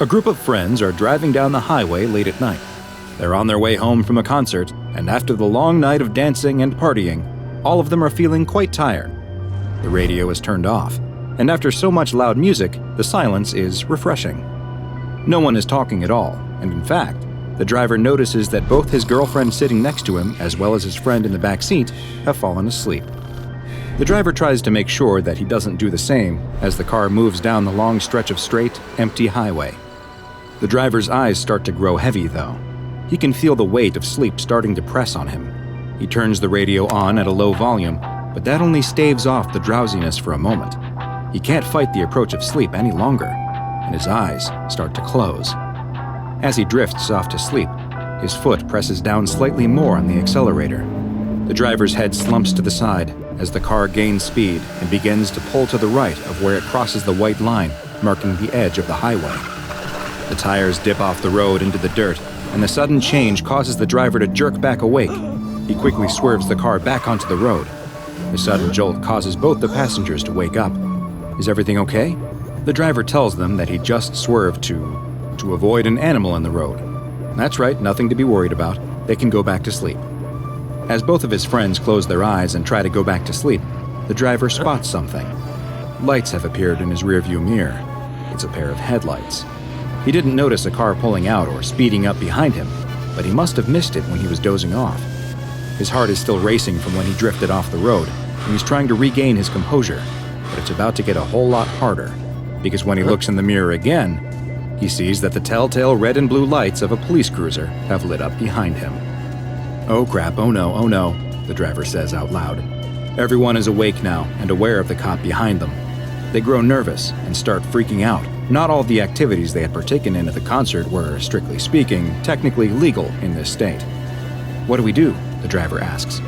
A group of friends are driving down the highway late at night. They're on their way home from a concert, and after the long night of dancing and partying, all of them are feeling quite tired. The radio is turned off, and after so much loud music, the silence is refreshing. No one is talking at all, and in fact, the driver notices that both his girlfriend sitting next to him, as well as his friend in the back seat, have fallen asleep. The driver tries to make sure that he doesn't do the same as the car moves down the long stretch of straight, empty highway. The driver's eyes start to grow heavy, though. He can feel the weight of sleep starting to press on him. He turns the radio on at a low volume, but that only staves off the drowsiness for a moment. He can't fight the approach of sleep any longer, and his eyes start to close. As he drifts off to sleep, his foot presses down slightly more on the accelerator. The driver's head slumps to the side as the car gains speed and begins to pull to the right of where it crosses the white line, marking the edge of the highway. The tires dip off the road into the dirt, and the sudden change causes the driver to jerk back awake. He quickly swerves the car back onto the road. The sudden jolt causes both the passengers to wake up. Is everything okay? The driver tells them that he just swerved to avoid an animal in the road. That's right, nothing to be worried about. They can go back to sleep. As both of his friends close their eyes and try to go back to sleep, the driver spots something. Lights have appeared in his rearview mirror. It's a pair of headlights. He didn't notice a car pulling out or speeding up behind him, but he must have missed it when he was dozing off. His heart is still racing from when he drifted off the road, and he's trying to regain his composure, but it's about to get a whole lot harder, because when he looks in the mirror again, he sees that the telltale red and blue lights of a police cruiser have lit up behind him. "Oh crap, oh no," the driver says out loud. Everyone is awake now and aware of the cop behind them. They grow nervous and start freaking out. Not all the activities they had partaken in at the concert were, strictly speaking, technically legal in this state. "What do we do?" the driver asks.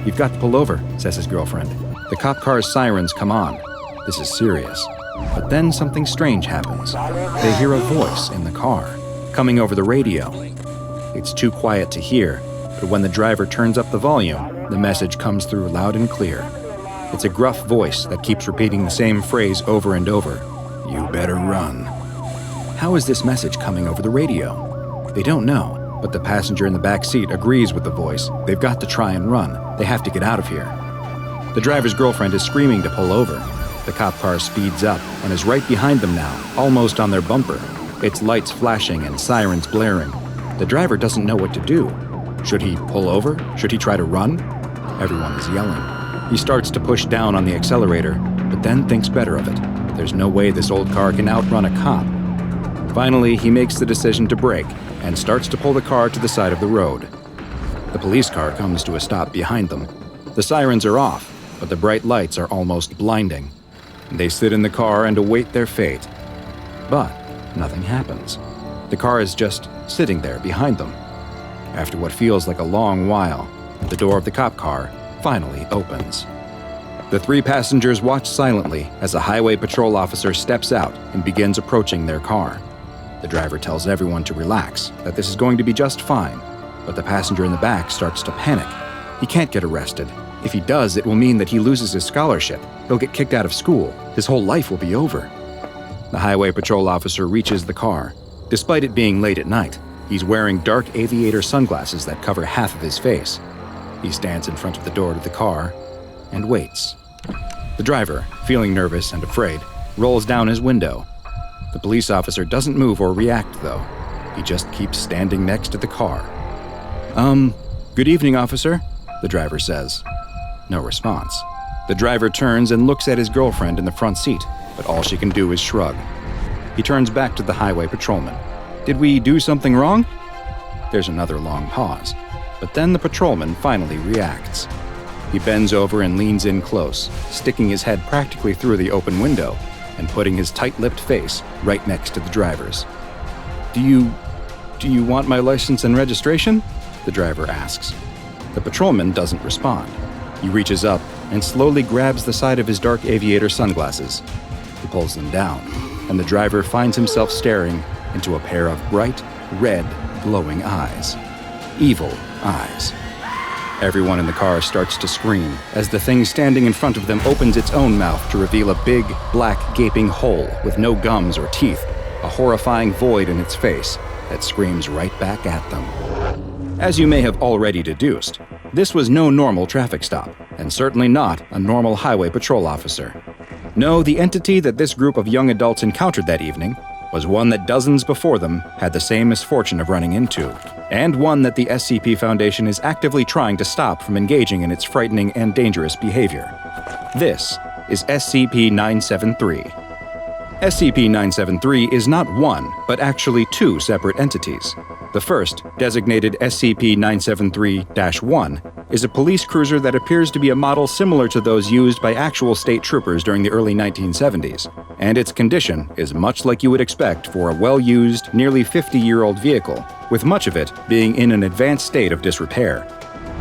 "You've got to pull over," says his girlfriend. The cop car's sirens come on. This is serious. But then something strange happens. They hear a voice in the car, coming over the radio. It's too quiet to hear, but when the driver turns up the volume, the message comes through loud and clear. It's a gruff voice that keeps repeating the same phrase over and over. "You better run." How is this message coming over the radio? They don't know, but the passenger in the back seat agrees with the voice. They've got to try and run. They have to get out of here. The driver's girlfriend is screaming to pull over. The cop car speeds up and is right behind them now, almost on their bumper, its lights flashing and sirens blaring. The driver doesn't know what to do. Should he pull over? Should he try to run? Everyone is yelling. He starts to push down on the accelerator, but then thinks better of it. There's no way this old car can outrun a cop. Finally, he makes the decision to brake and starts to pull the car to the side of the road. The police car comes to a stop behind them. The sirens are off, but the bright lights are almost blinding. They sit in the car and await their fate. But nothing happens. The car is just sitting there behind them. After what feels like a long while, the door of the cop car finally opens. The three passengers watch silently as a highway patrol officer steps out and begins approaching their car. The driver tells everyone to relax, that this is going to be just fine, but the passenger in the back starts to panic. He can't get arrested. If he does, it will mean that he loses his scholarship. He'll get kicked out of school. His whole life will be over. The highway patrol officer reaches the car. Despite it being late at night, he's wearing dark aviator sunglasses that cover half of his face. He stands in front of the door to the car and waits. The driver, feeling nervous and afraid, rolls down his window. The police officer doesn't move or react, though. He just keeps standing next to the car. Good evening, officer," the driver says. No response. The driver turns and looks at his girlfriend in the front seat, but all she can do is shrug. He turns back to the highway patrolman. "Did we do something wrong?" There's another long pause, but then the patrolman finally reacts. He bends over and leans in close, sticking his head practically through the open window and putting his tight-lipped face right next to the driver's. Do you want my license and registration?" the driver asks. The patrolman doesn't respond. He reaches up and slowly grabs the side of his dark aviator sunglasses. He pulls them down, and the driver finds himself staring into a pair of bright, red, glowing eyes. Evil eyes. Everyone in the car starts to scream as the thing standing in front of them opens its own mouth to reveal a big, black, gaping hole with no gums or teeth a horrifying void in its face that screams right back at them. As you may have already deduced, this was no normal traffic stop, and certainly not a normal highway patrol officer. No, the entity that this group of young adults encountered that evening was one that dozens before them had the same misfortune of running into, and one that the SCP Foundation is actively trying to stop from engaging in its frightening and dangerous behavior. This is SCP-973. SCP-973 is not one, but actually two separate entities. The first, designated SCP-973-1, is a police cruiser that appears to be a model similar to those used by actual state troopers during the early 1970s, and its condition is much like you would expect for a well-used, nearly 50-year-old vehicle, with much of it being in an advanced state of disrepair.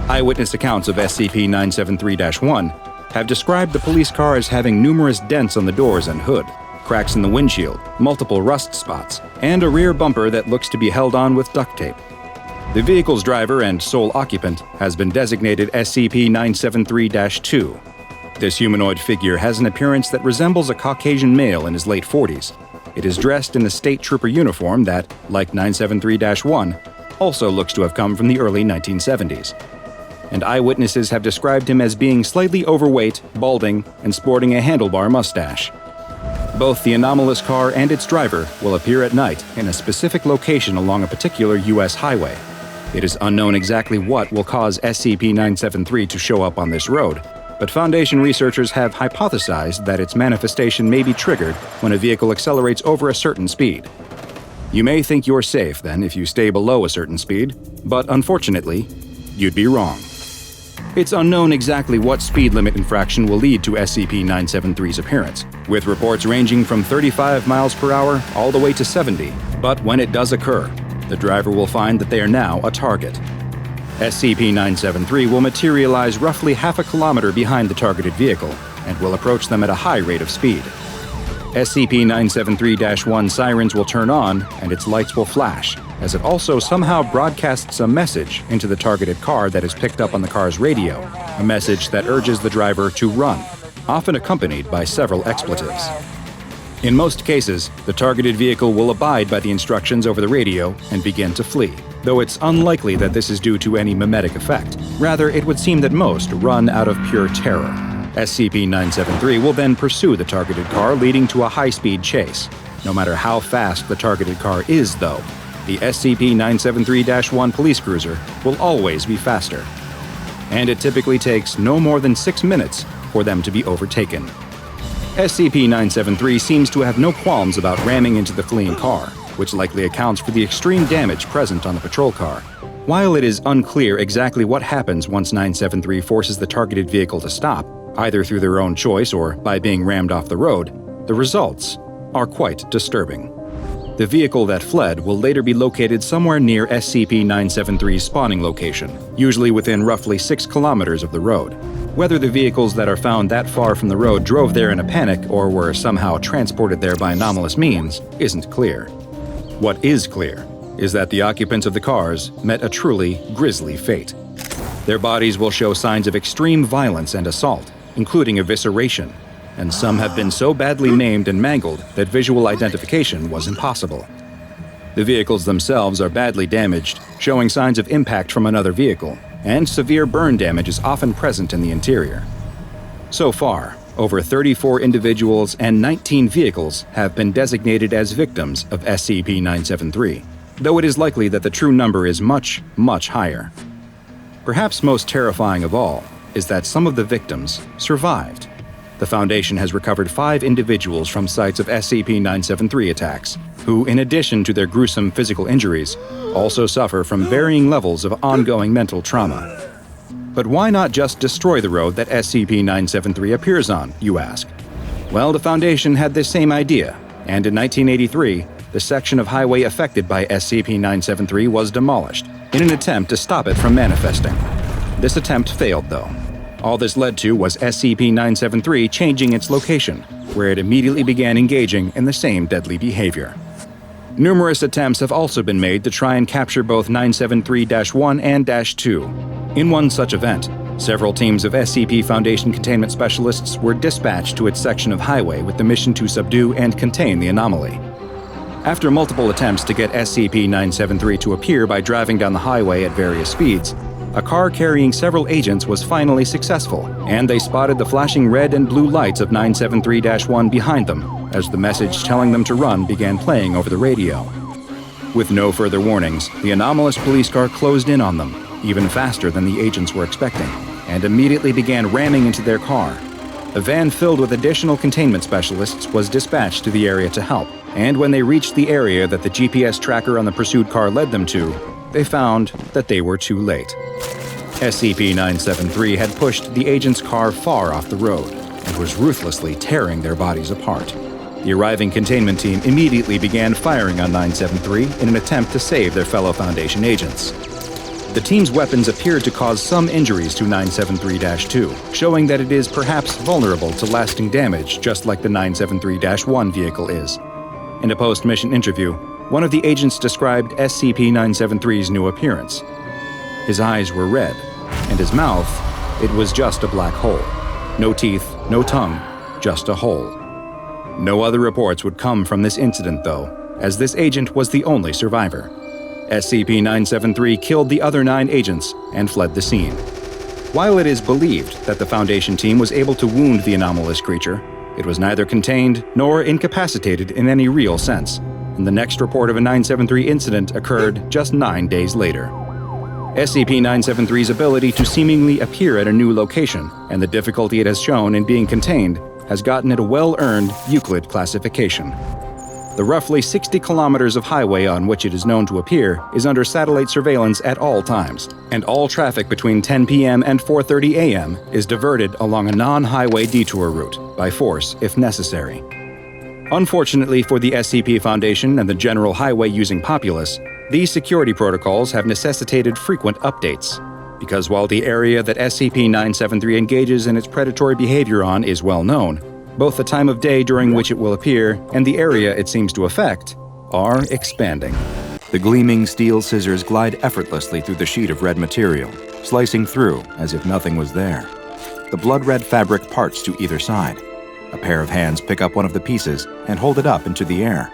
Eyewitness accounts of SCP-973-1 have described the police car as having numerous dents on the doors and hood, cracks in the windshield, multiple rust spots, and a rear bumper that looks to be held on with duct tape. The vehicle's driver and sole occupant has been designated SCP-973-2. This humanoid figure has an appearance that resembles a Caucasian male in his late 40s. It is dressed in the state trooper uniform that, like 973-1, also looks to have come from the early 1970s. And eyewitnesses have described him as being slightly overweight, balding, and sporting a handlebar mustache. Both the anomalous car and its driver will appear at night in a specific location along a particular U.S. highway. It is unknown exactly what will cause SCP-973 to show up on this road, but Foundation researchers have hypothesized that its manifestation may be triggered when a vehicle accelerates over a certain speed. You may think you're safe, then, if you stay below a certain speed, but unfortunately, you'd be wrong. It's unknown exactly what speed limit infraction will lead to SCP-973's appearance, with reports ranging from 35 miles per hour all the way to 70. But when it does occur, the driver will find that they are now a target. SCP-973 will materialize roughly half a kilometer behind the targeted vehicle and will approach them at a high rate of speed. SCP-973-1 sirens will turn on and its lights will flash, as it also somehow broadcasts a message into the targeted car that is picked up on the car's radio, a message that urges the driver to run, often accompanied by several expletives. In most cases, the targeted vehicle will abide by the instructions over the radio and begin to flee, though it's unlikely that this is due to any mimetic effect. Rather, it would seem that most run out of pure terror. SCP-973 will then pursue the targeted car, leading to a high-speed chase. No matter how fast the targeted car is, though, the SCP-973-1 police cruiser will always be faster. And it typically takes no more than 6 minutes for them to be overtaken. SCP-973 seems to have no qualms about ramming into the fleeing car, which likely accounts for the extreme damage present on the patrol car. While it is unclear exactly what happens once 973 forces the targeted vehicle to stop, either through their own choice or by being rammed off the road, the results are quite disturbing. The vehicle that fled will later be located somewhere near SCP-973's spawning location, usually within roughly 6 kilometers of the road. Whether the vehicles that are found that far from the road drove there in a panic or were somehow transported there by anomalous means isn't clear. What is clear is that the occupants of the cars met a truly grisly fate. Their bodies will show signs of extreme violence and assault, including evisceration, and some have been so badly maimed and mangled that visual identification was impossible. The vehicles themselves are badly damaged, showing signs of impact from another vehicle, and severe burn damage is often present in the interior. So far, over 34 individuals and 19 vehicles have been designated as victims of SCP-973, though it is likely that the true number is much, much higher. Perhaps most terrifying of all is that some of the victims survived. The Foundation has recovered 5 individuals from sites of SCP-973 attacks, who, in addition to their gruesome physical injuries, also suffer from varying levels of ongoing mental trauma. But why not just destroy the road that SCP-973 appears on, you ask? Well, the Foundation had this same idea, and in 1983, the section of highway affected by SCP-973 was demolished, in an attempt to stop it from manifesting. This attempt failed, though. All this led to was SCP-973 changing its location, where it immediately began engaging in the same deadly behavior. Numerous attempts have also been made to try and capture both 973-1 and -2. In one such event, several teams of SCP Foundation containment specialists were dispatched to its section of highway with the mission to subdue and contain the anomaly. After multiple attempts to get SCP-973 to appear by driving down the highway at various speeds, a car carrying several agents was finally successful, and they spotted the flashing red and blue lights of 973-1 behind them as the message telling them to run began playing over the radio. With no further warnings, the anomalous police car closed in on them, even faster than the agents were expecting, and immediately began ramming into their car. A van filled with additional containment specialists was dispatched to the area to help, and when they reached the area that the GPS tracker on the pursued car led them to, they found that they were too late. SCP-973 had pushed the agent's car far off the road and was ruthlessly tearing their bodies apart. The arriving containment team immediately began firing on 973 in an attempt to save their fellow Foundation agents. The team's weapons appeared to cause some injuries to 973-2, showing that it is perhaps vulnerable to lasting damage just like the 973-1 vehicle is. In a post-mission interview, one of the agents described SCP-973's new appearance. His eyes were red, and his mouth, it was just a black hole. No teeth, no tongue, just a hole. No other reports would come from this incident, though, as this agent was the only survivor. SCP-973 killed the other 9 agents and fled the scene. While it is believed that the Foundation team was able to wound the anomalous creature, it was neither contained nor incapacitated in any real sense, and the next report of a 973 incident occurred just 9 days later. SCP-973's ability to seemingly appear at a new location and the difficulty it has shown in being contained has gotten it a well-earned EUCLID classification. The roughly 60 kilometers of highway on which it is known to appear is under satellite surveillance at all times, and all traffic between 10 p.m. and 4:30 a.m. is diverted along a non-highway detour route, by force if necessary. Unfortunately for the SCP Foundation and the general highway-using populace, these security protocols have necessitated frequent updates, because while the area that SCP-973 engages in its predatory behavior on is well known, both the time of day during which it will appear and the area it seems to affect are expanding. The gleaming steel scissors glide effortlessly through the sheet of red material, slicing through as if nothing was there. The blood-red fabric parts to either side. A pair of hands pick up one of the pieces and hold it up into the air.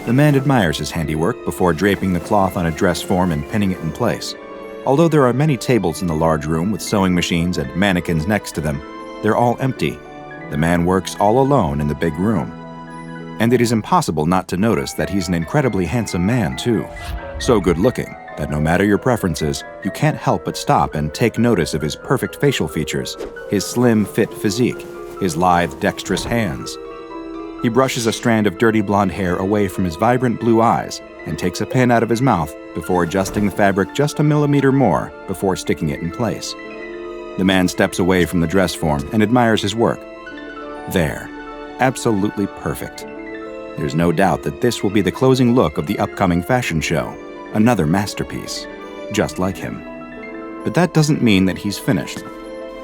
The man admires his handiwork before draping the cloth on a dress form and pinning it in place. Although there are many tables in the large room with sewing machines and mannequins next to them, they're all empty. The man works all alone in the big room. And it is impossible not to notice that he's an incredibly handsome man, too. So good-looking that no matter your preferences, you can't help but stop and take notice of his perfect facial features, his slim, fit physique, his lithe, dexterous hands. He brushes a strand of dirty blonde hair away from his vibrant blue eyes and takes a pin out of his mouth before adjusting the fabric just a millimeter more before sticking it in place. The man steps away from the dress form and admires his work. There. Absolutely perfect. There's no doubt that this will be the closing look of the upcoming fashion show. Another masterpiece. Just like him. But that doesn't mean that he's finished.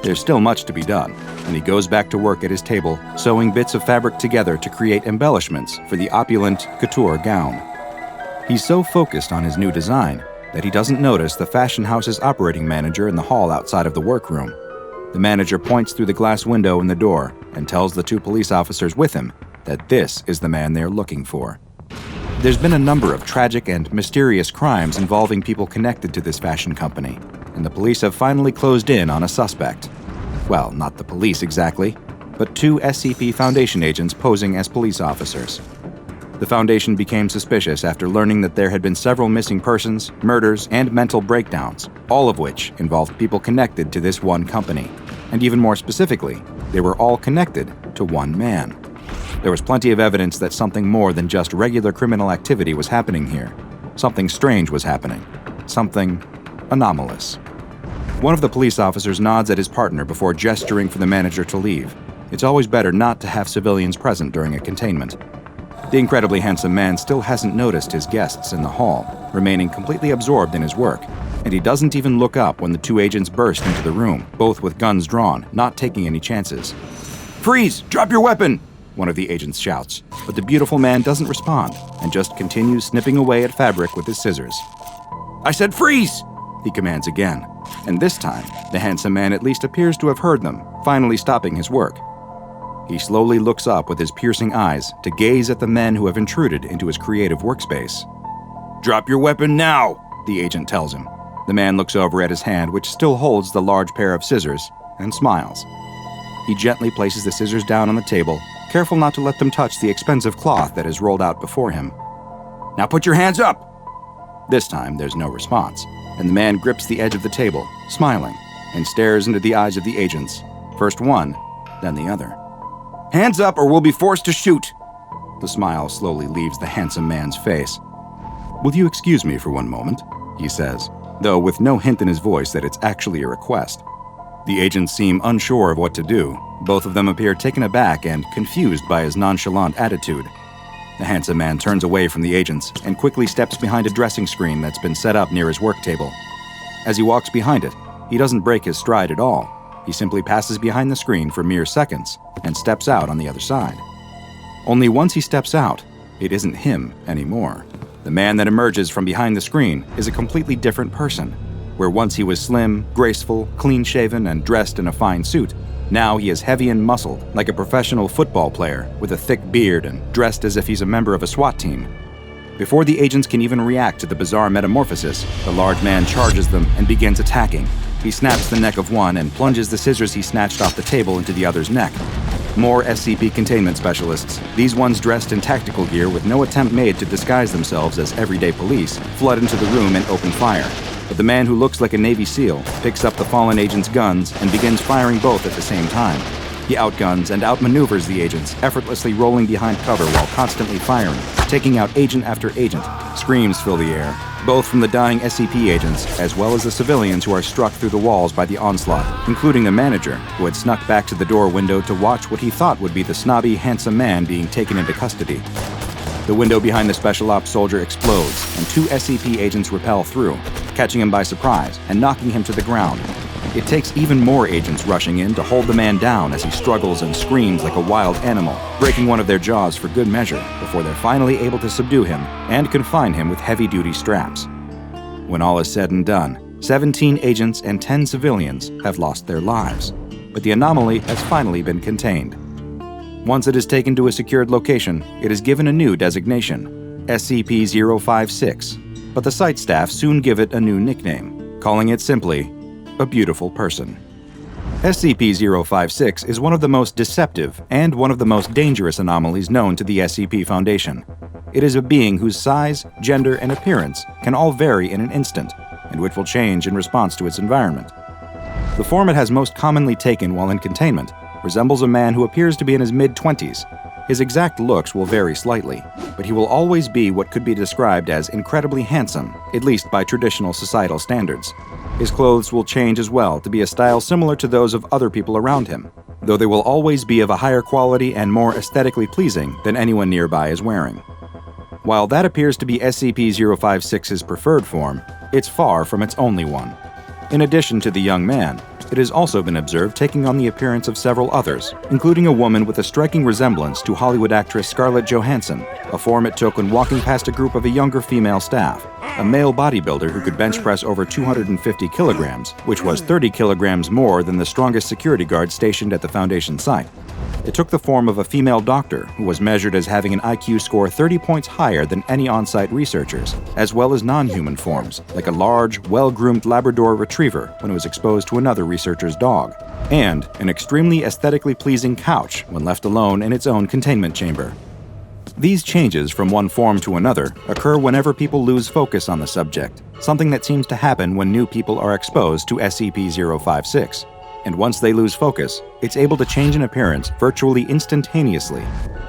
There's still much to be done, and he goes back to work at his table, sewing bits of fabric together to create embellishments for the opulent couture gown. He's so focused on his new design that he doesn't notice the fashion house's operating manager in the hall outside of the workroom. The manager points through the glass window in the door and tells the 2 police officers with him that this is the man they're looking for. There's been a number of tragic and mysterious crimes involving people connected to this fashion company, and the police have finally closed in on a suspect. Well, not the police exactly, but 2 SCP Foundation agents posing as police officers. The Foundation became suspicious after learning that there had been several missing persons, murders, and mental breakdowns, all of which involved people connected to this one company. And even more specifically, they were all connected to one man. There was plenty of evidence that something more than just regular criminal activity was happening here. Something strange was happening. Something anomalous. One of the police officers nods at his partner before gesturing for the manager to leave. It's always better not to have civilians present during a containment. The incredibly handsome man still hasn't noticed his guests in the hall, remaining completely absorbed in his work, and he doesn't even look up when the 2 agents burst into the room, both with guns drawn, not taking any chances. "Freeze! Drop your weapon!" one of the agents shouts, but the beautiful man doesn't respond and just continues snipping away at fabric with his scissors. "I said freeze!" he commands again, and this time, the handsome man at least appears to have heard them, finally stopping his work. He slowly looks up with his piercing eyes to gaze at the men who have intruded into his creative workspace. "Drop your weapon now," the agent tells him. The man looks over at his hand, which still holds the large pair of scissors, and smiles. He gently places the scissors down on the table, careful not to let them touch the expensive cloth that is rolled out before him. "Now put your hands up!" This time, there's no response, and the man grips the edge of the table, smiling, and stares into the eyes of the agents, first one, then the other. "Hands up or we'll be forced to shoot!" The smile slowly leaves the handsome man's face. "Will you excuse me for one moment?" he says, though with no hint in his voice that it's actually a request. The agents seem unsure of what to do. Both of them appear taken aback and confused by his nonchalant attitude. The handsome man turns away from the agents and quickly steps behind a dressing screen that's been set up near his work table. As he walks behind it, he doesn't break his stride at all. He simply passes behind the screen for mere seconds and steps out on the other side. Only once he steps out, it isn't him anymore. The man that emerges from behind the screen is a completely different person. Where once he was slim, graceful, clean-shaven, and dressed in a fine suit, now he is heavy and muscled, like a professional football player, with a thick beard and dressed as if he's a member of a SWAT team. Before the agents can even react to the bizarre metamorphosis, the large man charges them and begins attacking. He snaps the neck of one and plunges the scissors he snatched off the table into the other's neck. More SCP containment specialists, these ones dressed in tactical gear with no attempt made to disguise themselves as everyday police, flood into the room and open fire. But the man who looks like a Navy SEAL picks up the fallen agent's guns and begins firing both at the same time. He outguns and outmaneuvers the agents, effortlessly rolling behind cover while constantly firing, taking out agent after agent. Screams fill the air, both from the dying SCP agents as well as the civilians who are struck through the walls by the onslaught, including the manager, who had snuck back to the door window to watch what he thought would be the snobby, handsome man being taken into custody. The window behind the Special Ops soldier explodes, and 2 SCP agents rappel through, catching him by surprise and knocking him to the ground. It takes even more agents rushing in to hold the man down as he struggles and screams like a wild animal, breaking one of their jaws for good measure before they're finally able to subdue him and confine him with heavy-duty straps. When all is said and done, 17 agents and 10 civilians have lost their lives, but the anomaly has finally been contained. Once it is taken to a secured location, it is given a new designation, SCP-056, but the site staff soon give it a new nickname, calling it simply a beautiful person. SCP-056 is one of the most deceptive and one of the most dangerous anomalies known to the SCP Foundation. It is a being whose size, gender, and appearance can all vary in an instant, and which will change in response to its environment. The form it has most commonly taken while in containment resembles a man who appears to be in his mid-20s. His exact looks will vary slightly, but he will always be what could be described as incredibly handsome, at least by traditional societal standards. His clothes will change as well to be a style similar to those of other people around him, though they will always be of a higher quality and more aesthetically pleasing than anyone nearby is wearing. While that appears to be SCP-056's preferred form, it's far from its only one. In addition to the young man, it has also been observed taking on the appearance of several others, including a woman with a striking resemblance to Hollywood actress Scarlett Johansson, a form it took when walking past a group of a younger female staff, a male bodybuilder who could bench press over 250 kilograms, which was 30 kilograms more than the strongest security guard stationed at the Foundation site. It took the form of a female doctor who was measured as having an IQ score 30 points higher than any on-site researchers, as well as non-human forms, like a large, well-groomed Labrador retriever when it was exposed to another researcher's dog, and an extremely aesthetically pleasing couch when left alone in its own containment chamber. These changes from one form to another occur whenever people lose focus on the subject, something that seems to happen when new people are exposed to SCP-056. And once they lose focus, it's able to change in appearance virtually instantaneously.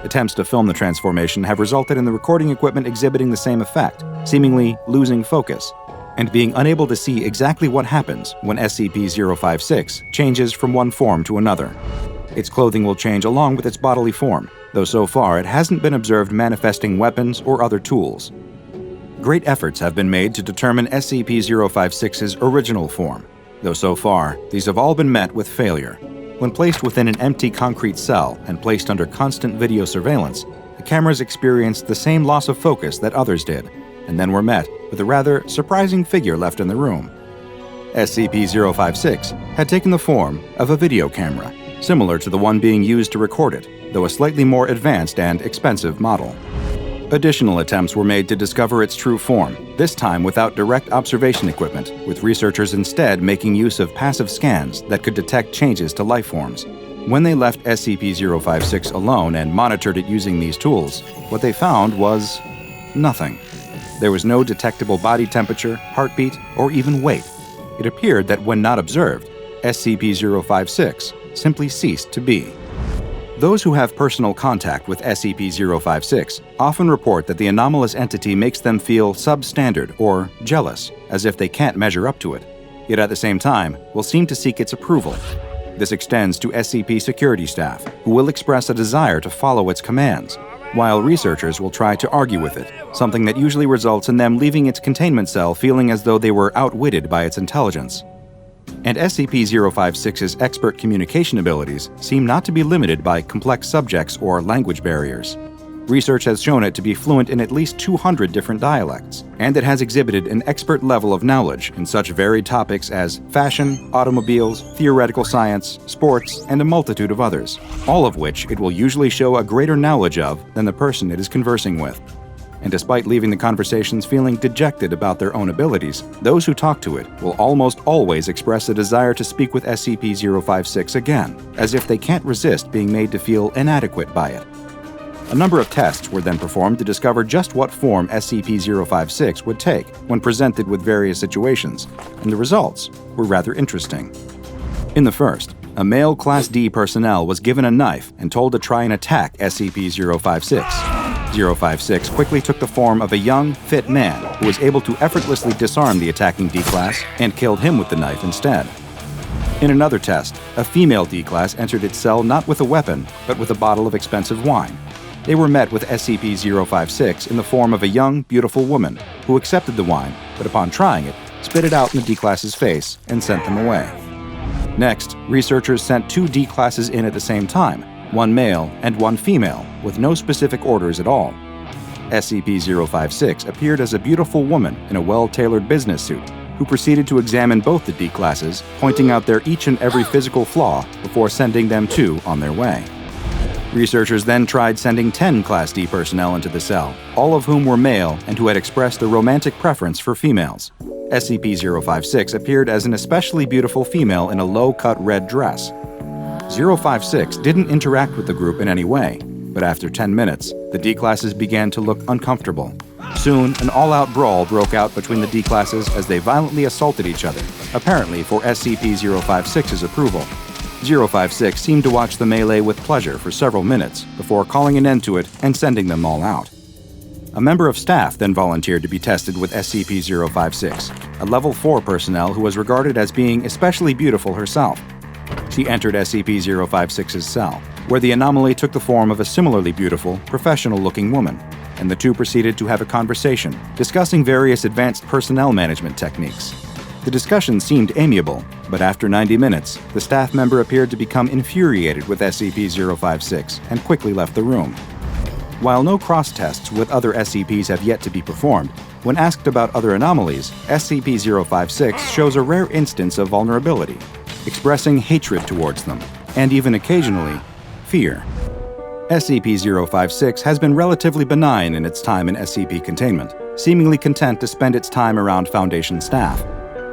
Attempts to film the transformation have resulted in the recording equipment exhibiting the same effect, seemingly losing focus, and being unable to see exactly what happens when SCP-056 changes from one form to another. Its clothing will change along with its bodily form, though so far it hasn't been observed manifesting weapons or other tools. Great efforts have been made to determine SCP-056's original form, though so far, these have all been met with failure. When placed within an empty concrete cell and placed under constant video surveillance, the cameras experienced the same loss of focus that others did, and then were met with a rather surprising figure left in the room. SCP-056 had taken the form of a video camera, similar to the one being used to record it, though a slightly more advanced and expensive model. Additional attempts were made to discover its true form, this time without direct observation equipment, with researchers instead making use of passive scans that could detect changes to life forms. When they left SCP-056 alone and monitored it using these tools, what they found was nothing. There was no detectable body temperature, heartbeat, or even weight. It appeared that when not observed, SCP-056 simply ceased to be. Those who have personal contact with SCP-056 often report that the anomalous entity makes them feel substandard or jealous, as if they can't measure up to it, yet at the same time will seem to seek its approval. This extends to SCP security staff, who will express a desire to follow its commands, while researchers will try to argue with it, something that usually results in them leaving its containment cell feeling as though they were outwitted by its intelligence. And SCP-056's expert communication abilities seem not to be limited by complex subjects or language barriers. Research has shown it to be fluent in at least 200 different dialects, and it has exhibited an expert level of knowledge in such varied topics as fashion, automobiles, theoretical science, sports, and a multitude of others, all of which it will usually show a greater knowledge of than the person it is conversing with. And despite leaving the conversations feeling dejected about their own abilities, those who talk to it will almost always express a desire to speak with SCP-056 again, as if they can't resist being made to feel inadequate by it. A number of tests were then performed to discover just what form SCP-056 would take when presented with various situations, and the results were rather interesting. In the first, a male Class D personnel was given a knife and told to try and attack SCP-056. 056 quickly took the form of a young, fit man who was able to effortlessly disarm the attacking D-Class and killed him with the knife instead. In another test, a female D-Class entered its cell not with a weapon, but with a bottle of expensive wine. They were met with SCP-056 in the form of a young, beautiful woman who accepted the wine, but upon trying it, spit it out in the D-Class's face and sent them away. Next, researchers sent 2 D-Classes in at the same time, one male and one female, with no specific orders at all. SCP-056 appeared as a beautiful woman in a well-tailored business suit, who proceeded to examine both the D-Classes, pointing out their each and every physical flaw before sending them 2 on their way. Researchers then tried sending 10 Class D personnel into the cell, all of whom were male and who had expressed a romantic preference for females. SCP-056 appeared as an especially beautiful female in a low-cut red dress. 056 didn't interact with the group in any way, but after 10 minutes, the D-Classes began to look uncomfortable. Soon, an all-out brawl broke out between the D-Classes as they violently assaulted each other, apparently for SCP-056's approval. 056 seemed to watch the melee with pleasure for several minutes before calling an end to it and sending them all out. A member of staff then volunteered to be tested with SCP-056, a Level 4 personnel who was regarded as being especially beautiful herself. She entered SCP-056's cell, where the anomaly took the form of a similarly beautiful, professional-looking woman, and the 2 proceeded to have a conversation, discussing various advanced personnel management techniques. The discussion seemed amiable, but after 90 minutes, the staff member appeared to become infuriated with SCP-056 and quickly left the room. While no cross-tests with other SCPs have yet to be performed, when asked about other anomalies, SCP-056 shows a rare instance of vulnerability, expressing hatred towards them, and even occasionally, fear. SCP-056 has been relatively benign in its time in SCP containment, seemingly content to spend its time around Foundation staff.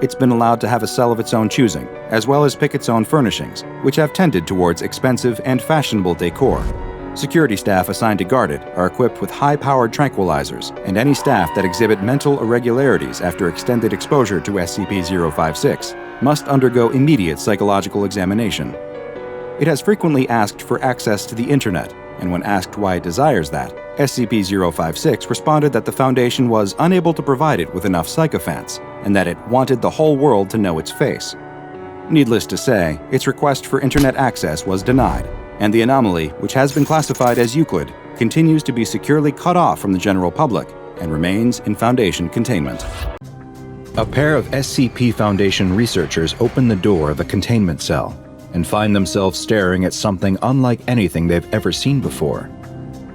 It's been allowed to have a cell of its own choosing, as well as pick its own furnishings, which have tended towards expensive and fashionable decor. Security staff assigned to guard it are equipped with high-powered tranquilizers, and any staff that exhibit mental irregularities after extended exposure to SCP-056 must undergo immediate psychological examination. It has frequently asked for access to the internet, and when asked why it desires that, SCP-056 responded that the Foundation was unable to provide it with enough sycophants, and that it wanted the whole world to know its face. Needless to say, its request for internet access was denied, and the anomaly, which has been classified as EUCLID, continues to be securely cut off from the general public and remains in Foundation containment. A pair of SCP Foundation researchers open the door of a containment cell and find themselves staring at something unlike anything they've ever seen before.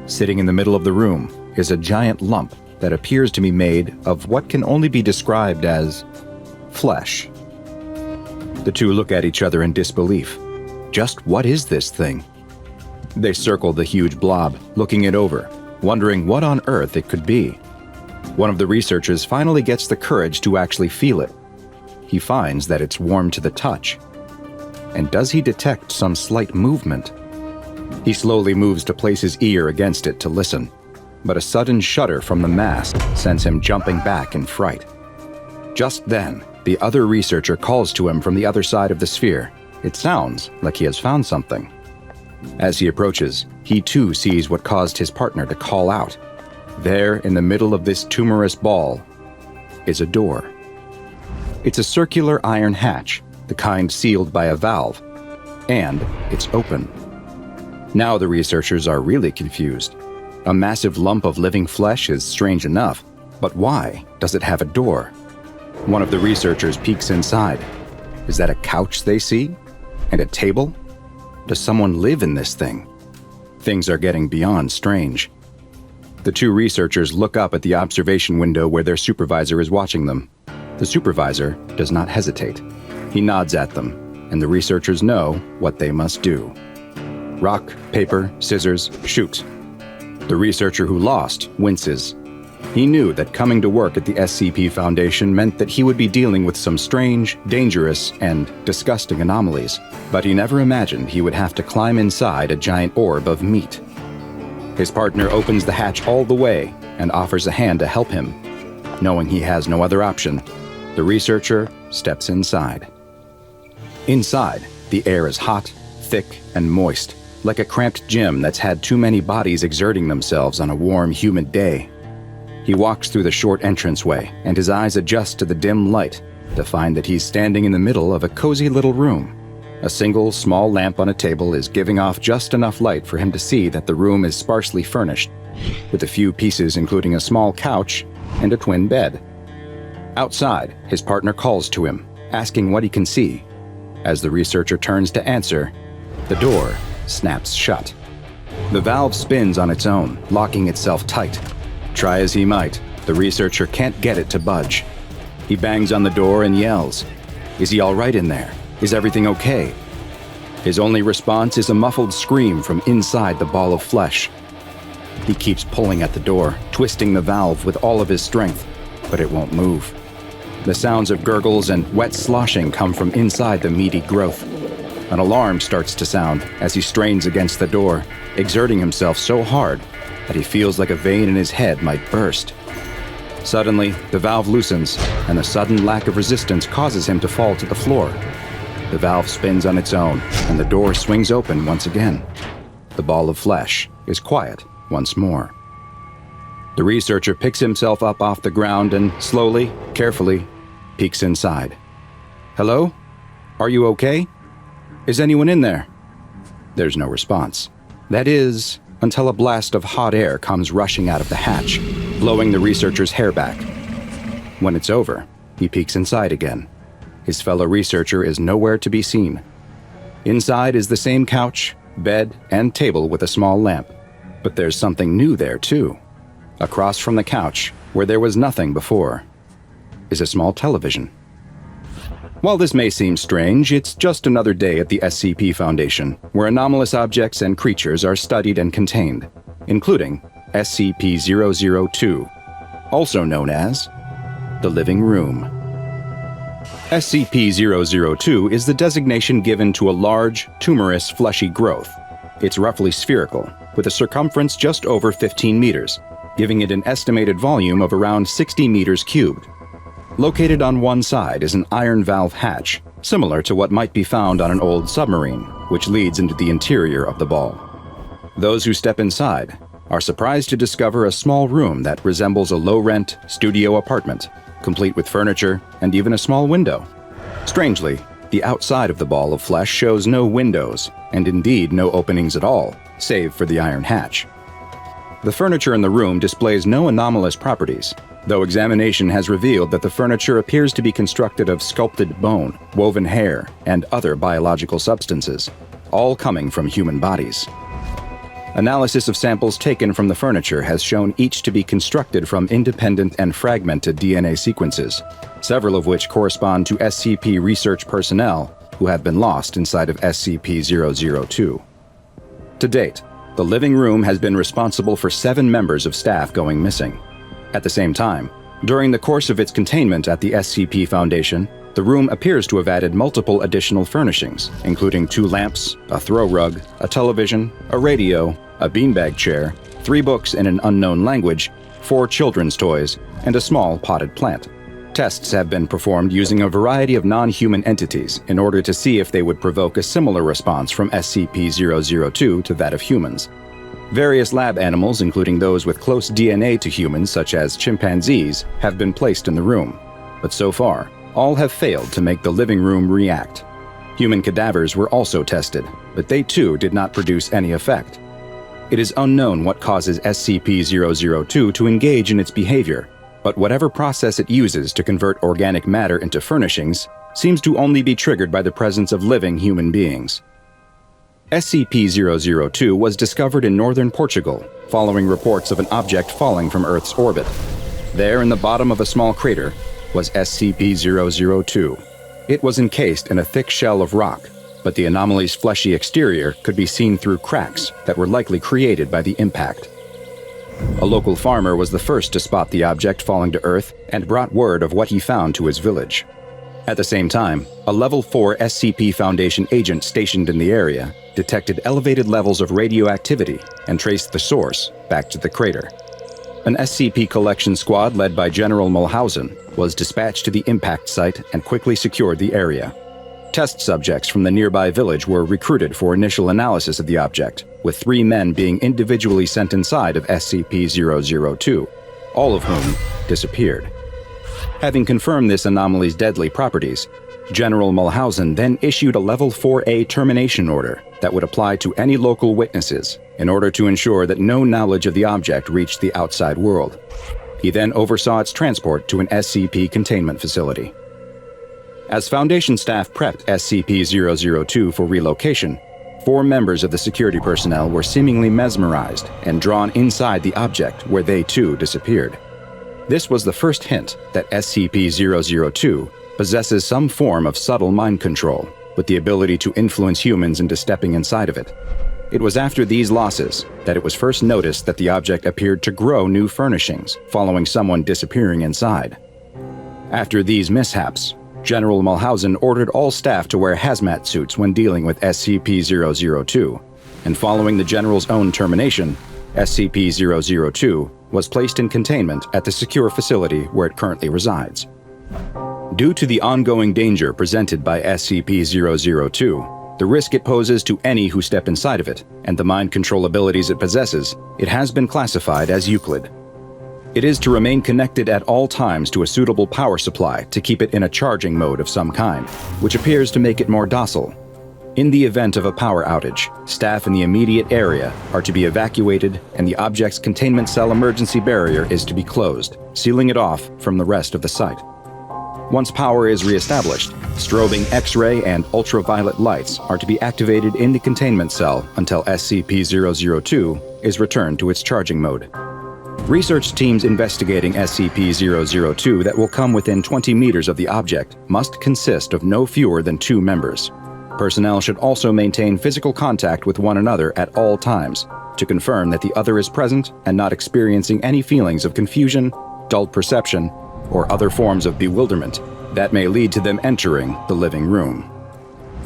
Sitting in the middle of the room is a giant lump that appears to be made of what can only be described as flesh. The 2 look at each other in disbelief. Just what is this thing? They circle the huge blob, looking it over, wondering what on earth it could be. One of the researchers finally gets the courage to actually feel it. He finds that it's warm to the touch. And does he detect some slight movement? He slowly moves to place his ear against it to listen, but a sudden shudder from the mass sends him jumping back in fright. Just then, the other researcher calls to him from the other side of the sphere. It sounds like he has found something. As he approaches, he too sees what caused his partner to call out. There, in the middle of this tumorous ball, is a door. It's a circular iron hatch, the kind sealed by a valve, and it's open. Now the researchers are really confused. A massive lump of living flesh is strange enough, but why does it have a door? One of the researchers peeks inside. Is that a couch they see? And a table? Does someone live in this thing? Things are getting beyond strange. The two researchers look up at the observation window where their supervisor is watching them. The supervisor does not hesitate. He nods at them, and the researchers know what they must do. Rock, paper, scissors, shoot. The researcher who lost winces. He knew that coming to work at the SCP Foundation meant that he would be dealing with some strange, dangerous, and disgusting anomalies, but he never imagined he would have to climb inside a giant orb of meat. His partner opens the hatch all the way and offers a hand to help him. Knowing he has no other option, the researcher steps inside. Inside, the air is hot, thick, and moist, like a cramped gym that's had too many bodies exerting themselves on a warm, humid day. He walks through the short entranceway, and his eyes adjust to the dim light to find that he's standing in the middle of a cozy little room. A single, small lamp on a table is giving off just enough light for him to see that the room is sparsely furnished, with a few pieces including a small couch and a twin bed. Outside, his partner calls to him, asking what he can see. As the researcher turns to answer, the door snaps shut. The valve spins on its own, locking itself tight. Try as he might, the researcher can't get it to budge. He bangs on the door and yells, "Is he all right in there? Is everything okay?" His only response is a muffled scream from inside the ball of flesh. He keeps pulling at the door, twisting the valve with all of his strength, but it won't move. The sounds of gurgles and wet sloshing come from inside the meaty growth. An alarm starts to sound as he strains against the door, exerting himself so hard that he feels like a vein in his head might burst. Suddenly, the valve loosens, and the sudden lack of resistance causes him to fall to the floor. The valve spins on its own, and the door swings open once again. The ball of flesh is quiet once more. The researcher picks himself up off the ground and slowly, carefully, peeks inside. "Hello? Are you okay? Is anyone in there?" There's no response. That is, until a blast of hot air comes rushing out of the hatch, blowing the researcher's hair back. When it's over, he peeks inside again. His fellow researcher is nowhere to be seen. Inside is the same couch, bed, and table with a small lamp. But there's something new there, too. Across from the couch, where there was nothing before, is a small television. While this may seem strange, it's just another day at the SCP Foundation, where anomalous objects and creatures are studied and contained, including SCP-002, also known as the Living Room. SCP-002 is the designation given to a large, tumorous, fleshy growth. It's roughly spherical, with a circumference just over 15 meters, giving it an estimated volume of around 60 meters cubed. Located on one side is an iron valve hatch, similar to what might be found on an old submarine, which leads into the interior of the ball. Those who step inside are surprised to discover a small room that resembles a low-rent studio apartment, complete with furniture and even a small window. Strangely, the outside of the ball of flesh shows no windows, and indeed no openings at all, save for the iron hatch. The furniture in the room displays no anomalous properties, though examination has revealed that the furniture appears to be constructed of sculpted bone, woven hair, and other biological substances, all coming from human bodies. Analysis of samples taken from the furniture has shown each to be constructed from independent and fragmented DNA sequences, several of which correspond to SCP research personnel who have been lost inside of SCP-002. To date, the living room has been responsible for 7 members of staff going missing. At the same time, during the course of its containment at the SCP Foundation, the room appears to have added multiple additional furnishings, including 2 lamps, a throw rug, a television, a radio, a beanbag chair, 3 books in an unknown language, 4 children's toys, and a small potted plant. Tests have been performed using a variety of non-human entities in order to see if they would provoke a similar response from SCP-002 to that of humans. Various lab animals, including those with close DNA to humans such as chimpanzees, have been placed in the room, but so far, all have failed to make the living room react. Human cadavers were also tested, but they too did not produce any effect. It is unknown what causes SCP-002 to engage in its behavior, but whatever process it uses to convert organic matter into furnishings seems to only be triggered by the presence of living human beings. SCP-002 was discovered in northern Portugal, following reports of an object falling from Earth's orbit. There, in the bottom of a small crater, was SCP-002. It was encased in a thick shell of rock, but the anomaly's fleshy exterior could be seen through cracks that were likely created by the impact. A local farmer was the first to spot the object falling to Earth and brought word of what he found to his village. At the same time, a Level 4 SCP Foundation agent stationed in the area detected elevated levels of radioactivity and traced the source back to the crater. An SCP collection squad led by General Mulhausen was dispatched to the impact site and quickly secured the area. Test subjects from the nearby village were recruited for initial analysis of the object, with 3 men being individually sent inside of SCP-002, all of whom disappeared. Having confirmed this anomaly's deadly properties, General Mulhausen then issued a Level 4A termination order that would apply to any local witnesses in order to ensure that no knowledge of the object reached the outside world. He then oversaw its transport to an SCP containment facility. As Foundation staff prepped SCP-002 for relocation, 4 members of the security personnel were seemingly mesmerized and drawn inside the object where they too disappeared. This was the first hint that SCP-002 possesses some form of subtle mind control, with the ability to influence humans into stepping inside of it. It was after these losses that it was first noticed that the object appeared to grow new furnishings following someone disappearing inside. After these mishaps, General Mulhausen ordered all staff to wear hazmat suits when dealing with SCP-002, and following the General's own termination, SCP-002 was placed in containment at the secure facility where it currently resides. Due to the ongoing danger presented by SCP-002, the risk it poses to any who step inside of it, and the mind control abilities it possesses, it has been classified as EUCLID. It is to remain connected at all times to a suitable power supply to keep it in a charging mode of some kind, which appears to make it more docile. In the event of a power outage, staff in the immediate area are to be evacuated and the object's containment cell emergency barrier is to be closed, sealing it off from the rest of the site. Once power is reestablished, strobing X-ray and ultraviolet lights are to be activated in the containment cell until SCP-002 is returned to its charging mode. Research teams investigating SCP-002 that will come within 20 meters of the object must consist of no fewer than 2 members. Personnel should also maintain physical contact with one another at all times to confirm that the other is present and not experiencing any feelings of confusion, dulled perception, or other forms of bewilderment that may lead to them entering the living room.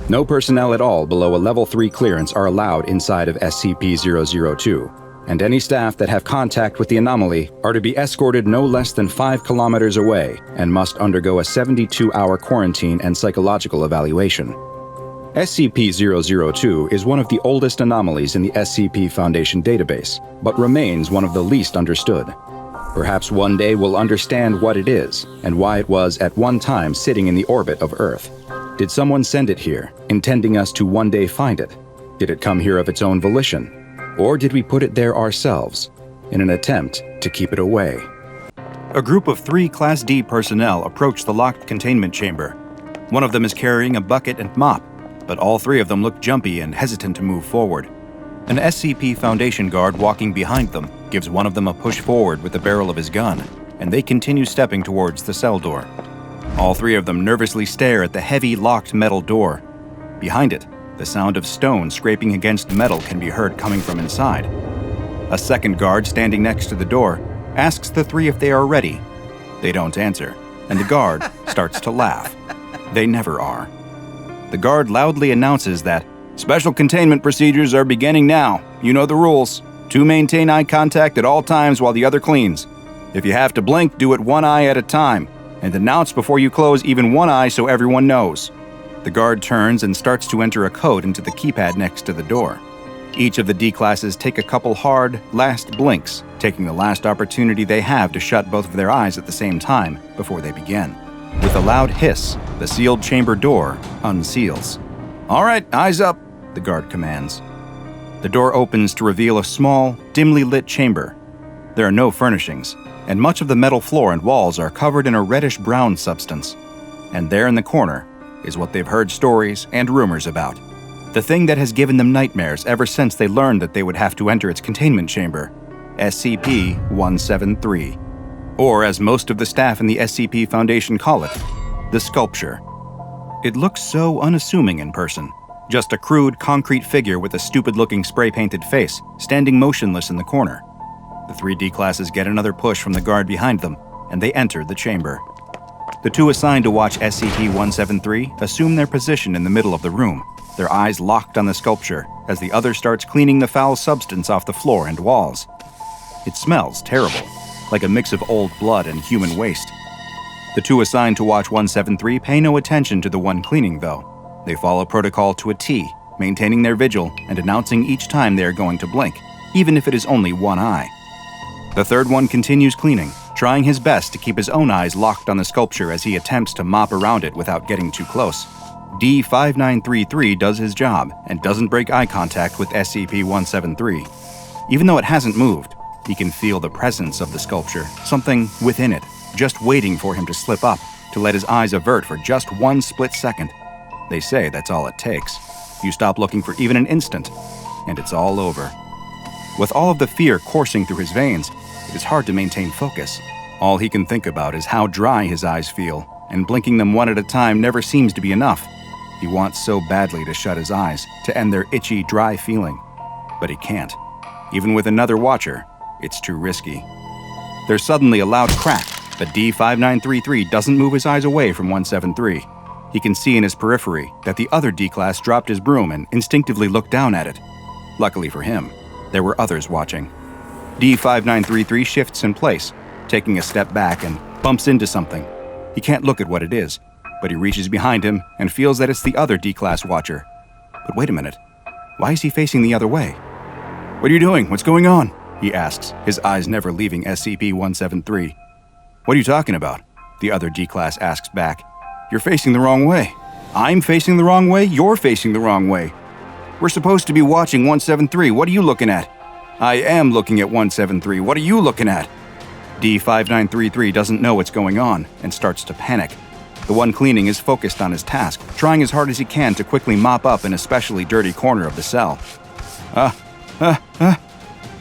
No personnel at all below a Level 3 clearance are allowed inside of SCP-002, and any staff that have contact with the anomaly are to be escorted no less than 5 kilometers away and must undergo a 72-hour quarantine and psychological evaluation. SCP-002 is one of the oldest anomalies in the SCP Foundation database, but remains one of the least understood. Perhaps one day we'll understand what it is and why it was at one time sitting in the orbit of Earth. Did someone send it here, intending us to one day find it? Did it come here of its own volition? Or did we put it there ourselves, in an attempt to keep it away? A group of 3 Class D personnel approach the locked containment chamber. One of them is carrying a bucket and mop, but all 3 of them look jumpy and hesitant to move forward. An SCP Foundation guard walking behind them gives one of them a push forward with the barrel of his gun, and they continue stepping towards the cell door. All 3 of them nervously stare at the heavy, locked metal door, Behind it, the sound of stone scraping against metal can be heard coming from inside. A second guard standing next to the door asks the three if they are ready. They don't answer, and the guard starts to laugh. They never are. The guard loudly announces that special containment procedures are beginning now. You know the rules. 2 maintain eye contact at all times while the other cleans. If you have to blink, do it one eye at a time, and announce before you close even one eye so everyone knows. The guard turns and starts to enter a code into the keypad next to the door. Each of the D-classes take a couple hard, last blinks, taking the last opportunity they have to shut both of their eyes at the same time before they begin. With a loud hiss, the sealed chamber door unseals. "All right, eyes up," the guard commands. The door opens to reveal a small, dimly lit chamber. There are no furnishings, and much of the metal floor and walls are covered in a reddish-brown substance. And there in the corner is what they've heard stories and rumors about. The thing that has given them nightmares ever since they learned that they would have to enter its containment chamber, SCP-173. Or, as most of the staff in the SCP Foundation call it, the sculpture. It looks so unassuming in person. Just a crude, concrete figure with a stupid-looking spray-painted face, standing motionless in the corner. The 3 D-classes get another push from the guard behind them, and they enter the chamber. The 2 assigned to watch SCP-173 assume their position in the middle of the room, their eyes locked on the sculpture as the other starts cleaning the foul substance off the floor and walls. It smells terrible, like a mix of old blood and human waste. The 2 assigned to watch 173 pay no attention to the one cleaning, though. They follow protocol to a T, maintaining their vigil and announcing each time they are going to blink, even if it is only one eye. The third one continues cleaning, trying his best to keep his own eyes locked on the sculpture as he attempts to mop around it without getting too close. D-5933 does his job and doesn't break eye contact with SCP-173. Even though it hasn't moved, he can feel the presence of the sculpture, something within it, just waiting for him to slip up, to let his eyes avert for just one split second. They say that's all it takes. You stop looking for even an instant, and it's all over. With all of the fear coursing through his veins, it is hard to maintain focus. All he can think about is how dry his eyes feel, and blinking them one at a time never seems to be enough. He wants so badly to shut his eyes, to end their itchy, dry feeling. But he can't. Even with another watcher, it's too risky. There's suddenly a loud crack, but D-5933 doesn't move his eyes away from 173. He can see in his periphery that the other D-class dropped his broom and instinctively looked down at it. Luckily for him, there were others watching. D-5933 shifts in place, taking a step back and bumps into something. He can't look at what it is, but he reaches behind him and feels that it's the other D-class watcher. But wait a minute, why is he facing the other way? "What are you doing? What's going on?" he asks, his eyes never leaving SCP-173. "What are you talking about?" the other D-class asks back. "You're facing the wrong way." "I'm facing the wrong way? You're facing the wrong way. We're supposed to be watching 173. What are you looking at?" "I am looking at 173. What are you looking at?" D-5933 doesn't know what's going on and starts to panic. The one cleaning is focused on his task, trying as hard as he can to quickly mop up an especially dirty corner of the cell.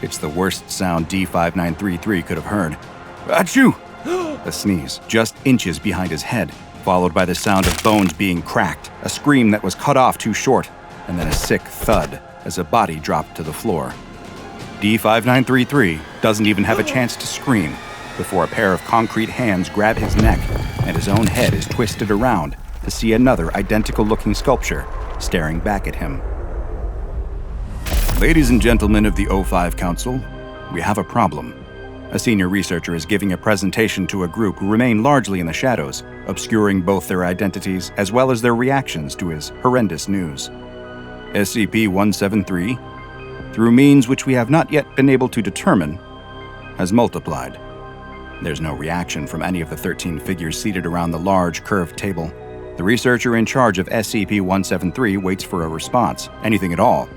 It's the worst sound D-5933 could have heard. "Achoo!" A sneeze, just inches behind his head, followed by the sound of bones being cracked, a scream that was cut off too short, and then a sick thud as a body dropped to the floor. D-5933 doesn't even have a chance to scream before a pair of concrete hands grab his neck and his own head is twisted around to see another identical-looking sculpture staring back at him. "Ladies and gentlemen of the O5 Council, we have a problem." A senior researcher is giving a presentation to a group who remain largely in the shadows, obscuring both their identities as well as their reactions to his horrendous news. SCP-173, through means which we have not yet been able to determine, has multiplied. There's no reaction from any of the 13 figures seated around the large, curved table. The researcher in charge of SCP-173 waits for a response, anything at all,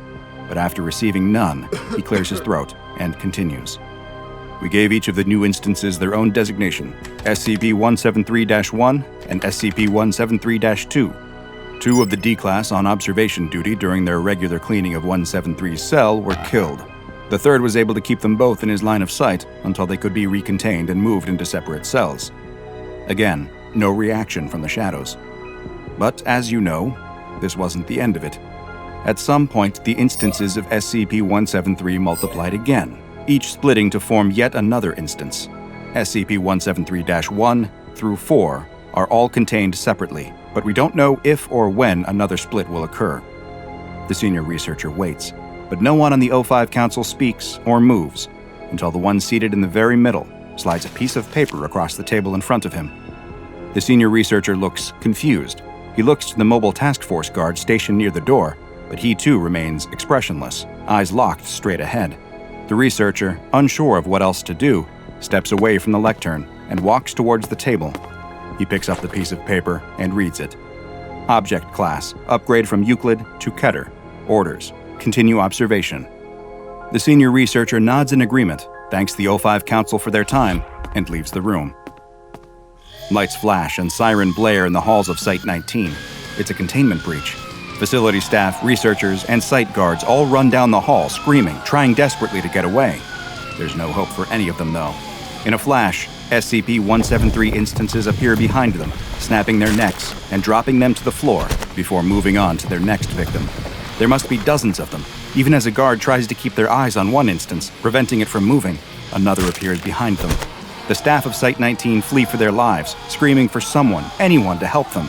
but after receiving none, he clears his throat and continues. "We gave each of the new instances their own designation, SCP-173-1 and SCP-173-2. 2 of the D-Class on observation duty during their regular cleaning of 173's cell were killed. The third was able to keep them both in his line of sight until they could be recontained and moved into separate cells." Again, no reaction from the shadows. But as you know, this wasn't the end of it. At some point, the instances of SCP-173 multiplied again, each splitting to form yet another instance. SCP-173-1 through 4 are all contained separately, but we don't know if or when another split will occur. The senior researcher waits, but no one on the O5 Council speaks or moves until the one seated in the very middle slides a piece of paper across the table in front of him. The senior researcher looks confused. He looks to the mobile task force guard stationed near the door, but he too remains expressionless, eyes locked straight ahead. The researcher, unsure of what else to do, steps away from the lectern and walks towards the table. He picks up the piece of paper and reads it. Object class, upgrade from Euclid to Keter. Orders, continue observation. The senior researcher nods in agreement, thanks the O5 Council for their time, and leaves the room. Lights flash and siren blare in the halls of Site-19. It's a containment breach. Facility staff, researchers, and site guards all run down the hall, screaming, trying desperately to get away. There's no hope for any of them, though. In a flash, SCP-173 instances appear behind them, snapping their necks and dropping them to the floor before moving on to their next victim. There must be dozens of them. Even as a guard tries to keep their eyes on one instance, preventing it from moving, another appears behind them. The staff of Site-19 flee for their lives, screaming for someone, anyone to help them.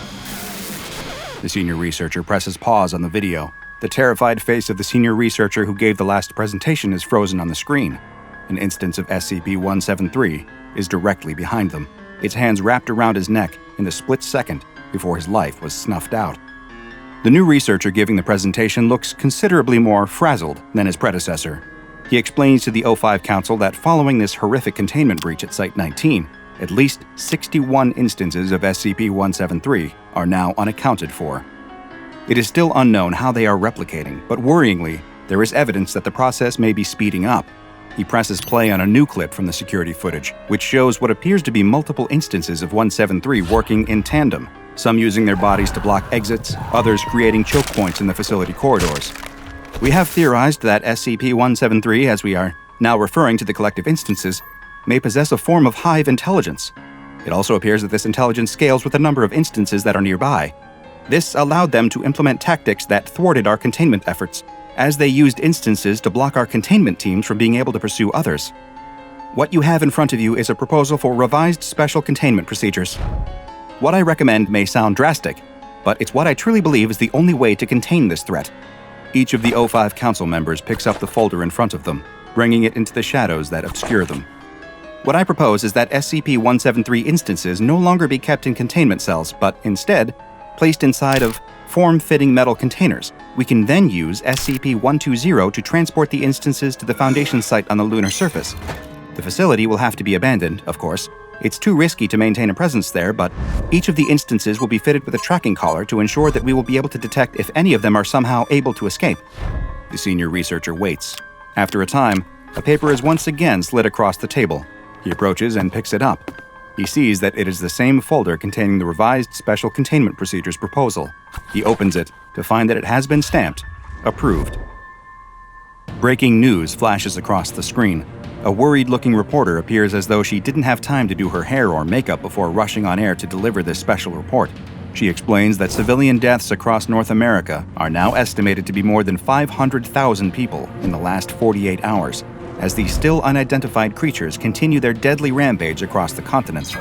The senior researcher presses pause on the video. The terrified face of the senior researcher who gave the last presentation is frozen on the screen. An instance of SCP-173 is directly behind them, its hands wrapped around his neck in the split second before his life was snuffed out. The new researcher giving the presentation looks considerably more frazzled than his predecessor. He explains to the O5 Council that following this horrific containment breach at Site-19, at least 61 instances of SCP-173 are now unaccounted for. It is still unknown how they are replicating, but worryingly, there is evidence that the process may be speeding up. He presses play on a new clip from the security footage, which shows what appears to be multiple instances of 173 working in tandem, some using their bodies to block exits, others creating choke points in the facility corridors. We have theorized that SCP-173, as we are now referring to the collective instances, may possess a form of hive intelligence. It also appears that this intelligence scales with the number of instances that are nearby. This allowed them to implement tactics that thwarted our containment efforts, as they used instances to block our containment teams from being able to pursue others. What you have in front of you is a proposal for revised special containment procedures. What I recommend may sound drastic, but it's what I truly believe is the only way to contain this threat. Each of the O5 Council members picks up the folder in front of them, bringing it into the shadows that obscure them. What I propose is that SCP-173 instances no longer be kept in containment cells, but instead placed inside of form-fitting metal containers. We can then use SCP-120 to transport the instances to the Foundation site on the lunar surface. The facility will have to be abandoned, of course. It's too risky to maintain a presence there, but each of the instances will be fitted with a tracking collar to ensure that we will be able to detect if any of them are somehow able to escape. The senior researcher waits. After a time, a paper is once again slid across the table. He approaches and picks it up. He sees that it is the same folder containing the revised Special Containment Procedures proposal. He opens it to find that it has been stamped, approved. Breaking news flashes across the screen. A worried-looking reporter appears as though she didn't have time to do her hair or makeup before rushing on air to deliver this special report. She explains that civilian deaths across North America are now estimated to be more than 500,000 people in the last 48 hours, as these still unidentified creatures continue their deadly rampage across the continent.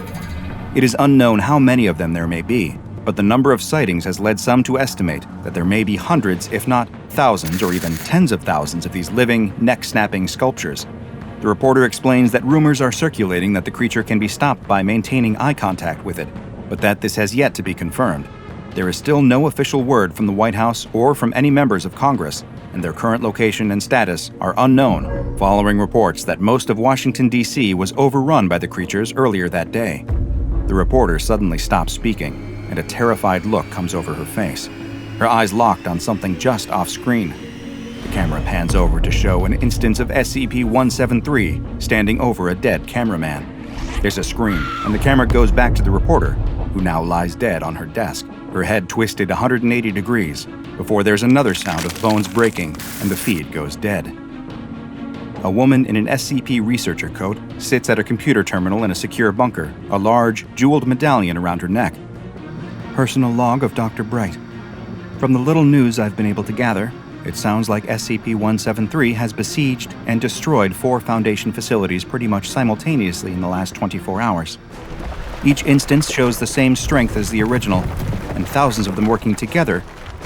It is unknown how many of them there may be, but the number of sightings has led some to estimate that there may be hundreds, if not thousands or even tens of thousands of these living, neck-snapping sculptures. The reporter explains that rumors are circulating that the creature can be stopped by maintaining eye contact with it, but that this has yet to be confirmed. There is still no official word from the White House or from any members of Congress, and their current location and status are unknown, following reports that most of Washington, D.C. was overrun by the creatures earlier that day. The reporter suddenly stops speaking, and a terrified look comes over her face. Her eyes locked on something just off-screen. The camera pans over to show an instance of SCP-173 standing over a dead cameraman. There's a scream, and the camera goes back to the reporter, who now lies dead on her desk, her head twisted 180 degrees, before there's another sound of bones breaking and the feed goes dead. A woman in an SCP researcher coat sits at a computer terminal in a secure bunker, a large, jeweled medallion around her neck. Personal log of Dr. Bright. From the little news I've been able to gather, it sounds like SCP-173 has besieged and destroyed 4 Foundation facilities pretty much simultaneously in the last 24 hours. Each instance shows the same strength as the original, and thousands of them working together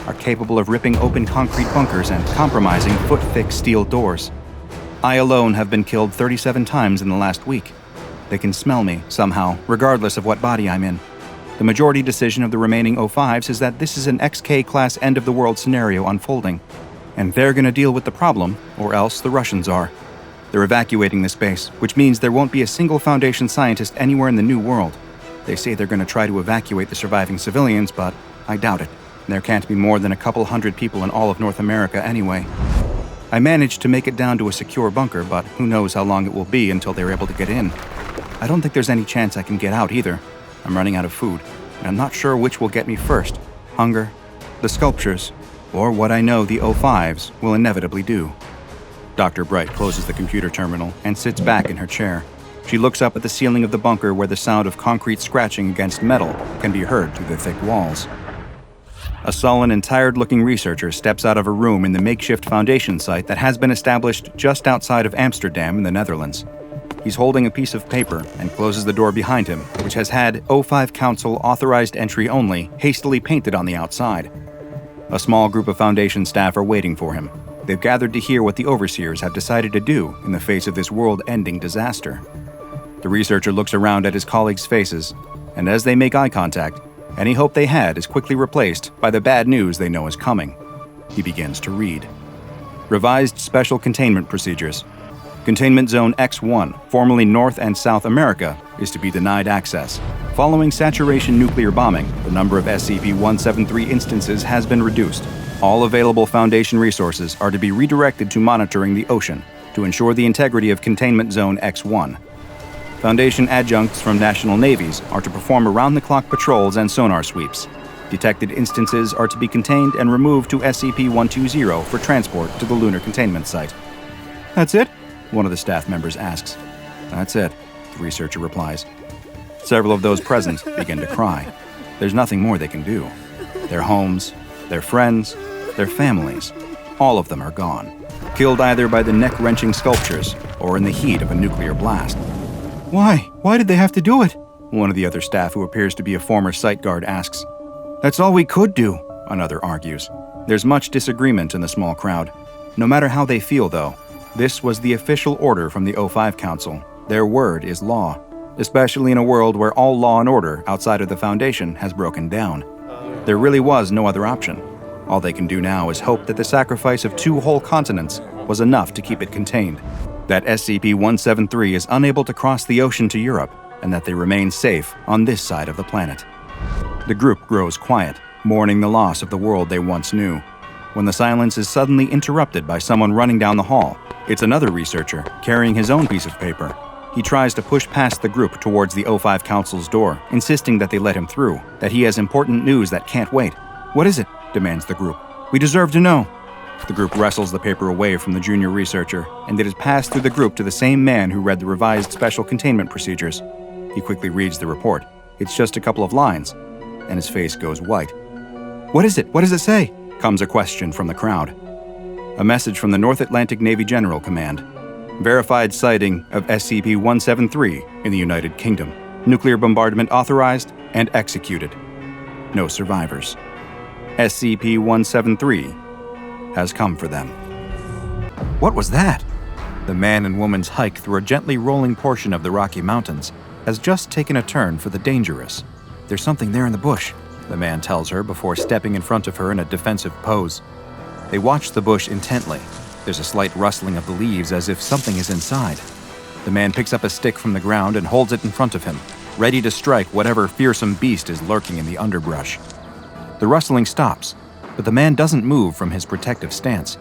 are capable of ripping open concrete bunkers and compromising foot-thick steel doors. I alone have been killed 37 times in the last week. They can smell me, somehow, regardless of what body I'm in. The majority decision of the remaining O5s is that this is an XK-class end-of-the-world scenario unfolding, and they're gonna deal with the problem, or else the Russians are. They're evacuating this base, which means there won't be a single Foundation scientist anywhere in the New World. They say they're gonna try to evacuate the surviving civilians, but I doubt it. There can't be more than a couple hundred people in all of North America anyway. I managed to make it down to a secure bunker, but who knows how long it will be until they're able to get in. I don't think there's any chance I can get out either. I'm running out of food, and I'm not sure which will get me first. Hunger, the sculptures, or what I know the O5s will inevitably do. Dr. Bright closes the computer terminal and sits back in her chair. She looks up at the ceiling of the bunker where the sound of concrete scratching against metal can be heard through the thick walls. A sullen and tired-looking researcher steps out of a room in the makeshift Foundation site that has been established just outside of Amsterdam in the Netherlands. He's holding a piece of paper and closes the door behind him, which has had O5 Council authorized entry only hastily painted on the outside. A small group of Foundation staff are waiting for him. They've gathered to hear what the overseers have decided to do in the face of this world-ending disaster. The researcher looks around at his colleagues' faces, and as they make eye contact, any hope they had is quickly replaced by the bad news they know is coming. He begins to read. Revised Special Containment Procedures. Containment Zone X1, formerly North and South America, is to be denied access. Following saturation nuclear bombing, the number of SCP-173 instances has been reduced. All available Foundation resources are to be redirected to monitoring the ocean to ensure the integrity of Containment Zone X1. Foundation adjuncts from national navies are to perform around-the-clock patrols and sonar sweeps. Detected instances are to be contained and removed to SCP-120 for transport to the Lunar Containment Site. That's it? One of the staff members asks. That's it, the researcher replies. Several of those present begin to cry. There's nothing more they can do. Their homes, their friends, their families, all of them are gone, killed either by the neck-wrenching sculptures or in the heat of a nuclear blast. Why? Why did they have to do it? One of the other staff, who appears to be a former site guard, asks. That's all we could do, another argues. There's much disagreement in the small crowd. No matter how they feel, though, this was the official order from the O5 Council. Their word is law, especially in a world where all law and order outside of the Foundation has broken down. There really was no other option. All they can do now is hope that the sacrifice of 2 whole continents was enough to keep it contained, that SCP-173 is unable to cross the ocean to Europe, and that they remain safe on this side of the planet. The group grows quiet, mourning the loss of the world they once knew, when the silence is suddenly interrupted by someone running down the hall. It's another researcher, carrying his own piece of paper. He tries to push past the group towards the O5 Council's door, insisting that they let him through, that he has important news that can't wait. What is it? Demands the group. We deserve to know. The group wrestles the paper away from the junior researcher, and it is passed through the group to the same man who read the revised Special Containment Procedures. He quickly reads the report. It's just a couple of lines, and his face goes white. What is it? What does it say? Comes a question from the crowd. A message from the North Atlantic Navy General Command. Verified sighting of SCP-173 in the United Kingdom. Nuclear bombardment authorized and executed. No survivors. SCP-173 has come for them. What was that? The man and woman's hike through a gently rolling portion of the Rocky Mountains has just taken a turn for the dangerous. There's something there in the bush, the man tells her before stepping in front of her in a defensive pose. They watch the bush intently. There's a slight rustling of the leaves as if something is inside. The man picks up a stick from the ground and holds it in front of him, ready to strike whatever fearsome beast is lurking in the underbrush. The rustling stops, but the man doesn't move from his protective stance.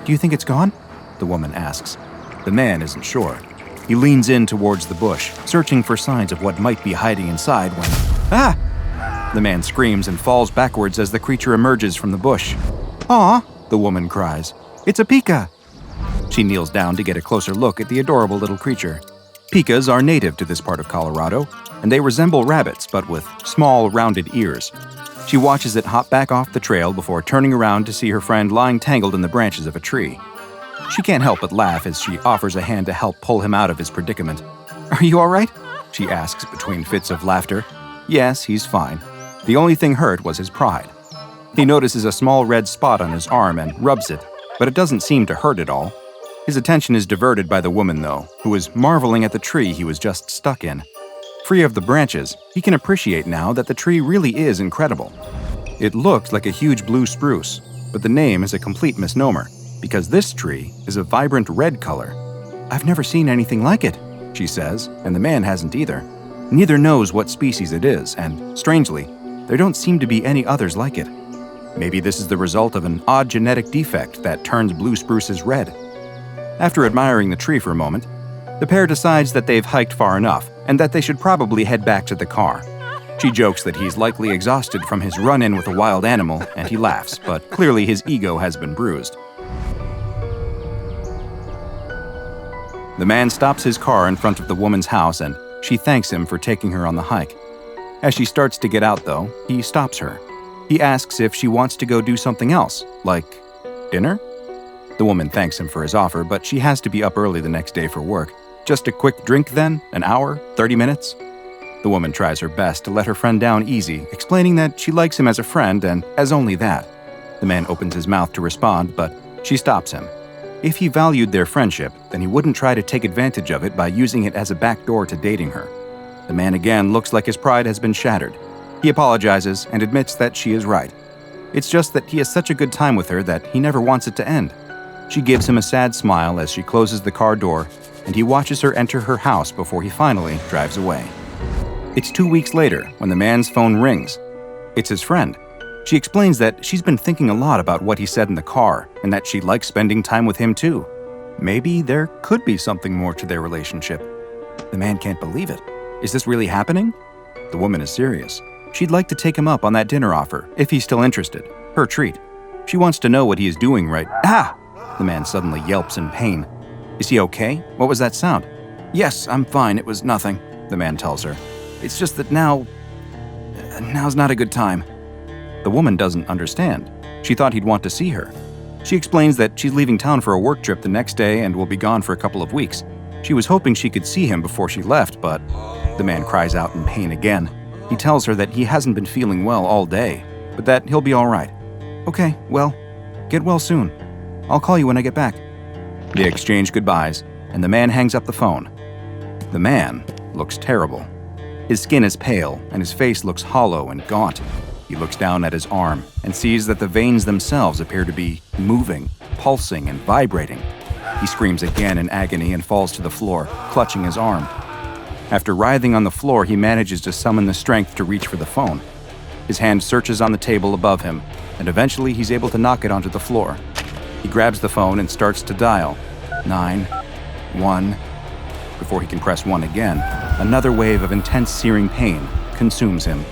Do you think it's gone? The woman asks. The man isn't sure. He leans in towards the bush, searching for signs of what might be hiding inside when... Ah! The man screams and falls backwards as the creature emerges from the bush. Aw! The woman cries. It's a pika! She kneels down to get a closer look at the adorable little creature. Pikas are native to this part of Colorado, and they resemble rabbits but with small, rounded ears. She watches it hop back off the trail before turning around to see her friend lying tangled in the branches of a tree. She can't help but laugh as she offers a hand to help pull him out of his predicament. "Are you all right?" she asks between fits of laughter. Yes, he's fine. The only thing hurt was his pride. He notices a small red spot on his arm and rubs it, but it doesn't seem to hurt at all. His attention is diverted by the woman, though, who is marveling at the tree he was just stuck in. Free of the branches, he can appreciate now that the tree really is incredible. It looks like a huge blue spruce, but the name is a complete misnomer, because this tree is a vibrant red color. "I've never seen anything like it," she says, and the man hasn't either. Neither knows what species it is, and, strangely, there don't seem to be any others like it. Maybe this is the result of an odd genetic defect that turns blue spruces red. After admiring the tree for a moment, the pair decides that they've hiked far enough and that they should probably head back to the car. She jokes that he's likely exhausted from his run-in with a wild animal, and he laughs, but clearly his ego has been bruised. The man stops his car in front of the woman's house, and she thanks him for taking her on the hike. As she starts to get out, though, he stops her. He asks if she wants to go do something else, like dinner? The woman thanks him for his offer, but she has to be up early the next day for work. Just a quick drink then? An hour? 30 minutes? The woman tries her best to let her friend down easy, explaining that she likes him as a friend and as only that. The man opens his mouth to respond, but she stops him. If he valued their friendship, then he wouldn't try to take advantage of it by using it as a backdoor to dating her. The man again looks like his pride has been shattered. He apologizes and admits that she is right. It's just that he has such a good time with her that he never wants it to end. She gives him a sad smile as she closes the car door, and he watches her enter her house before he finally drives away. It's 2 weeks later when the man's phone rings. It's his friend. She explains that she's been thinking a lot about what he said in the car and that she likes spending time with him too. Maybe there could be something more to their relationship. The man can't believe it. Is this really happening? The woman is serious. She'd like to take him up on that dinner offer, if he's still interested. Her treat. She wants to know what he is doing right. Ah! The man suddenly yelps in pain. Is he okay? What was that sound? Yes, I'm fine. It was nothing, the man tells her. It's just that now's not a good time. The woman doesn't understand. She thought he'd want to see her. She explains that she's leaving town for a work trip the next day and will be gone for a couple of weeks. She was hoping she could see him before she left, but the man cries out in pain again. He tells her that he hasn't been feeling well all day, but that he'll be all right. Okay, well, get well soon. I'll call you when I get back. They exchange goodbyes, and the man hangs up the phone. The man looks terrible. His skin is pale, and his face looks hollow and gaunt. He looks down at his arm and sees that the veins themselves appear to be moving, pulsing, and vibrating. He screams again in agony and falls to the floor, clutching his arm. After writhing on the floor, he manages to summon the strength to reach for the phone. His hand searches on the table above him, and eventually he's able to knock it onto the floor. He grabs the phone and starts to dial 911. Before he can press 1 again, another wave of intense searing pain consumes him.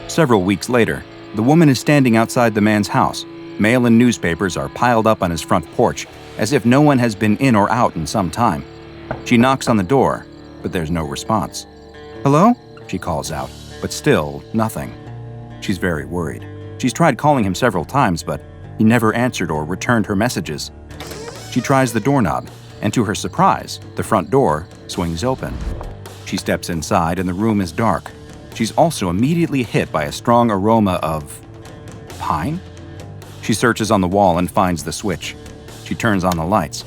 Several weeks later, the woman is standing outside the man's house. Mail and newspapers are piled up on his front porch, as if no one has been in or out in some time. She knocks on the door, but there's no response. "Hello?" she calls out, but still nothing. She's very worried. She's tried calling him several times, but he never answered or returned her messages. She tries the doorknob, and to her surprise, the front door swings open. She steps inside and the room is dark. She's also immediately hit by a strong aroma of pine? She searches on the wall and finds the switch. She turns on the lights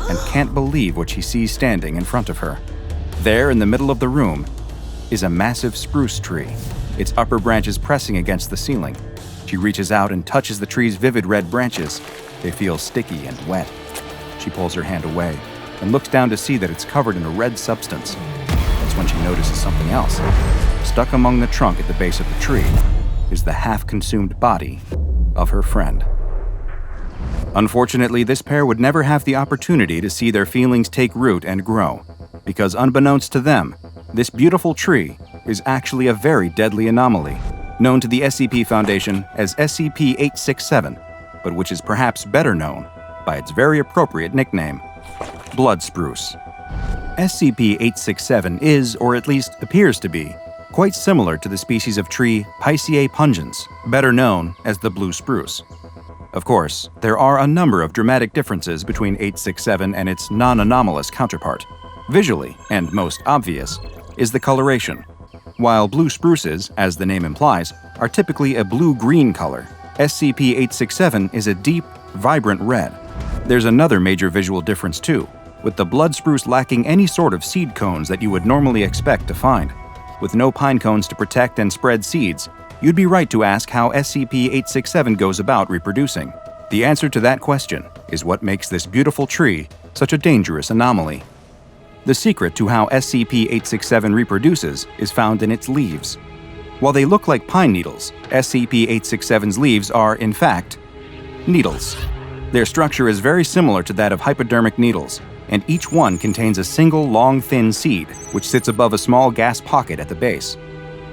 and can't believe what she sees standing in front of her. There in the middle of the room is a massive spruce tree, its upper branches pressing against the ceiling. She reaches out and touches the tree's vivid red branches. They feel sticky and wet. She pulls her hand away and looks down to see that it's covered in a red substance. That's when she notices something else. Stuck among the trunk at the base of the tree is the half-consumed body of her friend. Unfortunately, this pair would never have the opportunity to see their feelings take root and grow, because unbeknownst to them, this beautiful tree is actually a very deadly anomaly, known to the SCP Foundation as SCP-867, but which is perhaps better known by its very appropriate nickname, Blood Spruce. SCP-867 is, or at least appears to be, quite similar to the species of tree Pisceae pungens, better known as the blue spruce. Of course, there are a number of dramatic differences between 867 and its non-anomalous counterpart. Visually, and most obvious, is the coloration. While blue spruces, as the name implies, are typically a blue-green color, SCP-867 is a deep, vibrant red. There's another major visual difference too, with the blood spruce lacking any sort of seed cones that you would normally expect to find. With no pine cones to protect and spread seeds, you'd be right to ask how SCP-867 goes about reproducing. The answer to that question is what makes this beautiful tree such a dangerous anomaly. The secret to how SCP-867 reproduces is found in its leaves. While they look like pine needles, SCP-867's leaves are, in fact, needles. Their structure is very similar to that of hypodermic needles, and each one contains a single long, thin seed, which sits above a small gas pocket at the base.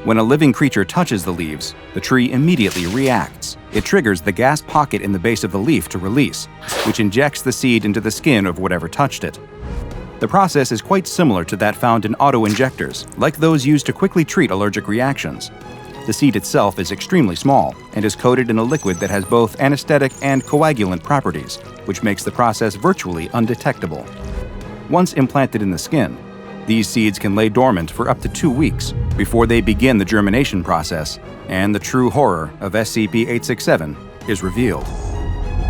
When a living creature touches the leaves, the tree immediately reacts. It triggers the gas pocket in the base of the leaf to release, which injects the seed into the skin of whatever touched it. The process is quite similar to that found in auto-injectors, like those used to quickly treat allergic reactions. The seed itself is extremely small and is coated in a liquid that has both anesthetic and coagulant properties, which makes the process virtually undetectable. Once implanted in the skin, these seeds can lay dormant for up to 2 weeks before they begin the germination process, and the true horror of SCP-867 is revealed.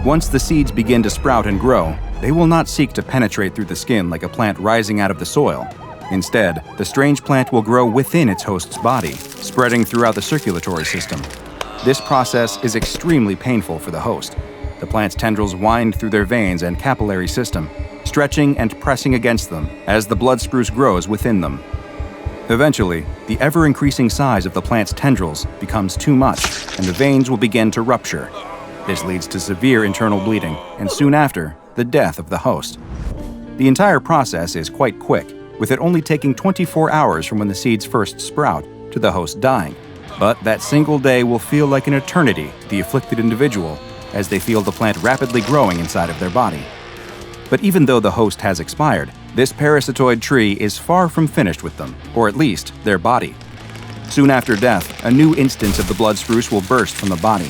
Once the seeds begin to sprout and grow, they will not seek to penetrate through the skin like a plant rising out of the soil. Instead, the strange plant will grow within its host's body, spreading throughout the circulatory system. This process is extremely painful for the host. The plant's tendrils wind through their veins and capillary system, stretching and pressing against them as the blood spruce grows within them. Eventually, the ever-increasing size of the plant's tendrils becomes too much, and the veins will begin to rupture. This leads to severe internal bleeding, and soon after, the death of the host. The entire process is quite quick, with it only taking 24 hours from when the seeds first sprout to the host dying. But that single day will feel like an eternity to the afflicted individual as they feel the plant rapidly growing inside of their body. But even though the host has expired, this parasitoid tree is far from finished with them, or at least their body. Soon after death, a new instance of the blood spruce will burst from the body.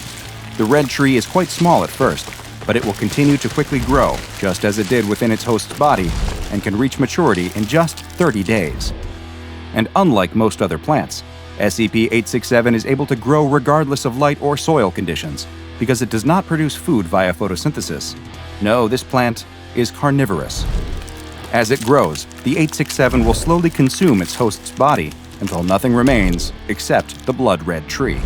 The red tree is quite small at first, but it will continue to quickly grow, just as it did within its host's body, and can reach maturity in just 30 days. And unlike most other plants, SCP-867 is able to grow regardless of light or soil conditions, because it does not produce food via photosynthesis. No, this plant is carnivorous. As it grows, the 867 will slowly consume its host's body until nothing remains except the blood-red tree.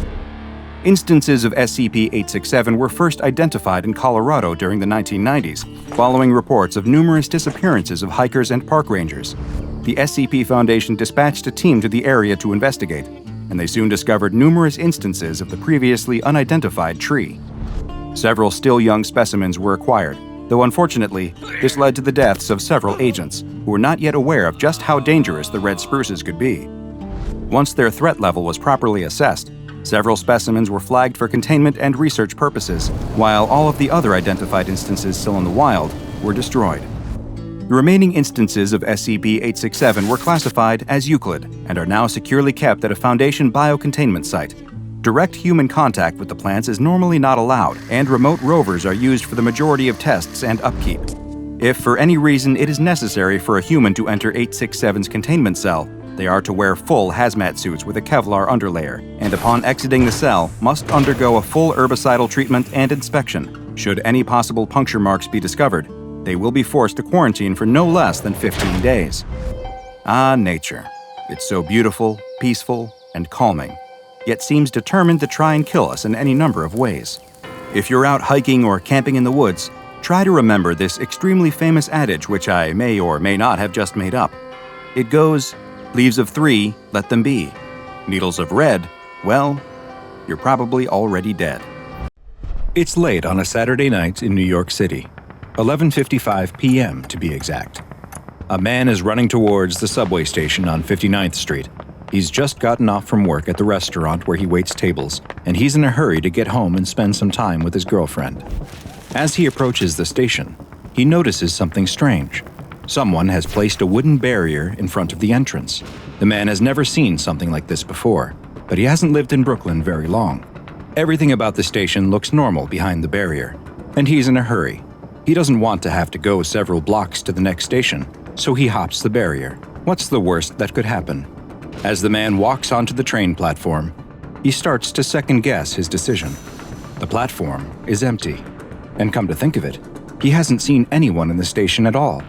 Instances of SCP-867 were first identified in Colorado during the 1990s, following reports of numerous disappearances of hikers and park rangers. The SCP Foundation dispatched a team to the area to investigate, and they soon discovered numerous instances of the previously unidentified tree. Several still young specimens were acquired, though unfortunately, this led to the deaths of several agents who were not yet aware of just how dangerous the red spruces could be. Once their threat level was properly assessed, several specimens were flagged for containment and research purposes, while all of the other identified instances still in the wild were destroyed. The remaining instances of SCP-867 were classified as EUCLID and are now securely kept at a Foundation biocontainment site. Direct human contact with the plants is normally not allowed, and remote rovers are used for the majority of tests and upkeep. If for any reason it is necessary for a human to enter 867's containment cell, they are to wear full hazmat suits with a Kevlar underlayer, and upon exiting the cell, must undergo a full herbicidal treatment and inspection. Should any possible puncture marks be discovered, they will be forced to quarantine for no less than 15 days. Ah, nature. It's so beautiful, peaceful, and calming, yet seems determined to try and kill us in any number of ways. If you're out hiking or camping in the woods, try to remember this extremely famous adage which I may or may not have just made up. It goes, "Leaves of 3, let them be. Needles of red, well, you're probably already dead." It's late on a Saturday night in New York City, 11:55 p.m. to be exact. A man is running towards the subway station on 59th Street. He's just gotten off from work at the restaurant where he waits tables, and he's in a hurry to get home and spend some time with his girlfriend. As he approaches the station, he notices something strange. Someone has placed a wooden barrier in front of the entrance. The man has never seen something like this before, but he hasn't lived in Brooklyn very long. Everything about the station looks normal behind the barrier, and he's in a hurry. He doesn't want to have to go several blocks to the next station, so he hops the barrier. What's the worst that could happen? As the man walks onto the train platform, he starts to second-guess his decision. The platform is empty, and come to think of it, he hasn't seen anyone in the station at all.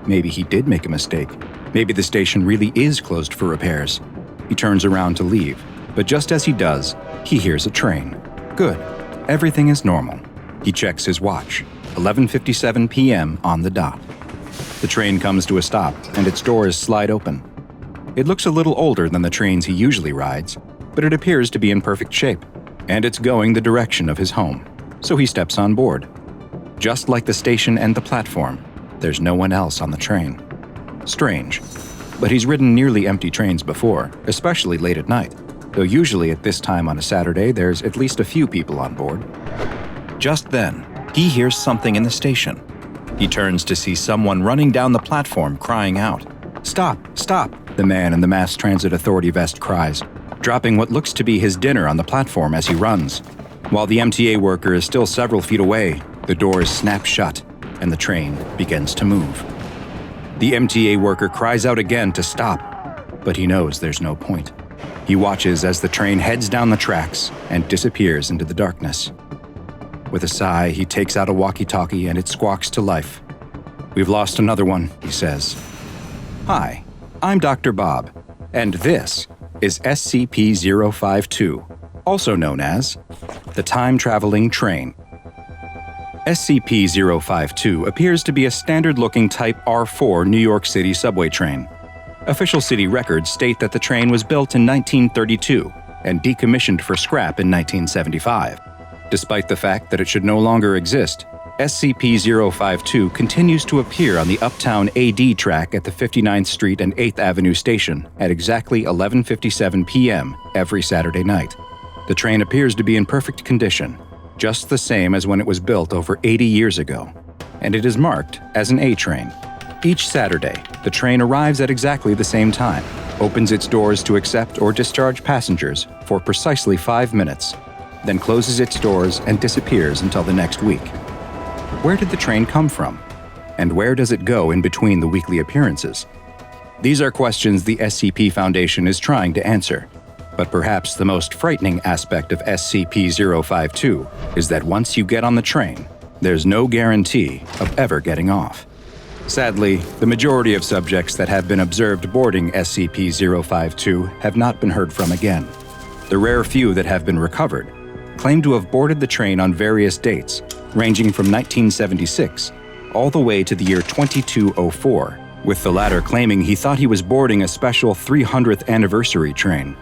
Maybe he did make a mistake. Maybe the station really is closed for repairs. He turns around to leave, but just as he does, he hears a train. Good. Everything is normal. He checks his watch. 11:57 p.m. on the dot. The train comes to a stop, and its doors slide open. It looks a little older than the trains he usually rides, but it appears to be in perfect shape, and it's going the direction of his home, so he steps on board. Just like the station and the platform, there's no one else on the train. Strange, but he's ridden nearly empty trains before, especially late at night, though usually at this time on a Saturday there's at least a few people on board. Just then, he hears something in the station. He turns to see someone running down the platform crying out. "Stop! Stop!" the man in the Mass Transit Authority vest cries, dropping what looks to be his dinner on the platform as he runs. While the MTA worker is still several feet away, the doors snap shut, and the train begins to move. The MTA worker cries out again to stop, but he knows there's no point. He watches as the train heads down the tracks and disappears into the darkness. With a sigh, he takes out a walkie-talkie and it squawks to life. "We've lost another one," he says. "Hi, I'm Dr. Bob, and this is SCP-052, also known as the Time-Traveling Train." SCP-052 appears to be a standard-looking Type R4 New York City subway train. Official city records state that the train was built in 1932 and decommissioned for scrap in 1975. Despite the fact that it should no longer exist, SCP-052 continues to appear on the Uptown AD track at the 59th Street and 8th Avenue station at exactly 11:57 p.m. every Saturday night. The train appears to be in perfect condition, just the same as when it was built over 80 years ago, and it is marked as an A train. Each Saturday, the train arrives at exactly the same time, opens its doors to accept or discharge passengers for precisely 5 minutes, then closes its doors and disappears until the next week. Where did the train come from? And where does it go in between the weekly appearances? These are questions the SCP Foundation is trying to answer. But perhaps the most frightening aspect of SCP-052 is that once you get on the train, there's no guarantee of ever getting off. Sadly, the majority of subjects that have been observed boarding SCP-052 have not been heard from again. The rare few that have been recovered claim to have boarded the train on various dates, ranging from 1976 all the way to the year 2204, with the latter claiming he thought he was boarding a special 300th anniversary train.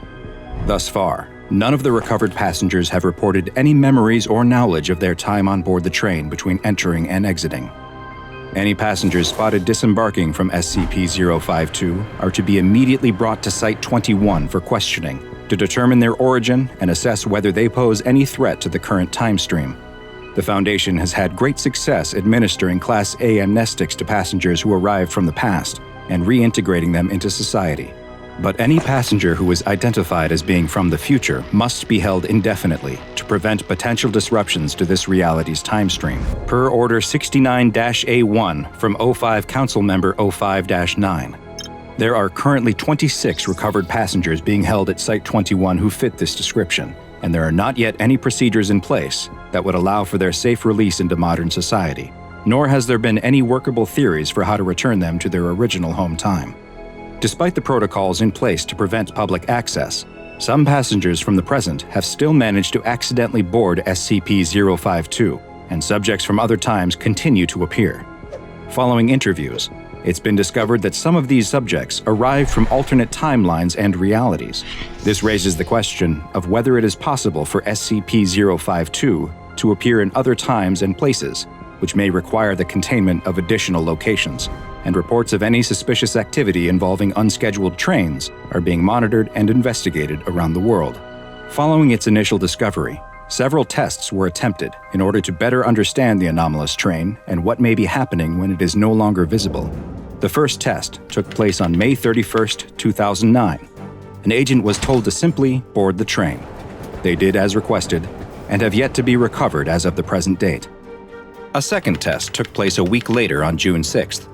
Thus far, none of the recovered passengers have reported any memories or knowledge of their time on board the train between entering and exiting. Any passengers spotted disembarking from SCP-052 are to be immediately brought to Site 21 for questioning to determine their origin and assess whether they pose any threat to the current time stream. The Foundation has had great success administering Class A amnestics to passengers who arrived from the past and reintegrating them into society. But any passenger who is identified as being from the future must be held indefinitely to prevent potential disruptions to this reality's time stream, per Order 69-A1 from O5 Council Member 05-9. There are currently 26 recovered passengers being held at Site 21 who fit this description, and there are not yet any procedures in place that would allow for their safe release into modern society, nor has there been any workable theories for how to return them to their original home time. Despite the protocols in place to prevent public access, some passengers from the present have still managed to accidentally board SCP-052, and subjects from other times continue to appear. Following interviews, it's been discovered that some of these subjects arrived from alternate timelines and realities. This raises the question of whether it is possible for SCP-052 to appear in other times and places, which may require the containment of additional locations, and reports of any suspicious activity involving unscheduled trains are being monitored and investigated around the world. Following its initial discovery, several tests were attempted in order to better understand the anomalous train and what may be happening when it is no longer visible. The first test took place on May 31st, 2009. An agent was told to simply board the train. They did as requested, and have yet to be recovered as of the present date. A second test took place a week later on June 6th.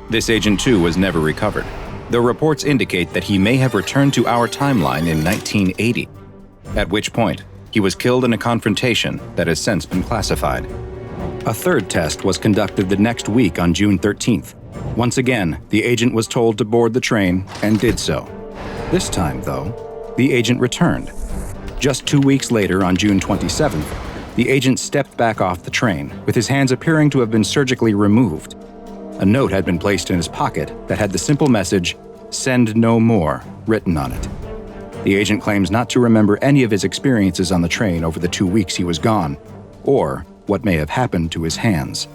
This agent too was never recovered, though reports indicate that he may have returned to our timeline in 1980, at which point he was killed in a confrontation that has since been classified. A third test was conducted the next week on June 13th. Once again, the agent was told to board the train and did so. This time, though, the agent returned. Just 2 weeks later, on June 27th, the agent stepped back off the train, with his hands appearing to have been surgically removed. A note had been placed in his pocket that had the simple message, "Send no more," written on it. The agent claims not to remember any of his experiences on the train over the 2 weeks he was gone, or what may have happened to his hands.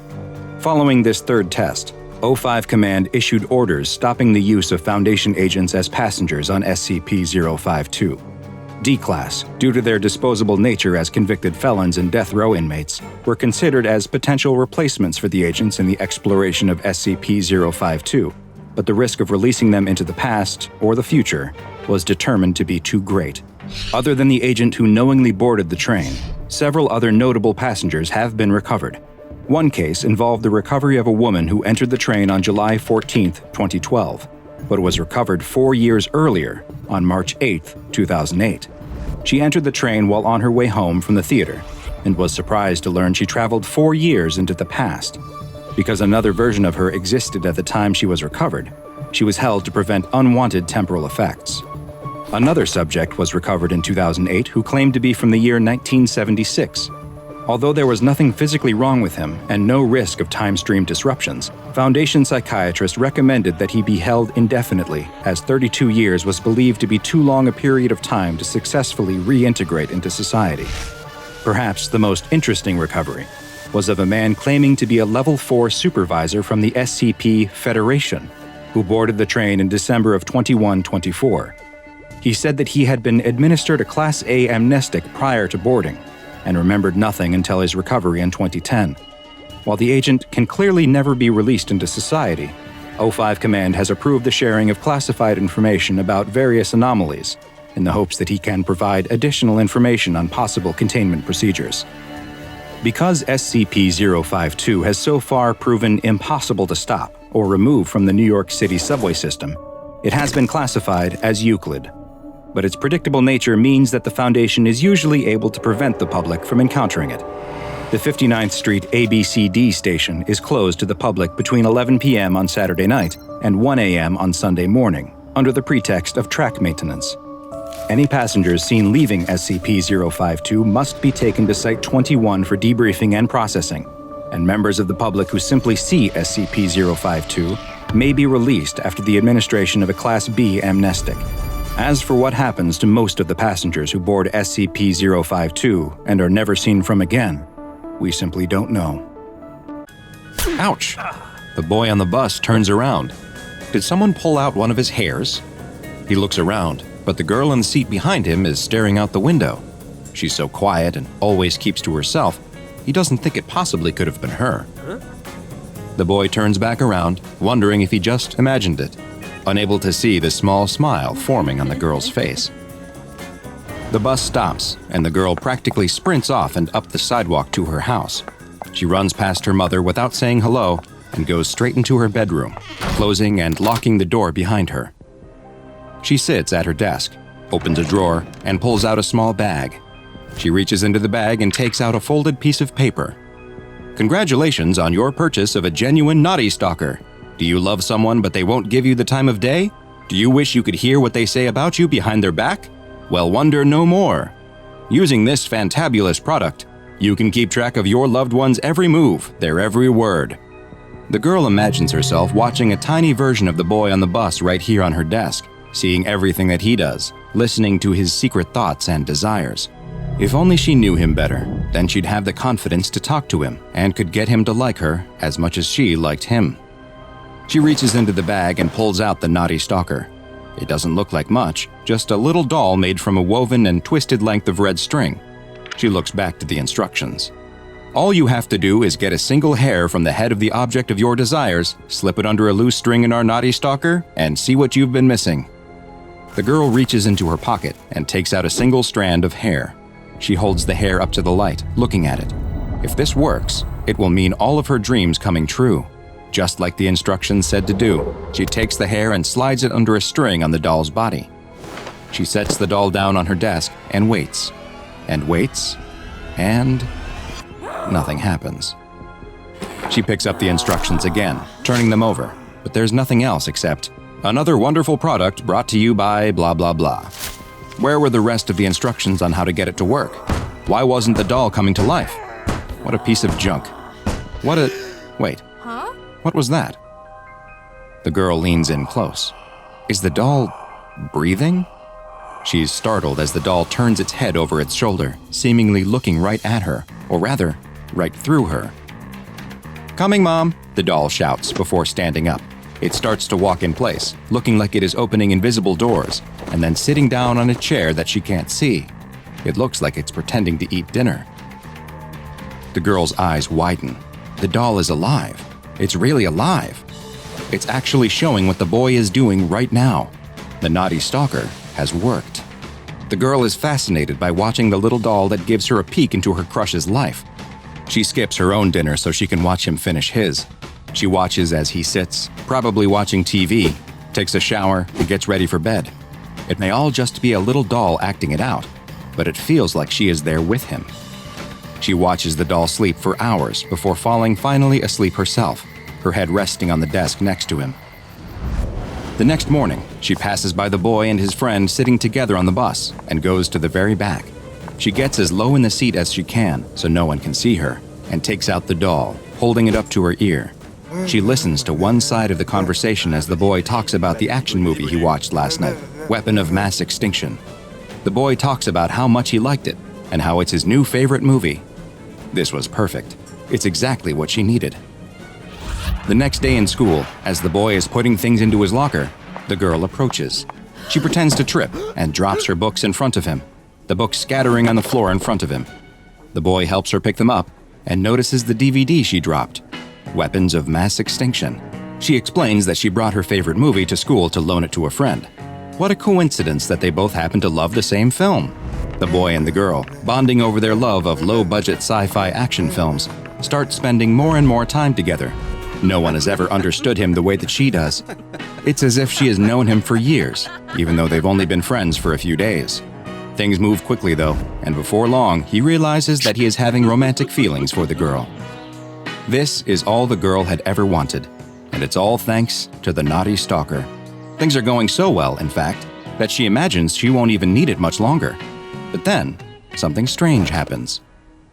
Following this third test, O5 Command issued orders stopping the use of Foundation agents as passengers on SCP-052. D-Class, due to their disposable nature as convicted felons and death row inmates, were considered as potential replacements for the agents in the exploration of SCP-052, but the risk of releasing them into the past or the future was determined to be too great. Other than the agent who knowingly boarded the train, several other notable passengers have been recovered. One case involved the recovery of a woman who entered the train on July 14, 2012, but was recovered 4 years earlier, on March 8, 2008. She entered the train while on her way home from the theater, and was surprised to learn she traveled 4 years into the past. Because another version of her existed at the time she was recovered, she was held to prevent unwanted temporal effects. Another subject was recovered in 2008 who claimed to be from the year 1976. Although there was nothing physically wrong with him and no risk of time stream disruptions, Foundation psychiatrists recommended that he be held indefinitely, as 32 years was believed to be too long a period of time to successfully reintegrate into society. Perhaps the most interesting recovery was of a man claiming to be a Level 4 supervisor from the SCP Federation, who boarded the train in December of 2124. He said that he had been administered a Class A amnestic prior to boarding, and remembered nothing until his recovery in 2010. While the agent can clearly never be released into society, O5 Command has approved the sharing of classified information about various anomalies, in the hopes that he can provide additional information on possible containment procedures. Because SCP-052 has so far proven impossible to stop or remove from the New York City subway system, it has been classified as EUCLID. But its predictable nature means that the Foundation is usually able to prevent the public from encountering it. The 59th Street ABCD station is closed to the public between 11 p.m. on Saturday night and 1 a.m. on Sunday morning, under the pretext of track maintenance. Any passengers seen leaving SCP-052 must be taken to Site 21 for debriefing and processing, and members of the public who simply see SCP-052 may be released after the administration of a Class B amnestic. As for what happens to most of the passengers who board SCP-052 and are never seen from again, we simply don't know. Ouch! The boy on the bus turns around. Did someone pull out one of his hairs? He looks around, but the girl in the seat behind him is staring out the window. She's so quiet and always keeps to herself, he doesn't think it possibly could have been her. The boy turns back around, wondering if he just imagined it, unable to see the small smile forming on the girl's face. The bus stops, and the girl practically sprints off and up the sidewalk to her house. She runs past her mother without saying hello and goes straight into her bedroom, closing and locking the door behind her. She sits at her desk, opens a drawer, and pulls out a small bag. She reaches into the bag and takes out a folded piece of paper. "Congratulations on your purchase of a genuine Knotty Stalker. Do you love someone but they won't give you the time of day? Do you wish you could hear what they say about you behind their back? Well, wonder no more. Using this fantabulous product, you can keep track of your loved one's every move, their every word." The girl imagines herself watching a tiny version of the boy on the bus right here on her desk, seeing everything that he does, listening to his secret thoughts and desires. If only she knew him better, then she'd have the confidence to talk to him and could get him to like her as much as she liked him. She reaches into the bag and pulls out the Knotty Stalker. It doesn't look like much, just a little doll made from a woven and twisted length of red string. She looks back to the instructions. All you have to do is get a single hair from the head of the object of your desires, slip it under a loose string in our Knotty Stalker, and see what you've been missing. The girl reaches into her pocket and takes out a single strand of hair. She holds the hair up to the light, looking at it. If this works, it will mean all of her dreams coming true. Just like the instructions said to do, she takes the hair and slides it under a string on the doll's body. She sets the doll down on her desk and waits. And waits. And nothing happens. She picks up the instructions again, turning them over, but there's nothing else except, "Another wonderful product brought to you by blah blah blah." Where were the rest of the instructions on how to get it to work? Why wasn't the doll coming to life? What a piece of junk. Wait. Huh? What was that? The girl leans in close. Is the doll breathing? She's startled as the doll turns its head over its shoulder, seemingly looking right at her, or rather, right through her. "Coming, Mom," the doll shouts before standing up. It starts to walk in place, looking like it is opening invisible doors, and then sitting down on a chair that she can't see. It looks like it's pretending to eat dinner. The girl's eyes widen. The doll is alive. It's really alive. It's actually showing what the boy is doing right now. The Knotty Stalker has worked. The girl is fascinated by watching the little doll that gives her a peek into her crush's life. She skips her own dinner so she can watch him finish his. She watches as he sits, probably watching TV, takes a shower, and gets ready for bed. It may all just be a little doll acting it out, but it feels like she is there with him. She watches the doll sleep for hours before falling finally asleep herself, her head resting on the desk next to him. The next morning, she passes by the boy and his friend sitting together on the bus and goes to the very back. She gets as low in the seat as she can so no one can see her, and takes out the doll, holding it up to her ear. She listens to one side of the conversation as the boy talks about the action movie he watched last night, Weapon of Mass Extinction. The boy talks about how much he liked it and how it's his new favorite movie. This was perfect. It's exactly what she needed. The next day in school, as the boy is putting things into his locker, the girl approaches. She pretends to trip and drops her books in front of him, the books scattering on the floor in front of him. The boy helps her pick them up and notices the DVD she dropped, Weapons of Mass Extinction. She explains that she brought her favorite movie to school to loan it to a friend. What a coincidence that they both happen to love the same film. The boy and the girl, bonding over their love of low-budget sci-fi action films, start spending more and more time together. No one has ever understood him the way that she does. It's as if she has known him for years, even though they've only been friends for a few days. Things move quickly though, and before long, he realizes that he is having romantic feelings for the girl. This is all the girl had ever wanted, and it's all thanks to the Knotty Stalker. Things are going so well, in fact, that she imagines she won't even need it much longer. But then, something strange happens.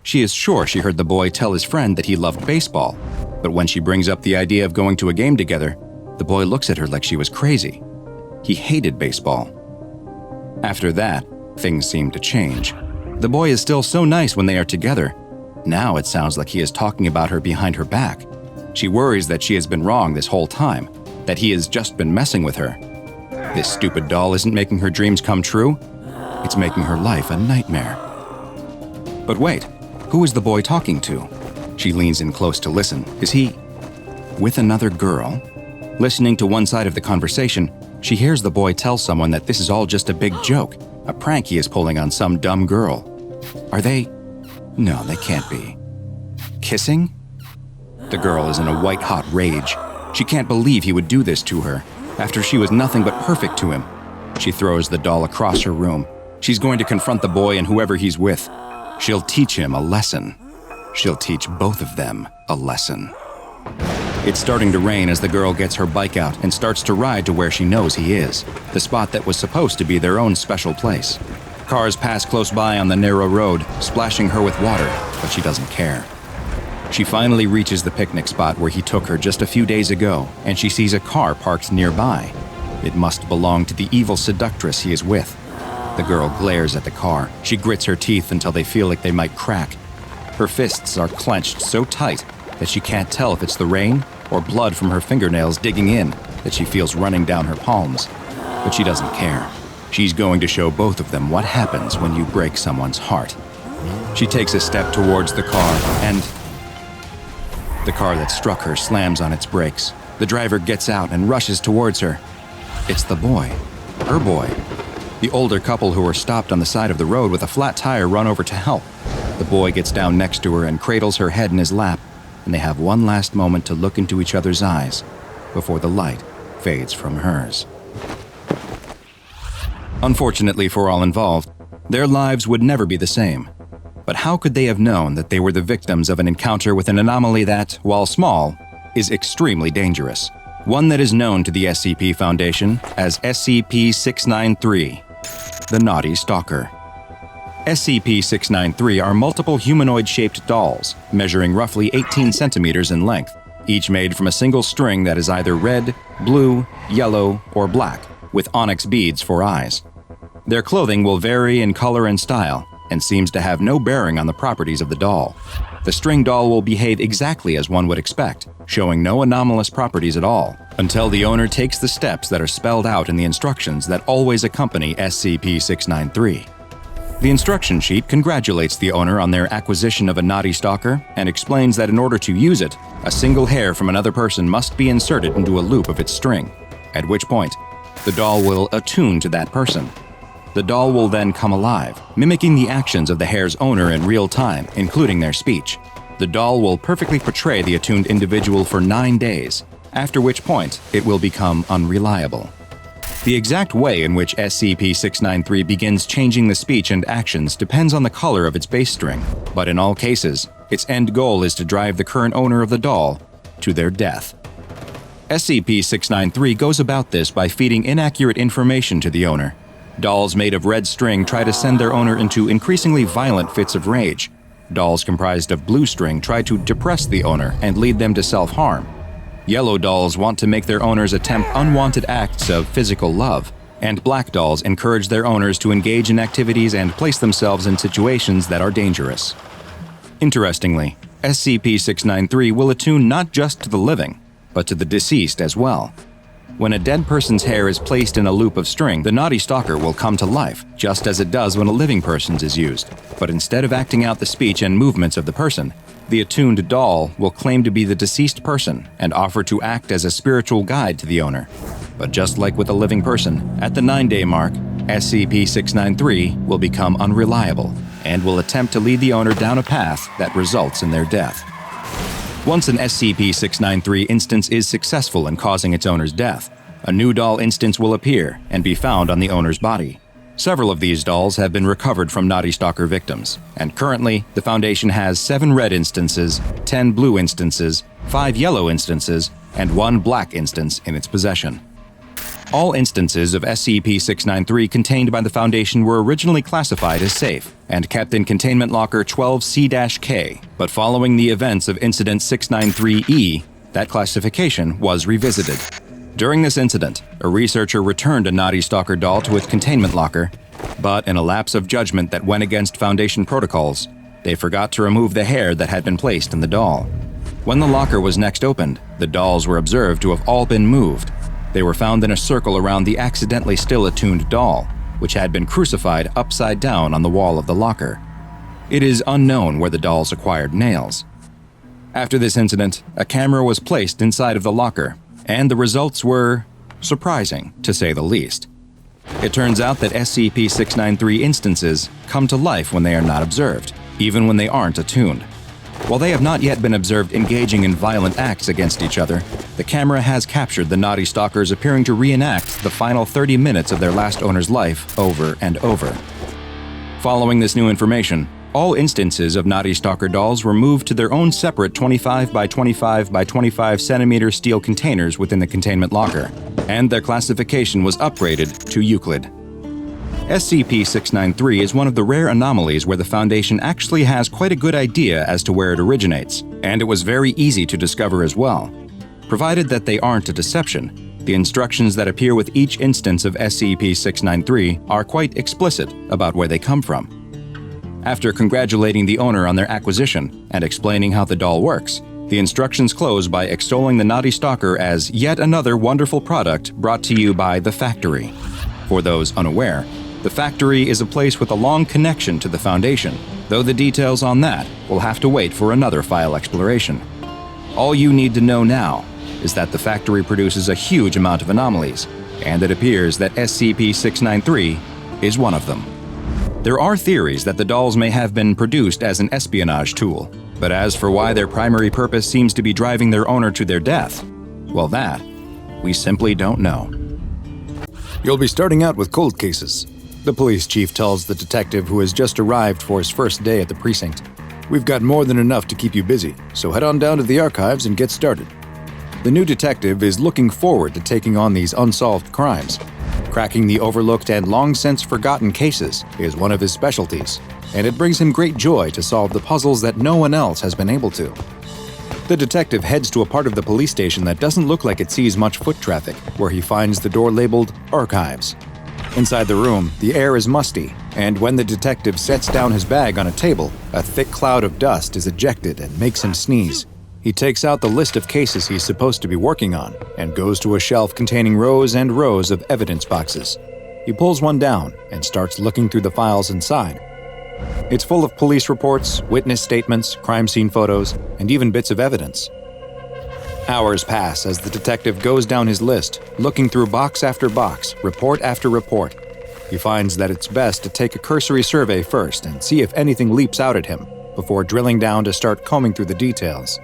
She is sure she heard the boy tell his friend that he loved baseball, but when she brings up the idea of going to a game together, the boy looks at her like she was crazy. He hated baseball. After that, things seem to change. The boy is still so nice when they are together. Now it sounds like he is talking about her behind her back. She worries that she has been wrong this whole time, that he has just been messing with her. This stupid doll isn't making her dreams come true. It's making her life a nightmare. But wait, who is the boy talking to? She leans in close to listen. Is he with another girl? Listening to one side of the conversation, she hears the boy tell someone that this is all just a big joke, a prank he is pulling on some dumb girl. Are they? No, they can't be. Kissing? The girl is in a white-hot rage. She can't believe he would do this to her, after she was nothing but perfect to him. She throws the doll across her room. She's going to confront the boy and whoever he's with. She'll teach him a lesson. She'll teach both of them a lesson. It's starting to rain as the girl gets her bike out and starts to ride to where she knows he is, the spot that was supposed to be their own special place. Cars pass close by on the narrow road, splashing her with water, but she doesn't care. She finally reaches the picnic spot where he took her just a few days ago, and she sees a car parked nearby. It must belong to the evil seductress he is with. The girl glares at the car. She grits her teeth until they feel like they might crack. Her fists are clenched so tight that she can't tell if it's the rain or blood from her fingernails digging in that she feels running down her palms. But she doesn't care. She's going to show both of them what happens when you break someone's heart. She takes a step towards the car, and the car that struck her slams on its brakes. The driver gets out and rushes towards her. It's the boy. Her boy. The older couple who were stopped on the side of the road with a flat tire run over to help. The boy gets down next to her and cradles her head in his lap, and they have one last moment to look into each other's eyes before the light fades from hers. Unfortunately for all involved, their lives would never be the same. But how could they have known that they were the victims of an encounter with an anomaly that, while small, is extremely dangerous? One that is known to the SCP Foundation as SCP-693, the Knotty Stalker. SCP-693 are multiple humanoid-shaped dolls, measuring roughly 18 centimeters in length, each made from a single string that is either red, blue, yellow, or black, with onyx beads for eyes. Their clothing will vary in color and style, and seems to have no bearing on the properties of the doll. The string doll will behave exactly as one would expect, showing no anomalous properties at all, until the owner takes the steps that are spelled out in the instructions that always accompany SCP-693. The instruction sheet congratulates the owner on their acquisition of a Knotty Stalker and explains that in order to use it, a single hair from another person must be inserted into a loop of its string, at which point, the doll will attune to that person. The doll will then come alive, mimicking the actions of the hair's owner in real time, including their speech. The doll will perfectly portray the attuned individual for 9 days, after which point it will become unreliable. The exact way in which SCP-693 begins changing the speech and actions depends on the color of its base string, but in all cases, its end goal is to drive the current owner of the doll to their death. SCP-693 goes about this by feeding inaccurate information to the owner. Dolls made of red string try to send their owner into increasingly violent fits of rage. Dolls comprised of blue string try to depress the owner and lead them to self-harm. Yellow dolls want to make their owners attempt unwanted acts of physical love, and black dolls encourage their owners to engage in activities and place themselves in situations that are dangerous. Interestingly, SCP-693 will attune not just to the living, but to the deceased as well. When a dead person's hair is placed in a loop of string, the Knotty Stalker will come to life, just as it does when a living person's is used. But instead of acting out the speech and movements of the person, the attuned doll will claim to be the deceased person and offer to act as a spiritual guide to the owner. But just like with a living person, at the 9-day mark, SCP-693 will become unreliable and will attempt to lead the owner down a path that results in their death. Once an SCP-693 instance is successful in causing its owner's death, a new doll instance will appear and be found on the owner's body. Several of these dolls have been recovered from Knotty Stalker victims, and currently, the Foundation has 7 red instances, 10 blue instances, 5 yellow instances, and 1 black instance in its possession. All instances of SCP-693 contained by the Foundation were originally classified as safe and kept in Containment Locker 12C-K, but following the events of Incident 693-E, that classification was revisited. During this incident, a researcher returned a Knotty Stalker doll to its containment locker, but in a lapse of judgment that went against Foundation protocols, they forgot to remove the hair that had been placed in the doll. When the locker was next opened, the dolls were observed to have all been moved. They were found in a circle around the accidentally still attuned doll, which had been crucified upside down on the wall of the locker. It is unknown where the dolls acquired nails. After this incident, a camera was placed inside of the locker, and the results were surprising, to say the least. It turns out that SCP-693 instances come to life when they are not observed, even when they aren't attuned. While they have not yet been observed engaging in violent acts against each other, the camera has captured the Knotty Stalkers appearing to reenact the final 30 minutes of their last owner's life over and over. Following this new information, all instances of Knotty Stalker dolls were moved to their own separate 25 by 25 by 25 centimeter steel containers within the containment locker, and their classification was upgraded to EUCLID. SCP-693 is one of the rare anomalies where the Foundation actually has quite a good idea as to where it originates, and it was very easy to discover as well. Provided that they aren't a deception, the instructions that appear with each instance of SCP-693 are quite explicit about where they come from. After congratulating the owner on their acquisition and explaining how the doll works, the instructions close by extolling the Knotty Stalker as yet another wonderful product brought to you by the factory. For those unaware, The factory is a place with a long connection to the Foundation, though the details on that will have to wait for another file exploration. All you need to know now is that the factory produces a huge amount of anomalies, and it appears that SCP-693 is one of them. There are theories that the dolls may have been produced as an espionage tool, but as for why their primary purpose seems to be driving their owner to their death, well, that we simply don't know. You'll be starting out with cold cases, the police chief tells the detective who has just arrived for his first day at the precinct. We've got more than enough to keep you busy, so head on down to the archives and get started. The new detective is looking forward to taking on these unsolved crimes. Cracking the overlooked and long-since forgotten cases is one of his specialties, and it brings him great joy to solve the puzzles that no one else has been able to. The detective heads to a part of the police station that doesn't look like it sees much foot traffic, where he finds the door labeled Archives. Inside the room, the air is musty, and when the detective sets down his bag on a table, a thick cloud of dust is ejected and makes him sneeze. He takes out the list of cases he's supposed to be working on and goes to a shelf containing rows and rows of evidence boxes. He pulls one down and starts looking through the files inside. It's full of police reports, witness statements, crime scene photos, and even bits of evidence. Hours pass as the detective goes down his list, looking through box after box, report after report. He finds that it's best to take a cursory survey first and see if anything leaps out at him, before drilling down to start combing through the details.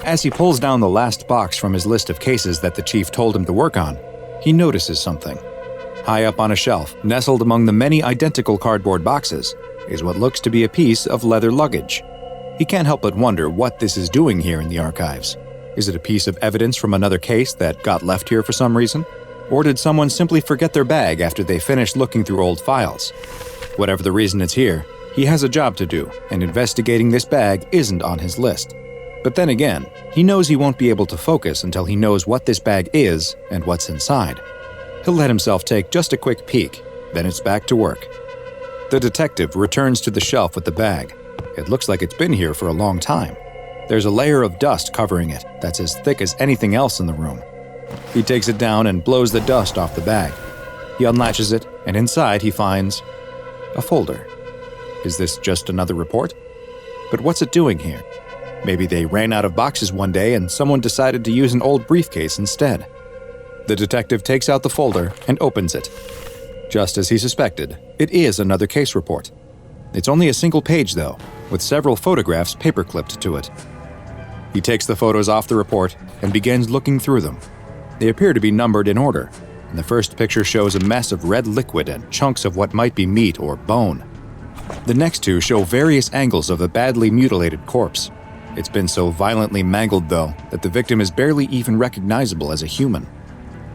As he pulls down the last box from his list of cases that the chief told him to work on, he notices something. High up on a shelf, nestled among the many identical cardboard boxes, is what looks to be a piece of leather luggage. He can't help but wonder what this is doing here in the archives. Is it a piece of evidence from another case that got left here for some reason? Or did someone simply forget their bag after they finished looking through old files? Whatever the reason it's here, he has a job to do, and investigating this bag isn't on his list. But then again, he knows he won't be able to focus until he knows what this bag is and what's inside. He'll let himself take just a quick peek, then it's back to work. The detective returns to the shelf with the bag. It looks like it's been here for a long time. There's a layer of dust covering it that's as thick as anything else in the room. He takes it down and blows the dust off the bag. He unlatches it, and inside he finds a folder. Is this just another report? But what's it doing here? Maybe they ran out of boxes one day and someone decided to use an old briefcase instead. The detective takes out the folder and opens it. Just as he suspected, it is another case report. It's only a single page, though, with several photographs paperclipped to it. He takes the photos off the report and begins looking through them. They appear to be numbered in order, and the first picture shows a mess of red liquid and chunks of what might be meat or bone. The next two show various angles of a badly mutilated corpse. It's been so violently mangled, though, that the victim is barely even recognizable as a human.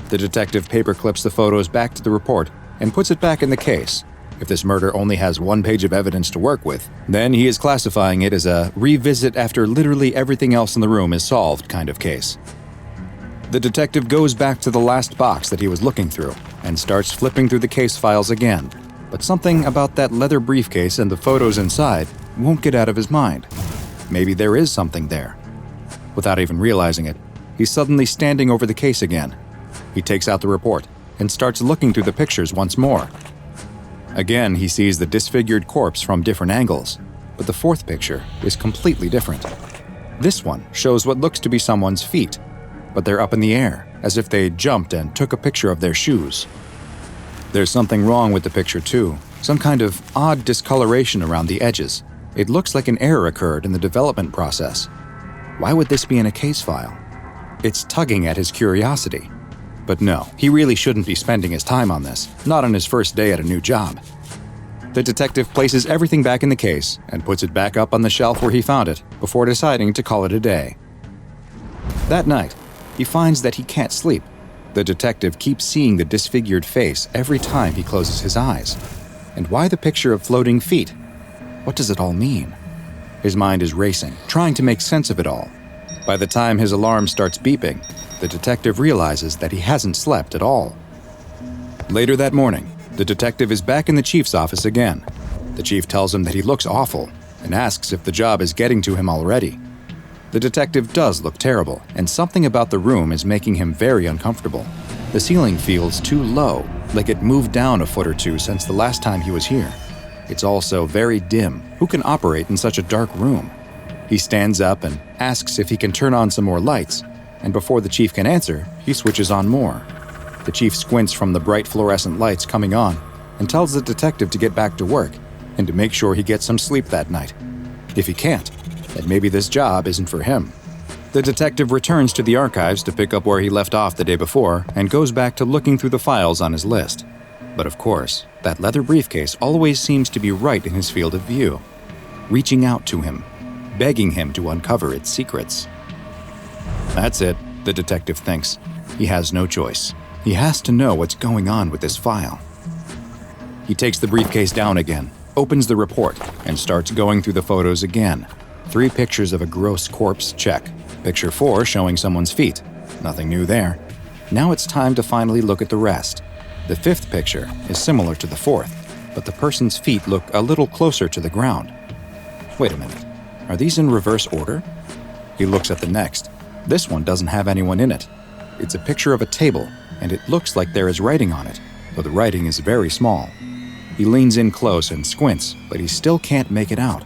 The detective paperclips the photos back to the report and puts it back in the case. If this murder only has one page of evidence to work with, then he is classifying it as a revisit after literally everything else in the room is solved kind of case. The detective goes back to the last box that he was looking through and starts flipping through the case files again, but something about that leather briefcase and the photos inside won't get out of his mind. Maybe there is something there. Without even realizing it, he's suddenly standing over the case again. He takes out the report and starts looking through the pictures once more. Again, he sees the disfigured corpse from different angles, but the fourth picture is completely different. This one shows what looks to be someone's feet, but they're up in the air, as if they jumped and took a picture of their shoes. There's something wrong with the picture too, some kind of odd discoloration around the edges. It looks like an error occurred in the development process. Why would this be in a case file? It's tugging at his curiosity. But no, he really shouldn't be spending his time on this, not on his first day at a new job. The detective places everything back in the case and puts it back up on the shelf where he found it before deciding to call it a day. That night, he finds that he can't sleep. The detective keeps seeing the disfigured face every time he closes his eyes. And why the picture of floating feet? What does it all mean? His mind is racing, trying to make sense of it all. By the time his alarm starts beeping, the detective realizes that he hasn't slept at all. Later that morning, the detective is back in the chief's office again. The chief tells him that he looks awful and asks if the job is getting to him already. The detective does look terrible, and something about the room is making him very uncomfortable. The ceiling feels too low, like it moved down a foot or two since the last time he was here. It's also very dim. Who can operate in such a dark room? He stands up and asks if he can turn on some more lights, and before the chief can answer, he switches on more. The chief squints from the bright fluorescent lights coming on and tells the detective to get back to work and to make sure he gets some sleep that night. If he can't, then maybe this job isn't for him. The detective returns to the archives to pick up where he left off the day before and goes back to looking through the files on his list. But of course, that leather briefcase always seems to be right in his field of view, reaching out to him, begging him to uncover its secrets. That's it, the detective thinks. He has no choice. He has to know what's going on with this file. He takes the briefcase down again, opens the report, and starts going through the photos again. 3 pictures of a gross corpse, check. Picture 4 showing someone's feet. Nothing new there. Now it's time to finally look at the rest. The 5th picture is similar to the 4th, but the person's feet look a little closer to the ground. Wait a minute. Are these in reverse order? He looks at the next. This one doesn't have anyone in it. It's a picture of a table, and it looks like there is writing on it, though the writing is very small. He leans in close and squints, but he still can't make it out.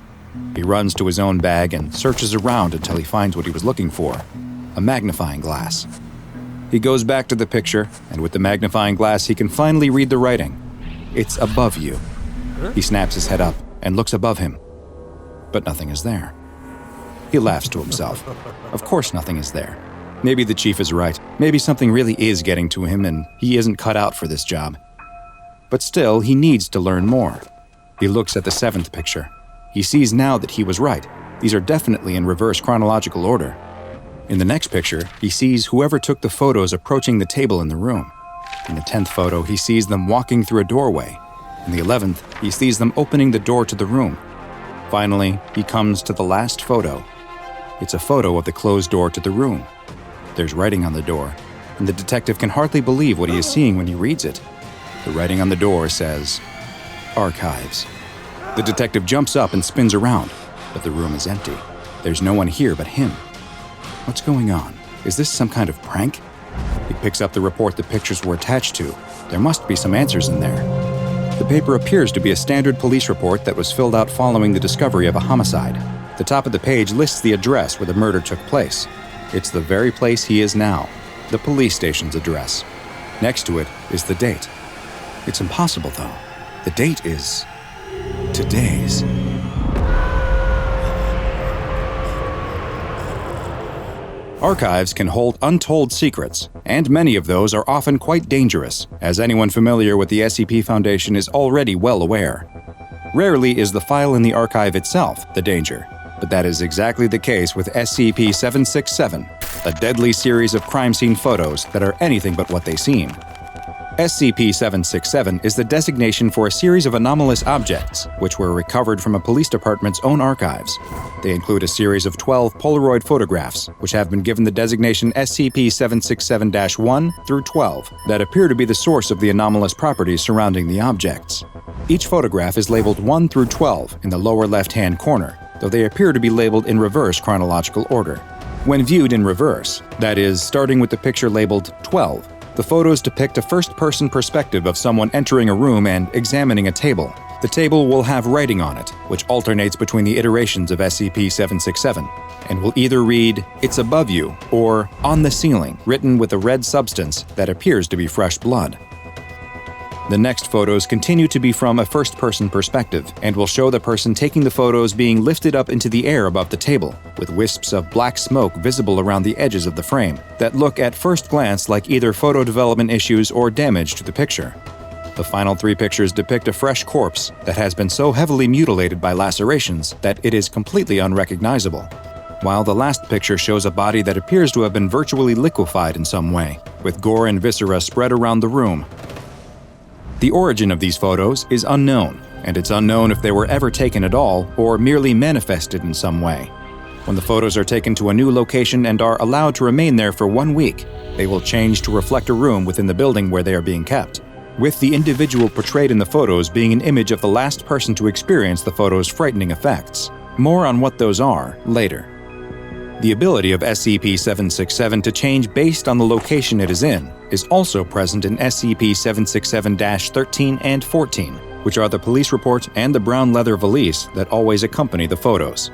He runs to his own bag and searches around until he finds what he was looking for, a magnifying glass. He goes back to the picture, and with the magnifying glass he can finally read the writing. It's above you. He snaps his head up and looks above him, but nothing is there. He laughs to himself. Of course nothing is there. Maybe the chief is right. Maybe something really is getting to him and he isn't cut out for this job. But still, he needs to learn more. He looks at the 7th picture. He sees now that he was right. These are definitely in reverse chronological order. In the next picture, he sees whoever took the photos approaching the table in the room. In the 10th photo, he sees them walking through a doorway. In the 11th, he sees them opening the door to the room. Finally, he comes to the last photo. It's a photo of the closed door to the room. There's writing on the door, and the detective can hardly believe what he is seeing when he reads it. The writing on the door says, "Archives." The detective jumps up and spins around, but the room is empty. There's no one here but him. What's going on? Is this some kind of prank? He picks up the report the pictures were attached to. There must be some answers in there. The paper appears to be a standard police report that was filled out following the discovery of a homicide. The top of the page lists the address where the murder took place. It's the very place he is now, the police station's address. Next to it is the date. It's impossible, though. The date is today's. Archives can hold untold secrets, and many of those are often quite dangerous, as anyone familiar with the SCP Foundation is already well aware. Rarely is the file in the archive itself the danger, but that is exactly the case with SCP-567, a deadly series of crime scene photos that are anything but what they seem. SCP-567 is the designation for a series of anomalous objects, which were recovered from a police department's own archives. They include a series of 12 Polaroid photographs, which have been given the designation SCP-767-1 through 12, that appear to be the source of the anomalous properties surrounding the objects. Each photograph is labeled 1 through 12 in the lower left-hand corner, though they appear to be labeled in reverse chronological order. When viewed in reverse, that is, starting with the picture labeled 12, the photos depict a first-person perspective of someone entering a room and examining a table. The table will have writing on it, which alternates between the iterations of SCP-767, and will either read, "It's above you," or "On the ceiling," written with a red substance that appears to be fresh blood. The next photos continue to be from a first-person perspective, and will show the person taking the photos being lifted up into the air above the table, with wisps of black smoke visible around the edges of the frame, that look at first glance like either photo development issues or damage to the picture. The final 3 pictures depict a fresh corpse that has been so heavily mutilated by lacerations that it is completely unrecognizable, while the last picture shows a body that appears to have been virtually liquefied in some way, with gore and viscera spread around the room. The origin of these photos is unknown, and it's unknown if they were ever taken at all or merely manifested in some way. When the photos are taken to a new location and are allowed to remain there for 1 week, they will change to reflect a room within the building where they are being kept, with the individual portrayed in the photos being an image of the last person to experience the photo's frightening effects. More on what those are later. The ability of SCP-767 to change based on the location it is in is also present in SCP-767-13 and 14, which are the police report and the brown leather valise that always accompany the photos.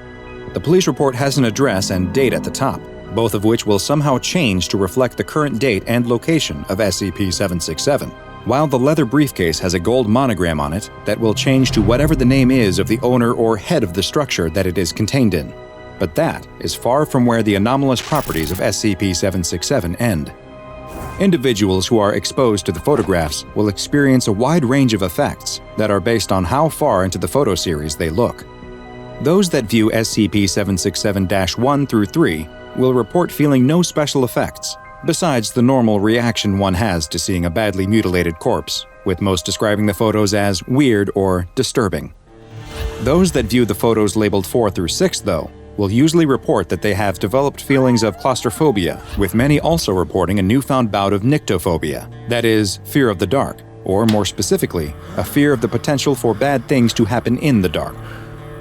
The police report has an address and date at the top, both of which will somehow change to reflect the current date and location of SCP-767, while the leather briefcase has a gold monogram on it that will change to whatever the name is of the owner or head of the structure that it is contained in. But that is far from where the anomalous properties of SCP-767 end. Individuals who are exposed to the photographs will experience a wide range of effects that are based on how far into the photo series they look. Those that view SCP-767-1 through 3 will report feeling no special effects, besides the normal reaction one has to seeing a badly mutilated corpse, with most describing the photos as weird or disturbing. Those that view the photos labeled 4 through 6, though, will usually report that they have developed feelings of claustrophobia, with many also reporting a newfound bout of nyctophobia, that is, fear of the dark, or more specifically, a fear of the potential for bad things to happen in the dark.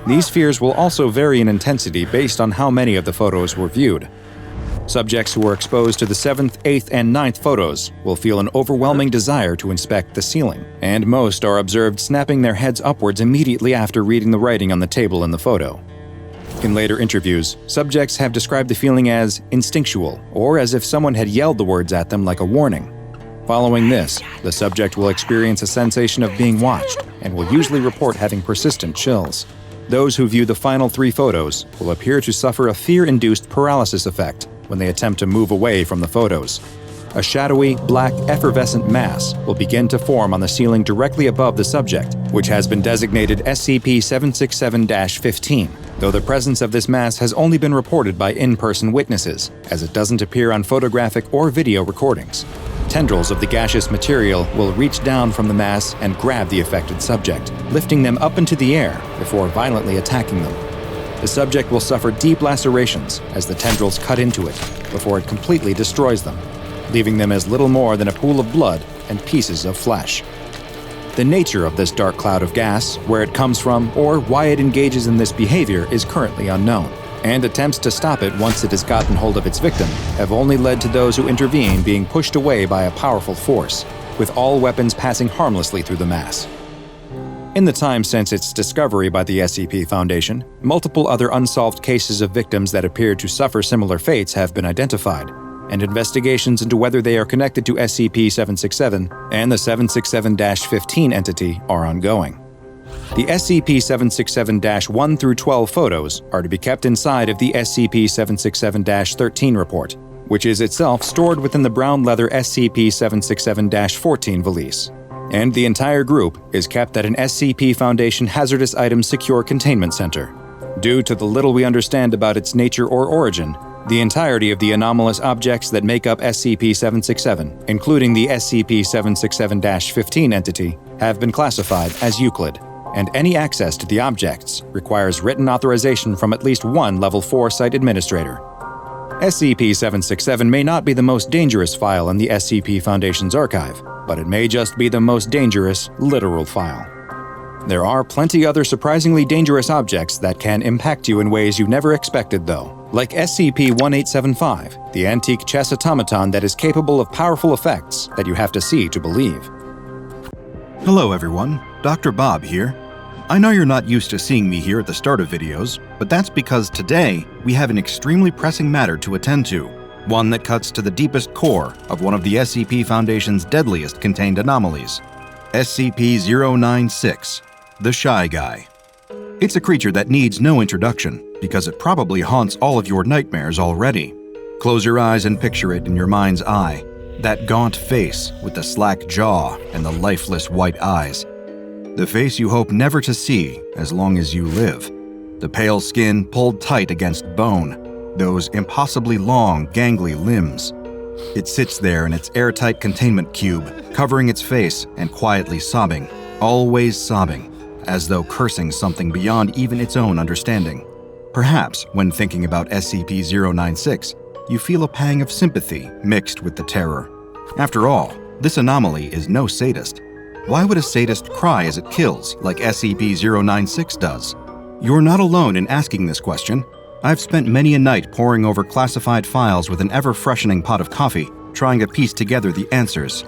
These fears will also vary in intensity based on how many of the photos were viewed. Subjects who are exposed to the 7th, 8th, and 9th photos will feel an overwhelming desire to inspect the ceiling, and most are observed snapping their heads upwards immediately after reading the writing on the table in the photo. In later interviews, subjects have described the feeling as instinctual, or as if someone had yelled the words at them like a warning. Following this, the subject will experience a sensation of being watched, and will usually report having persistent chills. Those who view the final 3 photos will appear to suffer a fear-induced paralysis effect when they attempt to move away from the photos. A shadowy, black, effervescent mass will begin to form on the ceiling directly above the subject, which has been designated SCP-767-15, though the presence of this mass has only been reported by in-person witnesses, as it doesn't appear on photographic or video recordings. Tendrils of the gaseous material will reach down from the mass and grab the affected subject, lifting them up into the air before violently attacking them. The subject will suffer deep lacerations as the tendrils cut into it before it completely destroys them, leaving them as little more than a pool of blood and pieces of flesh. The nature of this dark cloud of gas, where it comes from, or why it engages in this behavior is currently unknown, and attempts to stop it once it has gotten hold of its victim have only led to those who intervene being pushed away by a powerful force, with all weapons passing harmlessly through the mass. In the time since its discovery by the SCP Foundation, multiple other unsolved cases of victims that appear to suffer similar fates have been identified, and investigations into whether they are connected to SCP-767 and the 767-15 entity are ongoing. The SCP-767-1 through 12 photos are to be kept inside of the SCP-767-13 report, which is itself stored within the brown leather SCP-767-14 valise, and the entire group is kept at an SCP Foundation Hazardous Items Secure Containment Center. Due to the little we understand about its nature or origin, the entirety of the anomalous objects that make up SCP-767, including the SCP-767-15 entity, have been classified as EUCLID, and any access to the objects requires written authorization from at least one Level 4 site administrator. SCP-767 may not be the most dangerous file in the SCP Foundation's archive, but it may just be the most dangerous literal file. There are plenty other surprisingly dangerous objects that can impact you in ways you never expected, though, like SCP-1875, the antique chess automaton that is capable of powerful effects that you have to see to believe. Hello everyone, DrBob here. I know you're not used to seeing me here at the start of videos, but that's because today we have an extremely pressing matter to attend to, one that cuts to the deepest core of one of the SCP Foundation's deadliest contained anomalies, SCP-096, the Shy Guy. It's a creature that needs no introduction because it probably haunts all of your nightmares already. Close your eyes and picture it in your mind's eye, that gaunt face with the slack jaw and the lifeless white eyes. The face you hope never to see as long as you live. The pale skin pulled tight against bone, those impossibly long, gangly limbs. It sits there in its airtight containment cube, covering its face and quietly sobbing, always sobbing, as though cursing something beyond even its own understanding. Perhaps, when thinking about SCP-096, you feel a pang of sympathy mixed with the terror. After all, this anomaly is no sadist. Why would a sadist cry as it kills, like SCP-096 does? You're not alone in asking this question. I've spent many a night poring over classified files with an ever-freshening pot of coffee, trying to piece together the answers.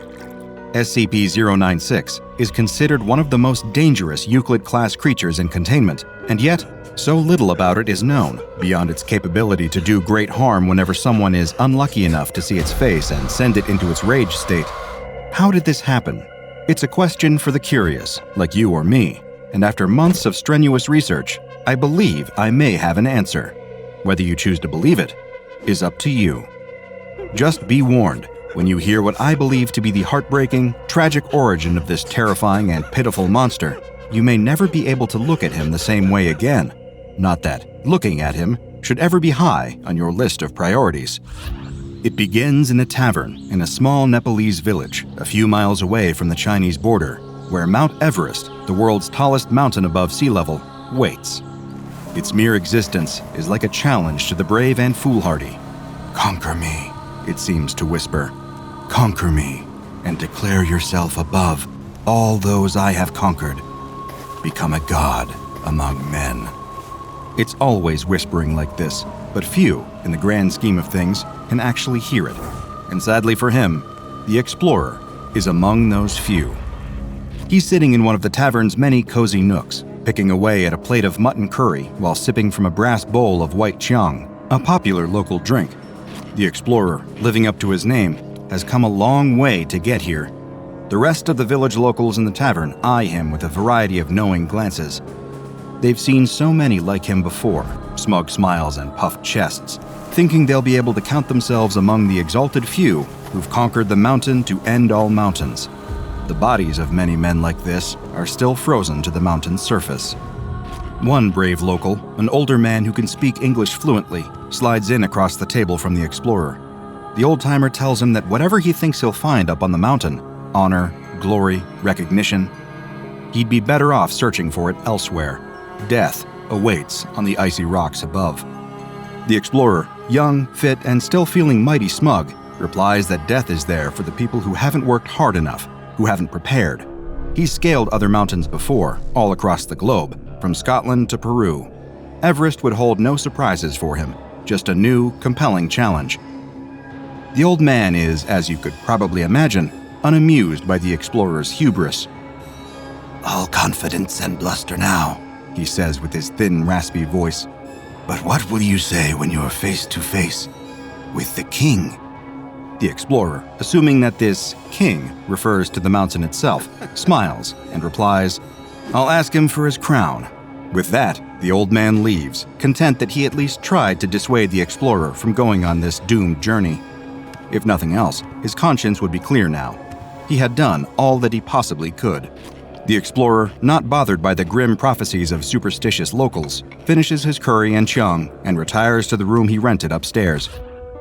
SCP-096 is considered one of the most dangerous Euclid-class creatures in containment, and yet, so little about it is known, beyond its capability to do great harm whenever someone is unlucky enough to see its face and send it into its rage state. How did this happen? It's a question for the curious, like you or me, and after months of strenuous research, I believe I may have an answer. Whether you choose to believe it is up to you. Just be warned, when you hear what I believe to be the heartbreaking, tragic origin of this terrifying and pitiful monster, you may never be able to look at him the same way again. Not that looking at him should ever be high on your list of priorities. It begins in a tavern in a small Nepalese village a few miles away from the Chinese border, where Mount Everest, the world's tallest mountain above sea level, waits. Its mere existence is like a challenge to the brave and foolhardy. "Conquer me," it seems to whisper. "Conquer me, and declare yourself above all those I have conquered. Become a god among men." It's always whispering like this, but few, in the grand scheme of things, can actually hear it. And sadly for him, the explorer is among those few. He's sitting in one of the tavern's many cozy nooks, picking away at a plate of mutton curry while sipping from a brass bowl of white chiang, a popular local drink. The explorer, living up to his name, has come a long way to get here. The rest of the village locals in the tavern eye him with a variety of knowing glances. They've seen so many like him before, smug smiles and puffed chests, thinking they'll be able to count themselves among the exalted few who've conquered the mountain to end all mountains. The bodies of many men like this are still frozen to the mountain's surface. One brave local, an older man who can speak English fluently, slides in across the table from the explorer. The old-timer tells him that whatever he thinks he'll find up on the mountain, honor, glory, recognition, he'd be better off searching for it elsewhere. Death awaits on the icy rocks above. The explorer, young, fit, and still feeling mighty smug, replies that death is there for the people who haven't worked hard enough, who haven't prepared. He's scaled other mountains before, all across the globe, from Scotland to Peru. Everest would hold no surprises for him, just a new, compelling challenge. The old man is, as you could probably imagine, unamused by the explorer's hubris. "All confidence and bluster now," he says with his thin, raspy voice. "But what will you say when you're face to face with the king?" The explorer, assuming that this king refers to the mountain itself, smiles and replies, "I'll ask him for his crown." With that, the old man leaves, content that he at least tried to dissuade the explorer from going on this doomed journey. If nothing else, his conscience would be clear now. He had done all that he possibly could. The explorer, not bothered by the grim prophecies of superstitious locals, finishes his curry and chiang and retires to the room he rented upstairs.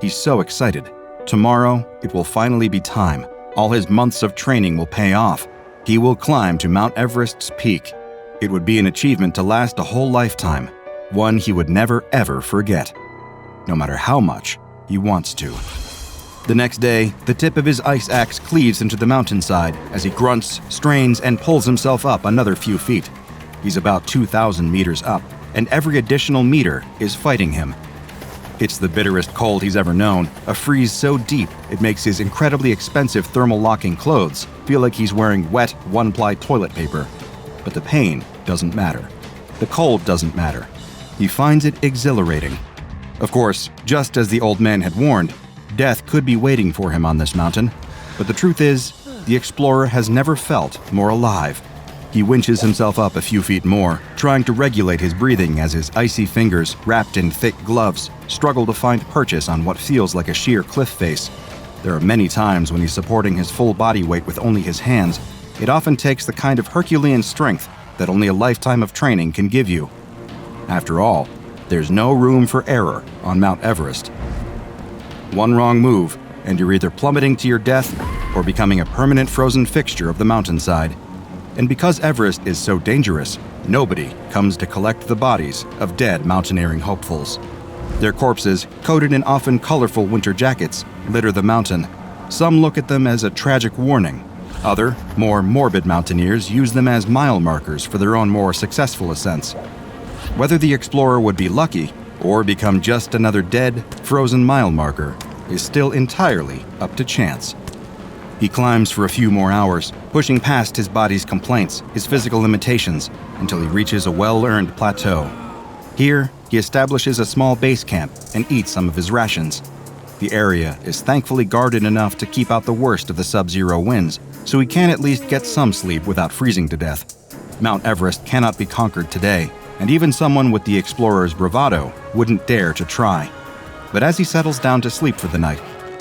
He's so excited. Tomorrow, it will finally be time. All his months of training will pay off. He will climb to Mount Everest's peak. It would be an achievement to last a whole lifetime, one he would never ever forget, no matter how much he wants to. The next day, the tip of his ice axe cleaves into the mountainside as he grunts, strains, and pulls himself up another few feet. He's about 2,000 meters up, and every additional meter is fighting him. It's the bitterest cold he's ever known, a freeze so deep it makes his incredibly expensive thermal locking clothes feel like he's wearing wet, one-ply toilet paper. But the pain doesn't matter. The cold doesn't matter. He finds it exhilarating. Of course, just as the old man had warned, death could be waiting for him on this mountain, but the truth is, the explorer has never felt more alive. He winches himself up a few feet more, trying to regulate his breathing as his icy fingers, wrapped in thick gloves, struggle to find purchase on what feels like a sheer cliff face. There are many times when he's supporting his full body weight with only his hands. It often takes the kind of Herculean strength that only a lifetime of training can give you. After all, there's no room for error on Mount Everest. One wrong move, and you're either plummeting to your death or becoming a permanent frozen fixture of the mountainside. And because Everest is so dangerous, nobody comes to collect the bodies of dead mountaineering hopefuls. Their corpses, coated in often colorful winter jackets, litter the mountain. Some look at them as a tragic warning. Other, more morbid mountaineers use them as mile markers for their own more successful ascents. Whether the explorer would be lucky or become just another dead, frozen mile marker is still entirely up to chance. He climbs for a few more hours, pushing past his body's complaints, his physical limitations, until he reaches a well-earned plateau. Here, he establishes a small base camp and eats some of his rations. The area is thankfully guarded enough to keep out the worst of the sub-zero winds, so he can at least get some sleep without freezing to death. Mount Everest cannot be conquered today, and even someone with the explorer's bravado wouldn't dare to try. But as he settles down to sleep for the night,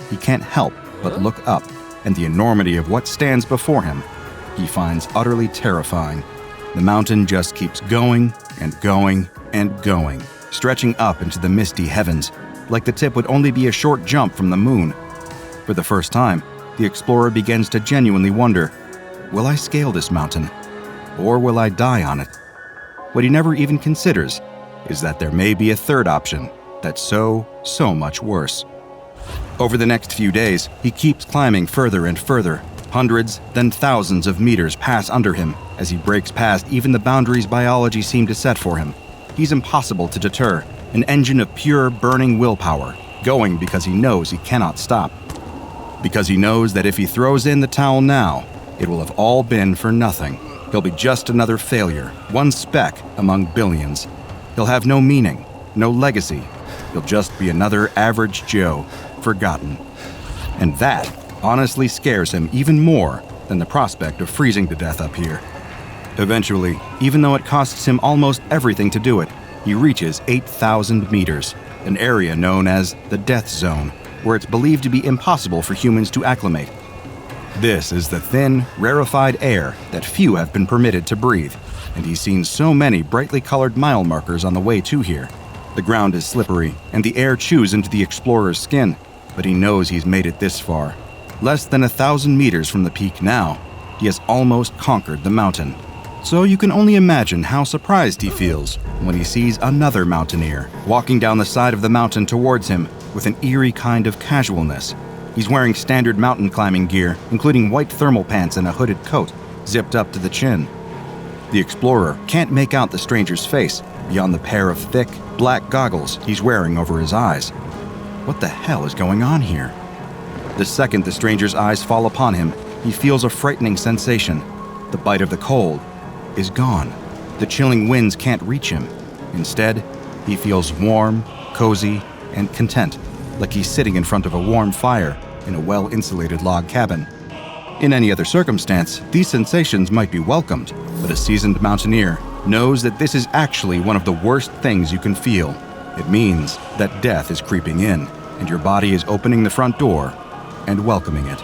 he can't help but look up, and the enormity of what stands before him he finds utterly terrifying. The mountain just keeps going and going and going, stretching up into the misty heavens, like the tip would only be a short jump from the moon. For the first time, the explorer begins to genuinely wonder, will I scale this mountain, or will I die on it? What he never even considers is that there may be a third option that's so much worse. Over the next few days, he keeps climbing further and further. Hundreds, then thousands of meters pass under him as he breaks past even the boundaries biology seemed to set for him. He's impossible to deter, an engine of pure, burning willpower, going because he knows he cannot stop. Because he knows that if he throws in the towel now, it will have all been for nothing. He'll be just another failure, one speck among billions. He'll have no meaning, no legacy. He'll just be another average Joe, forgotten. And that honestly scares him even more than the prospect of freezing to death up here. Eventually, even though it costs him almost everything to do it, he reaches 8,000 meters, an area known as the Death Zone, where it's believed to be impossible for humans to acclimate. This is the thin, rarefied air that few have been permitted to breathe, and he's seen so many brightly colored mile markers on the way to here. The ground is slippery, and the air chews into the explorer's skin, but he knows he's made it this far. Less than 1,000 meters from the peak now, he has almost conquered the mountain. So you can only imagine how surprised he feels when he sees another mountaineer walking down the side of the mountain towards him with an eerie kind of casualness. He's wearing standard mountain climbing gear, including white thermal pants and a hooded coat, zipped up to the chin. The explorer can't make out the stranger's face beyond the pair of thick, black goggles he's wearing over his eyes. What the hell is going on here? The second the stranger's eyes fall upon him, he feels a frightening sensation. The bite of the cold is gone. The chilling winds can't reach him. Instead, he feels warm, cozy, and content, like he's sitting in front of a warm fire in a well-insulated log cabin. In any other circumstance, these sensations might be welcomed, but a seasoned mountaineer knows that this is actually one of the worst things you can feel. It means that death is creeping in, and your body is opening the front door and welcoming it.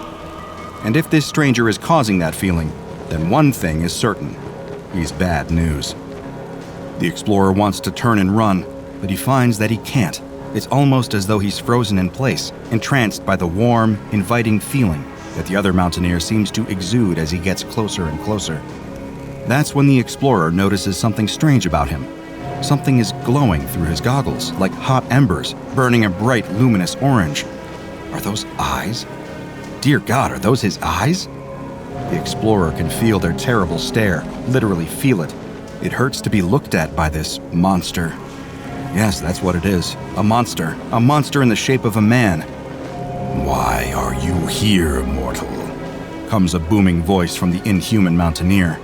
And if this stranger is causing that feeling, then one thing is certain. He's bad news. The explorer wants to turn and run, but he finds that he can't. It's almost as though he's frozen in place, entranced by the warm, inviting feeling that the other mountaineer seems to exude as he gets closer and closer. That's when the explorer notices something strange about him. Something is glowing through his goggles, like hot embers, burning a bright, luminous orange. Are those eyes? Dear God, are those his eyes? The explorer can feel their terrible stare, literally feel it. It hurts to be looked at by this monster. Yes, that's what it is. A monster in the shape of a man. "Why are you here, mortal?" comes a booming voice from the inhuman mountaineer.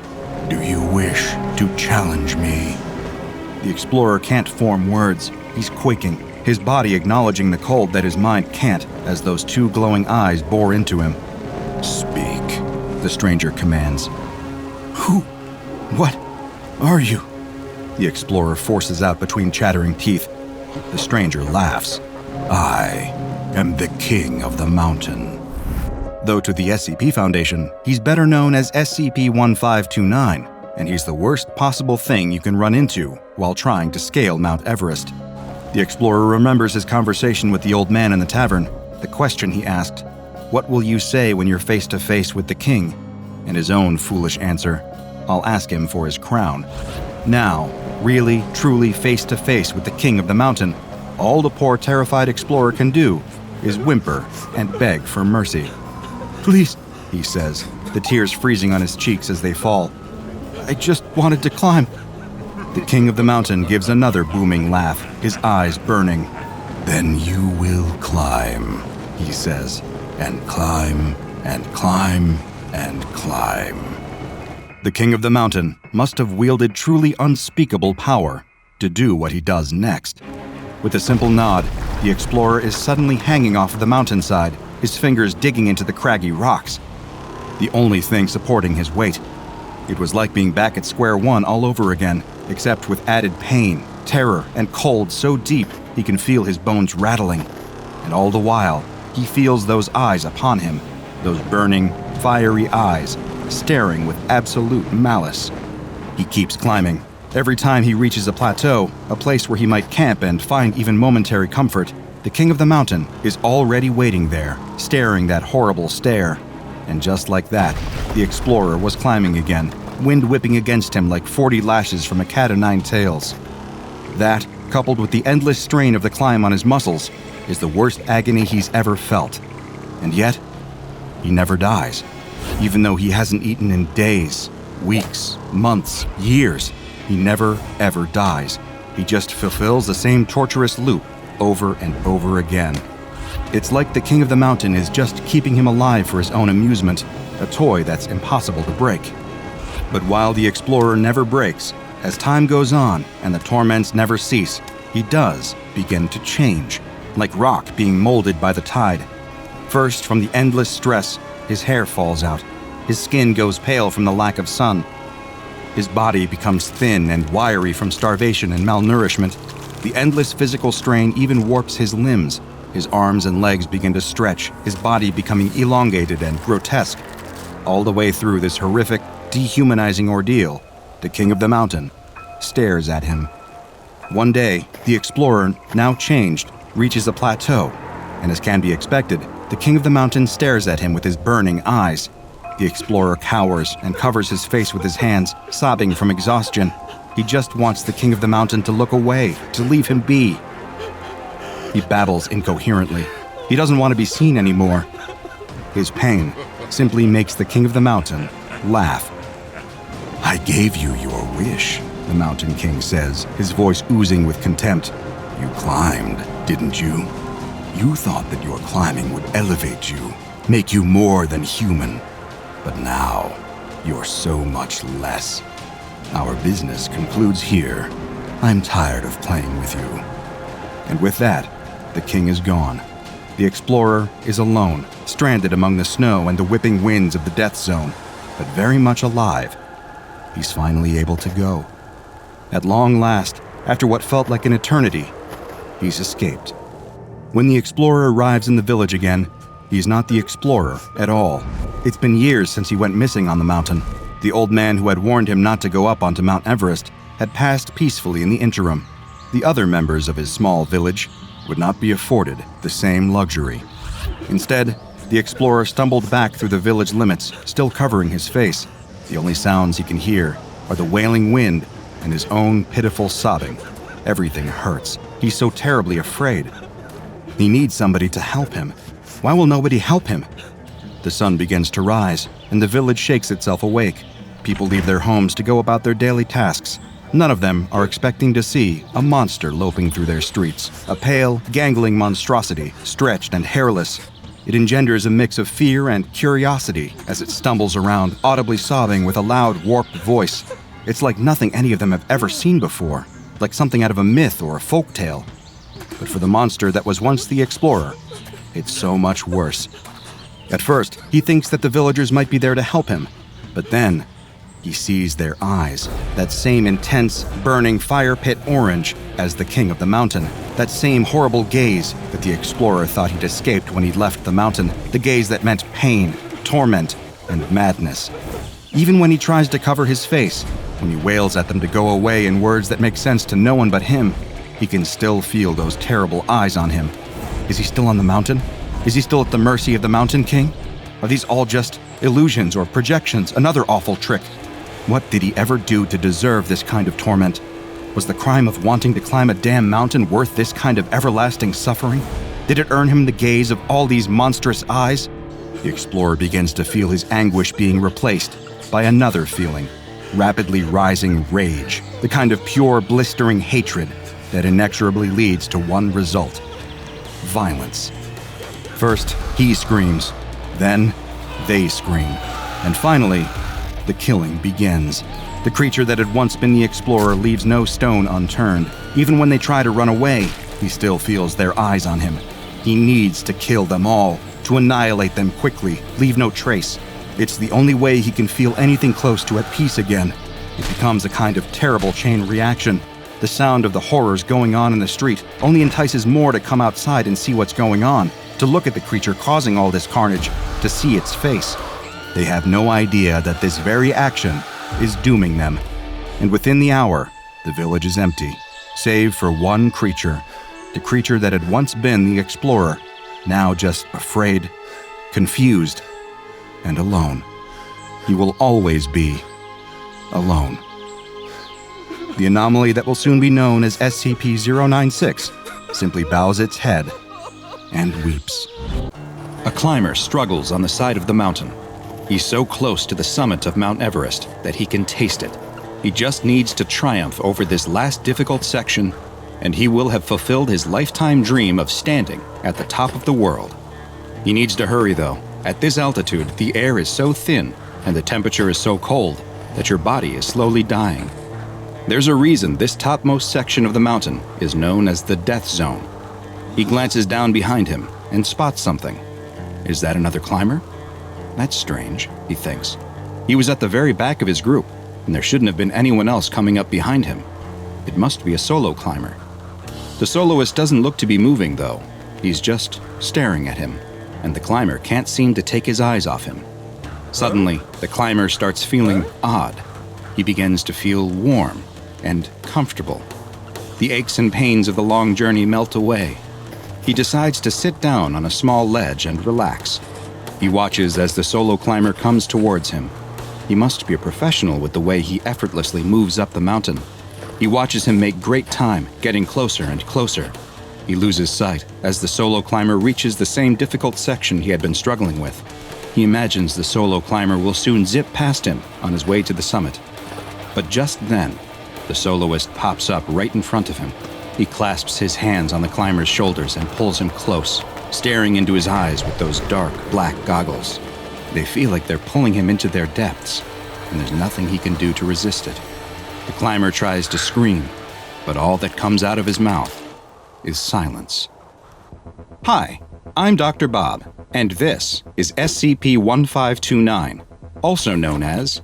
"Do you wish to challenge me?" The explorer can't form words. He's quaking, his body acknowledging the cold that his mind can't, as those two glowing eyes bore into him. "Speak," the stranger commands. "Who? What are you?" The explorer forces out between chattering teeth. The stranger laughs. "I am the king of the mountain." Though to the SCP Foundation, he's better known as SCP-1529, and he's the worst possible thing you can run into while trying to scale Mount Everest. The explorer remembers his conversation with the old man in the tavern, the question he asked, "What will you say when you're face to face with the king?" And his own foolish answer, "I'll ask him for his crown." Now, really, truly face to face with the king of the mountain, all the poor terrified explorer can do is whimper and beg for mercy. "Please," he says, the tears freezing on his cheeks as they fall. "I just wanted to climb." The king of the mountain gives another booming laugh, his eyes burning. "Then you will climb," he says, "and climb, and climb, and climb." The king of the mountain must have wielded truly unspeakable power to do what he does next. With a simple nod, the explorer is suddenly hanging off the mountainside, his fingers digging into the craggy rocks, the only thing supporting his weight. It was like being back at square one all over again, except with added pain, terror, and cold so deep he can feel his bones rattling. And all the while, he feels those eyes upon him, those burning, fiery eyes, staring with absolute malice. He keeps climbing. Every time he reaches a plateau, a place where he might camp and find even momentary comfort, the king of the mountain is already waiting there, staring that horrible stare. And just like that, the explorer was climbing again, wind whipping against him like 40 lashes from a cat o' nine tails. That, coupled with the endless strain of the climb on his muscles, is the worst agony he's ever felt. And yet, he never dies. Even though he hasn't eaten in days, weeks, months, years, he never, ever dies. He just fulfills the same torturous loop over and over again. It's like the king of the mountain is just keeping him alive for his own amusement, a toy that's impossible to break. But while the explorer never breaks, as time goes on and the torments never cease, he does begin to change, like rock being molded by the tide. First, from the endless stress, his hair falls out, his skin goes pale from the lack of sun. His body becomes thin and wiry from starvation and malnourishment. The endless physical strain even warps his limbs. His arms and legs begin to stretch, his body becoming elongated and grotesque. All the way through this horrific, dehumanizing ordeal, the king of the mountain stares at him. One day, the explorer, now changed, reaches a plateau, and as can be expected, the king of the mountain stares at him with his burning eyes. The explorer cowers and covers his face with his hands, sobbing from exhaustion. He just wants the king of the mountain to look away, to leave him be. He babbles incoherently. He doesn't want to be seen anymore. His pain simply makes the king of the mountain laugh. "I gave you your wish," the mountain king says, his voice oozing with contempt. "You climbed, didn't you? You thought that your climbing would elevate you, make you more than human. But now, you're so much less. Our business concludes here. I'm tired of playing with you." And with that, the king is gone. The explorer is alone, stranded among the snow and the whipping winds of the death zone, but very much alive. He's finally able to go. At long last, after what felt like an eternity, he's escaped. When the explorer arrives in the village again, he's not the explorer at all. It's been years since he went missing on the mountain. The old man who had warned him not to go up onto Mount Everest had passed peacefully in the interim. The other members of his small village would not be afforded the same luxury. Instead, the explorer stumbled back through the village limits, still covering his face. The only sounds he can hear are the wailing wind and his own pitiful sobbing. Everything hurts. He's so terribly afraid. He needs somebody to help him. Why will nobody help him? The sun begins to rise, and the village shakes itself awake. People leave their homes to go about their daily tasks. None of them are expecting to see a monster loping through their streets, a pale, gangling monstrosity, stretched and hairless. It engenders a mix of fear and curiosity as it stumbles around, audibly sobbing with a loud, warped voice. It's like nothing any of them have ever seen before, like something out of a myth or a folk tale. But for the monster that was once the explorer, it's so much worse. At first, he thinks that the villagers might be there to help him, but then he sees their eyes, that same intense, burning fire pit orange as the king of the mountain, that same horrible gaze that the explorer thought he'd escaped when he'd left the mountain, the gaze that meant pain, torment, and madness. Even when he tries to cover his face, when he wails at them to go away in words that make sense to no one but him, he can still feel those terrible eyes on him. Is he still on the mountain? Is he still at the mercy of the Mountain King? Are these all just illusions or projections, another awful trick? What did he ever do to deserve this kind of torment? Was the crime of wanting to climb a damn mountain worth this kind of everlasting suffering? Did it earn him the gaze of all these monstrous eyes? The explorer begins to feel his anguish being replaced by another feeling, rapidly rising rage, the kind of pure, blistering hatred that inexorably leads to one result: violence. First, he screams, then they scream, and finally, the killing begins. The creature that had once been the explorer leaves no stone unturned. Even when they try to run away, he still feels their eyes on him. He needs to kill them all, to annihilate them quickly, leave no trace. It's the only way he can feel anything close to at peace again. It becomes a kind of terrible chain reaction. The sound of the horrors going on in the street only entices more to come outside and see what's going on, to look at the creature causing all this carnage, to see its face. They have no idea that this very action is dooming them. And within the hour, the village is empty, save for one creature. The creature that had once been the explorer, now just afraid, confused, and alone. He will always be alone. The anomaly that will soon be known as SCP-096 simply bows its head and weeps. A climber struggles on the side of the mountain. He's so close to the summit of Mount Everest that he can taste it. He just needs to triumph over this last difficult section, and he will have fulfilled his lifetime dream of standing at the top of the world. He needs to hurry, though. At this altitude, the air is so thin and the temperature is so cold that your body is slowly dying. There's a reason this topmost section of the mountain is known as the Death Zone. He glances down behind him and spots something. Is that another climber? That's strange, he thinks. He was at the very back of his group, and there shouldn't have been anyone else coming up behind him. It must be a solo climber. The soloist doesn't look to be moving, though. He's just staring at him, and the climber can't seem to take his eyes off him. Suddenly, the climber starts feeling odd. He begins to feel warm and comfortable. The aches and pains of the long journey melt away. He decides to sit down on a small ledge and relax. He watches as the solo climber comes towards him. He must be a professional with the way he effortlessly moves up the mountain. He watches him make great time, getting closer and closer. He loses sight as the solo climber reaches the same difficult section he had been struggling with. He imagines the solo climber will soon zip past him on his way to the summit. But just then, the soloist pops up right in front of him. He clasps his hands on the climber's shoulders and pulls him close, staring into his eyes with those dark, black goggles. They feel like they're pulling him into their depths, and there's nothing he can do to resist it. The climber tries to scream, but all that comes out of his mouth is silence. Hi, I'm Dr. Bob, and this is SCP-1529, also known as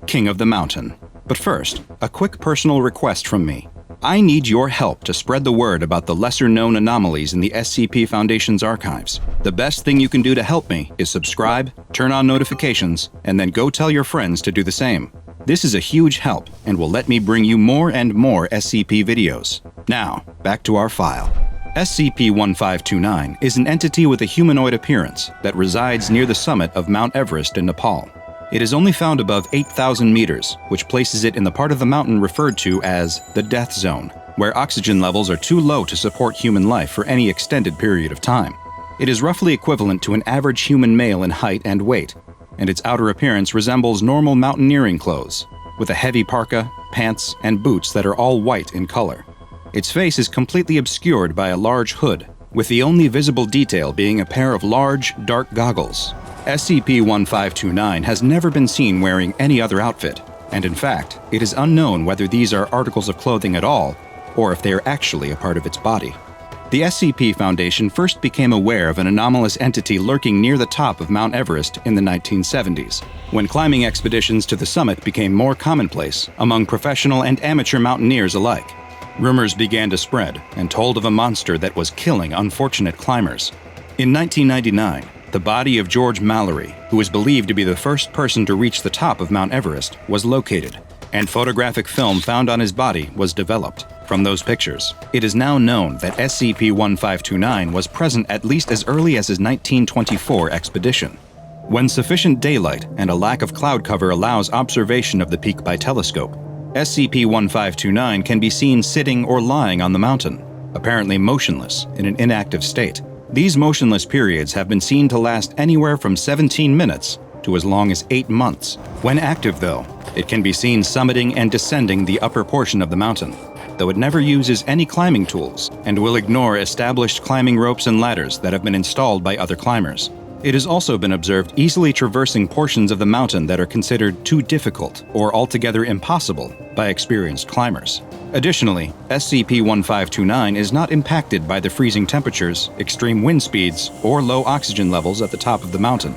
King of the Mountain. But first, a quick personal request from me. I need your help to spread the word about the lesser-known anomalies in the SCP Foundation's archives. The best thing you can do to help me is subscribe, turn on notifications, and then go tell your friends to do the same. This is a huge help and will let me bring you more and more SCP videos. Now, back to our file. SCP-1529 is an entity with a humanoid appearance that resides near the summit of Mount Everest in Nepal. It is only found above 8,000 meters, which places it in the part of the mountain referred to as the Death Zone, where oxygen levels are too low to support human life for any extended period of time. It is roughly equivalent to an average human male in height and weight, and its outer appearance resembles normal mountaineering clothes, with a heavy parka, pants, and boots that are all white in color. Its face is completely obscured by a large hood, with the only visible detail being a pair of large, dark goggles. SCP-1529 has never been seen wearing any other outfit, and in fact, it is unknown whether these are articles of clothing at all, or if they are actually a part of its body. The SCP Foundation first became aware of an anomalous entity lurking near the top of Mount Everest in the 1970s, when climbing expeditions to the summit became more commonplace among professional and amateur mountaineers alike. Rumors began to spread and told of a monster that was killing unfortunate climbers. In 1999, the body of George Mallory, who is believed to be the first person to reach the top of Mount Everest, was located, and photographic film found on his body was developed. From those pictures, it is now known that SCP-1529 was present at least as early as his 1924 expedition. When sufficient daylight and a lack of cloud cover allows observation of the peak by telescope, SCP-1529 can be seen sitting or lying on the mountain, apparently motionless in an inactive state. These motionless periods have been seen to last anywhere from 17 minutes to as long as 8 months. When active, though, It can be seen summiting and descending the upper portion of the mountain, though it never uses any climbing tools and will ignore established climbing ropes and ladders that have been installed by other climbers. It has also been observed easily traversing portions of the mountain that are considered too difficult or altogether impossible by experienced climbers. Additionally, SCP-1529 is not impacted by the freezing temperatures, extreme wind speeds, or low oxygen levels at the top of the mountain,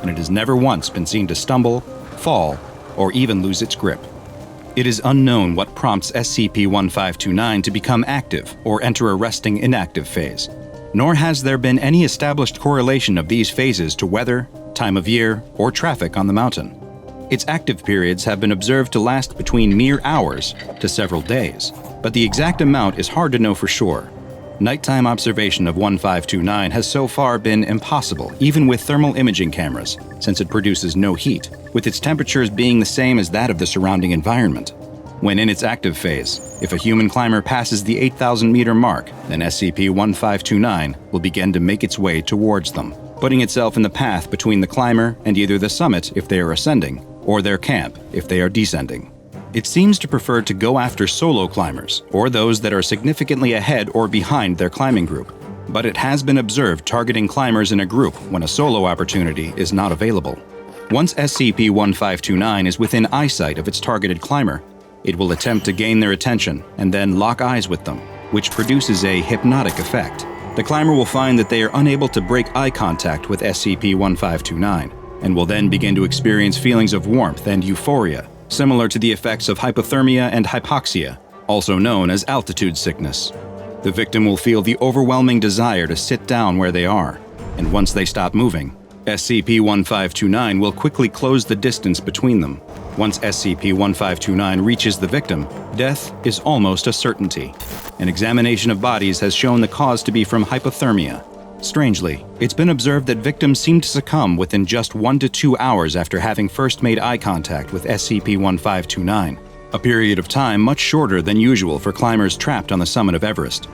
and it has never once been seen to stumble, fall, or even lose its grip. It is unknown what prompts SCP-1529 to become active or enter a resting inactive phase, nor has there been any established correlation of these phases to weather, time of year, or traffic on the mountain. Its active periods have been observed to last between mere hours to several days, but the exact amount is hard to know for sure. Nighttime observation of 1529 has so far been impossible, even with thermal imaging cameras, since it produces no heat, with its temperatures being the same as that of the surrounding environment. When in its active phase, if a human climber passes the 8,000-meter mark, then SCP-1529 will begin to make its way towards them, putting itself in the path between the climber and either the summit if they are ascending, or their camp if they are descending. It seems to prefer to go after solo climbers, or those that are significantly ahead or behind their climbing group, but it has been observed targeting climbers in a group when a solo opportunity is not available. Once SCP-1529 is within eyesight of its targeted climber, it will attempt to gain their attention and then lock eyes with them, which produces a hypnotic effect. The climber will find that they are unable to break eye contact with SCP-1529, and will then begin to experience feelings of warmth and euphoria, similar to the effects of hypothermia and hypoxia, also known as altitude sickness. The victim will feel the overwhelming desire to sit down where they are, and once they stop moving, SCP-1529 will quickly close the distance between them. Once SCP-1529 reaches the victim, death is almost a certainty. An examination of bodies has shown the cause to be from hypothermia. Strangely, it's been observed that victims seem to succumb within just 1 to 2 hours after having first made eye contact with SCP-1529, a period of time much shorter than usual for climbers trapped on the summit of Everest.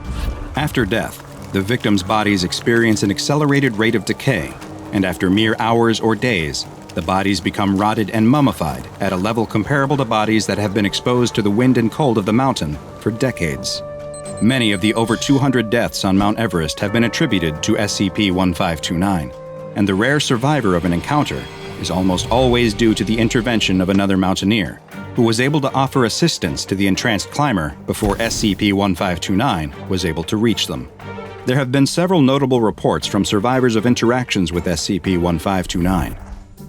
After death, the victims' bodies experience an accelerated rate of decay, and after mere hours or days, the bodies become rotted and mummified at a level comparable to bodies that have been exposed to the wind and cold of the mountain for decades. Many of the over 200 deaths on Mount Everest have been attributed to SCP-1529, and the rare survivor of an encounter is almost always due to the intervention of another mountaineer, who was able to offer assistance to the entranced climber before SCP-1529 was able to reach them. There have been several notable reports from survivors of interactions with SCP-1529.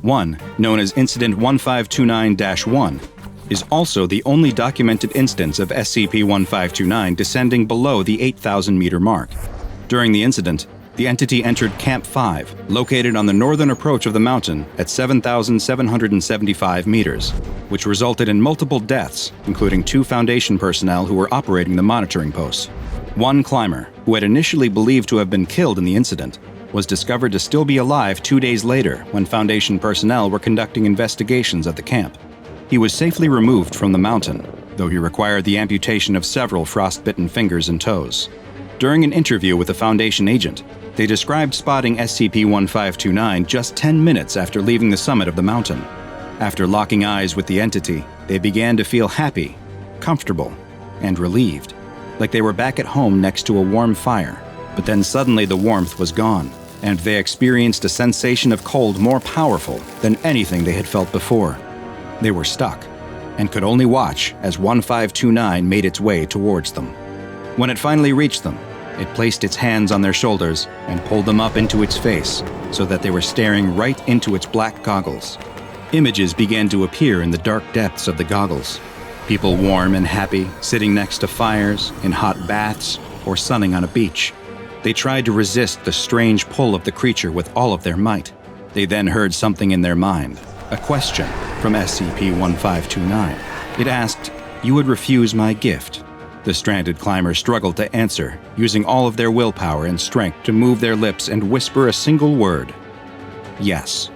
One, known as Incident 1529-1, is also the only documented instance of SCP-1529 descending below the 8,000-meter mark. During the incident, the entity entered Camp 5, located on the northern approach of the mountain at 7,775 meters, which resulted in multiple deaths, including 2 Foundation personnel who were operating the monitoring posts. One climber, who had initially believed to have been killed in the incident, was discovered to still be alive 2 days later when Foundation personnel were conducting investigations at the camp. He was safely removed from the mountain, though he required the amputation of several frostbitten fingers and toes. During an interview with a Foundation agent, they described spotting SCP-1529 just 10 minutes after leaving the summit of the mountain. After locking eyes with the entity, they began to feel happy, comfortable, and relieved, like they were back at home next to a warm fire. But then suddenly the warmth was gone, and they experienced a sensation of cold more powerful than anything they had felt before. They were stuck, and could only watch as 1529 made its way towards them. When it finally reached them, it placed its hands on their shoulders and pulled them up into its face so that they were staring right into its black goggles. Images began to appear in the dark depths of the goggles. People warm and happy, sitting next to fires, in hot baths, or sunning on a beach. They tried to resist the strange pull of the creature with all of their might. They then heard something in their mind, a question from SCP-1529. It asked, "You would refuse my gift?" The stranded climber struggled to answer, using all of their willpower and strength to move their lips and whisper a single word. Yes.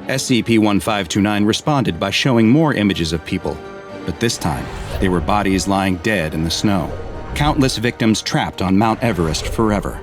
SCP-1529 responded by showing more images of people, but this time, they were bodies lying dead in the snow. Countless victims trapped on Mount Everest forever.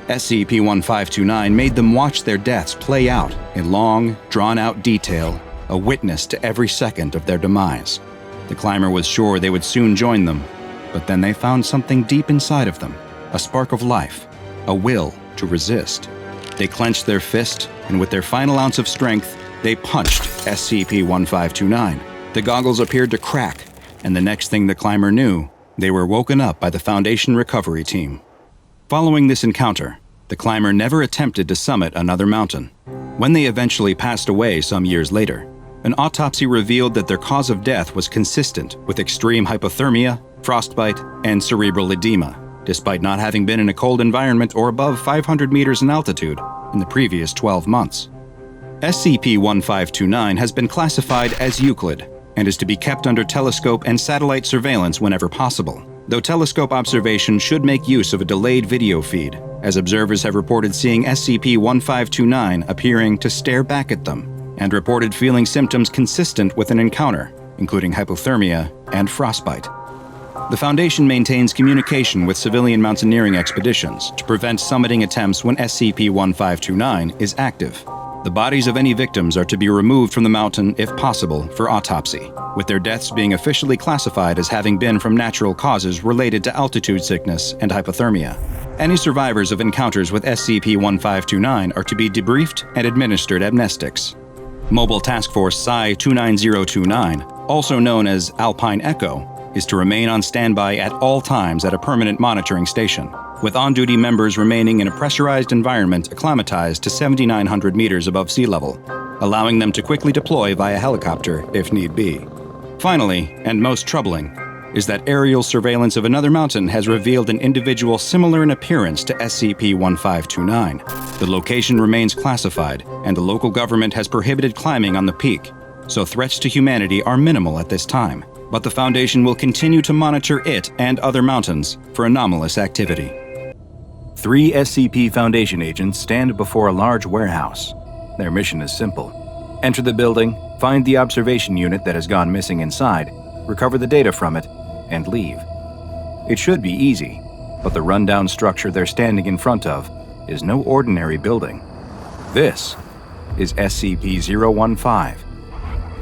SCP-1529 made them watch their deaths play out in long, drawn-out detail a witness to every second of their demise. The climber was sure they would soon join them, but then they found something deep inside of them, a spark of life, a will to resist. They clenched their fist, and with their final ounce of strength, they punched SCP-1529. The goggles appeared to crack, and the next thing the climber knew, they were woken up by the Foundation recovery team. Following this encounter, the climber never attempted to summit another mountain. When they eventually passed away some years later, an autopsy revealed that their cause of death was consistent with extreme hypothermia, frostbite, and cerebral edema, despite not having been in a cold environment or above 500 meters in altitude in the previous 12 months. SCP-1529 has been classified as EUCLID and is to be kept under telescope and satellite surveillance whenever possible, though telescope observation should make use of a delayed video feed, as observers have reported seeing SCP-1529 appearing to stare back at them, and reported feeling symptoms consistent with an encounter, including hypothermia and frostbite. The Foundation maintains communication with civilian mountaineering expeditions to prevent summiting attempts when SCP-1529 is active. The bodies of any victims are to be removed from the mountain if possible for autopsy, with their deaths being officially classified as having been from natural causes related to altitude sickness and hypothermia. Any survivors of encounters with SCP-1529 are to be debriefed and administered amnestics. Mobile Task Force Psi-29029, also known as Alpine Echo, is to remain on standby at all times at a permanent monitoring station, with on-duty members remaining in a pressurized environment acclimatized to 7,900 meters above sea level, allowing them to quickly deploy via helicopter if need be. Finally, and most troubling, is that aerial surveillance of another mountain has revealed an individual similar in appearance to SCP-1529. The location remains classified, and the local government has prohibited climbing on the peak, so threats to humanity are minimal at this time. But the Foundation will continue to monitor it and other mountains for anomalous activity. 3 SCP Foundation agents stand before a large warehouse. Their mission is simple. Enter the building, find the observation unit that has gone missing inside, recover the data from it, and leave. It should be easy, but the rundown structure they're standing in front of is no ordinary building. This is SCP-015.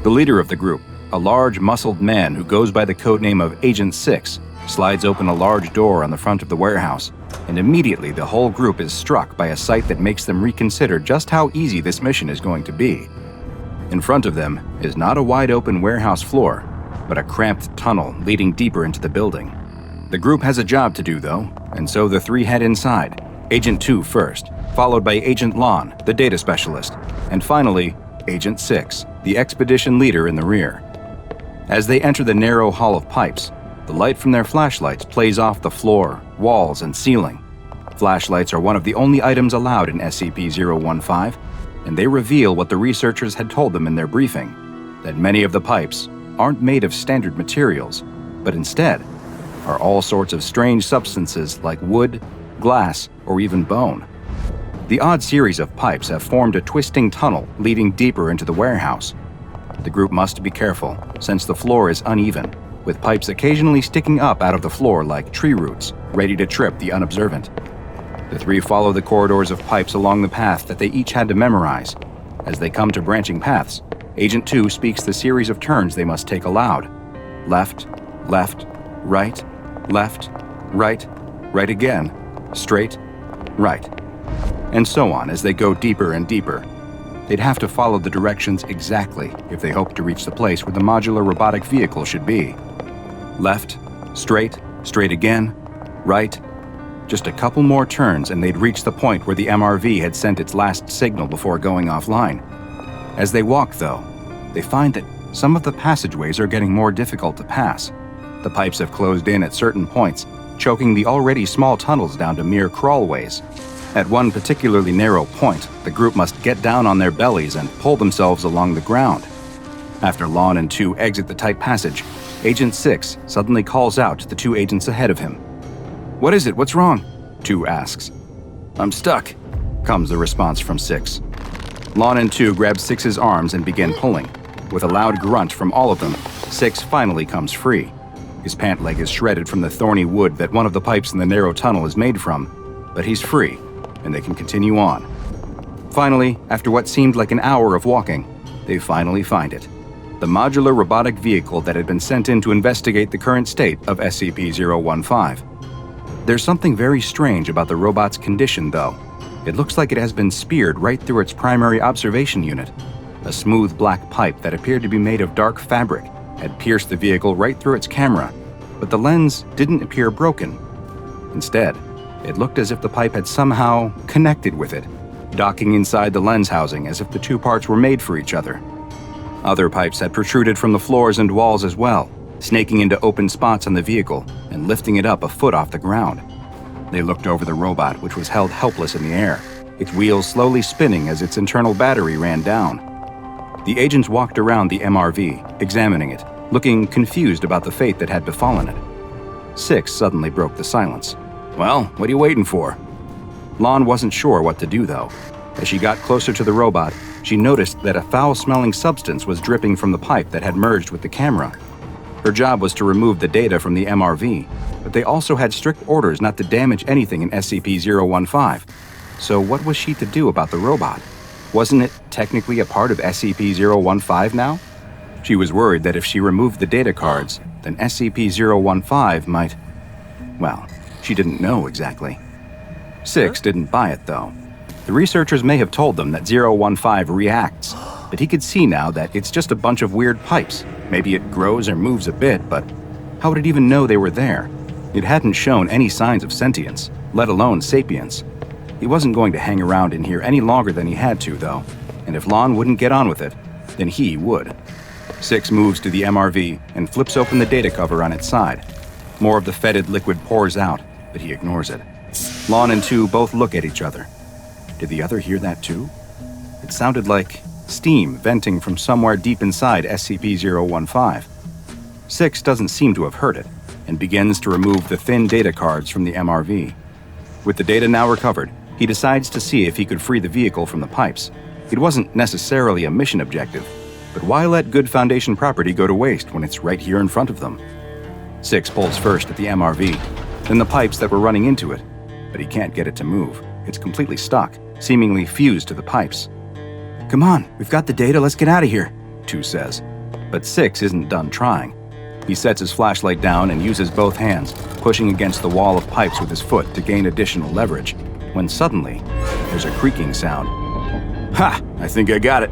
The leader of the group, a large, muscled man who goes by the codename of Agent 6, slides open a large door on the front of the warehouse, and immediately the whole group is struck by a sight that makes them reconsider just how easy this mission is going to be. In front of them is not a wide-open warehouse floor, but a cramped tunnel leading deeper into the building. The group has a job to do, though, and so the 3 head inside, Agent 2 first, followed by Agent Lon, the data specialist, and finally, Agent 6, the expedition leader in the rear. As they enter the narrow hall of pipes, the light from their flashlights plays off the floor, walls, and ceiling. Flashlights are one of the only items allowed in SCP-015, and they reveal what the researchers had told them in their briefing, that many of the pipes aren't made of standard materials, but instead are all sorts of strange substances like wood, glass, or even bone. The odd series of pipes have formed a twisting tunnel leading deeper into the warehouse. The group must be careful, since the floor is uneven, with pipes occasionally sticking up out of the floor like tree roots, ready to trip the unobservant. The 3 follow the corridors of pipes along the path that they each had to memorize. As they come to branching paths, Agent 2 speaks the series of turns they must take aloud. Left, left, right, left, right, right again, straight, right, and so on as they go deeper and deeper. They'd have to follow the directions exactly if they hoped to reach the place where the modular robotic vehicle should be. Left, straight, straight again, right. Just a couple more turns and they'd reach the point where the MRV had sent its last signal before going offline. As they walk, though, they find that some of the passageways are getting more difficult to pass. The pipes have closed in at certain points, choking the already small tunnels down to mere crawlways. At one particularly narrow point, the group must get down on their bellies and pull themselves along the ground. After Lon and 2 exit the tight passage, Agent 6 suddenly calls out to the 2 agents ahead of him. "What is it? What's wrong?" 2 asks. "I'm stuck," comes the response from 6. Lon and 2 grab 6's arms and begin pulling. With a loud grunt from all of them, 6 finally comes free. His pant leg is shredded from the thorny wood that one of the pipes in the narrow tunnel is made from, but he's free, and they can continue on. Finally, after what seemed like an hour of walking, they finally find it. The modular robotic vehicle that had been sent in to investigate the current state of SCP-015. There's something very strange about the robot's condition, though. It looks like it has been speared right through its primary observation unit. A smooth black pipe that appeared to be made of dark fabric had pierced the vehicle right through its camera, but the lens didn't appear broken. Instead, it looked as if the pipe had somehow connected with it, docking inside the lens housing as if the two parts were made for each other. Other pipes had protruded from the floors and walls as well, snaking into open spots on the vehicle and lifting it up a foot off the ground. They looked over the robot, which was held helpless in the air, its wheels slowly spinning as its internal battery ran down. The agents walked around the MRV, examining it, looking confused about the fate that had befallen it. 6 suddenly broke the silence. "Well, what are you waiting for?" Lon wasn't sure what to do, though. As she got closer to the robot, she noticed that a foul-smelling substance was dripping from the pipe that had merged with the camera. Her job was to remove the data from the MRV, but they also had strict orders not to damage anything in SCP-015. So what was she to do about the robot? Wasn't it technically a part of SCP-015 now? She was worried that if she removed the data cards, then SCP-015 might... Well, she didn't know exactly. 6 didn't buy it, though. The researchers may have told them that 015 reacts, but he could see now that it's just a bunch of weird pipes. Maybe it grows or moves a bit, but how would it even know they were there? It hadn't shown any signs of sentience, let alone sapience. He wasn't going to hang around in here any longer than he had to, though, and if Lon wouldn't get on with it, then he would. 6 moves to the MRV and flips open the data cover on its side. More of the fetid liquid pours out, but he ignores it. Lon and 2 both look at each other. Did the other hear that too? It sounded like steam venting from somewhere deep inside SCP-015. 6 doesn't seem to have heard it, and begins to remove the thin data cards from the MRV. With the data now recovered, he decides to see if he could free the vehicle from the pipes. It wasn't necessarily a mission objective, but why let good Foundation property go to waste when it's right here in front of them? 6 pulls first at the MRV, then the pipes that were running into it, but he can't get it to move. It's completely stuck, seemingly fused to the pipes. "Come on, we've got the data, let's get out of here," 2 says. But 6 isn't done trying. He sets his flashlight down and uses both hands, pushing against the wall of pipes with his foot to gain additional leverage, when suddenly, there's a creaking sound. "Ha! I think I got it."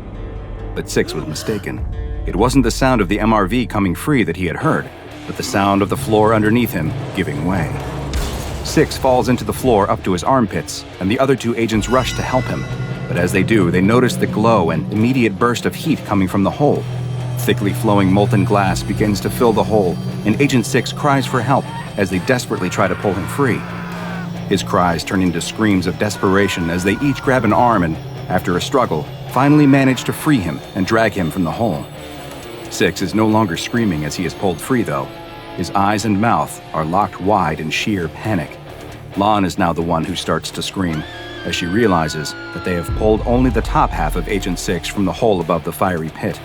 But 6 was mistaken. It wasn't the sound of the MRV coming free that he had heard, but the sound of the floor underneath him giving way. 6 falls into the floor up to his armpits, and the other 2 agents rush to help him. But as they do, they notice the glow and immediate burst of heat coming from the hole. Thickly flowing molten glass begins to fill the hole, and Agent 6 cries for help as they desperately try to pull him free. His cries turn into screams of desperation as they each grab an arm and, after a struggle, finally manage to free him and drag him from the hole. 6 is no longer screaming as he is pulled free, though. His eyes and mouth are locked wide in sheer panic. Lon is now the one who starts to scream, as she realizes that they have pulled only the top half of Agent 6 from the hole above the fiery pit.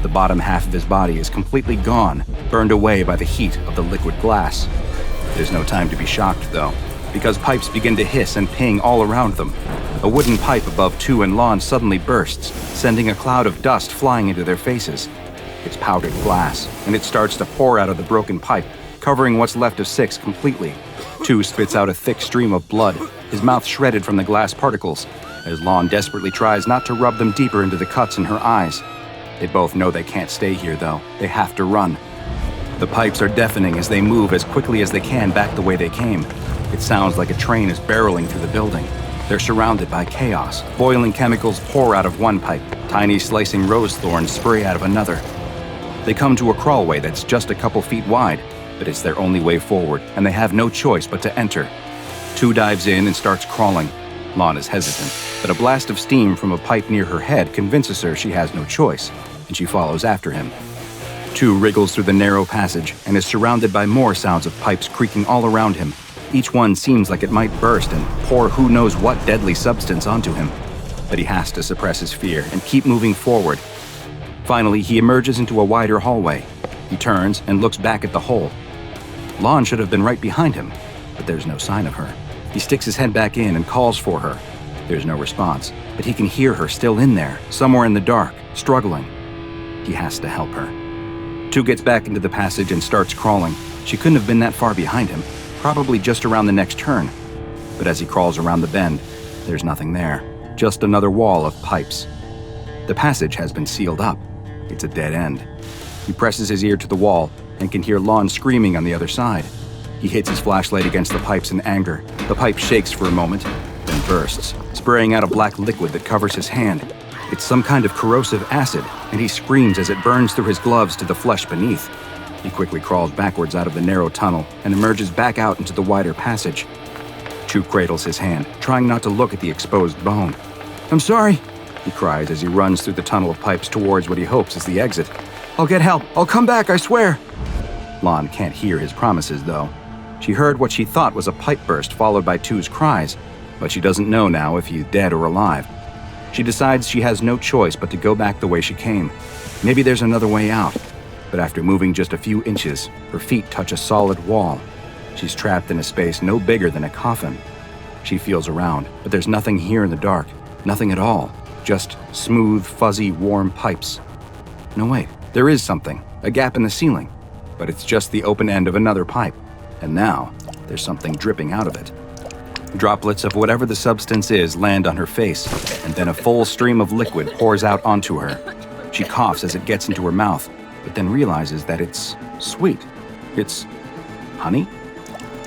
The bottom half of his body is completely gone, burned away by the heat of the liquid glass. There's no time to be shocked, though, because pipes begin to hiss and ping all around them. A wooden pipe above 2 and Lon suddenly bursts, sending a cloud of dust flying into their faces. It's powdered glass, and it starts to pour out of the broken pipe, covering what's left of 6 completely. 2 spits out a thick stream of blood, his mouth shredded from the glass particles, as Lon desperately tries not to rub them deeper into the cuts in her eyes. They both know they can't stay here, though. They have to run. The pipes are deafening as they move as quickly as they can back the way they came. It sounds like a train is barreling through the building. They're surrounded by chaos. Boiling chemicals pour out of one pipe. Tiny slicing rose thorns spray out of another. They come to a crawlway that's just a couple feet wide, but it's their only way forward, and they have no choice but to enter. 2 dives in and starts crawling. Lon is hesitant, but a blast of steam from a pipe near her head convinces her she has no choice, and she follows after him. 2 wriggles through the narrow passage and is surrounded by more sounds of pipes creaking all around him. Each one seems like it might burst and pour who knows what deadly substance onto him. But he has to suppress his fear and keep moving forward. Finally, he emerges into a wider hallway. He turns and looks back at the hole. Lon should have been right behind him, but there's no sign of her. He sticks his head back in and calls for her. There's no response, but he can hear her still in there, somewhere in the dark, struggling. He has to help her. 2 gets back into the passage and starts crawling. She couldn't have been that far behind him, probably just around the next turn. But as he crawls around the bend, there's nothing there, just another wall of pipes. The passage has been sealed up. It's a dead end. He presses his ear to the wall and can hear Lon screaming on the other side. He hits his flashlight against the pipes in anger. The pipe shakes for a moment, then bursts, spraying out a black liquid that covers his hand. It's some kind of corrosive acid, and he screams as it burns through his gloves to the flesh beneath. He quickly crawls backwards out of the narrow tunnel and emerges back out into the wider passage. Chu cradles his hand, trying not to look at the exposed bone. "I'm sorry," he cries as he runs through the tunnel of pipes towards what he hopes is the exit. "I'll get help. I'll come back, I swear." Lon can't hear his promises, though. She heard what she thought was a pipe burst followed by Chu's cries, but she doesn't know now if he's dead or alive. She decides she has no choice but to go back the way she came. Maybe there's another way out. But after moving just a few inches, her feet touch a solid wall. She's trapped in a space no bigger than a coffin. She feels around, but there's nothing here in the dark. Nothing at all. Just smooth, fuzzy, warm pipes. No, wait. There is something. A gap in the ceiling. But it's just the open end of another pipe. And now, there's something dripping out of it. Droplets of whatever the substance is land on her face, and then a full stream of liquid pours out onto her. She coughs as it gets into her mouth, but then realizes that it's sweet. It's honey?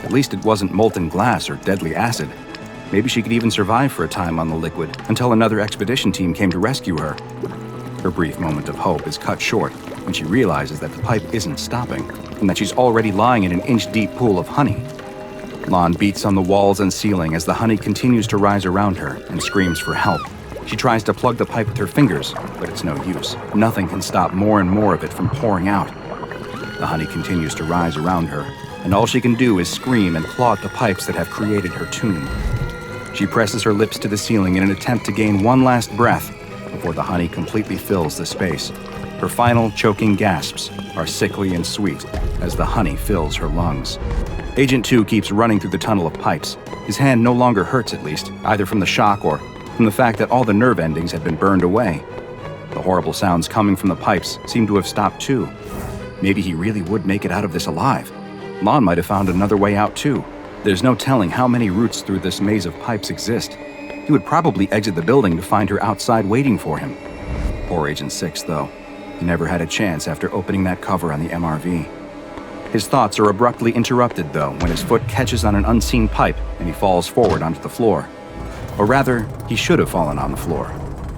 At least it wasn't molten glass or deadly acid. Maybe she could even survive for a time on the liquid until another expedition team came to rescue her. Her brief moment of hope is cut short when she realizes that the pipe isn't stopping and that she's already lying in an inch-deep pool of honey. Lon beats on the walls and ceiling as the honey continues to rise around her and screams for help. She tries to plug the pipe with her fingers, but it's no use. Nothing can stop more and more of it from pouring out. The honey continues to rise around her, and all she can do is scream and claw at the pipes that have created her tomb. She presses her lips to the ceiling in an attempt to gain one last breath before the honey completely fills the space. Her final choking gasps are sickly and sweet as the honey fills her lungs. Agent 2 keeps running through the tunnel of pipes. His hand no longer hurts, at least, either from the shock or from the fact that all the nerve endings had been burned away. The horrible sounds coming from the pipes seem to have stopped too. Maybe he really would make it out of this alive. Lon might have found another way out too. There's no telling how many routes through this maze of pipes exist. He would probably exit the building to find her outside waiting for him. Poor Agent 6, though. He never had a chance after opening that cover on the MRV. His thoughts are abruptly interrupted, though, when his foot catches on an unseen pipe and he falls forward onto the floor. Or rather, he should have fallen on the floor.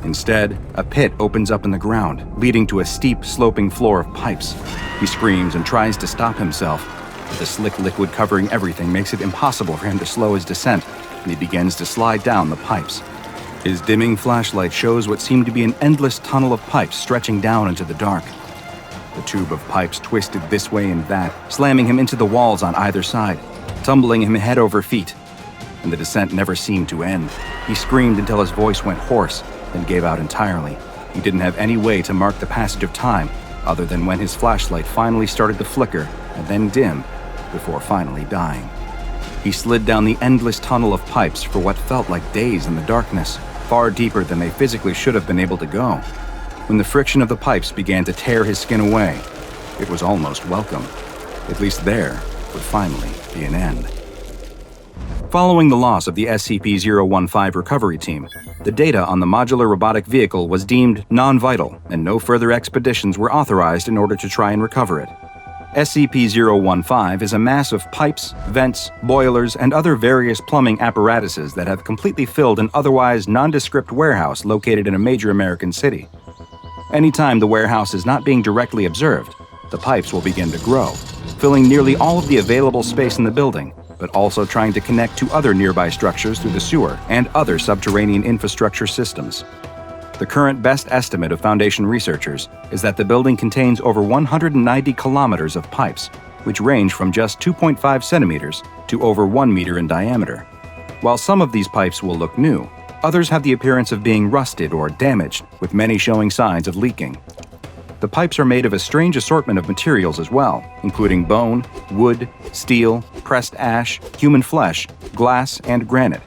Instead, a pit opens up in the ground, leading to a steep, sloping floor of pipes. He screams and tries to stop himself, but the slick liquid covering everything makes it impossible for him to slow his descent, and he begins to slide down the pipes. His dimming flashlight shows what seemed to be an endless tunnel of pipes stretching down into the dark. The tube of pipes twisted this way and that, slamming him into the walls on either side, tumbling him head over feet. And the descent never seemed to end. He screamed until his voice went hoarse, then gave out entirely. He didn't have any way to mark the passage of time, other than when his flashlight finally started to flicker and then dim, before finally dying. He slid down the endless tunnel of pipes for what felt like days in the darkness, far deeper than they physically should have been able to go. When the friction of the pipes began to tear his skin away, it was almost welcome. At least there would finally be an end. Following the loss of the SCP-015 recovery team, the data on the modular robotic vehicle was deemed non-vital, and no further expeditions were authorized in order to try and recover it. SCP-015 is a mass of pipes, vents, boilers, and other various plumbing apparatuses that have completely filled an otherwise nondescript warehouse located in a major American city. Anytime the warehouse is not being directly observed, the pipes will begin to grow, filling nearly all of the available space in the building, but also trying to connect to other nearby structures through the sewer and other subterranean infrastructure systems. The current best estimate of Foundation researchers is that the building contains over 190 kilometers of pipes, which range from just 2.5 centimeters to over 1 meter in diameter. While some of these pipes will look new, others have the appearance of being rusted or damaged, with many showing signs of leaking. The pipes are made of a strange assortment of materials as well, including bone, wood, steel, pressed ash, human flesh, glass, and granite.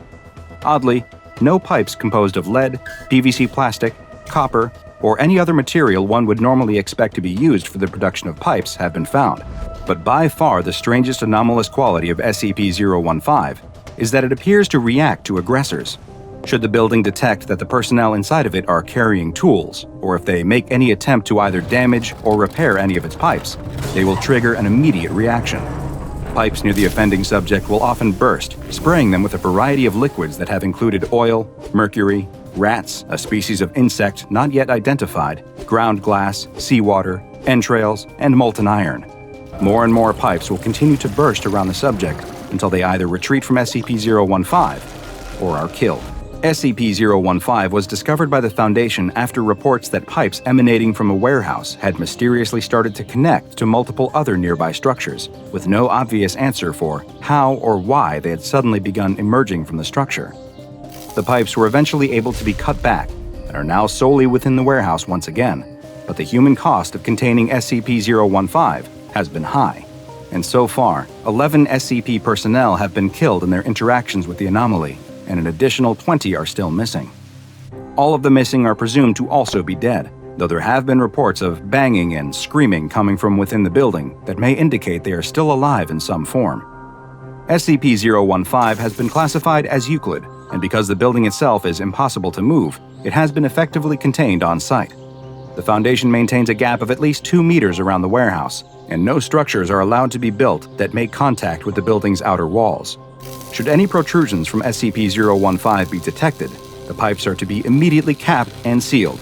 Oddly, no pipes composed of lead, PVC plastic, copper, or any other material one would normally expect to be used for the production of pipes have been found. But by far the strangest anomalous quality of SCP-015 is that it appears to react to aggressors. Should the building detect that the personnel inside of it are carrying tools, or if they make any attempt to either damage or repair any of its pipes, they will trigger an immediate reaction. Pipes near the offending subject will often burst, spraying them with a variety of liquids that have included oil, mercury, rats, a species of insect not yet identified, ground glass, seawater, entrails, and molten iron. More and more pipes will continue to burst around the subject until they either retreat from SCP-015 or are killed. SCP-015 was discovered by the Foundation after reports that pipes emanating from a warehouse had mysteriously started to connect to multiple other nearby structures, with no obvious answer for how or why they had suddenly begun emerging from the structure. The pipes were eventually able to be cut back and are now solely within the warehouse once again, but the human cost of containing SCP-015 has been high, and so far, 11 SCP personnel have been killed in their interactions with the anomaly, and an additional 20 are still missing. All of the missing are presumed to also be dead, though there have been reports of banging and screaming coming from within the building that may indicate they are still alive in some form. SCP-015 has been classified as Euclid, and because the building itself is impossible to move, it has been effectively contained on site. The Foundation maintains a gap of at least 2 meters around the warehouse, and no structures are allowed to be built that make contact with the building's outer walls. Should any protrusions from SCP-015 be detected, the pipes are to be immediately capped and sealed.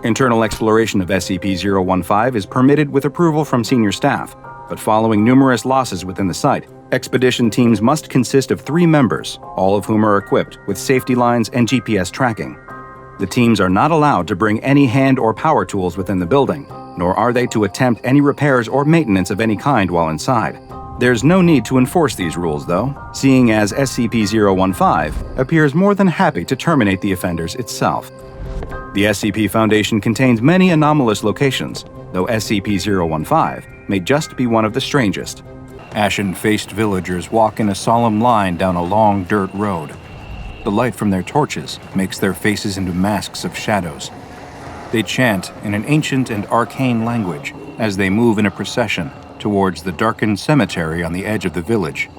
Internal exploration of SCP-015 is permitted with approval from senior staff, but following numerous losses within the site, expedition teams must consist of 3 members, all of whom are equipped with safety lines and GPS tracking. The teams are not allowed to bring any hand or power tools within the building, nor are they to attempt any repairs or maintenance of any kind while inside. There's no need to enforce these rules, though, seeing as SCP-015 appears more than happy to terminate the offenders itself. The SCP Foundation contains many anomalous locations, though SCP-015 may just be one of the strangest. Ashen-faced villagers walk in a solemn line down a long dirt road. The light from their torches makes their faces into masks of shadows. They chant in an ancient and arcane language as they move in a procession towards the darkened cemetery on the edge of the village.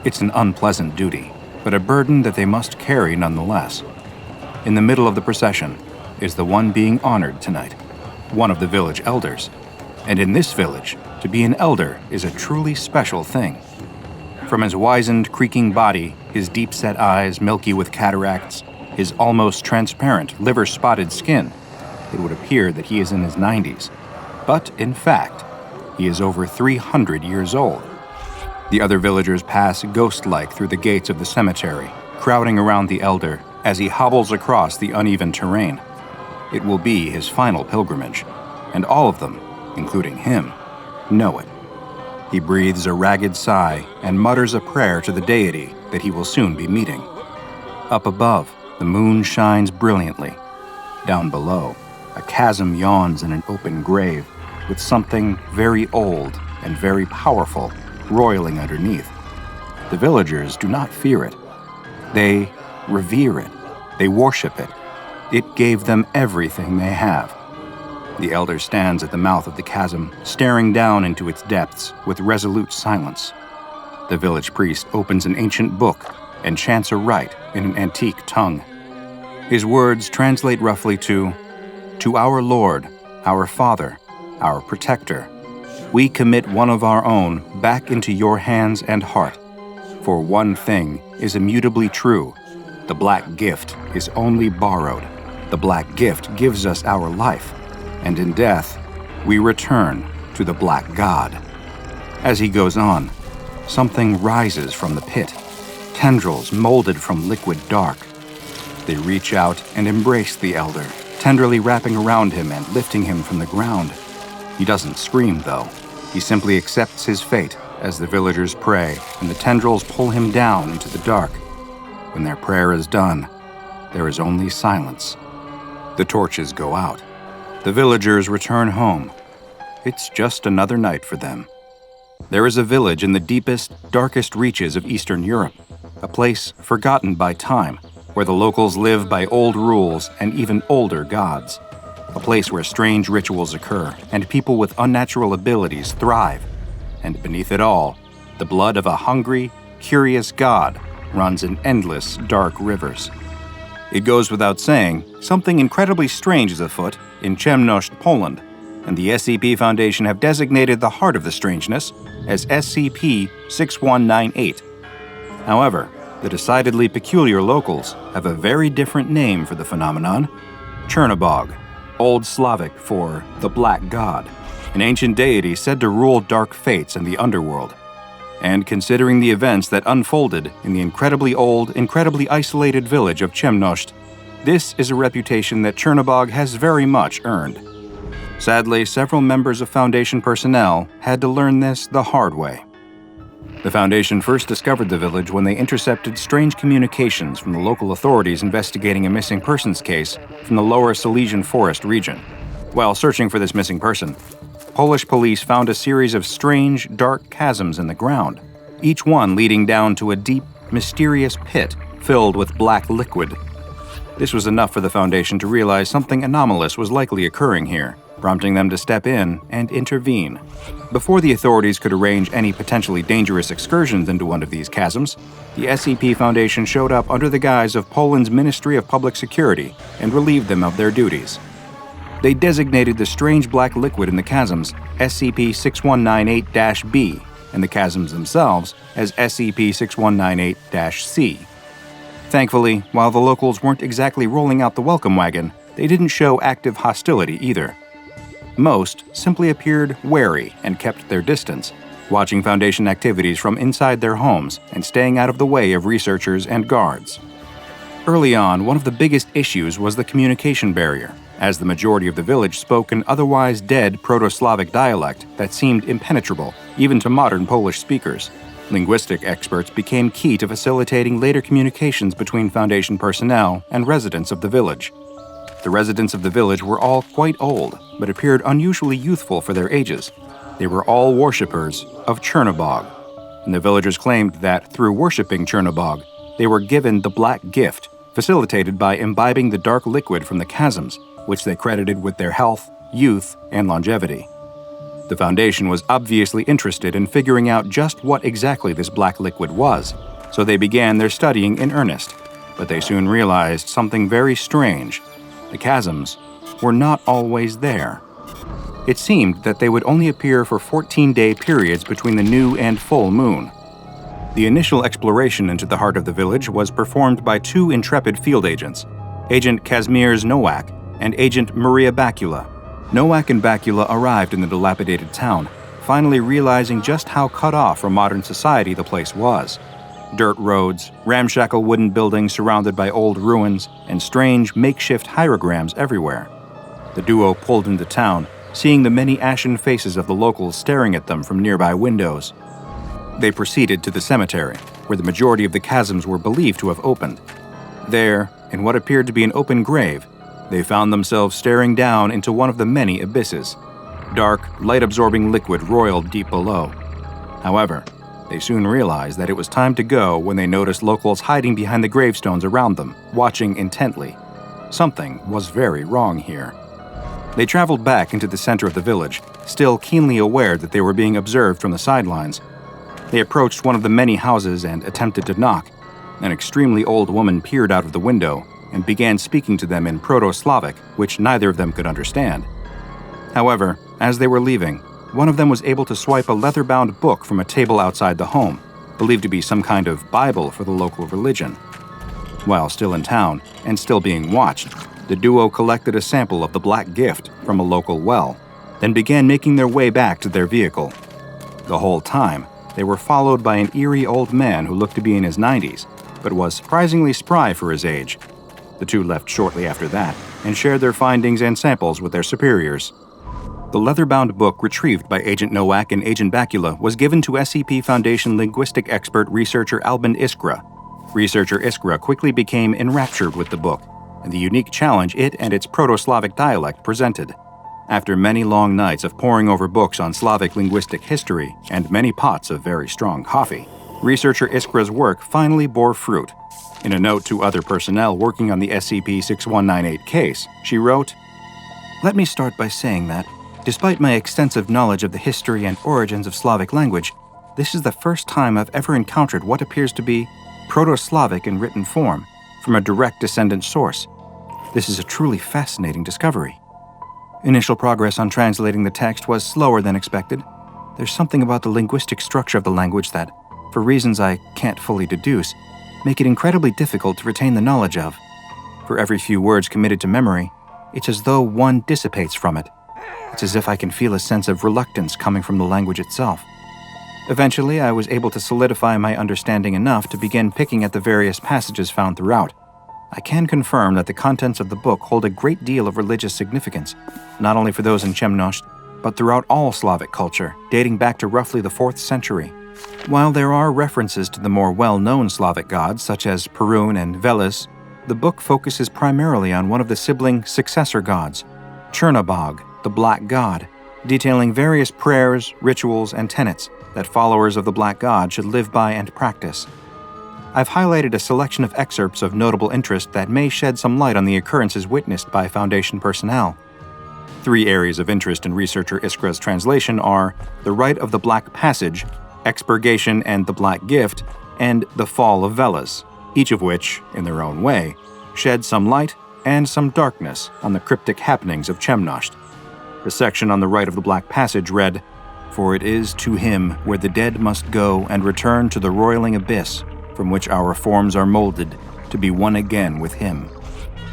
It's an unpleasant duty, but a burden that they must carry nonetheless. In the middle of the procession is the one being honored tonight, one of the village elders. And in this village, to be an elder is a truly special thing. From his wizened, creaking body, his deep-set eyes milky with cataracts, his almost transparent, liver-spotted skin, it would appear that he is in his 90s. But, in fact, he is over 300 years old. The other villagers pass ghost-like through the gates of the cemetery, crowding around the elder as he hobbles across the uneven terrain. It will be his final pilgrimage, and all of them, including him, know it. He breathes a ragged sigh and mutters a prayer to the deity that he will soon be meeting. Up above, the moon shines brilliantly. Down below, a chasm yawns in an open grave, with something very old and very powerful roiling underneath. The villagers do not fear it. They revere it. They worship it. It gave them everything they have. The elder stands at the mouth of the chasm, staring down into its depths with resolute silence. The village priest opens an ancient book and chants a rite in an antique tongue. His words translate roughly to our Lord, our Father, our Protector, we commit one of our own back into your hands and heart. For one thing is immutably true. The Black Gift is only borrowed. The Black Gift gives us our life, and in death, we return to the Black God. As he goes on, something rises from the pit, tendrils molded from liquid dark. They reach out and embrace the elder, tenderly wrapping around him and lifting him from the ground. He doesn't scream, though. He simply accepts his fate as the villagers pray and the tendrils pull him down into the dark. When their prayer is done, there is only silence. The torches go out. The villagers return home. It's just another night for them. There is a village in the deepest, darkest reaches of Eastern Europe, a place forgotten by time, where where the locals live by old rules and even older gods. A place where strange rituals occur and people with unnatural abilities thrive. And beneath it all, the blood of a hungry, curious god runs in endless, dark rivers. It goes without saying, something incredibly strange is afoot in Chernobog, Poland, and the SCP Foundation have designated the heart of the strangeness as SCP-6198. However, the decidedly peculiar locals have a very different name for the phenomenon: Chernobog, Old Slavic for the Black God, an ancient deity said to rule dark fates in the underworld. And considering the events that unfolded in the incredibly old, incredibly isolated village of Chernobog, this is a reputation that Chernobog has very much earned. Sadly, several members of Foundation personnel had to learn this the hard way. The Foundation first discovered the village when they intercepted strange communications from the local authorities investigating a missing persons case from the Lower Silesian Forest region. While searching for this missing person, Polish police found a series of strange, dark chasms in the ground, each one leading down to a deep, mysterious pit filled with black liquid. This was enough for the Foundation to realize something anomalous was likely occurring here, prompting them to step in and intervene. Before the authorities could arrange any potentially dangerous excursions into one of these chasms, the SCP Foundation showed up under the guise of Poland's Ministry of Public Security and relieved them of their duties. They designated the strange black liquid in the chasms SCP-6198-B and the chasms themselves as SCP-6198-C. Thankfully, while the locals weren't exactly rolling out the welcome wagon, they didn't show active hostility either. Most simply appeared wary and kept their distance, watching Foundation activities from inside their homes and staying out of the way of researchers and guards. Early on, one of the biggest issues was the communication barrier, as the majority of the village spoke an otherwise dead Proto-Slavic dialect that seemed impenetrable, even to modern Polish speakers. Linguistic experts became key to facilitating later communications between Foundation personnel and residents of the village. The residents of the village were all quite old, but appeared unusually youthful for their ages. They were all worshippers of Chernobog, and the villagers claimed that through worshipping Chernobog, they were given the Black Gift, facilitated by imbibing the dark liquid from the chasms, which they credited with their health, youth, and longevity. The Foundation was obviously interested in figuring out just what exactly this black liquid was, so they began their studying in earnest. But they soon realized something very strange. The chasms were not always there. It seemed that they would only appear for 14-day periods between the new and full moon. The initial exploration into the heart of the village was performed by two intrepid field agents, Agent Kazimierz Nowak and Agent Maria Bakula. Nowak and Bakula arrived in the dilapidated town, finally realizing just how cut off from modern society the place was. Dirt roads, ramshackle wooden buildings surrounded by old ruins, and strange makeshift hierograms everywhere. The duo pulled into town, seeing the many ashen faces of the locals staring at them from nearby windows. They proceeded to the cemetery, where the majority of the chasms were believed to have opened. There, in what appeared to be an open grave, they found themselves staring down into one of the many abysses. Dark, light-absorbing liquid roiled deep below. However, they soon realized that it was time to go when they noticed locals hiding behind the gravestones around them, watching intently. Something was very wrong here. They traveled back into the center of the village, still keenly aware that they were being observed from the sidelines. They approached one of the many houses and attempted to knock. An extremely old woman peered out of the window and began speaking to them in Proto-Slavic, which neither of them could understand. However, as they were leaving, one of them was able to swipe a leather-bound book from a table outside the home, believed to be some kind of Bible for the local religion. While still in town, and still being watched, the duo collected a sample of the Black Gift from a local well, then began making their way back to their vehicle. The whole time, they were followed by an eerie old man who looked to be in his 90s, but was surprisingly spry for his age. The two left shortly after that and shared their findings and samples with their superiors. The leather-bound book retrieved by Agent Nowak and Agent Bakula was given to SCP Foundation linguistic expert researcher Albin Iskra. Researcher Iskra quickly became enraptured with the book and the unique challenge it and its Proto-Slavic dialect presented. After many long nights of poring over books on Slavic linguistic history and many pots of very strong coffee, researcher Iskra's work finally bore fruit. In a note to other personnel working on the SCP-6198 case, she wrote, "Let me start by saying that, despite my extensive knowledge of the history and origins of Slavic language, this is the first time I've ever encountered what appears to be Proto-Slavic in written form, from a direct descendant source. This is a truly fascinating discovery. Initial progress on translating the text was slower than expected. There's something about the linguistic structure of the language that, for reasons I can't fully deduce, make it incredibly difficult to retain the knowledge of. For every few words committed to memory, it's as though one dissipates from it. It's as if I can feel a sense of reluctance coming from the language itself. Eventually, I was able to solidify my understanding enough to begin picking at the various passages found throughout. I can confirm that the contents of the book hold a great deal of religious significance, not only for those in Chemnosht, but throughout all Slavic culture, dating back to roughly the 4th century. While there are references to the more well-known Slavic gods, such as Perun and Veles, the book focuses primarily on one of the sibling successor gods, Chernobog, the Black God, detailing various prayers, rituals, and tenets that followers of the Black God should live by and practice. I've highlighted a selection of excerpts of notable interest that may shed some light on the occurrences witnessed by Foundation personnel. 3 areas of interest in researcher Iskra's translation are the Rite of the Black Passage, Expurgation and the Black Gift, and the Fall of Veles, each of which, in their own way, shed some light and some darkness on the cryptic happenings of Chemnosht. The section on the Rite of the Black Passage read, "For it is to him where the dead must go and return to the roiling abyss from which our forms are molded to be one again with him.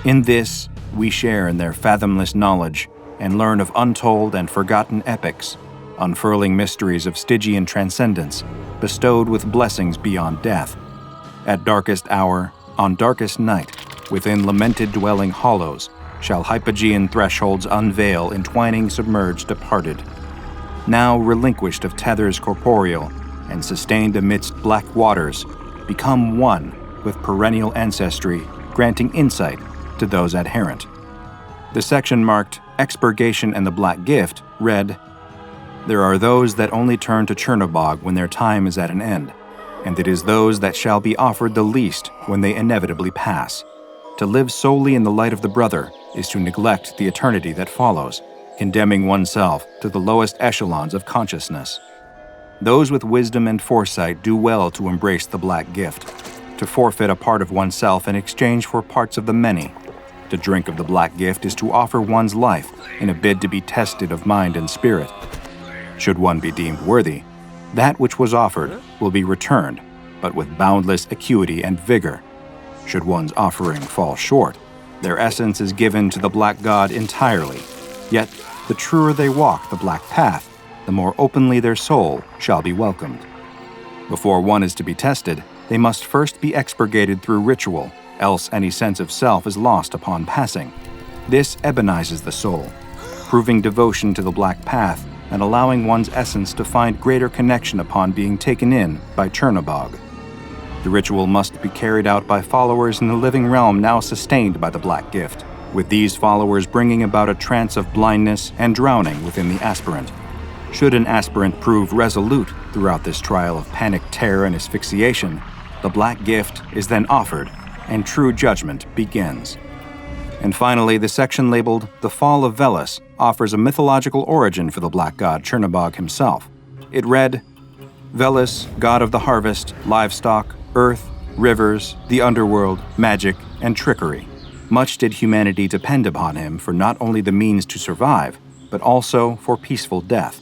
In this, we share in their fathomless knowledge and learn of untold and forgotten epics, unfurling mysteries of Stygian transcendence, bestowed with blessings beyond death. At darkest hour, on darkest night, within lamented dwelling hollows, shall Hypogean thresholds unveil entwining submerged departed. Now relinquished of tethers corporeal, and sustained amidst black waters, become one with perennial ancestry, granting insight to those adherent." The section marked Expurgation and the Black Gift read, "There are those that only turn to Chernobog when their time is at an end, and it is those that shall be offered the least when they inevitably pass. To live solely in the light of the brother is to neglect the eternity that follows, condemning oneself to the lowest echelons of consciousness. Those with wisdom and foresight do well to embrace the Black Gift, to forfeit a part of oneself in exchange for parts of the many. To drink of the Black Gift is to offer one's life in a bid to be tested of mind and spirit. Should one be deemed worthy, that which was offered will be returned, but with boundless acuity and vigor. Should one's offering fall short, their essence is given to the Black God entirely. Yet, the truer they walk the Black Path, the more openly their soul shall be welcomed. Before one is to be tested, they must first be expurgated through ritual, else any sense of self is lost upon passing. This ebonizes the soul, proving devotion to the Black Path and allowing one's essence to find greater connection upon being taken in by Chernobog. The ritual must be carried out by followers in the living realm now sustained by the Black Gift, with these followers bringing about a trance of blindness and drowning within the aspirant. Should an aspirant prove resolute throughout this trial of panic terror and asphyxiation, the Black Gift is then offered, and true judgment begins." And finally, the section labeled The Fall of Veles offers a mythological origin for the Black God Chernobog himself. It read, "Veles, god of the harvest, livestock, earth, rivers, the underworld, magic, and trickery. Much did humanity depend upon him for not only the means to survive, but also for peaceful death.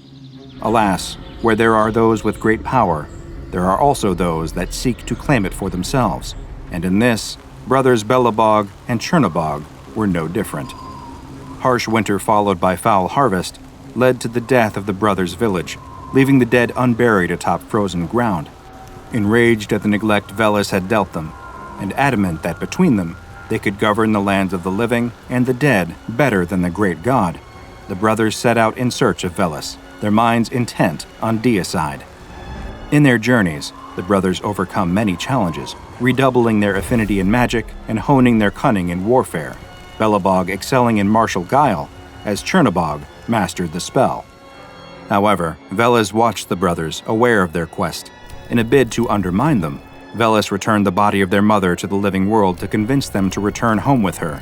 Alas, where there are those with great power, there are also those that seek to claim it for themselves, and in this, brothers Belobog and Chernobog were no different. Harsh winter followed by foul harvest led to the death of the brothers' village, leaving the dead unburied atop frozen ground. Enraged at the neglect Veles had dealt them, and adamant that between them they could govern the lands of the living and the dead better than the great god, the brothers set out in search of Veles, their minds intent on deicide. In their journeys, the brothers overcome many challenges, redoubling their affinity in magic and honing their cunning in warfare, Belobog excelling in martial guile, as Chernobog mastered the spell. However, Veles watched the brothers, aware of their quest. In a bid to undermine them, Velis returned the body of their mother to the living world to convince them to return home with her.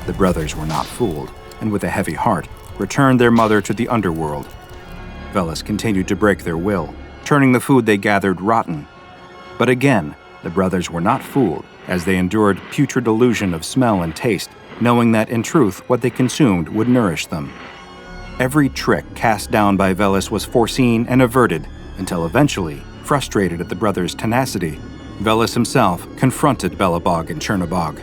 The brothers were not fooled, and with a heavy heart, returned their mother to the underworld. Velis continued to break their will, turning the food they gathered rotten. But again, the brothers were not fooled, as they endured putrid illusion of smell and taste, knowing that in truth what they consumed would nourish them. Every trick cast down by Velis was foreseen and averted, until eventually, frustrated at the brothers' tenacity, Velis himself confronted Belobog and Chernobog.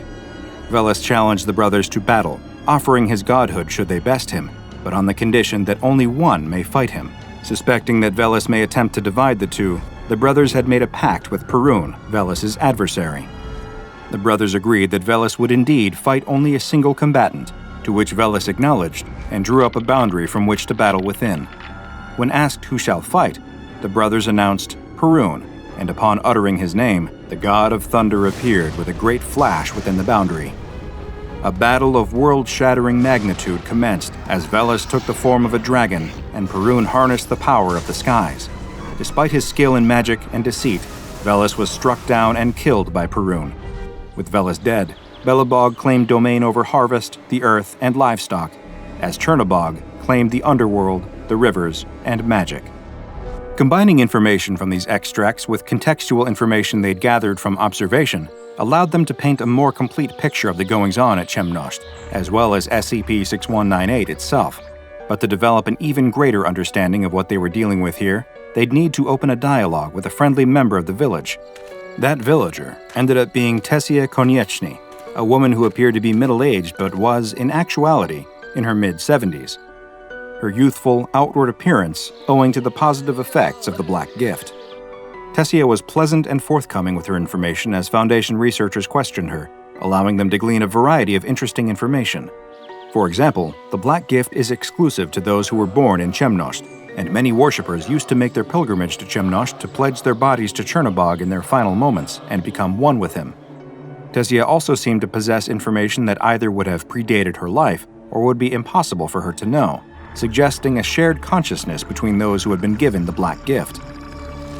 Velis challenged the brothers to battle, offering his godhood should they best him, but on the condition that only one may fight him. Suspecting that Velis may attempt to divide the two, the brothers had made a pact with Perun, Velis's adversary. The brothers agreed that Velis would indeed fight only a single combatant, to which Velis acknowledged and drew up a boundary from which to battle within. When asked who shall fight, the brothers announced Perun, and upon uttering his name, the god of thunder appeared with a great flash within the boundary. A battle of world-shattering magnitude commenced as Velis took the form of a dragon and Perun harnessed the power of the skies. Despite his skill in magic and deceit, Velis was struck down and killed by Perun. With Velis dead, Belobog claimed domain over harvest, the earth, and livestock, as Chernobog claimed the underworld, the rivers, and magic. Combining information from these extracts with contextual information they'd gathered from observation allowed them to paint a more complete picture of the goings-on at Chemnosht, as well as SCP-6198 itself. But to develop an even greater understanding of what they were dealing with here, they'd need to open a dialogue with a friendly member of the village. That villager ended up being Tessia Konieczny, a woman who appeared to be middle-aged but was, in actuality, in her mid-70s. Her youthful, outward appearance owing to the positive effects of the Black Gift. Tessia was pleasant and forthcoming with her information as Foundation researchers questioned her, allowing them to glean a variety of interesting information. For example, the Black Gift is exclusive to those who were born in Chemnosht, and many worshippers used to make their pilgrimage to Chemnosht to pledge their bodies to Chernobog in their final moments and become one with him. Tessia also seemed to possess information that either would have predated her life or would be impossible for her to know, suggesting a shared consciousness between those who had been given the Black Gift.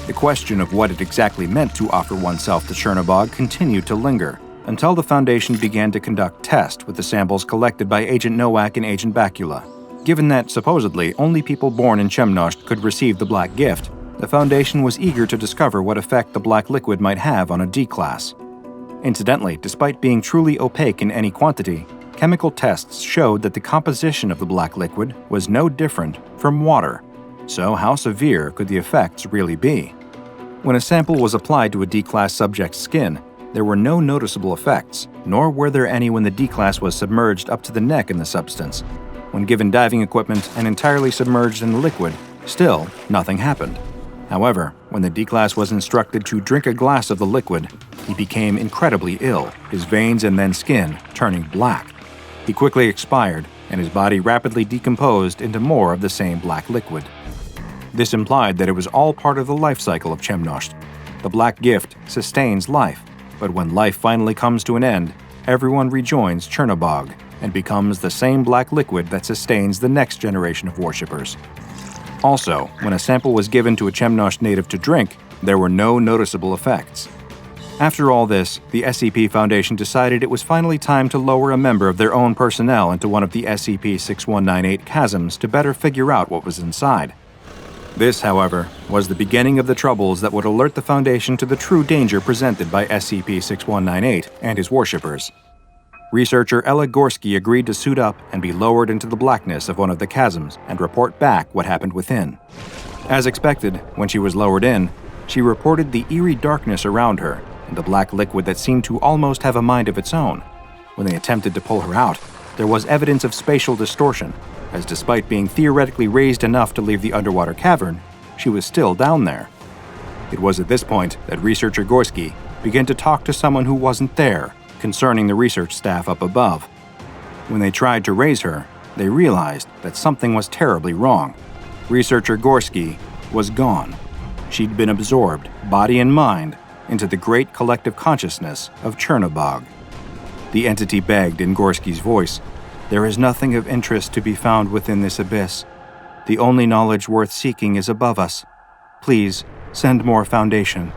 The question of what it exactly meant to offer oneself to Chernobog continued to linger, until the Foundation began to conduct tests with the samples collected by Agent Nowak and Agent Bakula. Given that, supposedly, only people born in Chemnosht could receive the Black Gift, the Foundation was eager to discover what effect the black liquid might have on a D-class. Incidentally, despite being truly opaque in any quantity, chemical tests showed that the composition of the black liquid was no different from water. So how severe could the effects really be? When a sample was applied to a D-class subject's skin, there were no noticeable effects, nor were there any when the D-class was submerged up to the neck in the substance. When given diving equipment and entirely submerged in the liquid, still nothing happened. However, when the D-class was instructed to drink a glass of the liquid, he became incredibly ill, his veins and then skin turning black. He quickly expired, and his body rapidly decomposed into more of the same black liquid. This implied that it was all part of the life cycle of Chemnosht. The Black Gift sustains life, but when life finally comes to an end, everyone rejoins Chernobog and becomes the same black liquid that sustains the next generation of worshippers. Also, when a sample was given to a Chemnosht native to drink, there were no noticeable effects. After all this, the SCP Foundation decided it was finally time to lower a member of their own personnel into one of the SCP-6198 chasms to better figure out what was inside. This, however, was the beginning of the troubles that would alert the Foundation to the true danger presented by SCP-6198 and his worshippers. Researcher Ella Gorski agreed to suit up and be lowered into the blackness of one of the chasms and report back what happened within. As expected, when she was lowered in, she reported the eerie darkness around her and the black liquid that seemed to almost have a mind of its own. When they attempted to pull her out, there was evidence of spatial distortion, as despite being theoretically raised enough to leave the underwater cavern, she was still down there. It was at this point that researcher Gorski began to talk to someone who wasn't there concerning the research staff up above. When they tried to raise her, they realized that something was terribly wrong. Researcher Gorski was gone. She'd been absorbed, body and mind, into the great collective consciousness of Chernobog. The entity begged in Gorski's voice, "There is nothing of interest to be found within this abyss. The only knowledge worth seeking is above us. Please, Send more Foundation.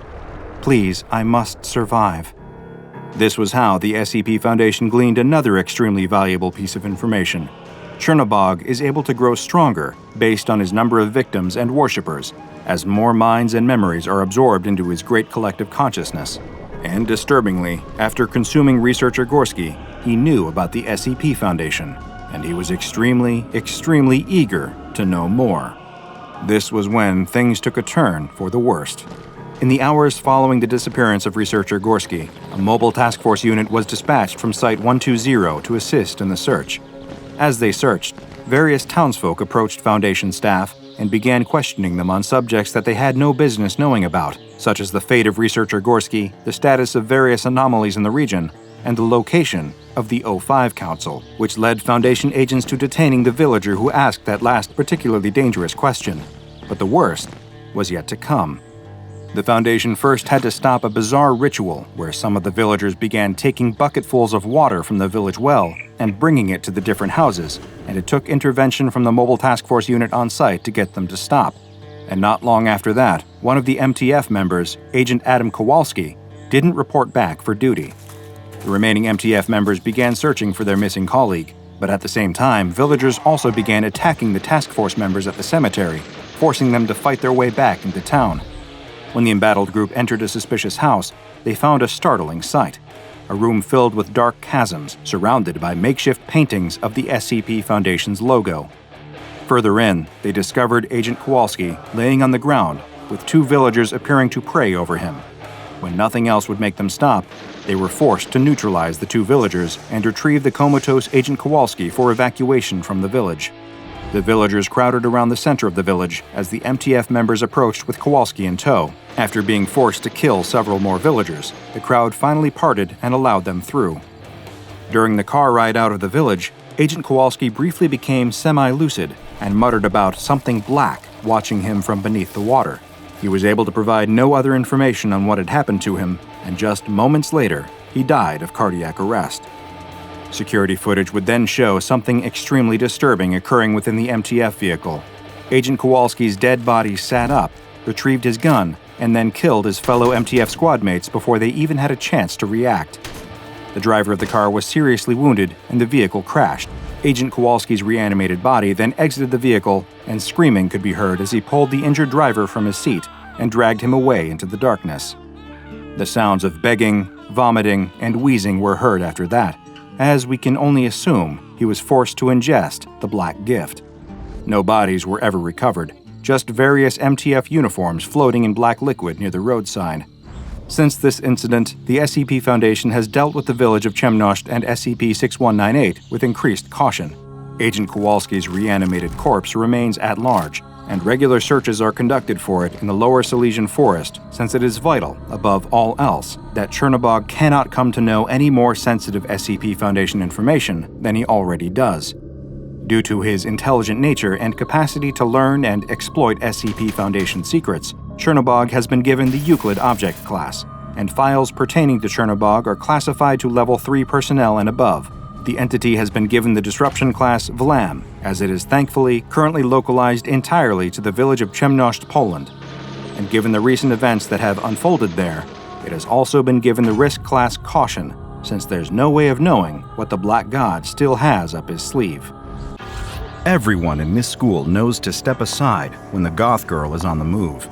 Please, I must survive." This was how the SCP Foundation gleaned another extremely valuable piece of information. Chernobog is able to grow stronger based on his number of victims and worshippers, as more minds and memories are absorbed into his great collective consciousness. And disturbingly, after consuming researcher Gorsky, he knew about the SCP Foundation, and he was extremely eager to know more. This was when things took a turn for the worst. In the hours following the disappearance of researcher Gorsky, a mobile task force unit was dispatched from Site-120 to assist in the search. As they searched, various townsfolk approached Foundation staff and began questioning them on subjects that they had no business knowing about, such as the fate of researcher Gorsky, the status of various anomalies in the region, and the location of the O5 Council, which led Foundation agents to detaining the villager who asked that last particularly dangerous question. But the worst was yet to come. The Foundation first had to stop a bizarre ritual where some of the villagers began taking bucketfuls of water from the village well and bringing it to the different houses, and it took intervention from the mobile task force unit on site to get them to stop. And not long after that, one of the MTF members, Agent Adam Kowalski, didn't report back for duty. The remaining MTF members began searching for their missing colleague, but at the same time, villagers also began attacking the task force members at the cemetery, forcing them to fight their way back into town. When the embattled group entered a suspicious house, they found a startling sight: a room filled with dark chasms surrounded by makeshift paintings of the SCP Foundation's logo. Further in, they discovered Agent Kowalski laying on the ground, with two villagers appearing to pray over him. When nothing else would make them stop, they were forced to neutralize the two villagers and retrieve the comatose Agent Kowalski for evacuation from the village. The villagers crowded around the center of the village as the MTF members approached with Kowalski in tow. After being forced to kill several more villagers, the crowd finally parted and allowed them through. During the car ride out of the village, Agent Kowalski briefly became semi-lucid and muttered about something black watching him from beneath the water. He was able to provide no other information on what had happened to him, and just moments later, he died of cardiac arrest. Security footage would then show something extremely disturbing occurring within the MTF vehicle. Agent Kowalski's dead body sat up, retrieved his gun, and then killed his fellow MTF squad mates before they even had a chance to react. The driver of the car was seriously wounded and the vehicle crashed. Agent Kowalski's reanimated body then exited the vehicle, and screaming could be heard as he pulled the injured driver from his seat and dragged him away into the darkness. The sounds of begging, vomiting, and wheezing were heard after that, as we can only assume he was forced to ingest the black gift. No bodies were ever recovered, just various MTF uniforms floating in black liquid near the road sign. Since this incident, the SCP Foundation has dealt with the village of Chemnosht and SCP-6198 with increased caution. Agent Kowalski's reanimated corpse remains at large, and regular searches are conducted for it in the lower Silesian forest, since it is vital, above all else, that Chernobog cannot come to know any more sensitive SCP Foundation information than he already does. Due to his intelligent nature and capacity to learn and exploit SCP Foundation secrets, Chernobog has been given the EUCLID object class, and files pertaining to Chernobog are classified to Level 3 personnel and above. The entity has been given the Disruption class VLAM, as it is thankfully currently localized entirely to the village of Chemnosht, Poland. And given the recent events that have unfolded there, it has also been given the Risk class Caution, since there's no way of knowing what the Black God still has up his sleeve. Everyone in this school knows to step aside when the goth girl is on the move.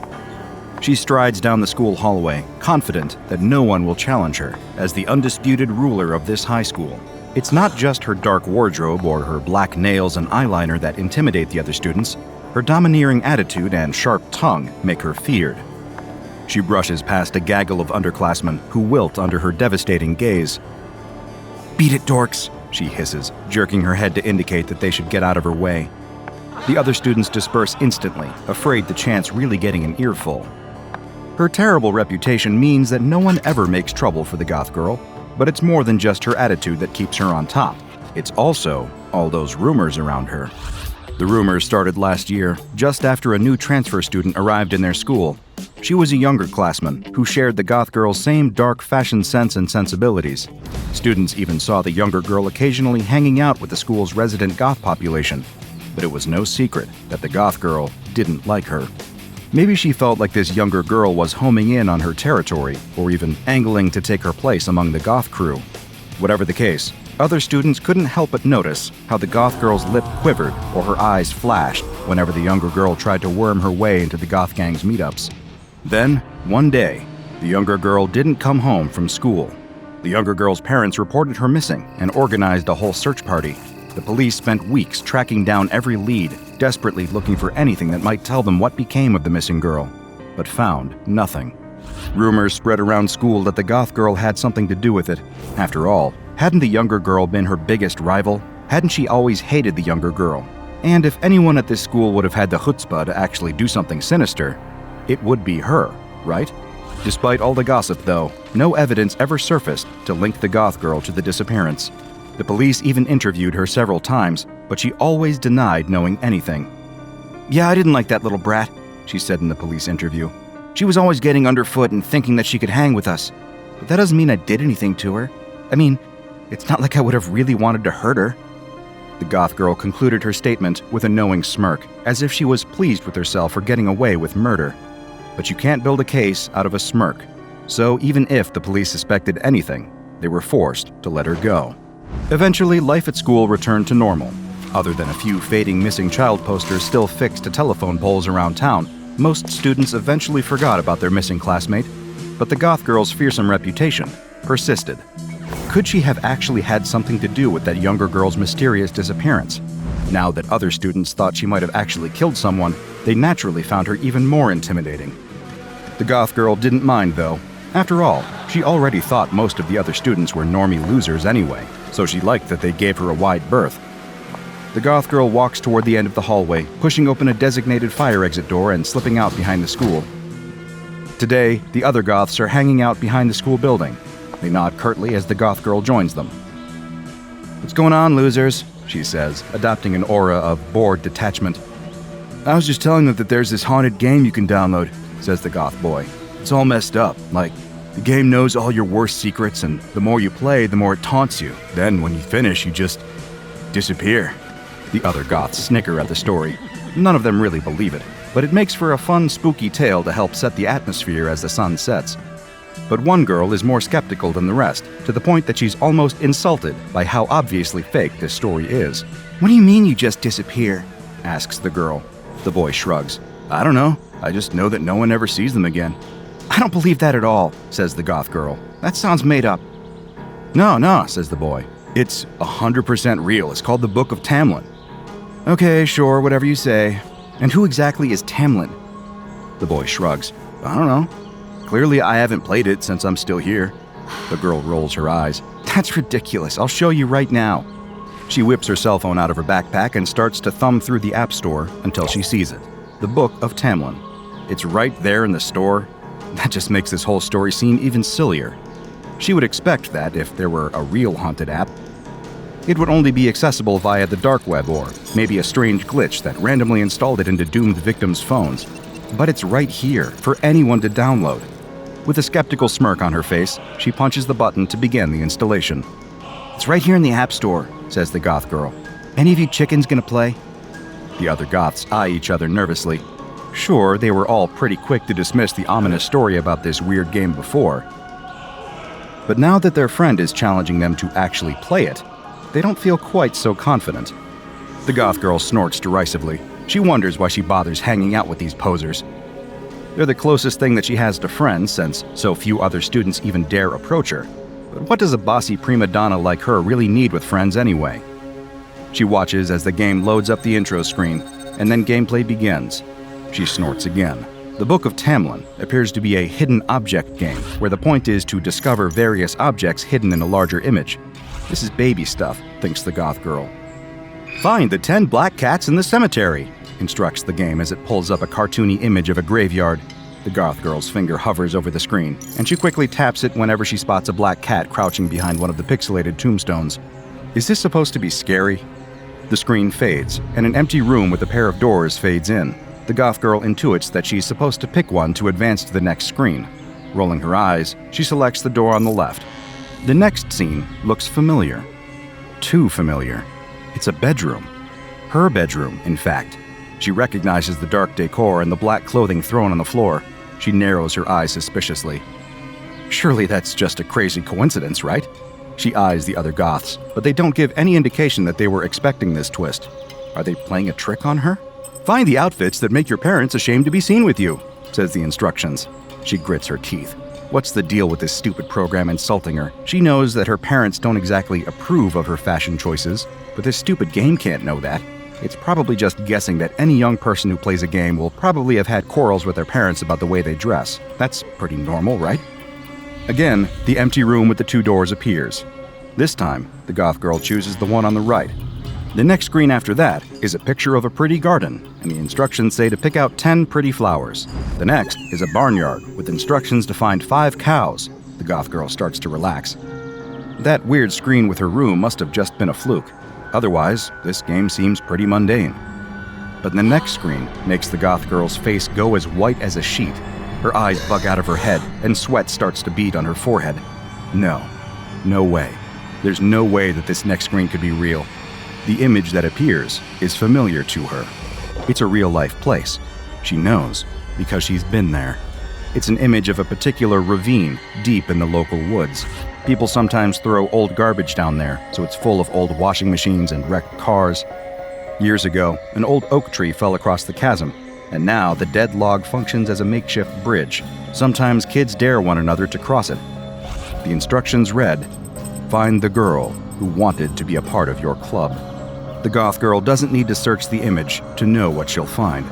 She strides down the school hallway, confident that no one will challenge her as the undisputed ruler of this high school. It's not just her dark wardrobe or her black nails and eyeliner that intimidate the other students. Her domineering attitude and sharp tongue make her feared. She brushes past a gaggle of underclassmen who wilt under her devastating gaze. "Beat it, dorks," she hisses, jerking her head to indicate that they should get out of her way. The other students disperse instantly, afraid the chant's really getting an earful. Her terrible reputation means that no one ever makes trouble for the goth girl, but it's more than just her attitude that keeps her on top. It's also all those rumors around her. The rumors started last year, just after a new transfer student arrived in their school. She was a younger classman who shared the goth girl's same dark fashion sense and sensibilities. Students even saw the younger girl occasionally hanging out with the school's resident goth population, but it was no secret that the goth girl didn't like her. Maybe she felt like this younger girl was homing in on her territory, or even angling to take her place among the goth crew. Whatever the case, other students couldn't help but notice how the goth girl's lip quivered or her eyes flashed whenever the younger girl tried to worm her way into the goth gang's meetups. Then, one day, the younger girl didn't come home from school. The younger girl's parents reported her missing and organized a whole search party. The police spent weeks tracking down every lead, desperately looking for anything that might tell them what became of the missing girl, but found nothing. Rumors spread around school that the goth girl had something to do with it. After all, hadn't the younger girl been her biggest rival? Hadn't she always hated the younger girl? And if anyone at this school would have had the chutzpah to actually do something sinister, it would be her, right? Despite all the gossip, though, no evidence ever surfaced to link the goth girl to the disappearance. The police even interviewed her several times, but she always denied knowing anything. "Yeah, I didn't like that little brat," she said in the police interview. "She was always getting underfoot and thinking that she could hang with us. But that doesn't mean I did anything to her. I mean, it's not like I would have really wanted to hurt her." The goth girl concluded her statement with a knowing smirk, as if she was pleased with herself for getting away with murder. But you can't build a case out of a smirk, so even if the police suspected anything, they were forced to let her go. Eventually, life at school returned to normal. Other than a few fading missing child posters still fixed to telephone poles around town, most students eventually forgot about their missing classmate, but the goth girl's fearsome reputation persisted. Could she have actually had something to do with that younger girl's mysterious disappearance? Now that other students thought she might have actually killed someone, they naturally found her even more intimidating. The goth girl didn't mind, though. After all, she already thought most of the other students were normie losers anyway, so she liked that they gave her a wide berth. The goth girl walks toward the end of the hallway, pushing open a designated fire exit door and slipping out behind the school. Today, the other goths are hanging out behind the school building. They nod curtly as the goth girl joins them. "What's going on, losers?" she says, adopting an aura of bored detachment. "I was just telling them that there's this haunted game you can download," says the goth boy. "It's all messed up. Like, the game knows all your worst secrets, and the more you play, the more it taunts you. Then, when you finish, you just disappear." The other goths snicker at the story. None of them really believe it, but it makes for a fun, spooky tale to help set the atmosphere as the sun sets. But one girl is more skeptical than the rest, to the point that she's almost insulted by how obviously fake this story is. "What do you mean you just disappear?" asks the girl. The boy shrugs. "I don't know. I just know that no one ever sees them again." "I don't believe that at all," says the goth girl. "That sounds made up." No, says the boy. "It's 100% real. It's called the Book of Tamlin." "Okay, sure, whatever you say. And who exactly is Tamlin?" The boy shrugs. "I don't know. Clearly I haven't played it since I'm still here." The girl rolls her eyes. "That's ridiculous. I'll show you right now." She whips her cell phone out of her backpack and starts to thumb through the app store until she sees it. The Book of Tamlin. It's right there in the store. That just makes this whole story seem even sillier. She would expect that if there were a real haunted app. It would only be accessible via the dark web or maybe a strange glitch that randomly installed it into doomed victims' phones. But it's right here for anyone to download. With a skeptical smirk on her face, she punches the button to begin the installation. "It's right here in the app store," says the goth girl. "Any of you chickens gonna play?" The other goths eye each other nervously. Sure, they were all pretty quick to dismiss the ominous story about this weird game before. But now that their friend is challenging them to actually play it, they don't feel quite so confident. The goth girl snorts derisively. She wonders why she bothers hanging out with these posers. They're the closest thing that she has to friends, since so few other students even dare approach her. But what does a bossy prima donna like her really need with friends anyway? She watches as the game loads up the intro screen, and then gameplay begins. She snorts again. The Book of Tamlin appears to be a hidden object game, where the point is to discover various objects hidden in a larger image. This is baby stuff, thinks the goth girl. "Find the 10 black cats in the cemetery," instructs the game as it pulls up a cartoony image of a graveyard. The goth girl's finger hovers over the screen, and she quickly taps it whenever she spots a black cat crouching behind one of the pixelated tombstones. Is this supposed to be scary? The screen fades, and an empty room with a pair of doors fades in. The goth girl intuits that she's supposed to pick one to advance to the next screen. Rolling her eyes, she selects the door on the left. The next scene looks familiar. Too familiar. It's a bedroom. Her bedroom, in fact. She recognizes the dark decor and the black clothing thrown on the floor. She narrows her eyes suspiciously. Surely that's just a crazy coincidence, right? She eyes the other goths, but they don't give any indication that they were expecting this twist. Are they playing a trick on her? Find the outfits that make your parents ashamed to be seen with you, says the instructions. She grits her teeth. What's the deal with this stupid program insulting her? She knows that her parents don't exactly approve of her fashion choices, but this stupid game can't know that. It's probably just guessing that any young person who plays a game will probably have had quarrels with their parents about the way they dress. That's pretty normal, right? Again, the empty room with the 2 doors appears. This time, the goth girl chooses the one on the right. The next screen after that is a picture of a pretty garden, and the instructions say to pick out 10 pretty flowers. The next is a barnyard with instructions to find 5 cows. The goth girl starts to relax. That weird screen with her room must have just been a fluke. Otherwise, this game seems pretty mundane. But the next screen makes the goth girl's face go as white as a sheet. Her eyes bug out of her head, and sweat starts to bead on her forehead. No way. There's no way that this next screen could be real. The image that appears is familiar to her. It's a real-life place. She knows, because she's been there. It's an image of a particular ravine deep in the local woods. People sometimes throw old garbage down there, so it's full of old washing machines and wrecked cars. Years ago, an old oak tree fell across the chasm, and now the dead log functions as a makeshift bridge. Sometimes kids dare one another to cross it. The instructions read, "Find the girl who wanted to be a part of your club." The goth girl doesn't need to search the image to know what she'll find.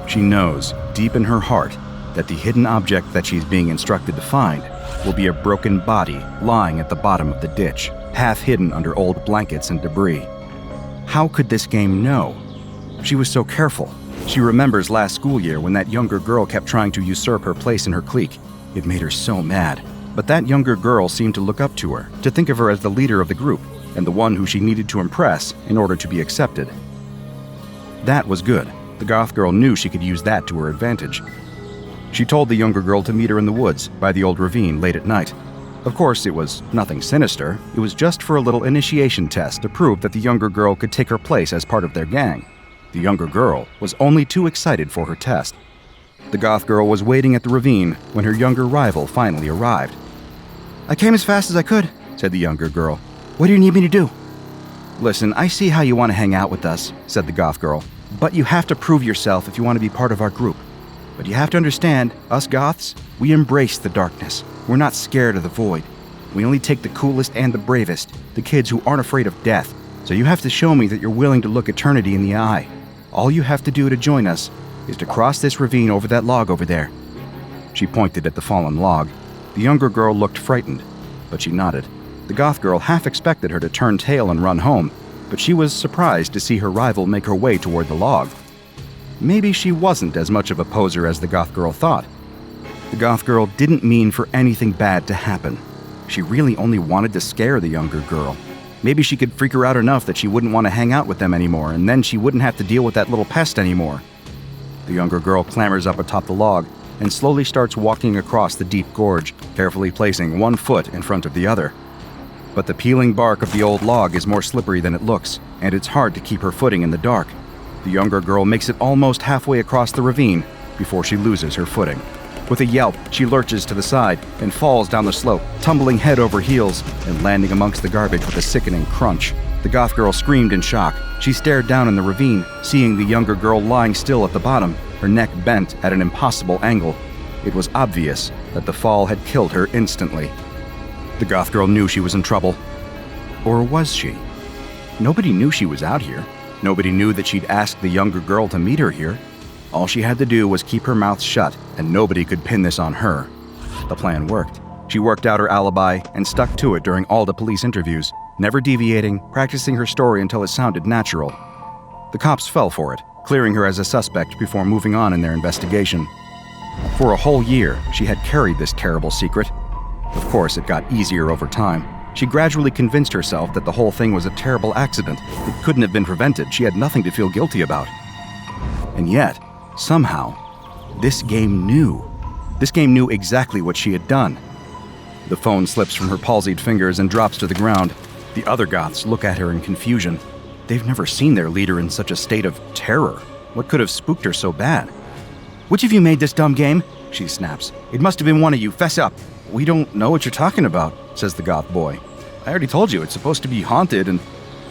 She knows, deep in her heart, that the hidden object that she's being instructed to find will be a broken body lying at the bottom of the ditch, half hidden under old blankets and debris. How could this game know? She was so careful. She remembers last school year when that younger girl kept trying to usurp her place in her clique. It made her so mad. But that younger girl seemed to look up to her, to think of her as the leader of the group, and the one who she needed to impress in order to be accepted. That was good. The goth girl knew she could use that to her advantage. She told the younger girl to meet her in the woods by the old ravine late at night. Of course, it was nothing sinister. It was just for a little initiation test to prove that the younger girl could take her place as part of their gang. The younger girl was only too excited for her test. The goth girl was waiting at the ravine when her younger rival finally arrived. "I came as fast as I could," said the younger girl. "What do you need me to do?" "Listen, I see how you want to hang out with us," said the goth girl. "But you have to prove yourself if you want to be part of our group. But you have to understand, us goths, we embrace the darkness. We're not scared of the void. We only take the coolest and the bravest, the kids who aren't afraid of death. So you have to show me that you're willing to look eternity in the eye. All you have to do to join us is to cross this ravine over that log over there." She pointed at the fallen log. The younger girl looked frightened, but she nodded. The goth girl half expected her to turn tail and run home, but she was surprised to see her rival make her way toward the log. Maybe she wasn't as much of a poser as the goth girl thought. The goth girl didn't mean for anything bad to happen. She really only wanted to scare the younger girl. Maybe she could freak her out enough that she wouldn't want to hang out with them anymore, and then she wouldn't have to deal with that little pest anymore. The younger girl clambers up atop the log and slowly starts walking across the deep gorge, carefully placing one foot in front of the other. But the peeling bark of the old log is more slippery than it looks, and it's hard to keep her footing in the dark. The younger girl makes it almost halfway across the ravine before she loses her footing. With a yelp, she lurches to the side and falls down the slope, tumbling head over heels and landing amongst the garbage with a sickening crunch. The goth girl screamed in shock. She stared down in the ravine, seeing the younger girl lying still at the bottom, her neck bent at an impossible angle. It was obvious that the fall had killed her instantly. The goth girl knew she was in trouble. Or was she? Nobody knew she was out here. Nobody knew that she'd asked the younger girl to meet her here. All she had to do was keep her mouth shut, and nobody could pin this on her. The plan worked. She worked out her alibi and stuck to it during all the police interviews, never deviating, practicing her story until it sounded natural. The cops fell for it, clearing her as a suspect before moving on in their investigation. For a whole year, she had carried this terrible secret. Of course, it got easier over time. She gradually convinced herself that the whole thing was a terrible accident. It couldn't have been prevented. She had nothing to feel guilty about. And yet, somehow, this game knew. This game knew exactly what she had done. The phone slips from her palsied fingers and drops to the ground. The other goths look at her in confusion. They've never seen their leader in such a state of terror. What could have spooked her so bad? "Which of you made this dumb game?" she snaps. "It must have been one of you. Fess up." "We don't know what you're talking about," says the goth boy. "I already told you it's supposed to be haunted and—"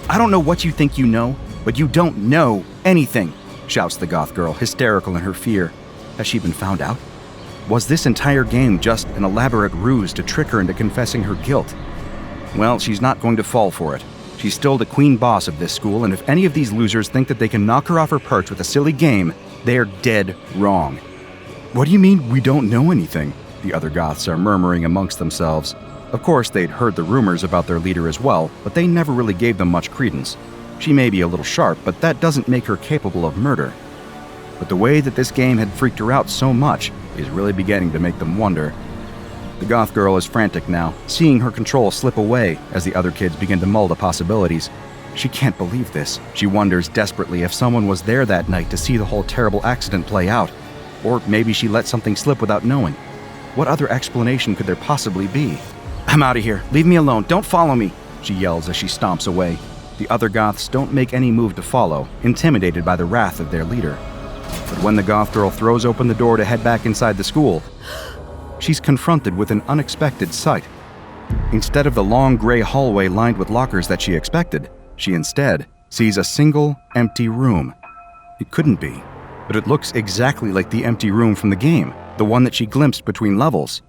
"I don't know what you think you know, but you don't know anything," shouts the goth girl, hysterical in her fear. Has she been found out? Was this entire game just an elaborate ruse to trick her into confessing her guilt? Well, she's not going to fall for it. She's still the queen boss of this school, and if any of these losers think that they can knock her off her perch with a silly game, they're dead wrong. "What do you mean, we don't know anything?" the other goths are murmuring amongst themselves. Of course, they'd heard the rumors about their leader as well, but they never really gave them much credence. She may be a little sharp, but that doesn't make her capable of murder. But the way that this game had freaked her out so much is really beginning to make them wonder. The goth girl is frantic now, seeing her control slip away as the other kids begin to mull the possibilities. She can't believe this. She wonders desperately if someone was there that night to see the whole terrible accident play out. Or maybe she let something slip without knowing. What other explanation could there possibly be? "I'm out of here. Leave me alone. Don't follow me," she yells as she stomps away. The other goths don't make any move to follow, intimidated by the wrath of their leader. But when the goth girl throws open the door to head back inside the school, she's confronted with an unexpected sight. Instead of the long gray hallway lined with lockers that she expected, she instead sees a single empty room. It couldn't be, but it looks exactly like the empty room from the game, the one that she glimpsed between levels.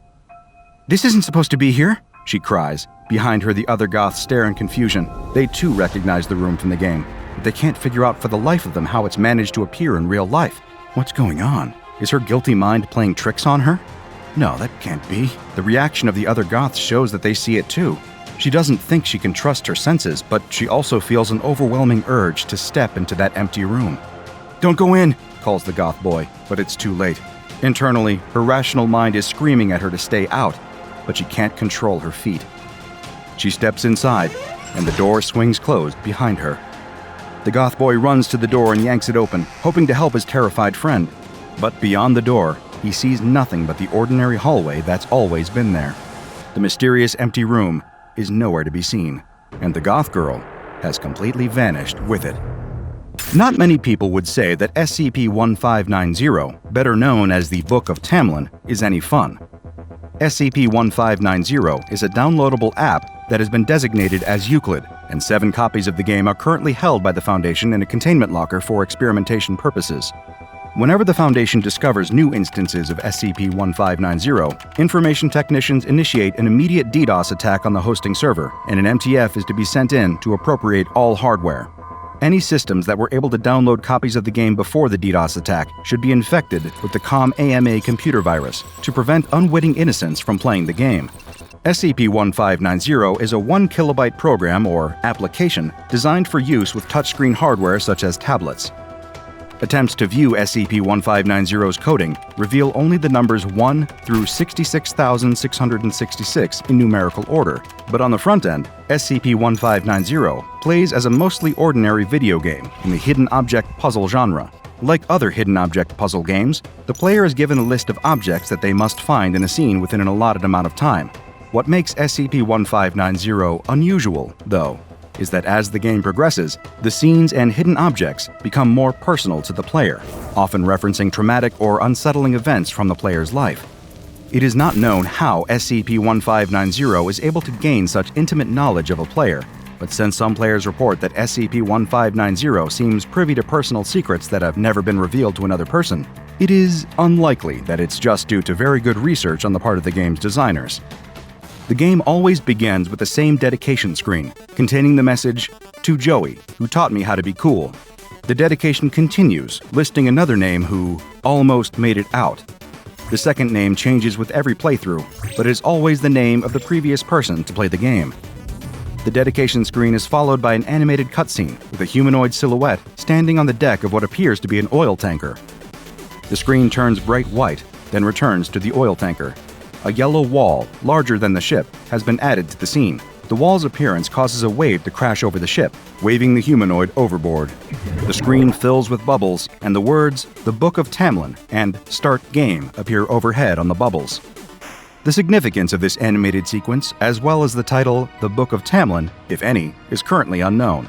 "This isn't supposed to be here," she cries. Behind her, the other goths stare in confusion. They too recognize the room from the game, but they can't figure out for the life of them how it's managed to appear in real life. What's going on? Is her guilty mind playing tricks on her? No, that can't be. The reaction of the other goths shows that they see it too. She doesn't think she can trust her senses, but she also feels an overwhelming urge to step into that empty room. "Don't go in," calls the goth boy, but it's too late. Internally, her rational mind is screaming at her to stay out, but she can't control her feet. She steps inside, and the door swings closed behind her. The goth boy runs to the door and yanks it open, hoping to help his terrified friend. But beyond the door, he sees nothing but the ordinary hallway that's always been there. The mysterious empty room is nowhere to be seen, and the goth girl has completely vanished with it. Not many people would say that SCP-1590, better known as the Book of Tamlin, is any fun. SCP-1590 is a downloadable app that has been designated as EUCLID, and 7 copies of the game are currently held by the Foundation in a containment locker for experimentation purposes. Whenever the Foundation discovers new instances of SCP-1590, information technicians initiate an immediate DDoS attack on the hosting server, and an MTF is to be sent in to appropriate all hardware. Any systems that were able to download copies of the game before the DDoS attack should be infected with the COM-AMA computer virus to prevent unwitting innocents from playing the game. SCP-1590 is a 1 kilobyte program or application designed for use with touchscreen hardware such as tablets. Attempts to view SCP-1590's coding reveal only the numbers 1 through 66,666 in numerical order, but on the front end, SCP-1590 plays as a mostly ordinary video game in the hidden object puzzle genre. Like other hidden object puzzle games, the player is given a list of objects that they must find in a scene within an allotted amount of time. What makes SCP-1590 unusual, though, is that as the game progresses, the scenes and hidden objects become more personal to the player, often referencing traumatic or unsettling events from the player's life. It is not known how SCP-1590 is able to gain such intimate knowledge of a player, but since some players report that SCP-1590 seems privy to personal secrets that have never been revealed to another person, it is unlikely that it's just due to very good research on the part of the game's designers. The game always begins with the same dedication screen, containing the message, "To Joey, who taught me how to be cool." The dedication continues, listing another name who almost made it out. The second name changes with every playthrough, but is always the name of the previous person to play the game. The dedication screen is followed by an animated cutscene with a humanoid silhouette standing on the deck of what appears to be an oil tanker. The screen turns bright white, then returns to the oil tanker. A yellow wall, larger than the ship, has been added to the scene. The wall's appearance causes a wave to crash over the ship, waving the humanoid overboard. The screen fills with bubbles, and the words, "The Book of Tamlin" and "Start Game" appear overhead on the bubbles. The significance of this animated sequence, as well as the title, "The Book of Tamlin," if any, is currently unknown.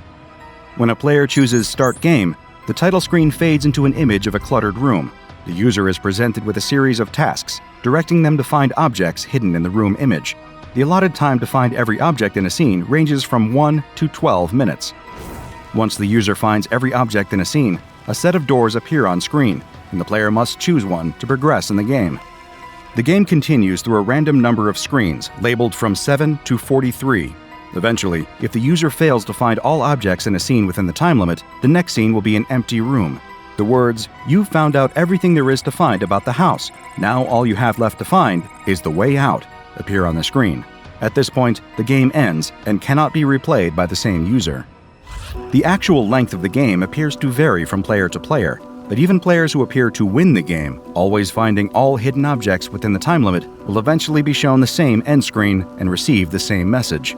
When a player chooses Start Game, The title screen fades into an image of a cluttered room. The user is presented with a series of tasks, directing them to find objects hidden in the room image. The allotted time to find every object in a scene ranges from 1 to 12 minutes. Once the user finds every object in a scene, a set of doors appear on screen, and the player must choose one to progress in the game. The game continues through a random number of screens, labeled from 7 to 43. Eventually, if the user fails to find all objects in a scene within the time limit, the next scene will be an empty room. The words, "You've found out everything there is to find about the house. Now all you have left to find is the way out," appear on the screen. At this point, the game ends and cannot be replayed by the same user. The actual length of the game appears to vary from player to player, but even players who appear to win the game, always finding all hidden objects within the time limit, will eventually be shown the same end screen and receive the same message.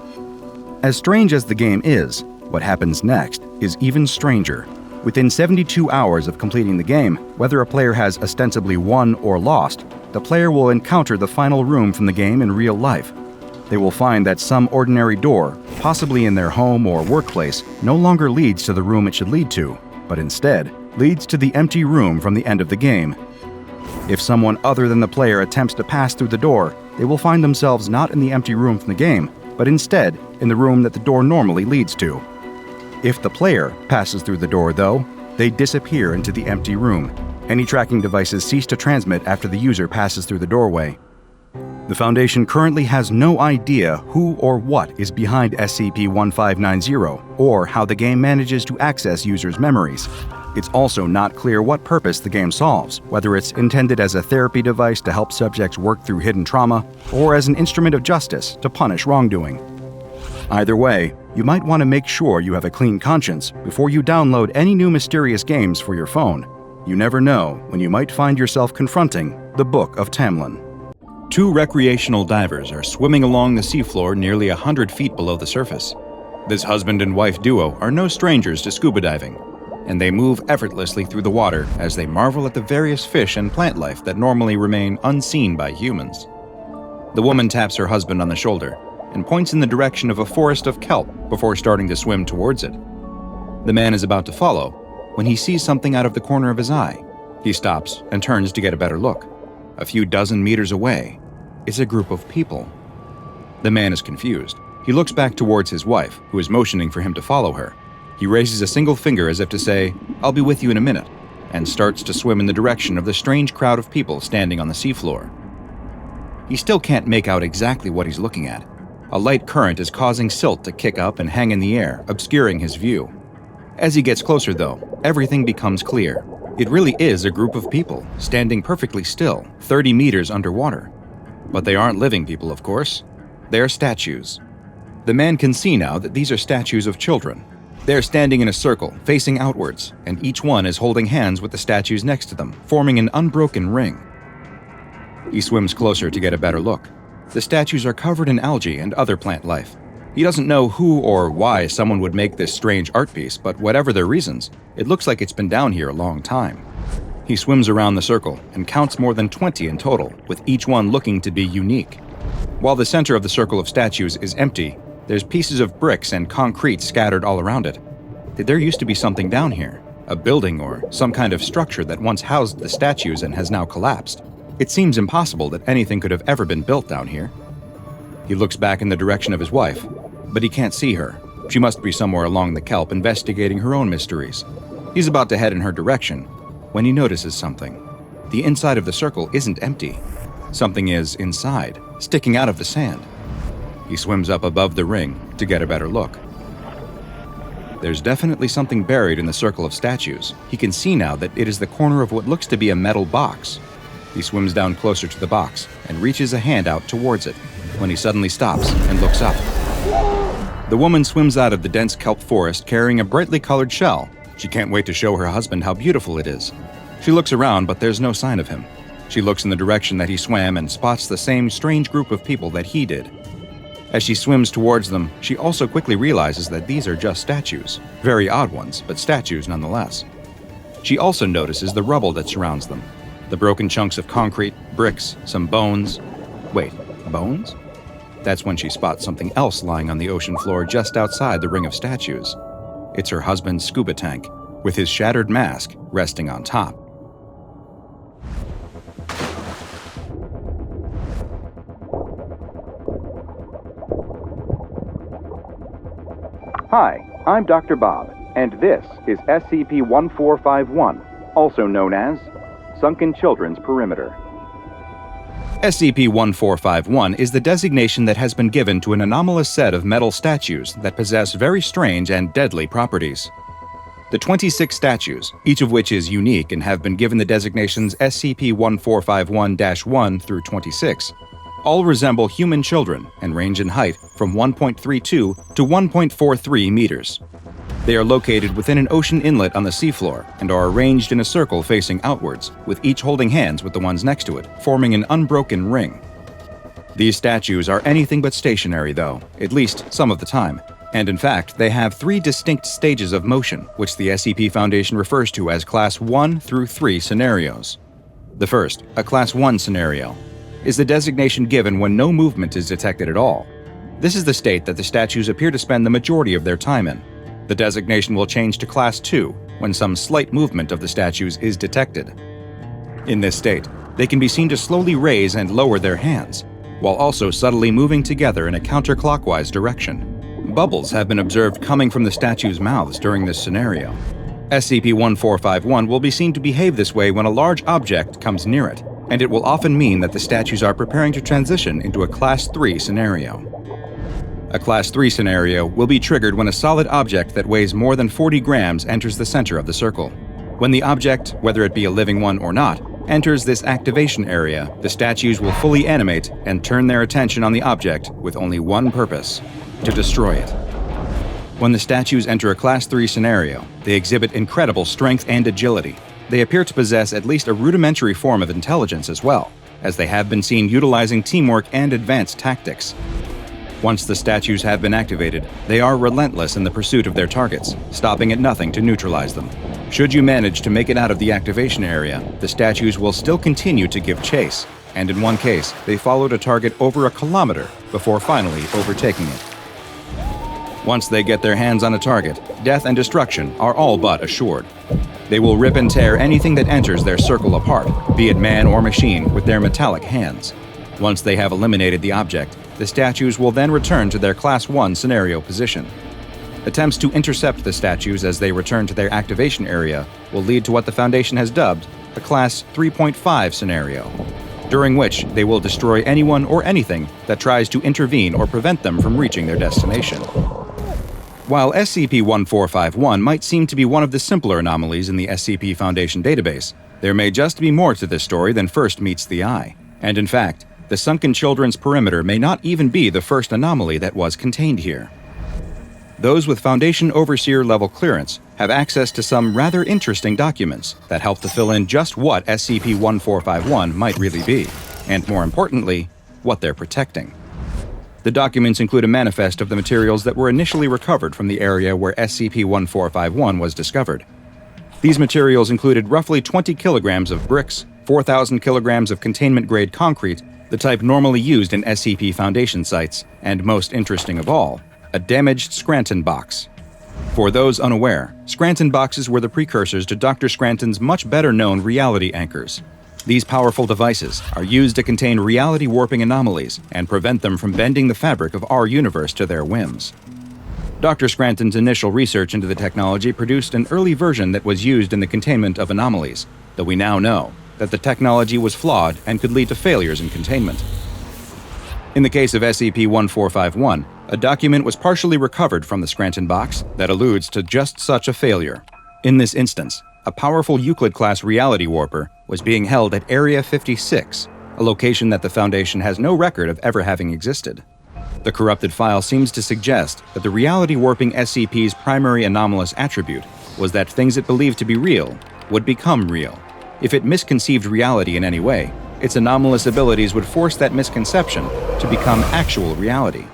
As strange as the game is, what happens next is even stranger. Within 72 hours of completing the game, whether a player has ostensibly won or lost, the player will encounter the final room from the game in real life. They will find that some ordinary door, possibly in their home or workplace, no longer leads to the room it should lead to, but instead leads to the empty room from the end of the game. If someone other than the player attempts to pass through the door, they will find themselves not in the empty room from the game, but instead in the room that the door normally leads to. If the player passes through the door, though, they disappear into the empty room. Any tracking devices cease to transmit after the user passes through the doorway. The Foundation currently has no idea who or what is behind SCP-1590, or how the game manages to access users' memories. It's also not clear what purpose the game solves, whether it's intended as a therapy device to help subjects work through hidden trauma, or as an instrument of justice to punish wrongdoing. Either way, you might want to make sure you have a clean conscience before you download any new mysterious games for your phone. You never know when you might find yourself confronting the Book of Tamlin. 2 recreational divers are swimming along the seafloor nearly 100 feet below the surface. This husband and wife duo are no strangers to scuba diving, and they move effortlessly through the water as they marvel at the various fish and plant life that normally remain unseen by humans. The woman taps her husband on the shoulder and points in the direction of a forest of kelp before starting to swim towards it. The man is about to follow when he sees something out of the corner of his eye. He stops and turns to get a better look. A few dozen meters away is a group of people. The man is confused. He looks back towards his wife, who is motioning for him to follow her. He raises a single finger as if to say, "I'll be with you in a minute," and starts to swim in the direction of the strange crowd of people standing on the seafloor. He still can't make out exactly what he's looking at. A light current is causing silt to kick up and hang in the air, obscuring his view. As he gets closer, though, everything becomes clear. It really is a group of people, standing perfectly still, 30 meters underwater. But they aren't living people, of course. They are statues. The man can see now that these are statues of children. They are standing in a circle, facing outwards, and each one is holding hands with the statues next to them, forming an unbroken ring. He swims closer to get a better look. The statues are covered in algae and other plant life. He doesn't know who or why someone would make this strange art piece, but whatever their reasons, it looks like it's been down here a long time. He swims around the circle and counts more than 20 in total, with each one looking to be unique. While the center of the circle of statues is empty, there's pieces of bricks and concrete scattered all around it. There used to be something down here, a building or some kind of structure that once housed the statues and has now collapsed. It seems impossible that anything could have ever been built down here. He looks back in the direction of his wife, but he can't see her. She must be somewhere along the kelp investigating her own mysteries. He's about to head in her direction when he notices something. The inside of the circle isn't empty. Something is inside, sticking out of the sand. He swims up above the ring to get a better look. There's definitely something buried in the circle of statues. He can see now that it is the corner of what looks to be a metal box. He swims down closer to the box and reaches a hand out towards it, when he suddenly stops and looks up. The woman swims out of the dense kelp forest carrying a brightly colored shell. She can't wait to show her husband how beautiful it is. She looks around, but there's no sign of him. She looks in the direction that he swam and spots the same strange group of people that he did. As she swims towards them, she also quickly realizes that these are just statues. Very odd ones, but statues nonetheless. She also notices the rubble that surrounds them. The broken chunks of concrete, bricks, some bones. Wait, bones? That's when she spots something else lying on the ocean floor just outside the ring of statues. It's her husband's scuba tank. with his shattered mask resting on top. Hi, I'm DrBob, and this is SCP-1451, also known as Sunken Children's Perimeter. SCP-1451 is the designation that has been given to an anomalous set of metal statues that possess very strange and deadly properties. The 26 statues, each of which is unique and have been given the designations SCP-1451-1 through 26, all resemble human children and range in height from 1.32 to 1.43 meters. They are located within an ocean inlet on the seafloor and are arranged in a circle facing outwards, with each holding hands with the ones next to it, forming an unbroken ring. These statues are anything but stationary, though, at least some of the time, and in fact, they have 3 distinct stages of motion, which the SCP Foundation refers to as Class 1 through 3 scenarios. The first, a Class 1 scenario, is the designation given when no movement is detected at all. This is the state that the statues appear to spend the majority of their time in. The designation will change to Class 2 when some slight movement of the statues is detected. In this state, they can be seen to slowly raise and lower their hands, while also subtly moving together in a counterclockwise direction. Bubbles have been observed coming from the statues' mouths during this scenario. SCP-1451 will be seen to behave this way when a large object comes near it, and it will often mean that the statues are preparing to transition into a Class 3 scenario. A Class 3 scenario will be triggered when a solid object that weighs more than 40 grams enters the center of the circle. When the object, whether it be a living one or not, enters this activation area, the statues will fully animate and turn their attention on the object with only one purpose: to destroy it. When the statues enter a Class 3 scenario, they exhibit incredible strength and agility. They appear to possess at least a rudimentary form of intelligence as well, as they have been seen utilizing teamwork and advanced tactics. Once the statues have been activated, they are relentless in the pursuit of their targets, stopping at nothing to neutralize them. Should you manage to make it out of the activation area, the statues will still continue to give chase, and in one case, they followed a target over a kilometer before finally overtaking it. Once they get their hands on a target, death and destruction are all but assured. They will rip and tear anything that enters their circle apart, be it man or machine, with their metallic hands. Once they have eliminated the object, the statues will then return to their Class 1 scenario position. Attempts to intercept the statues as they return to their activation area will lead to what the Foundation has dubbed a Class 3.5 scenario, during which they will destroy anyone or anything that tries to intervene or prevent them from reaching their destination. While SCP-1451 might seem to be one of the simpler anomalies in the SCP Foundation database, there may just be more to this story than first meets the eye. And in fact, the Sunken Children's Perimeter may not even be the first anomaly that was contained here. Those with Foundation Overseer level clearance have access to some rather interesting documents that help to fill in just what SCP-1451 might really be, and more importantly, what they're protecting. The documents include a manifest of the materials that were initially recovered from the area where SCP-1451 was discovered. These materials included roughly 20 kilograms of bricks, 4,000 kilograms of containment-grade concrete, the type normally used in SCP Foundation sites, and most interesting of all, a damaged Scranton box. For those unaware, Scranton boxes were the precursors to Dr. Scranton's much better-known reality anchors. These powerful devices are used to contain reality warping anomalies and prevent them from bending the fabric of our universe to their whims. Dr. Scranton's initial research into the technology produced an early version that was used in the containment of anomalies, though we now know that the technology was flawed and could lead to failures in containment. In the case of SCP-1451, a document was partially recovered from the Scranton box that alludes to just such a failure. In this instance, a powerful EUCLID-class reality warper was being held at Area 56, a location that the Foundation has no record of ever having existed. The corrupted file seems to suggest that the reality warping SCP's primary anomalous attribute was that things it believed to be real would become real. If it misconceived reality in any way, its anomalous abilities would force that misconception to become actual reality.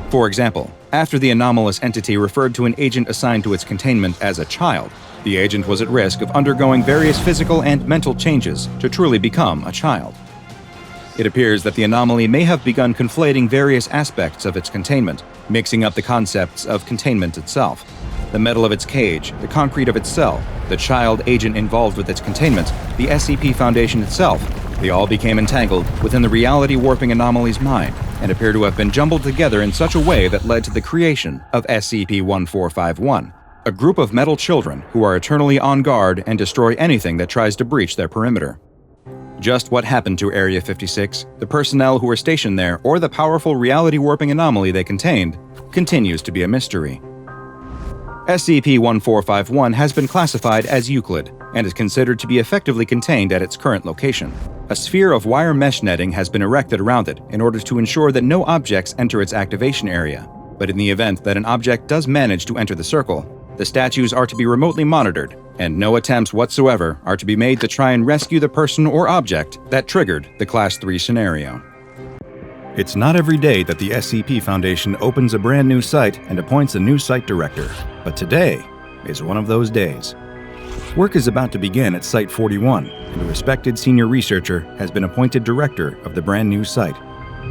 For example, after the anomalous entity referred to an agent assigned to its containment as a child, the agent was at risk of undergoing various physical and mental changes to truly become a child. It appears that the anomaly may have begun conflating various aspects of its containment, mixing up the concepts of containment itself. The metal of its cage, the concrete of its cell, the child agent involved with its containment, the SCP Foundation itself, they all became entangled within the reality-warping Anomaly's mind and appear to have been jumbled together in such a way that led to the creation of SCP-1451, a group of metal children who are eternally on guard and destroy anything that tries to breach their perimeter. Just what happened to Area 56, the personnel who were stationed there, or the powerful reality-warping anomaly they contained, continues to be a mystery. SCP-1451 has been classified as EUCLID and is considered to be effectively contained at its current location. A sphere of wire mesh netting has been erected around it in order to ensure that no objects enter its activation area, but in the event that an object does manage to enter the circle, the statues are to be remotely monitored, and no attempts whatsoever are to be made to try and rescue the person or object that triggered the Class 3 scenario. It's not every day that the SCP Foundation opens a brand new site and appoints a new site director, but today is one of those days. Work is about to begin at Site 41, and a respected senior researcher has been appointed director of the brand new site.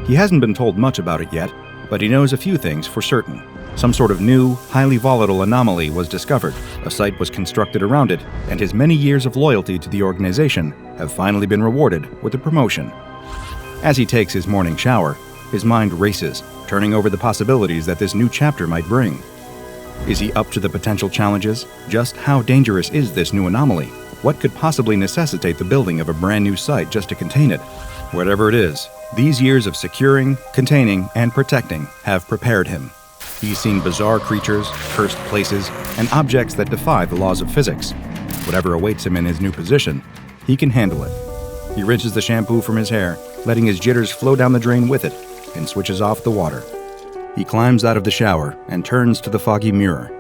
He hasn't been told much about it yet, but he knows a few things for certain. Some sort of new, highly volatile anomaly was discovered, a site was constructed around it, and his many years of loyalty to the organization have finally been rewarded with a promotion. As he takes his morning shower, his mind races, turning over the possibilities that this new chapter might bring. Is he up to the potential challenges? Just how dangerous is this new anomaly? What could possibly necessitate the building of a brand new site just to contain it? Whatever it is, these years of securing, containing, and protecting have prepared him. He's seen bizarre creatures, cursed places, and objects that defy the laws of physics. Whatever awaits him in his new position, he can handle it. He rinses the shampoo from his hair, letting his jitters flow down the drain with it, and switches off the water. He climbs out of the shower and turns to the foggy mirror.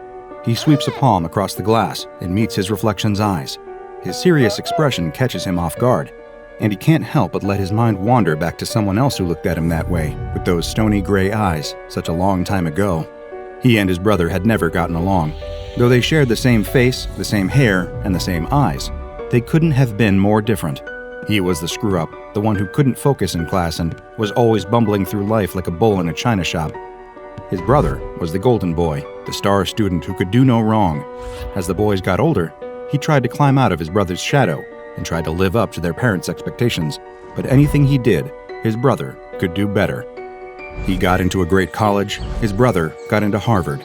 He sweeps a palm across the glass and meets his reflection's eyes. His serious expression catches him off guard, and he can't help but let his mind wander back to someone else who looked at him that way, with those stony gray eyes, such a long time ago. He and his brother had never gotten along. Though they shared the same face, the same hair, and the same eyes, they couldn't have been more different. He was the screw-up, the one who couldn't focus in class and was always bumbling through life like a bull in a china shop. His brother was the golden boy, the star student who could do no wrong. As the boys got older, he tried to climb out of his brother's shadow and tried to live up to their parents' expectations, but anything he did, his brother could do better. He got into a great college, his brother got into Harvard.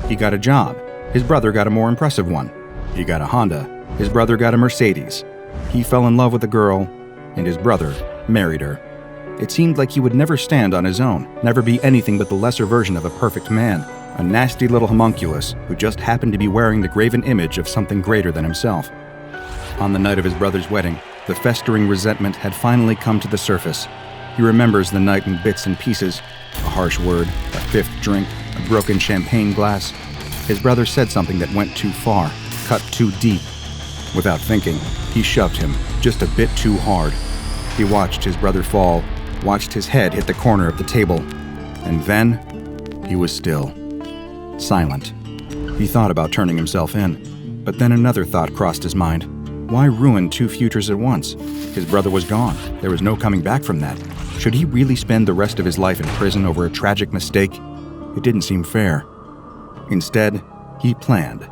He got a job, his brother got a more impressive one. He got a Honda, his brother got a Mercedes. He fell in love with a girl, and his brother married her. It seemed like he would never stand on his own, never be anything but the lesser version of a perfect man, a nasty little homunculus who just happened to be wearing the graven image of something greater than himself. On the night of his brother's wedding, the festering resentment had finally come to the surface. He remembers the night in bits and pieces, a harsh word, a fifth drink, a broken champagne glass. His brother said something that went too far, cut too deep. Without thinking, he shoved him just a bit too hard. He watched his brother fall, watched his head hit the corner of the table, and then he was still. Silent. He thought about turning himself in, but then another thought crossed his mind. Why ruin two futures at once? His brother was gone. There was no coming back from that. Should he really spend the rest of his life in prison over a tragic mistake? It didn't seem fair. Instead, he planned.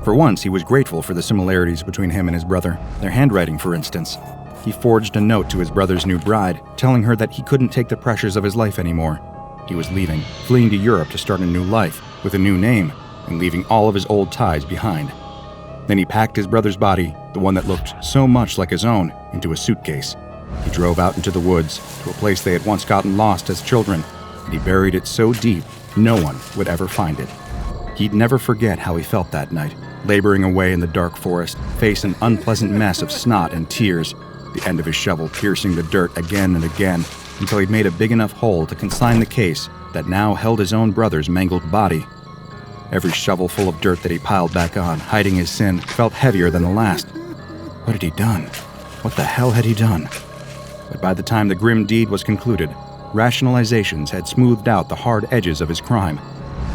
For once, he was grateful for the similarities between him and his brother, their handwriting, for instance. He forged a note to his brother's new bride, telling her that he couldn't take the pressures of his life anymore. He was leaving, fleeing to Europe to start a new life, with a new name, and leaving all of his old ties behind. Then he packed his brother's body, the one that looked so much like his own, into a suitcase. He drove out into the woods, to a place they had once gotten lost as children, and he buried it so deep no one would ever find it. He'd never forget how he felt that night, laboring away in the dark forest, face an unpleasant mess of snot and tears, the end of his shovel piercing the dirt again and again, until he'd made a big enough hole to consign the case that now held his own brother's mangled body. Every shovelful of dirt that he piled back on, hiding his sin, felt heavier than the last. What had he done? What the hell had he done? But by the time the grim deed was concluded, rationalizations had smoothed out the hard edges of his crime.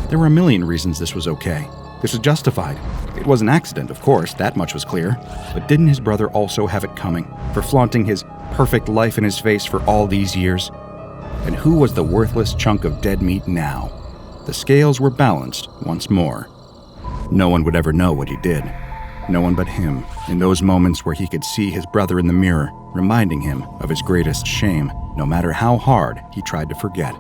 There were a million reasons this was okay. This was justified. It was an accident, of course, that much was clear. But didn't his brother also have it coming, for flaunting his perfect life in his face for all these years? And who was the worthless chunk of dead meat now? The scales were balanced once more. No one would ever know what he did. No one but him, in those moments where he could see his brother in the mirror, reminding him of his greatest shame, no matter how hard he tried to forget.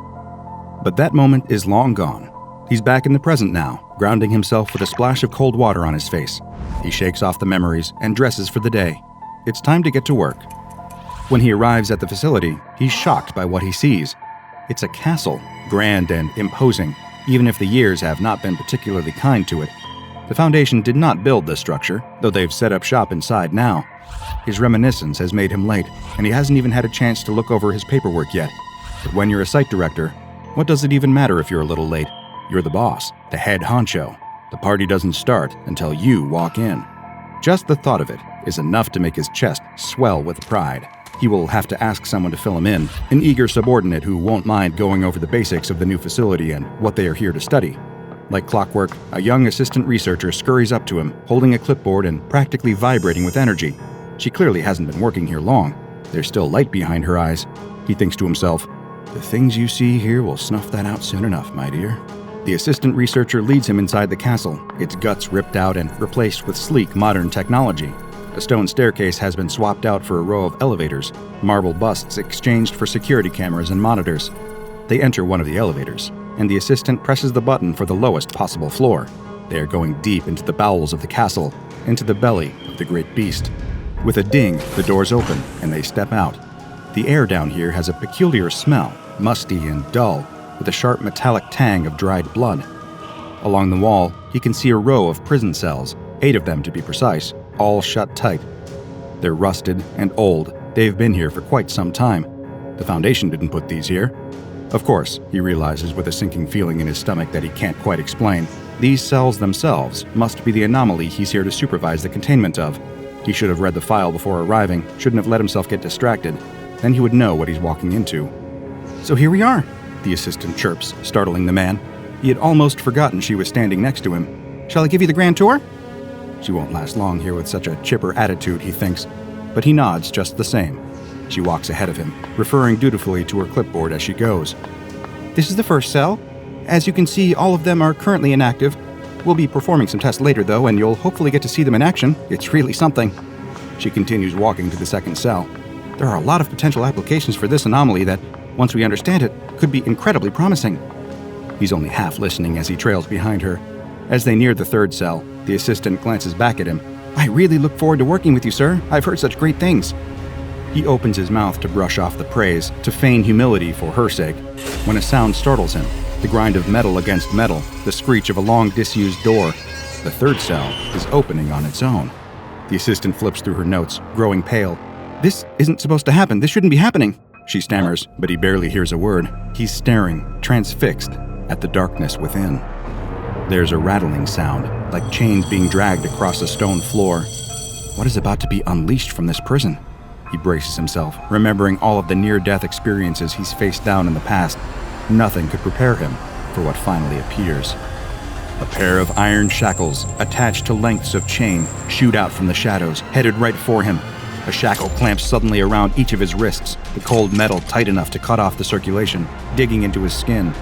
But that moment is long gone. He's back in the present now, grounding himself with a splash of cold water on his face. He shakes off the memories and dresses for the day. It's time to get to work. When he arrives at the facility, he's shocked by what he sees. It's a castle, grand and imposing, even if the years have not been particularly kind to it. The Foundation did not build this structure, though they've set up shop inside now. His reminiscence has made him late, and he hasn't even had a chance to look over his paperwork yet. But when you're a site director, what does it even matter if you're a little late? You're the boss, the head honcho. The party doesn't start until you walk in. Just the thought of it is enough to make his chest swell with pride. He will have to ask someone to fill him in, an eager subordinate who won't mind going over the basics of the new facility and what they are here to study. Like clockwork, a young assistant researcher scurries up to him, holding a clipboard and practically vibrating with energy. She clearly hasn't been working here long. There's still light behind her eyes. He thinks to himself, "The things you see here will snuff that out soon enough, my dear." The assistant researcher leads him inside the castle, its guts ripped out and replaced with sleek, modern technology. A stone staircase has been swapped out for a row of elevators, marble busts exchanged for security cameras and monitors. They enter one of the elevators, and the assistant presses the button for the lowest possible floor. They are going deep into the bowels of the castle, into the belly of the great beast. With a ding, the doors open, and they step out. The air down here has a peculiar smell, musty and dull, with a sharp metallic tang of dried blood. Along the wall, he can see a row of prison cells, 8 of them to be precise, all shut tight. They're rusted and old. They've been here for quite some time. The Foundation didn't put these here. Of course, he realizes with a sinking feeling in his stomach that he can't quite explain, these cells themselves must be the anomaly he's here to supervise the containment of. He should have read the file before arriving, shouldn't have let himself get distracted. Then he would know what he's walking into. "So here we are," the assistant chirps, startling the man. He had almost forgotten she was standing next to him. "Shall I give you the grand tour?" She won't last long here with such a chipper attitude, he thinks, but he nods just the same. She walks ahead of him, referring dutifully to her clipboard as she goes. "This is the first cell. As you can see, all of them are currently inactive. We'll be performing some tests later, though, and you'll hopefully get to see them in action. It's really something." She continues walking to the second cell. "There are a lot of potential applications for this anomaly that, once we understand it, could be incredibly promising." He's only half listening as he trails behind her. As they near the third cell, the assistant glances back at him. "I really look forward to working with you, sir. I've heard such great things." He opens his mouth to brush off the praise, to feign humility for her sake, when a sound startles him. The grind of metal against metal, the screech of a long disused door. The third cell is opening on its own. The assistant flips through her notes, growing pale. "This isn't supposed to happen. This shouldn't be happening," she stammers, but he barely hears a word. He's staring, transfixed, at the darkness within. There's a rattling sound, like chains being dragged across a stone floor. What is about to be unleashed from this prison? He braces himself, remembering all of the near-death experiences he's faced down in the past. Nothing could prepare him for what finally appears. A pair of iron shackles, attached to lengths of chain, shoot out from the shadows, headed right for him. A shackle clamps suddenly around each of his wrists, the cold metal tight enough to cut off the circulation, digging into his skin.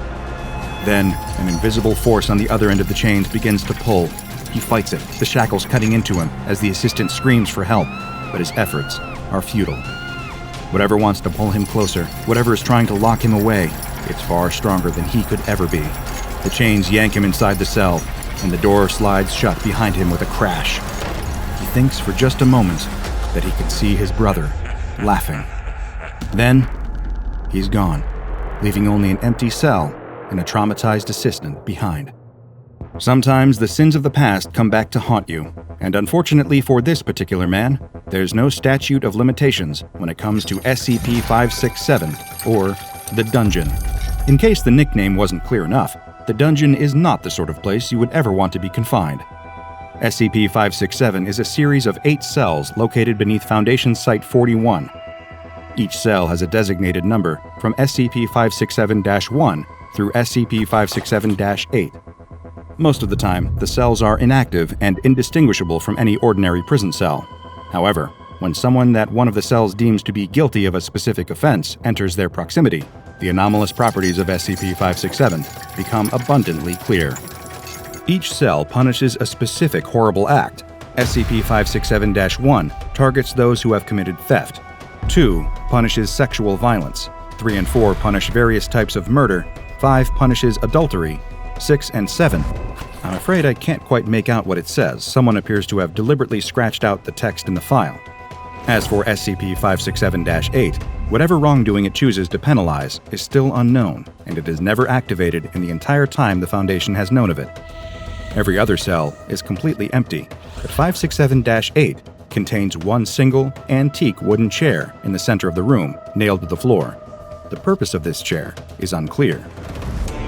Then, an invisible force on the other end of the chains begins to pull. He fights it, the shackles cutting into him as the assistant screams for help, but his efforts are futile. Whatever wants to pull him closer, whatever is trying to lock him away, it's far stronger than he could ever be. The chains yank him inside the cell, and the door slides shut behind him with a crash. He thinks for just a moment that he can see his brother, laughing. Then, he's gone, leaving only an empty cell and a traumatized assistant behind. Sometimes the sins of the past come back to haunt you, and unfortunately for this particular man, there's no statute of limitations when it comes to SCP-567, or The Dungeon. In case the nickname wasn't clear enough, The Dungeon is not the sort of place you would ever want to be confined. SCP-567 is a series of 8 cells located beneath Foundation Site 41. Each cell has a designated number from SCP-567-1 through SCP-567-8. Most of the time, the cells are inactive and indistinguishable from any ordinary prison cell. However, when someone that one of the cells deems to be guilty of a specific offense enters their proximity, the anomalous properties of SCP-567 become abundantly clear. Each cell punishes a specific horrible act. SCP-567-1 targets those who have committed theft. 2 punishes sexual violence. 3 and 4 punish various types of murder. 5 punishes adultery. 6 and 7. I'm afraid I can't quite make out what it says. Someone appears to have deliberately scratched out the text in the file. As for SCP-567-8, whatever wrongdoing it chooses to penalize is still unknown, and it is never activated in the entire time the Foundation has known of it. Every other cell is completely empty, but 567-8 contains one single, antique wooden chair in the center of the room, nailed to the floor. The purpose of this chair is unclear.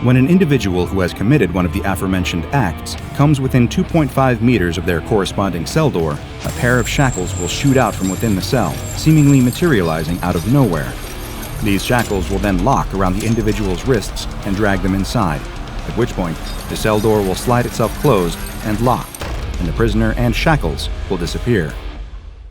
When an individual who has committed one of the aforementioned acts comes within 2.5 meters of their corresponding cell door, a pair of shackles will shoot out from within the cell, seemingly materializing out of nowhere. These shackles will then lock around the individual's wrists and drag them inside, at which point the cell door will slide itself closed and lock, and the prisoner and shackles will disappear.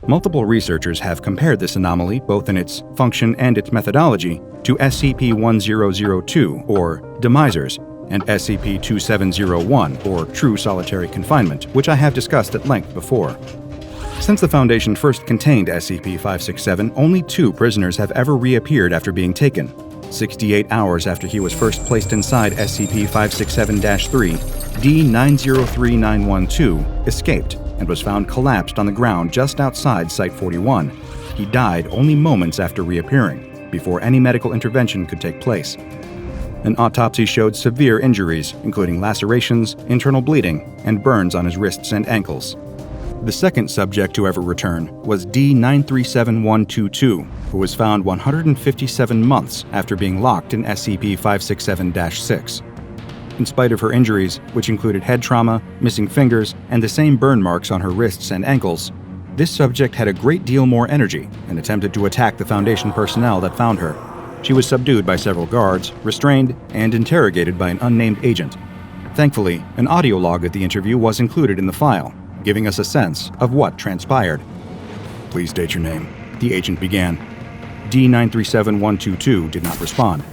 Multiple researchers have compared this anomaly, both in its function and its methodology, to SCP-1002, or Demisers, and SCP-2701, or True Solitary Confinement, which I have discussed at length before. Since the Foundation first contained SCP-567, only 2 prisoners have ever reappeared after being taken. 68 hours after he was first placed inside SCP-567-3, D-903912 escaped and was found collapsed on the ground just outside Site-41. He died only moments after reappearing, before any medical intervention could take place. An autopsy showed severe injuries, including lacerations, internal bleeding, and burns on his wrists and ankles. The second subject to ever return was D-937122, who was found 157 months after being locked in SCP-567-6. In spite of her injuries, which included head trauma, missing fingers, and the same burn marks on her wrists and ankles, this subject had a great deal more energy and attempted to attack the Foundation personnel that found her. She was subdued by several guards, restrained, and interrogated by an unnamed agent. Thankfully, an audio log of the interview was included in the file, giving us a sense of what transpired. "Please state your name," the agent began. D-937122 did not respond.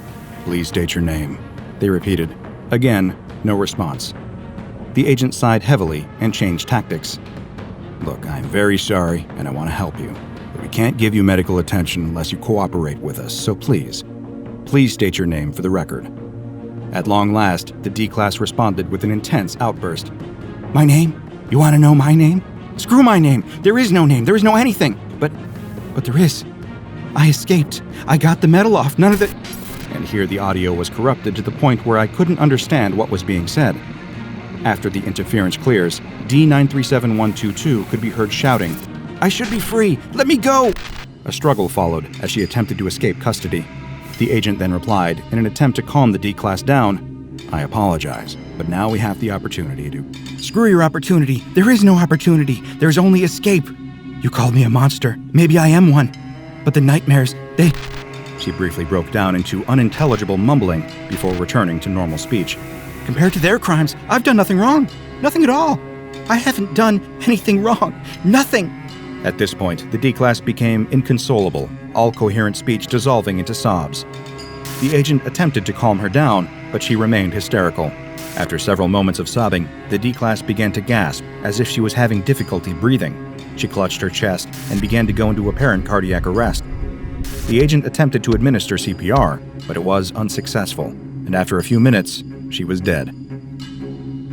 "Please state your name," they repeated. Again, no response. The agent sighed heavily and changed tactics. "Look, I'm very sorry, and I want to help you, but we can't give you medical attention unless you cooperate with us, so please state your name for the record." At long last, the D-Class responded with an intense outburst. "My name? You want to know my name? Screw my name! There is no name, there is no anything! But there is. I escaped. I got the medal off, none of it..." And here the audio was corrupted to the point where I couldn't understand what was being said. After the interference clears, D-937122 could be heard shouting, "I should be free! Let me go!" A struggle followed as she attempted to escape custody. The agent then replied, in an attempt to calm the D-Class down, "I apologize, but now we have the opportunity to..." "Screw your opportunity! There is no opportunity! There's only escape! You called me a monster. Maybe I am one. But the nightmares, they..." She briefly broke down into unintelligible mumbling before returning to normal speech. "Compared to their crimes, I've done nothing wrong. Nothing at all. I haven't done anything wrong. Nothing." At this point, the D-Class became inconsolable, all coherent speech dissolving into sobs. The agent attempted to calm her down, but she remained hysterical. After several moments of sobbing, the D-Class began to gasp as if she was having difficulty breathing. She clutched her chest and began to go into apparent cardiac arrest. The agent attempted to administer CPR, but it was unsuccessful, and after a few minutes, she was dead.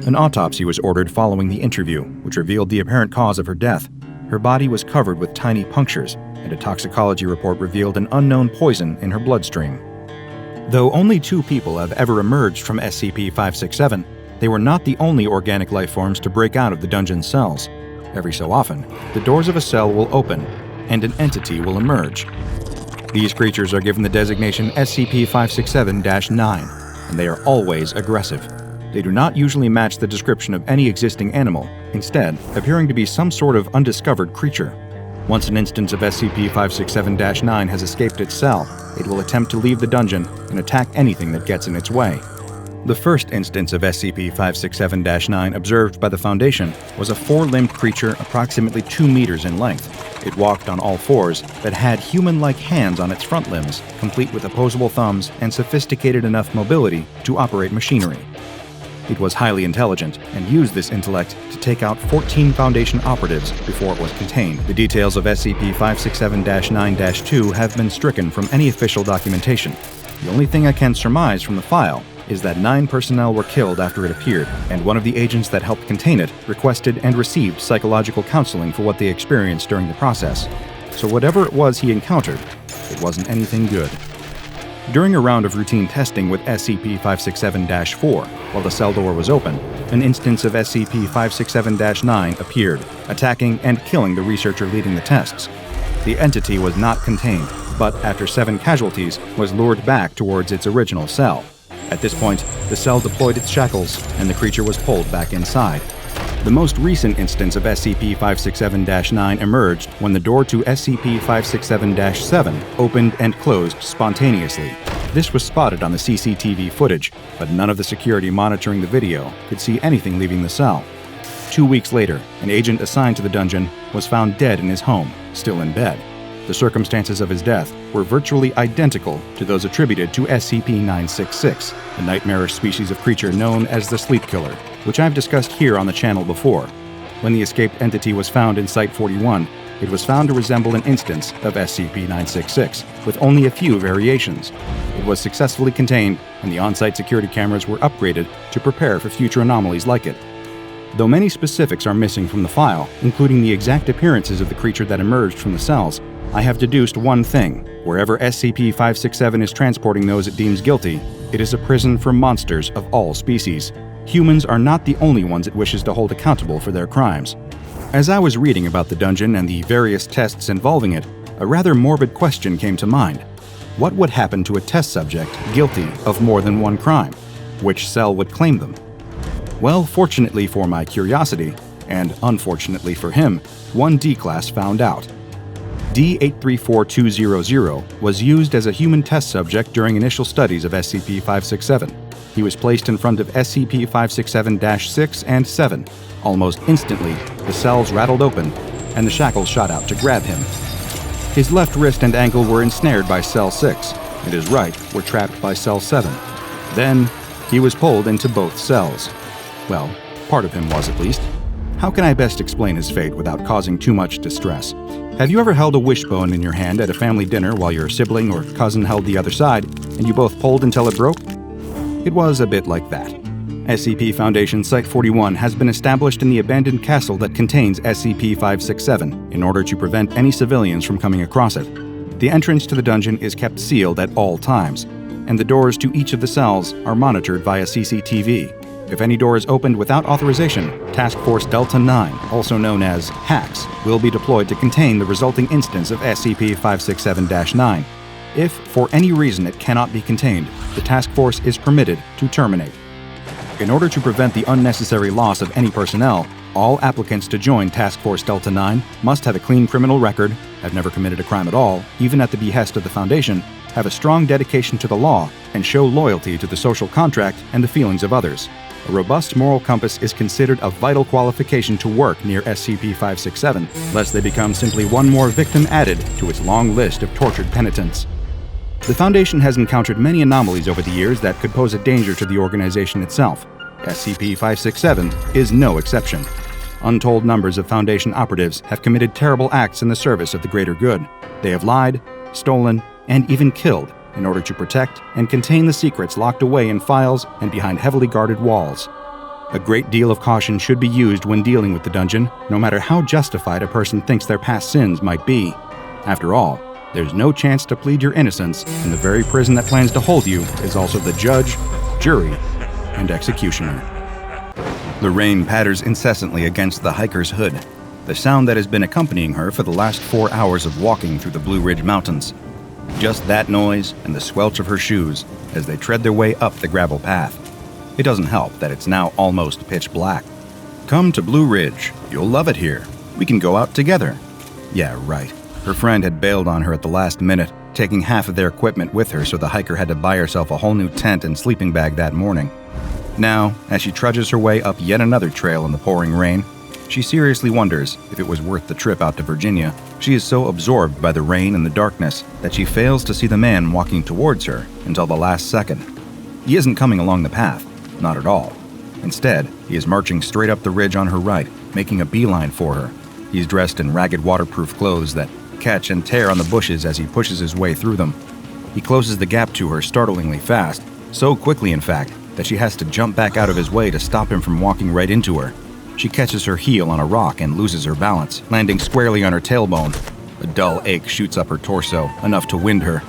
An autopsy was ordered following the interview, which revealed the apparent cause of her death. Her body was covered with tiny punctures, and a toxicology report revealed an unknown poison in her bloodstream. Though only 2 people have ever emerged from SCP-567, they were not the only organic life forms to break out of the dungeon's cells. Every so often, the doors of a cell will open, and an entity will emerge. These creatures are given the designation SCP-567-9, and they are always aggressive. They do not usually match the description of any existing animal, instead appearing to be some sort of undiscovered creature. Once an instance of SCP-567-9 has escaped its cell, it will attempt to leave the dungeon and attack anything that gets in its way. The first instance of SCP-567-9 observed by the Foundation was a 4-limbed creature approximately 2 meters in length. It walked on all 4s, but had human-like hands on its front limbs, complete with opposable thumbs and sophisticated enough mobility to operate machinery. It was highly intelligent and used this intellect to take out 14 Foundation operatives before it was contained. The details of SCP-567-9-2 have been stricken from any official documentation. The only thing I can surmise from the file is that 9 personnel were killed after it appeared, and one of the agents that helped contain it requested and received psychological counseling for what they experienced during the process. So whatever it was he encountered, it wasn't anything good. During a round of routine testing with SCP-567-4, while the cell door was open, an instance of SCP-567-9 appeared, attacking and killing the researcher leading the tests. The entity was not contained, but after 7 casualties, was lured back towards its original cell. At this point, the cell deployed its shackles, and the creature was pulled back inside. The most recent instance of SCP-567-9 emerged when the door to SCP-567-7 opened and closed spontaneously. This was spotted on the CCTV footage, but none of the security monitoring the video could see anything leaving the cell. 2 weeks later, an agent assigned to the dungeon was found dead in his home, still in bed. The circumstances of his death were virtually identical to those attributed to SCP-966, the nightmarish species of creature known as the Sleep Killer, which I've discussed here on the channel before. When the escaped entity was found in Site-41, it was found to resemble an instance of SCP-966, with only a few variations. It was successfully contained, and the on-site security cameras were upgraded to prepare for future anomalies like it. Though many specifics are missing from the file, including the exact appearances of the creature that emerged from the cells, I have deduced one thing. Wherever SCP-567 is transporting those it deems guilty, it is a prison for monsters of all species. Humans are not the only ones it wishes to hold accountable for their crimes. As I was reading about the dungeon and the various tests involving it, a rather morbid question came to mind. What would happen to a test subject guilty of more than one crime? Which cell would claim them? Well, fortunately for my curiosity, and unfortunately for him, one D-Class found out. D-834200 was used as a human test subject during initial studies of SCP-567. He was placed in front of SCP-567-6 and 7. Almost instantly, the cells rattled open, and the shackles shot out to grab him. His left wrist and ankle were ensnared by Cell 6, and his right were trapped by Cell 7. Then, he was pulled into both cells. Well, part of him was at least. How can I best explain his fate without causing too much distress? Have you ever held a wishbone in your hand at a family dinner while your sibling or cousin held the other side, and you both pulled until it broke? It was a bit like that. SCP Foundation Site-41 has been established in the abandoned castle that contains SCP-567 in order to prevent any civilians from coming across it. The entrance to the dungeon is kept sealed at all times, and the doors to each of the cells are monitored via CCTV. If any door is opened without authorization, Task Force Delta 9, also known as HACS, will be deployed to contain the resulting instance of SCP-567-9. If, for any reason, it cannot be contained, the task force is permitted to terminate. In order to prevent the unnecessary loss of any personnel, all applicants to join Task Force Delta 9 must have a clean criminal record, have never committed a crime at all, even at the behest of the Foundation, have a strong dedication to the law, and show loyalty to the social contract and the feelings of others. A robust moral compass is considered a vital qualification to work near SCP-567, lest they become simply one more victim added to its long list of tortured penitents. The Foundation has encountered many anomalies over the years that could pose a danger to the organization itself. SCP-567 is no exception. Untold numbers of Foundation operatives have committed terrible acts in the service of the greater good. They have lied, stolen, and even killed in order to protect and contain the secrets locked away in files and behind heavily guarded walls. A great deal of caution should be used when dealing with the dungeon, no matter how justified a person thinks their past sins might be. After all, there's no chance to plead your innocence, and the very prison that plans to hold you is also the judge, jury, and executioner. The rain patters incessantly against the hiker's hood, the sound that has been accompanying her for the last 4 hours of walking through the Blue Ridge Mountains. Just that noise and the squelch of her shoes as they tread their way up the gravel path. It doesn't help that it's now almost pitch black. Come to Blue Ridge. You'll love it here. We can go out together. Yeah, right. Her friend had bailed on her at the last minute, taking half of their equipment with her so the hiker had to buy herself a whole new tent and sleeping bag that morning. Now, as she trudges her way up yet another trail in the pouring rain, she seriously wonders if it was worth the trip out to Virginia. She is so absorbed by the rain and the darkness that she fails to see the man walking towards her until the last second. He isn't coming along the path, not at all. Instead, he is marching straight up the ridge on her right, making a beeline for her. He's dressed in ragged waterproof clothes that catch and tear on the bushes as he pushes his way through them. He closes the gap to her startlingly fast, so quickly in fact, that she has to jump back out of his way to stop him from walking right into her. She catches her heel on a rock and loses her balance, landing squarely on her tailbone. A dull ache shoots up her torso, enough to wind her.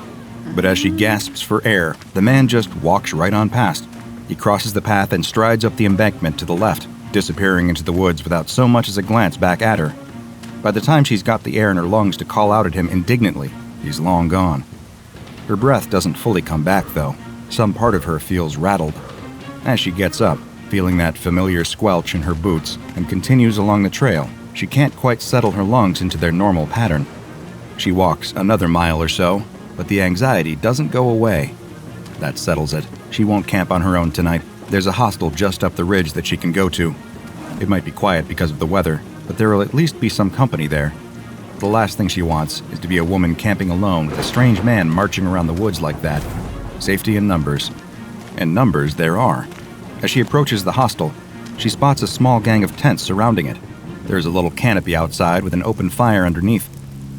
But as she gasps for air, the man just walks right on past. He crosses the path and strides up the embankment to the left, disappearing into the woods without so much as a glance back at her. By the time she's got the air in her lungs to call out at him indignantly, he's long gone. Her breath doesn't fully come back, though. Some part of her feels rattled. As she gets up, feeling that familiar squelch in her boots, and continues along the trail, she can't quite settle her lungs into their normal pattern. She walks another mile or so, but the anxiety doesn't go away. That settles it. She won't camp on her own tonight. There's a hostel just up the ridge that she can go to. It might be quiet because of the weather, but there will at least be some company there. The last thing she wants is to be a woman camping alone with a strange man marching around the woods like that. Safety in numbers. And numbers there are. As she approaches the hostel, she spots a small gang of tents surrounding it. There's a little canopy outside with an open fire underneath.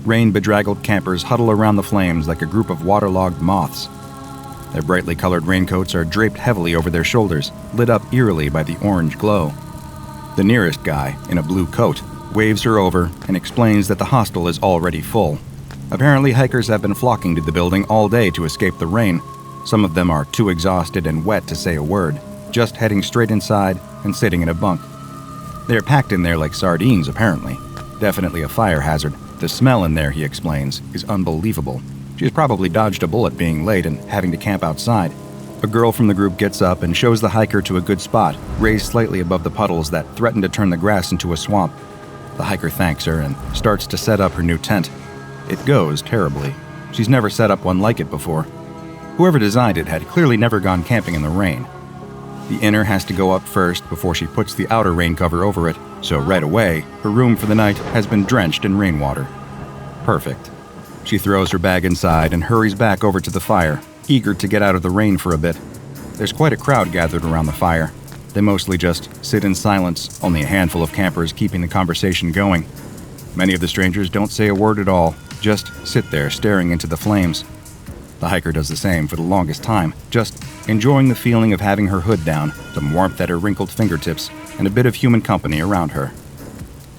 Rain-bedraggled campers huddle around the flames like a group of waterlogged moths. Their brightly colored raincoats are draped heavily over their shoulders, lit up eerily by the orange glow. The nearest guy, in a blue coat, waves her over and explains that the hostel is already full. Apparently, hikers have been flocking to the building all day to escape the rain. Some of them are too exhausted and wet to say a word, just heading straight inside and sitting in a bunk. They're packed in there like sardines, apparently. Definitely a fire hazard. The smell in there, he explains, is unbelievable. She's probably dodged a bullet being late and having to camp outside. A girl from the group gets up and shows the hiker to a good spot, raised slightly above the puddles that threaten to turn the grass into a swamp. The hiker thanks her and starts to set up her new tent. It goes terribly. She's never set up one like it before. Whoever designed it had clearly never gone camping in the rain. The inner has to go up first before she puts the outer rain cover over it, so right away, her room for the night has been drenched in rainwater. Perfect. She throws her bag inside and hurries back over to the fire, eager to get out of the rain for a bit. There's quite a crowd gathered around the fire. They mostly just sit in silence, only a handful of campers keeping the conversation going. Many of the strangers don't say a word at all, just sit there staring into the flames. The hiker does the same for the longest time, just enjoying the feeling of having her hood down, some warmth at her wrinkled fingertips, and a bit of human company around her.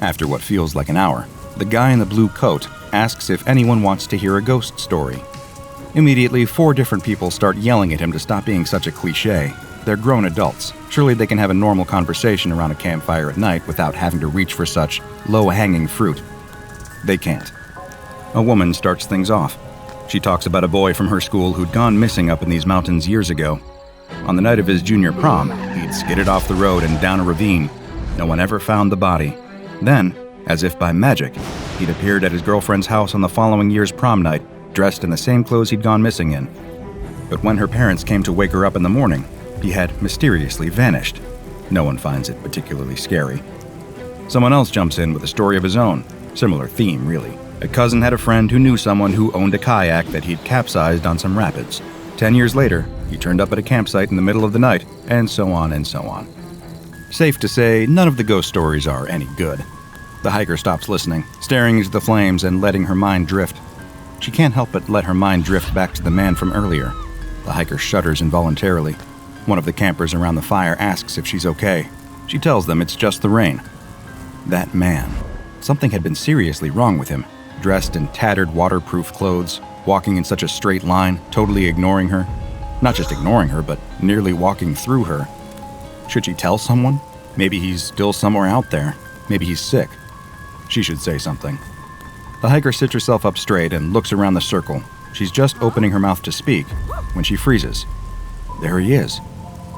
After what feels like an hour, the guy in the blue coat asks if anyone wants to hear a ghost story. Immediately, 4 different people start yelling at him to stop being such a cliché. They're grown adults. Surely they can have a normal conversation around a campfire at night without having to reach for such low-hanging fruit. They can't. A woman starts things off. She talks about a boy from her school who'd gone missing up in these mountains years ago. On the night of his junior prom, he'd skidded off the road and down a ravine. No one ever found the body. Then, as if by magic, he'd appeared at his girlfriend's house on the following year's prom night, dressed in the same clothes he'd gone missing in. But when her parents came to wake her up in the morning, he had mysteriously vanished. No one finds it particularly scary. Someone else jumps in with a story of his own. Similar theme, really. A cousin had a friend who knew someone who owned a kayak that he'd capsized on some rapids. 10 years later, he turned up at a campsite in the middle of the night, and so on and so on. Safe to say, none of the ghost stories are any good. The hiker stops listening, staring into the flames and letting her mind drift. She can't help but let her mind drift back to the man from earlier. The hiker shudders involuntarily. One of the campers around the fire asks if she's okay. She tells them it's just the rain. That man. Something had been seriously wrong with him. Dressed in tattered waterproof clothes, walking in such a straight line, totally ignoring her. Not just ignoring her, but nearly walking through her. Should she tell someone? Maybe he's still somewhere out there. Maybe he's sick. She should say something. The hiker sits herself up straight and looks around the circle. She's just opening her mouth to speak when she freezes. There he is.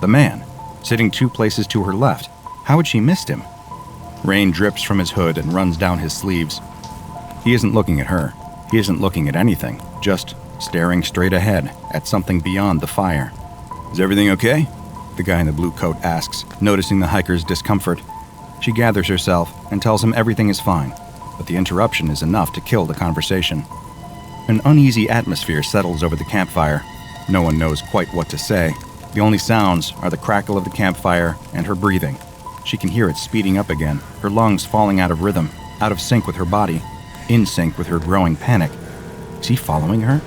The man, sitting 2 places to her left. How had she missed him? Rain drips from his hood and runs down his sleeves. He isn't looking at her. He isn't looking at anything, just staring straight ahead at something beyond the fire. Is everything okay? The guy in the blue coat asks, noticing the hiker's discomfort. She gathers herself and tells him everything is fine, but the interruption is enough to kill the conversation. An uneasy atmosphere settles over the campfire. No one knows quite what to say. The only sounds are the crackle of the campfire and her breathing. She can hear it speeding up again, her lungs falling out of rhythm, out of sync with her body, in sync with her growing panic. Is he following her?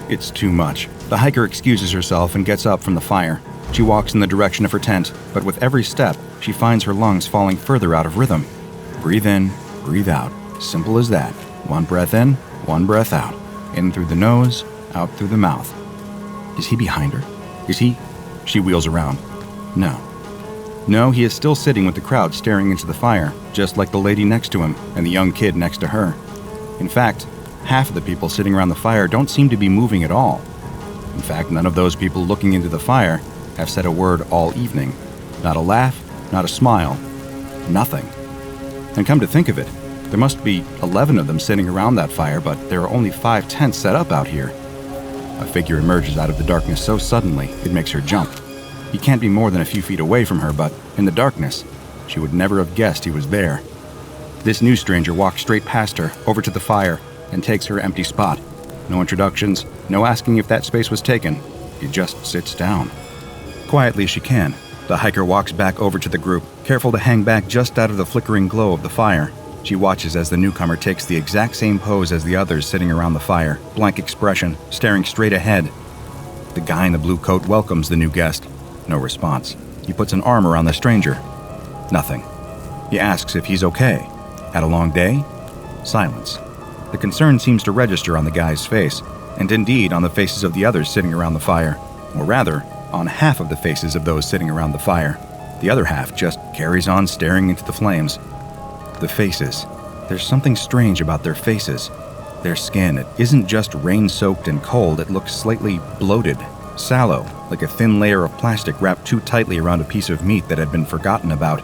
It's too much. The hiker excuses herself and gets up from the fire. She walks in the direction of her tent, but with every step, she finds her lungs falling further out of rhythm. Breathe in, breathe out. Simple as that. One breath in, one breath out. In through the nose, out through the mouth. Is he behind her? Is he? She wheels around. No, he is still sitting with the crowd staring into the fire, just like the lady next to him and the young kid next to her. In fact, half of the people sitting around the fire don't seem to be moving at all. In fact, none of those people looking into the fire have said a word all evening. Not a laugh, not a smile, nothing. And come to think of it, there must be 11 of them sitting around that fire, but there are only 5 tents set up out here. A figure emerges out of the darkness so suddenly, it makes her jump. He can't be more than a few feet away from her, but in the darkness, she would never have guessed he was there. This new stranger walks straight past her, over to the fire, and takes her empty spot. No introductions, no asking if that space was taken. He just sits down. Quietly as she can, the hiker walks back over to the group, careful to hang back just out of the flickering glow of the fire. She watches as the newcomer takes the exact same pose as the others sitting around the fire, blank expression, staring straight ahead. The guy in the blue coat welcomes the new guest. No response. He puts an arm around the stranger. Nothing. He asks if he's okay. Had a long day? Silence. The concern seems to register on the guy's face, and indeed on the faces of the others sitting around the fire. Or rather, on half of the faces of those sitting around the fire. The other half just carries on staring into the flames. The faces. There's something strange about their faces. Their skin, it isn't just rain-soaked and cold, it looks slightly bloated, sallow, like a thin layer of plastic wrapped too tightly around a piece of meat that had been forgotten about.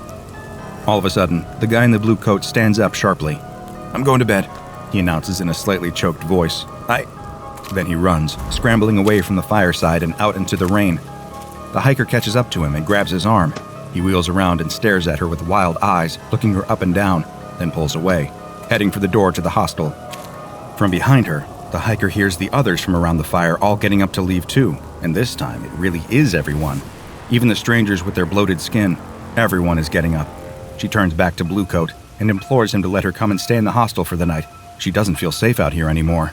All of a sudden, the guy in the blue coat stands up sharply. "I'm going to bed," he announces in a slightly choked voice. Then he runs, scrambling away from the fireside and out into the rain. The hiker catches up to him and grabs his arm. He wheels around and stares at her with wild eyes, looking her up and down, then pulls away, heading for the door to the hostel. From behind her, the hiker hears the others from around the fire all getting up to leave too, and this time it really is everyone. Even the strangers with their bloated skin, everyone is getting up. She turns back to Bluecoat and implores him to let her come and stay in the hostel for the night. She doesn't feel safe out here anymore.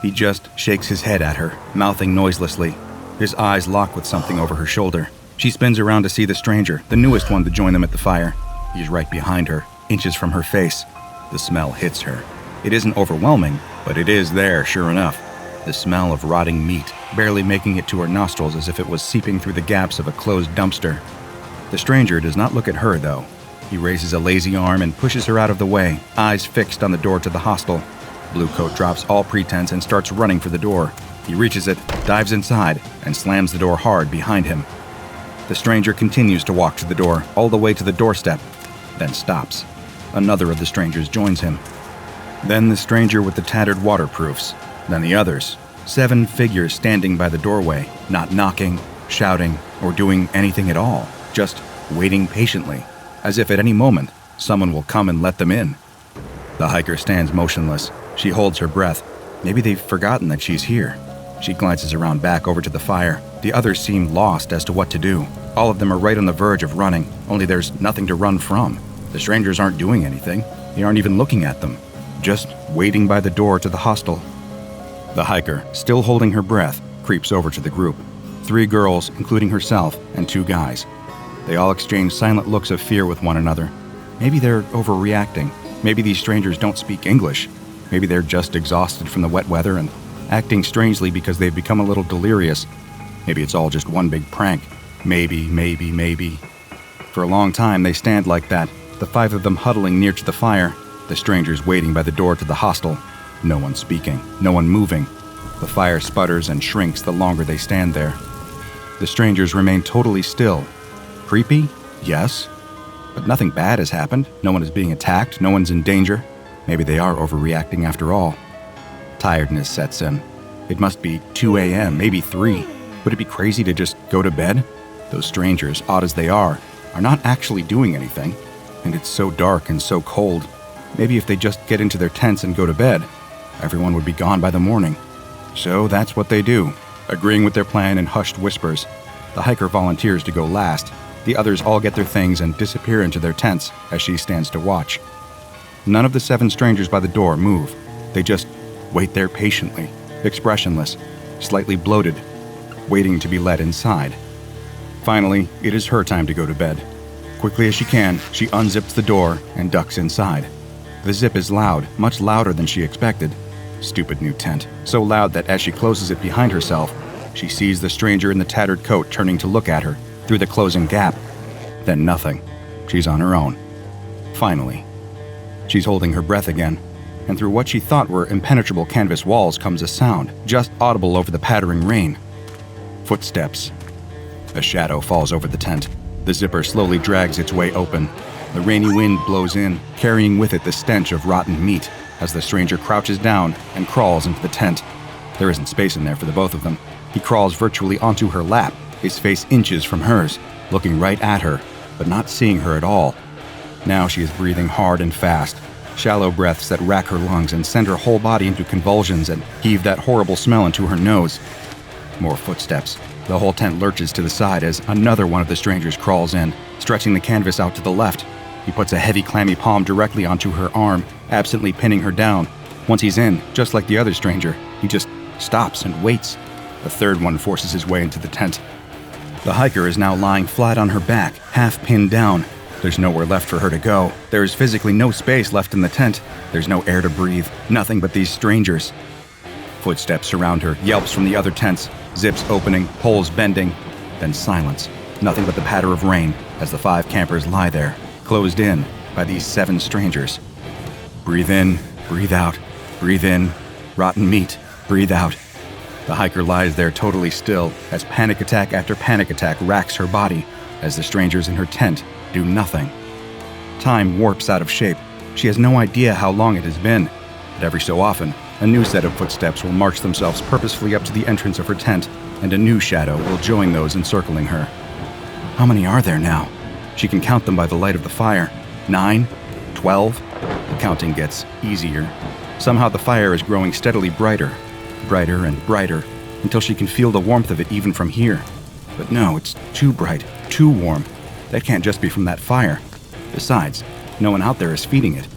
He just shakes his head at her, mouthing noiselessly. His eyes lock with something over her shoulder. She spins around to see the stranger, the newest one to join them at the fire. He's right behind her, inches from her face. The smell hits her. It isn't overwhelming, but it is there, sure enough. The smell of rotting meat, barely making it to her nostrils as if it was seeping through the gaps of a closed dumpster. The stranger does not look at her, though. He raises a lazy arm and pushes her out of the way, eyes fixed on the door to the hostel. Bluecoat drops all pretense and starts running for the door. He reaches it, dives inside, and slams the door hard behind him. The stranger continues to walk to the door, all the way to the doorstep, then stops. Another of the strangers joins him. Then the stranger with the tattered waterproofs. Then the others. 7 figures standing by the doorway, not knocking, shouting, or doing anything at all, just waiting patiently, as if at any moment someone will come and let them in. The hiker stands motionless. She holds her breath. Maybe they've forgotten that she's here. She glances around back over to the fire. The others seem lost as to what to do. All of them are right on the verge of running, only there's nothing to run from. The strangers aren't doing anything. They aren't even looking at them. Just waiting by the door to the hostel. The hiker, still holding her breath, creeps over to the group. 3 girls, including herself, and 2 guys. They all exchange silent looks of fear with one another. Maybe they're overreacting. Maybe these strangers don't speak English. Maybe they're just exhausted from the wet weather and acting strangely because they've become a little delirious. Maybe it's all just one big prank. Maybe. For a long time, they stand like that, the 5 of them huddling near to the fire, the strangers waiting by the door to the hostel. No one speaking, no one moving. The fire sputters and shrinks the longer they stand there. The strangers remain totally still. Creepy? Yes. But nothing bad has happened. No one is being attacked. No one's in danger. Maybe they are overreacting after all. Tiredness sets in. It must be 2 a.m., maybe 3. Would it be crazy to just go to bed? Those strangers, odd as they are not actually doing anything. And it's so dark and so cold. Maybe if they just get into their tents and go to bed, everyone would be gone by the morning. So that's what they do, agreeing with their plan in hushed whispers. The hiker volunteers to go last. The others all get their things and disappear into their tents as she stands to watch. None of the 7 strangers by the door move. They just wait there patiently, expressionless, slightly bloated, waiting to be let inside. Finally, it is her time to go to bed. Quickly as she can, she unzips the door and ducks inside. The zip is loud, much louder than she expected. Stupid new tent. So loud that as she closes it behind herself, she sees the stranger in the tattered coat turning to look at her through the closing gap. Then nothing. She's on her own. Finally. She's holding her breath again, and through what she thought were impenetrable canvas walls comes a sound, just audible over the pattering rain. Footsteps. A shadow falls over the tent. The zipper slowly drags its way open. The rainy wind blows in, carrying with it the stench of rotten meat as the stranger crouches down and crawls into the tent. There isn't space in there for the both of them. He crawls virtually onto her lap, his face inches from hers, looking right at her, but not seeing her at all. Now she is breathing hard and fast, shallow breaths that rack her lungs and send her whole body into convulsions and heave that horrible smell into her nose. More footsteps. The whole tent lurches to the side as another one of the strangers crawls in, stretching the canvas out to the left. He puts a heavy, clammy palm directly onto her arm, absently pinning her down. Once he's in, just like the other stranger, he just stops and waits. The third one forces his way into the tent. The hiker is now lying flat on her back, half pinned down. There's nowhere left for her to go. There is physically no space left in the tent. There's no air to breathe, nothing but these strangers. Footsteps surround her, yelps from the other tents, zips opening, poles bending, then silence. Nothing but the patter of rain as the 5 campers lie there, closed in by these 7 strangers. Breathe in, breathe out, breathe in, rotten meat, breathe out. The hiker lies there totally still as panic attack after panic attack racks her body as the strangers in her tent do nothing. Time warps out of shape. She has no idea how long it has been, but every so often, a new set of footsteps will march themselves purposefully up to the entrance of her tent, and a new shadow will join those encircling her. How many are there now? She can count them by the light of the fire. 9, 12. The counting gets easier. Somehow the fire is growing steadily brighter, brighter and brighter, until she can feel the warmth of it even from here. But no, it's too bright, too warm. That can't just be from that fire. Besides, no one out there is feeding it.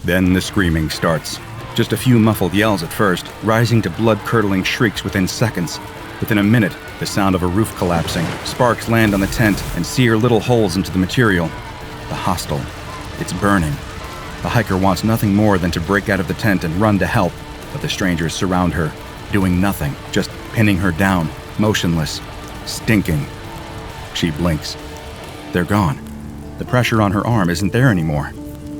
Then the screaming starts. Just a few muffled yells at first, rising to blood-curdling shrieks within seconds. Within a minute, the sound of a roof collapsing. Sparks land on the tent and sear little holes into the material. The hostel. It's burning. The hiker wants nothing more than to break out of the tent and run to help, but the strangers surround her, doing nothing, just pinning her down, motionless, stinking. She blinks. They're gone. The pressure on her arm isn't there anymore.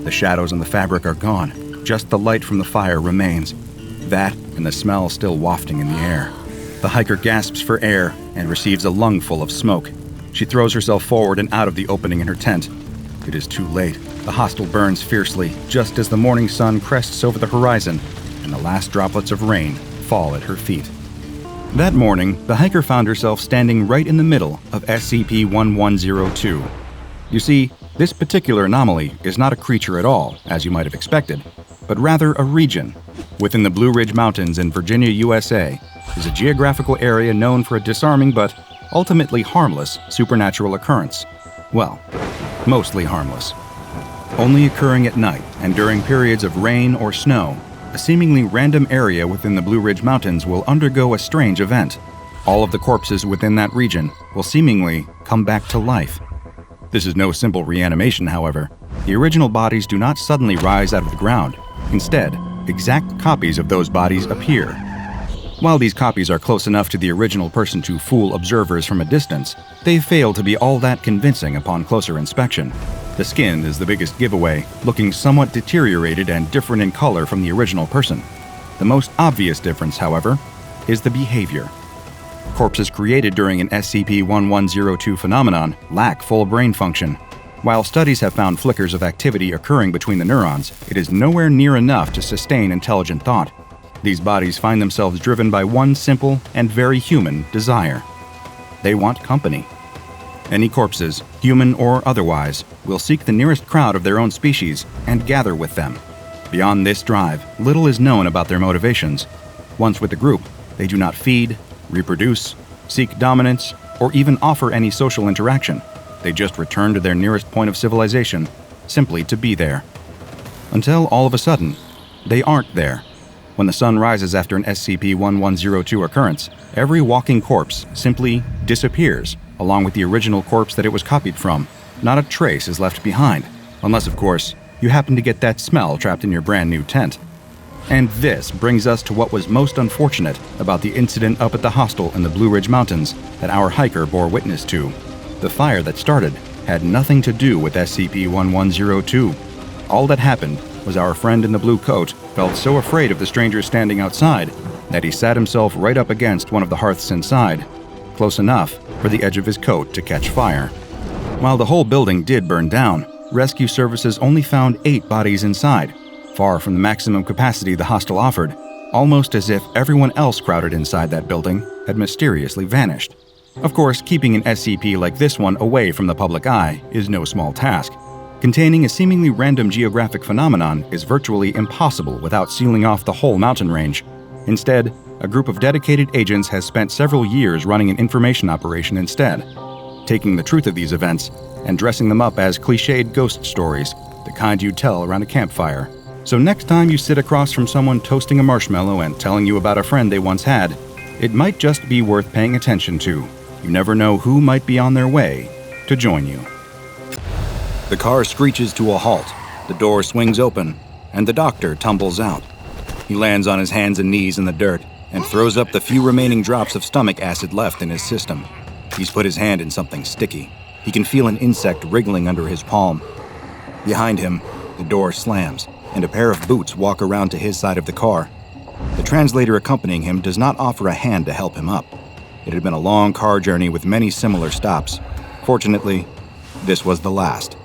The shadows on the fabric are gone. Just the light from the fire remains. That and the smell still wafting in the air. The hiker gasps for air and receives a lungful of smoke. She throws herself forward and out of the opening in her tent. It is too late. The hostel burns fiercely, just as the morning sun crests over the horizon, and the last droplets of rain fall at her feet. That morning, the hiker found herself standing right in the middle of SCP-1102. You see, this particular anomaly is not a creature at all, as you might have expected, but rather a region. Within the Blue Ridge Mountains in Virginia, USA, is a geographical area known for a disarming but ultimately harmless supernatural occurrence. Well, mostly harmless. Only occurring at night and during periods of rain or snow, a seemingly random area within the Blue Ridge Mountains will undergo a strange event. All of the corpses within that region will seemingly come back to life. This is no simple reanimation, however. The original bodies do not suddenly rise out of the ground. Instead, exact copies of those bodies appear. While these copies are close enough to the original person to fool observers from a distance, they fail to be all that convincing upon closer inspection. The skin is the biggest giveaway, looking somewhat deteriorated and different in color from the original person. The most obvious difference, however, is the behavior. Corpses created during an SCP-1102 phenomenon lack full brain function. While studies have found flickers of activity occurring between the neurons, it is nowhere near enough to sustain intelligent thought. These bodies find themselves driven by one simple and very human desire. They want company. Any corpses, human or otherwise, will seek the nearest crowd of their own species and gather with them. Beyond this drive, little is known about their motivations. Once with the group, they do not feed, reproduce, seek dominance, or even offer any social interaction. They just return to their nearest point of civilization, simply to be there. Until all of a sudden, they aren't there. When the sun rises after an SCP-1102 occurrence, every walking corpse simply disappears, along with the original corpse that it was copied from. Not a trace is left behind, unless, of course, you happen to get that smell trapped in your brand new tent. And this brings us to what was most unfortunate about the incident up at the hostel in the Blue Ridge Mountains that our hiker bore witness to. The fire that started had nothing to do with SCP-1102. All that happened was our friend in the blue coat felt so afraid of the strangers standing outside that he sat himself right up against one of the hearths inside, close enough for the edge of his coat to catch fire. While the whole building did burn down, rescue services only found 8 bodies inside, far from the maximum capacity the hostel offered, almost as if everyone else crowded inside that building had mysteriously vanished. Of course, keeping an SCP like this one away from the public eye is no small task. Containing a seemingly random geographic phenomenon is virtually impossible without sealing off the whole mountain range. Instead, a group of dedicated agents has spent several years running an information operation instead, taking the truth of these events and dressing them up as cliched ghost stories, the kind you'd tell around a campfire. So next time you sit across from someone toasting a marshmallow and telling you about a friend they once had, it might just be worth paying attention to. You never know who might be on their way to join you. The car screeches to a halt, the door swings open, and the doctor tumbles out. He lands on his hands and knees in the dirt and throws up the few remaining drops of stomach acid left in his system. He's put his hand in something sticky. He can feel an insect wriggling under his palm. Behind him, the door slams, and a pair of boots walk around to his side of the car. The translator accompanying him does not offer a hand to help him up. It had been a long car journey with many similar stops. Fortunately, this was the last.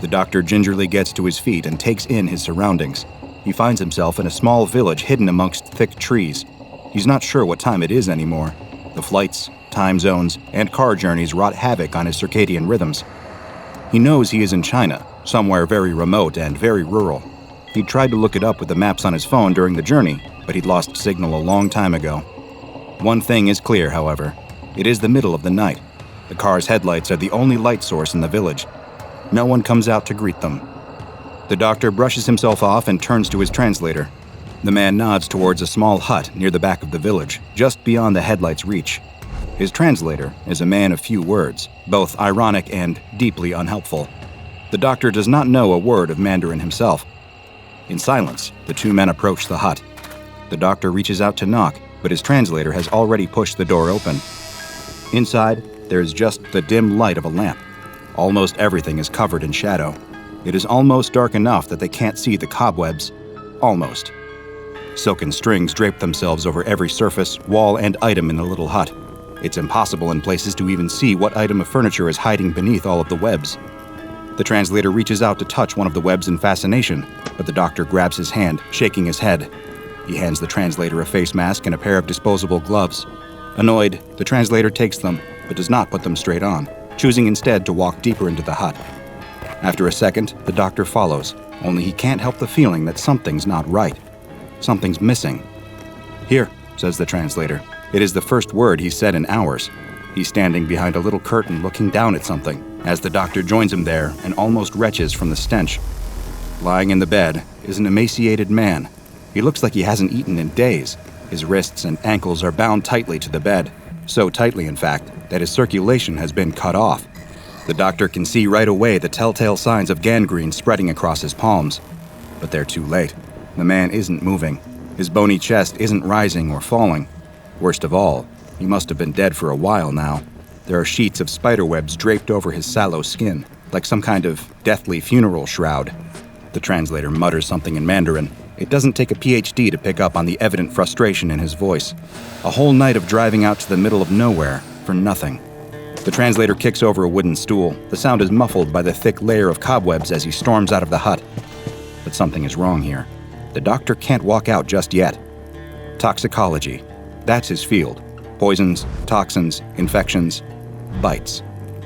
The doctor gingerly gets to his feet and takes in his surroundings. He finds himself in a small village hidden amongst thick trees. He's not sure what time it is anymore. The flights, time zones, and car journeys wrought havoc on his circadian rhythms. He knows he is in China, somewhere very remote and very rural. He'd tried to look it up with the maps on his phone during the journey, but he'd lost signal a long time ago. One thing is clear, however. It is the middle of the night. The car's headlights are the only light source in the village. No one comes out to greet them. The doctor brushes himself off and turns to his translator. The man nods towards a small hut near the back of the village, just beyond the headlight's reach. His translator is a man of few words, both ironic and deeply unhelpful. The doctor does not know a word of Mandarin himself. In silence, the two men approach the hut. The doctor reaches out to knock, but his translator has already pushed the door open. Inside, there is just the dim light of a lamp. Almost everything is covered in shadow. It is almost dark enough that they can't see the cobwebs. Almost. Silken strings drape themselves over every surface, wall, and item in the little hut. It's impossible in places to even see what item of furniture is hiding beneath all of the webs. The translator reaches out to touch one of the webs in fascination, but the doctor grabs his hand, shaking his head. He hands the translator a face mask and a pair of disposable gloves. Annoyed, the translator takes them, but does not put them straight on, choosing instead to walk deeper into the hut. After a second, the doctor follows, only he can't help the feeling that something's not right. Something's missing. "Here," says the translator. It is the first word he's said in hours. He's standing behind a little curtain looking down at something, as the doctor joins him there and almost retches from the stench. Lying in the bed is an emaciated man. He looks like he hasn't eaten in days. His wrists and ankles are bound tightly to the bed, so tightly, in fact, that his circulation has been cut off. The doctor can see right away the telltale signs of gangrene spreading across his palms. But they're too late. The man isn't moving. His bony chest isn't rising or falling. Worst of all, he must have been dead for a while now. There are sheets of spiderwebs draped over his sallow skin, like some kind of deathly funeral shroud. The translator mutters something in Mandarin. It doesn't take a PhD to pick up on the evident frustration in his voice. A whole night of driving out to the middle of nowhere for nothing. The translator kicks over a wooden stool. The sound is muffled by the thick layer of cobwebs as he storms out of the hut. But something is wrong here. The doctor can't walk out just yet. Toxicology. That's his field. Poisons, toxins, infections, bites.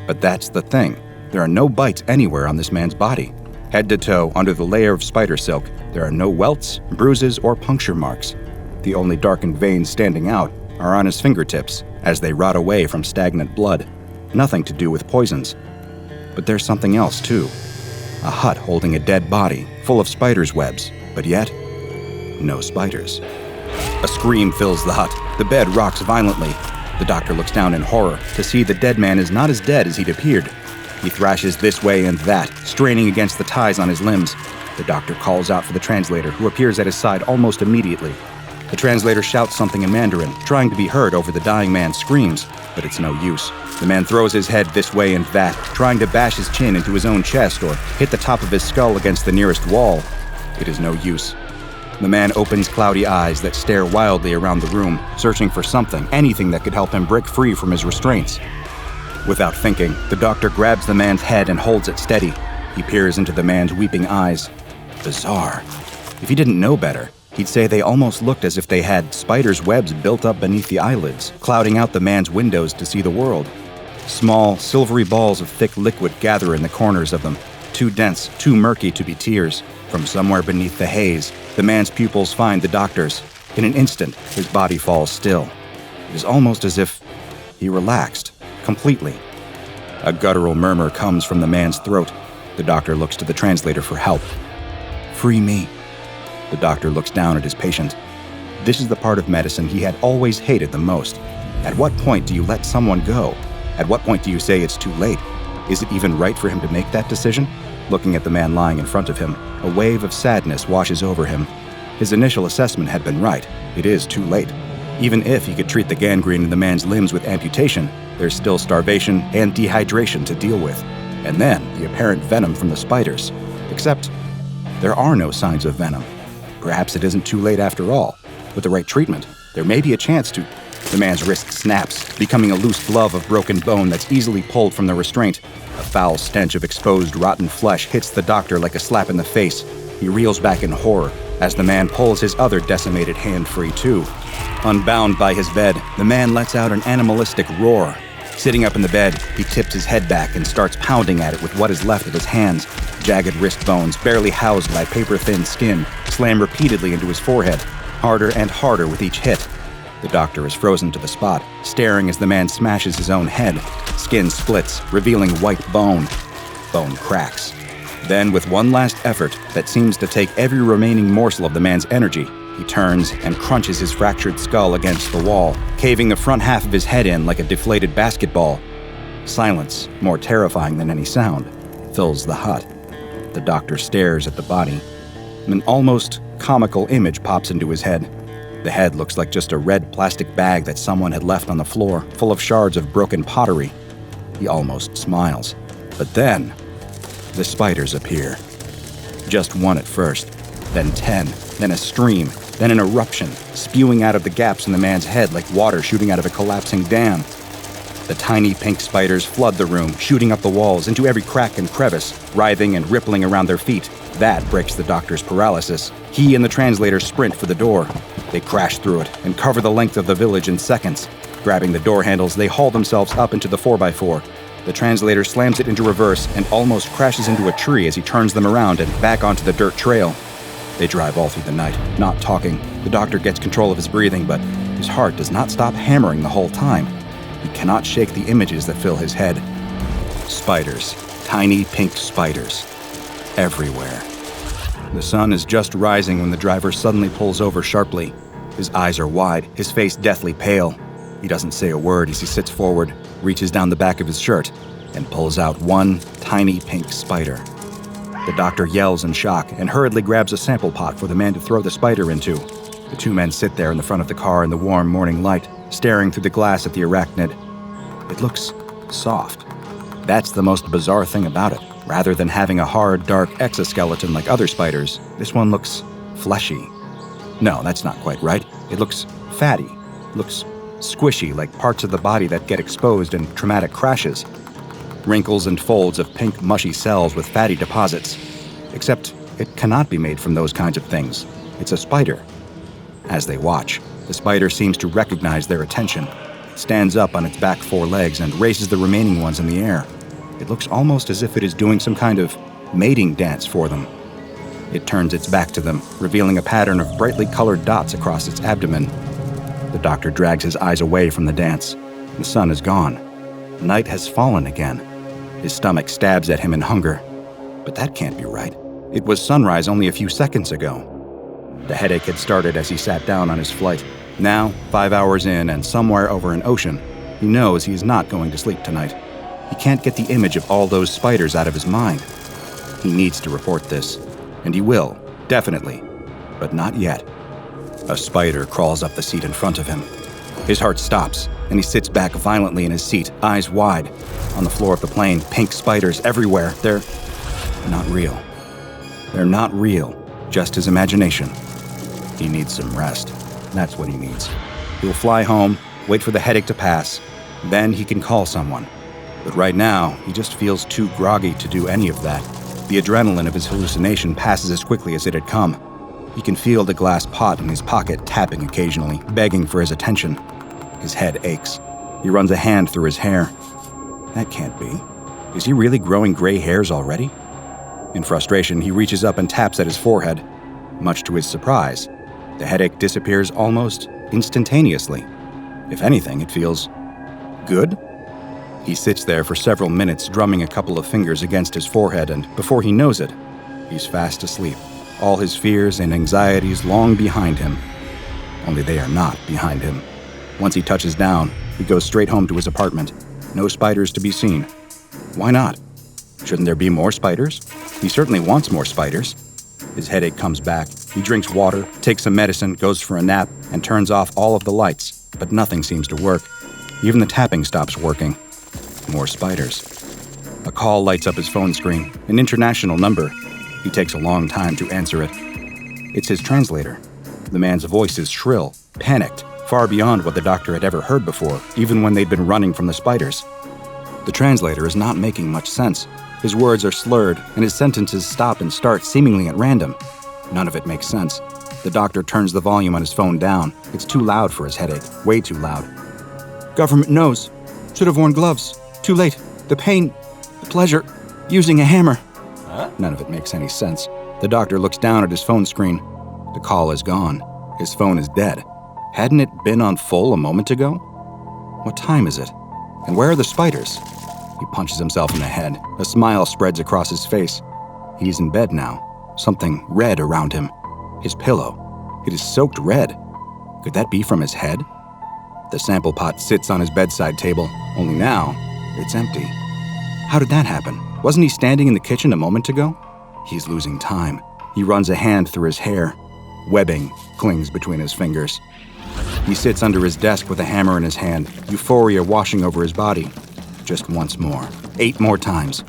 But that's the thing. There are no bites anywhere on this man's body. Head to toe, under the layer of spider silk, there are no welts, bruises, or puncture marks. The only darkened veins standing out are on his fingertips as they rot away from stagnant blood. Nothing to do with poisons. But there's something else, too. A hut holding a dead body, full of spiders' webs, but yet, no spiders. A scream fills the hut. The bed rocks violently. The doctor looks down in horror to see the dead man is not as dead as he'd appeared. He thrashes this way and that, straining against the ties on his limbs. The doctor calls out for the translator, who appears at his side almost immediately. The translator shouts something in Mandarin, trying to be heard over the dying man's screams, but it's no use. The man throws his head this way and that, trying to bash his chin into his own chest or hit the top of his skull against the nearest wall. It is no use. The man opens cloudy eyes that stare wildly around the room, searching for something, anything that could help him break free from his restraints. Without thinking, the doctor grabs the man's head and holds it steady. He peers into the man's weeping eyes. Bizarre. If he didn't know better, he'd say they almost looked as if they had spiders' webs built up beneath the eyelids, clouding out the man's windows to see the world. Small, silvery balls of thick liquid gather in the corners of them, too dense, too murky to be tears. From somewhere beneath the haze, the man's pupils find the doctor's. In an instant, his body falls still. It is almost as if he relaxed, completely. A guttural murmur comes from the man's throat. The doctor looks to the translator for help. "Free me." The doctor looks down at his patient. This is the part of medicine he had always hated the most. At what point do you let someone go? At what point do you say it's too late? Is it even right for him to make that decision? Looking at the man lying in front of him, a wave of sadness washes over him. His initial assessment had been right. It is too late. Even if he could treat the gangrene in the man's limbs with amputation, there's still starvation and dehydration to deal with. And then the apparent venom from the spiders. Except, there are no signs of venom. Perhaps it isn't too late after all. With the right treatment, there may be a chance to... The man's wrist snaps, becoming a loose glove of broken bone that's easily pulled from the restraint. A foul stench of exposed, rotten flesh hits the doctor like a slap in the face. He reels back in horror as the man pulls his other decimated hand free too. Unbound by his bed, the man lets out an animalistic roar. Sitting up in the bed, he tips his head back and starts pounding at it with what is left of his hands. Jagged wrist bones, barely housed by paper-thin skin, slam repeatedly into his forehead, harder and harder with each hit. The doctor is frozen to the spot, staring as the man smashes his own head. Skin splits, revealing white bone. Bone cracks. Then, with one last effort that seems to take every remaining morsel of the man's energy, he turns and crunches his fractured skull against the wall, caving the front half of his head in like a deflated basketball. Silence, more terrifying than any sound, fills the hut. The doctor stares at the body. An almost comical image pops into his head. The head looks like just a red plastic bag that someone had left on the floor, full of shards of broken pottery. He almost smiles. But then, the spiders appear. Just one at first, then 10, then a stream, then an eruption, spewing out of the gaps in the man's head like water shooting out of a collapsing dam. The tiny pink spiders flood the room, shooting up the walls into every crack and crevice, writhing and rippling around their feet. That breaks the doctor's paralysis. He and the translator sprint for the door. They crash through it and cover the length of the village in seconds. Grabbing the door handles, they haul themselves up into the 4x4. The translator slams it into reverse and almost crashes into a tree as he turns them around and back onto the dirt trail. They drive all through the night, not talking. The doctor gets control of his breathing, but his heart does not stop hammering the whole time. He cannot shake the images that fill his head. Spiders. Tiny pink spiders. Everywhere. The sun is just rising when the driver suddenly pulls over sharply. His eyes are wide, his face deathly pale. He doesn't say a word as he sits forward, reaches down the back of his shirt, and pulls out one tiny pink spider. The doctor yells in shock and hurriedly grabs a sample pot for the man to throw the spider into. The two men sit there in the front of the car in the warm morning light, staring through the glass at the Arachnid. It looks soft. That's the most bizarre thing about it. Rather than having a hard, dark exoskeleton like other spiders, this one looks fleshy. No, that's not quite right. It looks fatty. It looks squishy, like parts of the body that get exposed in traumatic crashes. Wrinkles and folds of pink, mushy cells with fatty deposits. Except it cannot be made from those kinds of things. It's a spider. As they watch, the spider seems to recognize their attention. It stands up on its back 4 legs and raises the remaining ones in the air. It looks almost as if it is doing some kind of mating dance for them. It turns its back to them, revealing a pattern of brightly colored dots across its abdomen. The doctor drags his eyes away from the dance. The sun is gone. Night has fallen again. His stomach stabs at him in hunger. But that can't be right. It was sunrise only a few seconds ago. The headache had started as he sat down on his flight. Now, 5 hours in and somewhere over an ocean, he knows he's not going to sleep tonight. He can't get the image of all those spiders out of his mind. He needs to report this. And he will, definitely. But not yet. A spider crawls up the seat in front of him. His heart stops, and he sits back violently in his seat, eyes wide. On the floor of the plane, pink spiders everywhere. They're not real. They're not real, just his imagination. He needs some rest. That's what he needs. He'll fly home, wait for the headache to pass. Then he can call someone. But right now, he just feels too groggy to do any of that. The adrenaline of his hallucination passes as quickly as it had come. He can feel the glass pot in his pocket tapping occasionally, begging for his attention. His head aches. He runs a hand through his hair. That can't be. Is he really growing gray hairs already? In frustration, he reaches up and taps at his forehead. Much to his surprise, the headache disappears almost instantaneously. If anything, it feels good. He sits there for several minutes, drumming a couple of fingers against his forehead, and before he knows it, he's fast asleep. All his fears and anxieties long behind him. Only they are not behind him. Once he touches down, he goes straight home to his apartment. No spiders to be seen. Why not? Shouldn't there be more spiders? He certainly wants more spiders. His headache comes back. He drinks water, takes some medicine, goes for a nap, and turns off all of the lights. But nothing seems to work. Even the tapping stops working. More spiders. A call lights up his phone screen, an international number. He takes a long time to answer it. It's his translator. The man's voice is shrill, panicked, far beyond what the doctor had ever heard before, even when they'd been running from the spiders. The translator is not making much sense. His words are slurred, and his sentences stop and start seemingly at random. None of it makes sense. The doctor turns the volume on his phone down. It's too loud for his headache, way too loud. Government knows. Should have worn gloves. Too late. The pain. The pleasure. Using a hammer. None of it makes any sense. The doctor looks down at his phone screen. The call is gone. His phone is dead. Hadn't it been on full a moment ago? What time is it? And where are the spiders? He punches himself in the head. A smile spreads across his face. He's in bed now. Something red around him. His pillow. It is soaked red. Could that be from his head? The sample pot sits on his bedside table, only now it's empty. How did that happen? Wasn't he standing in the kitchen a moment ago? He's losing time. He runs a hand through his hair. Webbing clings between his fingers. He sits under his desk with a hammer in his hand, euphoria washing over his body. Just once more. 8 more times.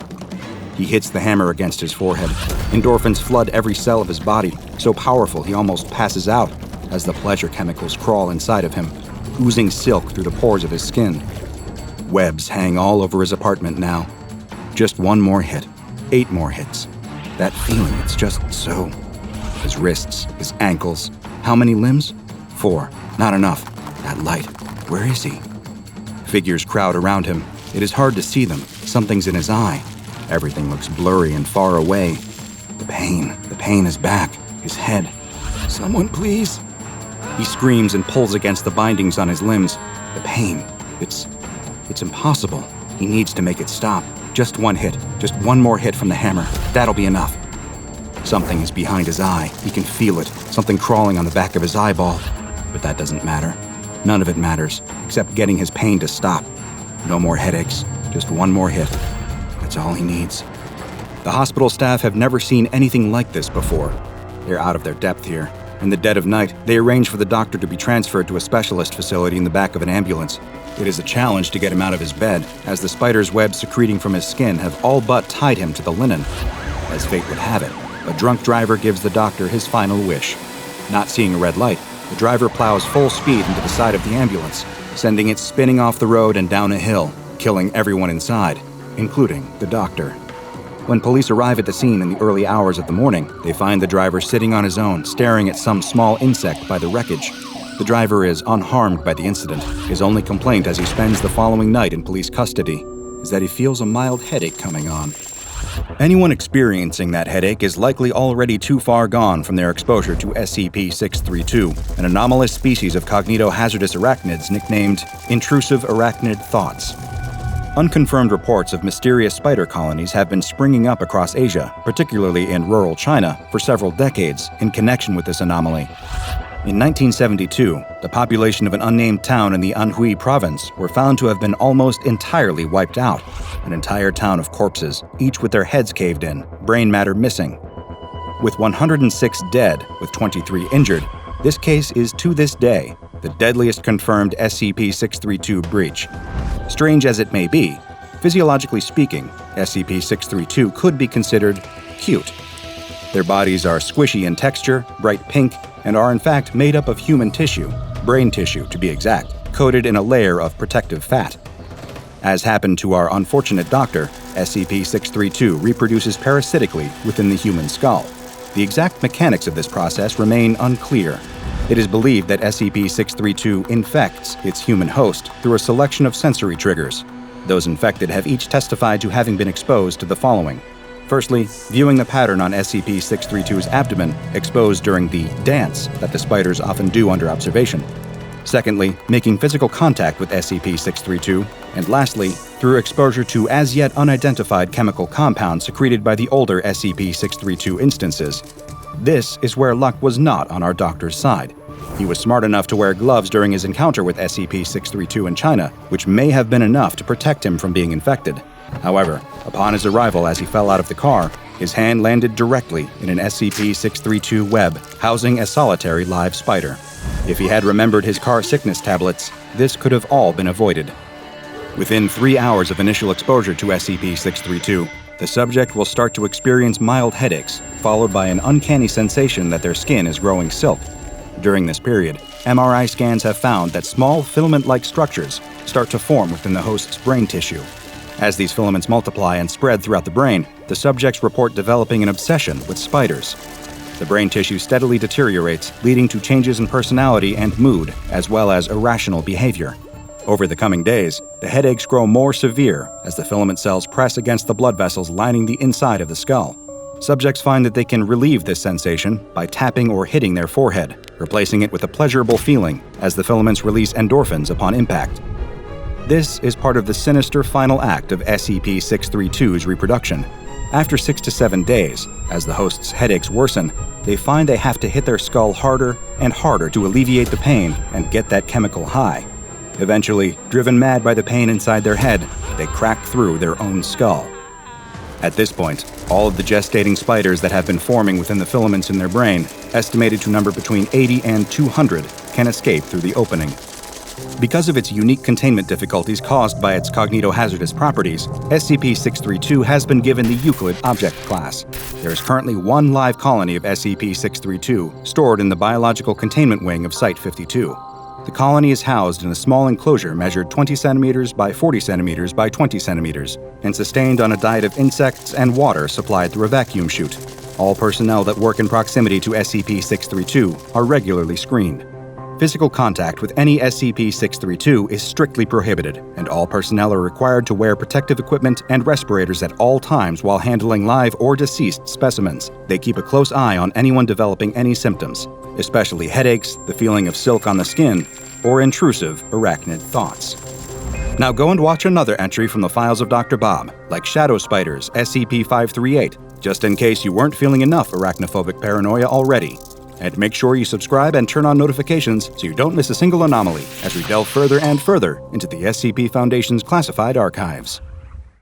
He hits the hammer against his forehead. Endorphins flood every cell of his body, so powerful he almost passes out as the pleasure chemicals crawl inside of him, oozing silk through the pores of his skin. Webs hang all over his apartment now. Just one more hit. 8 more hits. That feeling, it's just so. His wrists, his ankles. How many limbs? 4. Not enough. That light. Where is he? Figures crowd around him. It is hard to see them. Something's in his eye. Everything looks blurry and far away. The pain is back. His head. Someone, please. He screams and pulls against the bindings on his limbs. The pain. It's impossible. He needs to make it stop. Just one hit. Just one more hit from the hammer. That'll be enough. Something is behind his eye. He can feel it. Something crawling on the back of his eyeball. But that doesn't matter. None of it matters, except getting his pain to stop. No more headaches. Just one more hit. That's all he needs. The hospital staff have never seen anything like this before. They're out of their depth here. In the dead of night, they arrange for the doctor to be transferred to a specialist facility in the back of an ambulance. It is a challenge to get him out of his bed, as the spider's webs secreting from his skin have all but tied him to the linen. As fate would have it, a drunk driver gives the doctor his final wish. Not seeing a red light, the driver plows full speed into the side of the ambulance, sending it spinning off the road and down a hill, killing everyone inside, including the doctor. When police arrive at the scene in the early hours of the morning, they find the driver sitting on his own, staring at some small insect by the wreckage. The driver is unharmed by the incident. His only complaint as he spends the following night in police custody is that he feels a mild headache coming on. Anyone experiencing that headache is likely already too far gone from their exposure to SCP-632, an anomalous species of cognitohazardous arachnids nicknamed Intrusive Arachnid Thoughts. Unconfirmed reports of mysterious spider colonies have been springing up across Asia, particularly in rural China, for several decades in connection with this anomaly. In 1972, the population of an unnamed town in the Anhui province were found to have been almost entirely wiped out. An entire town of corpses, each with their heads caved in, brain matter missing. With 106 dead, with 23 injured, this case is to this day the deadliest confirmed SCP-632 breach. Strange as it may be, physiologically speaking, SCP-632 could be considered cute. Their bodies are squishy in texture, bright pink, and are in fact made up of human tissue, brain tissue to be exact, coated in a layer of protective fat. As happened to our unfortunate doctor, SCP-632 reproduces parasitically within the human skull. The exact mechanics of this process remain unclear. It is believed that SCP-632 infects its human host through a selection of sensory triggers. Those infected have each testified to having been exposed to the following. Firstly, viewing the pattern on SCP-632's abdomen exposed during the dance that the spiders often do under observation. Secondly, making physical contact with SCP-632. And lastly, through exposure to as yet unidentified chemical compounds secreted by the older SCP-632 instances. This is where luck was not on our doctor's side. He was smart enough to wear gloves during his encounter with SCP-632 in China, which may have been enough to protect him from being infected. However, upon his arrival as he fell out of the car, his hand landed directly in an SCP-632 web housing a solitary live spider. If he had remembered his car sickness tablets, this could have all been avoided. Within 3 hours of initial exposure to SCP-632, the subject will start to experience mild headaches, followed by an uncanny sensation that their skin is growing silk. During this period, MRI scans have found that small filament-like structures start to form within the host's brain tissue. As these filaments multiply and spread throughout the brain, the subjects report developing an obsession with spiders. The brain tissue steadily deteriorates, leading to changes in personality and mood, as well as irrational behavior. Over the coming days, the headaches grow more severe as the filament cells press against the blood vessels lining the inside of the skull. Subjects find that they can relieve this sensation by tapping or hitting their forehead, replacing it with a pleasurable feeling as the filaments release endorphins upon impact. This is part of the sinister final act of SCP-632's reproduction. After 6 to 7 days, as the host's headaches worsen, they find they have to hit their skull harder and harder to alleviate the pain and get that chemical high. Eventually, driven mad by the pain inside their head, they crack through their own skull. At this point, all of the gestating spiders that have been forming within the filaments in their brain, estimated to number between 80 and 200, can escape through the opening. Because of its unique containment difficulties caused by its cognitohazardous properties, SCP-632 has been given the EUCLID object class. There is currently one live colony of SCP-632 stored in the biological containment wing of Site-52. The colony is housed in a small enclosure measured 20 centimeters by 40 centimeters by 20 centimeters and sustained on a diet of insects and water supplied through a vacuum chute. All personnel that work in proximity to SCP-632 are regularly screened. Physical contact with any SCP-632 is strictly prohibited, and all personnel are required to wear protective equipment and respirators at all times while handling live or deceased specimens. They keep a close eye on anyone developing any symptoms, especially headaches, the feeling of silk on the skin, or intrusive arachnid thoughts. Now go and watch another entry from the files of DrBob, like Shadow Spiders, SCP-538, just in case you weren't feeling enough arachnophobic paranoia already. And make sure you subscribe and turn on notifications so you don't miss a single anomaly as we delve further and further into the SCP Foundation's classified archives.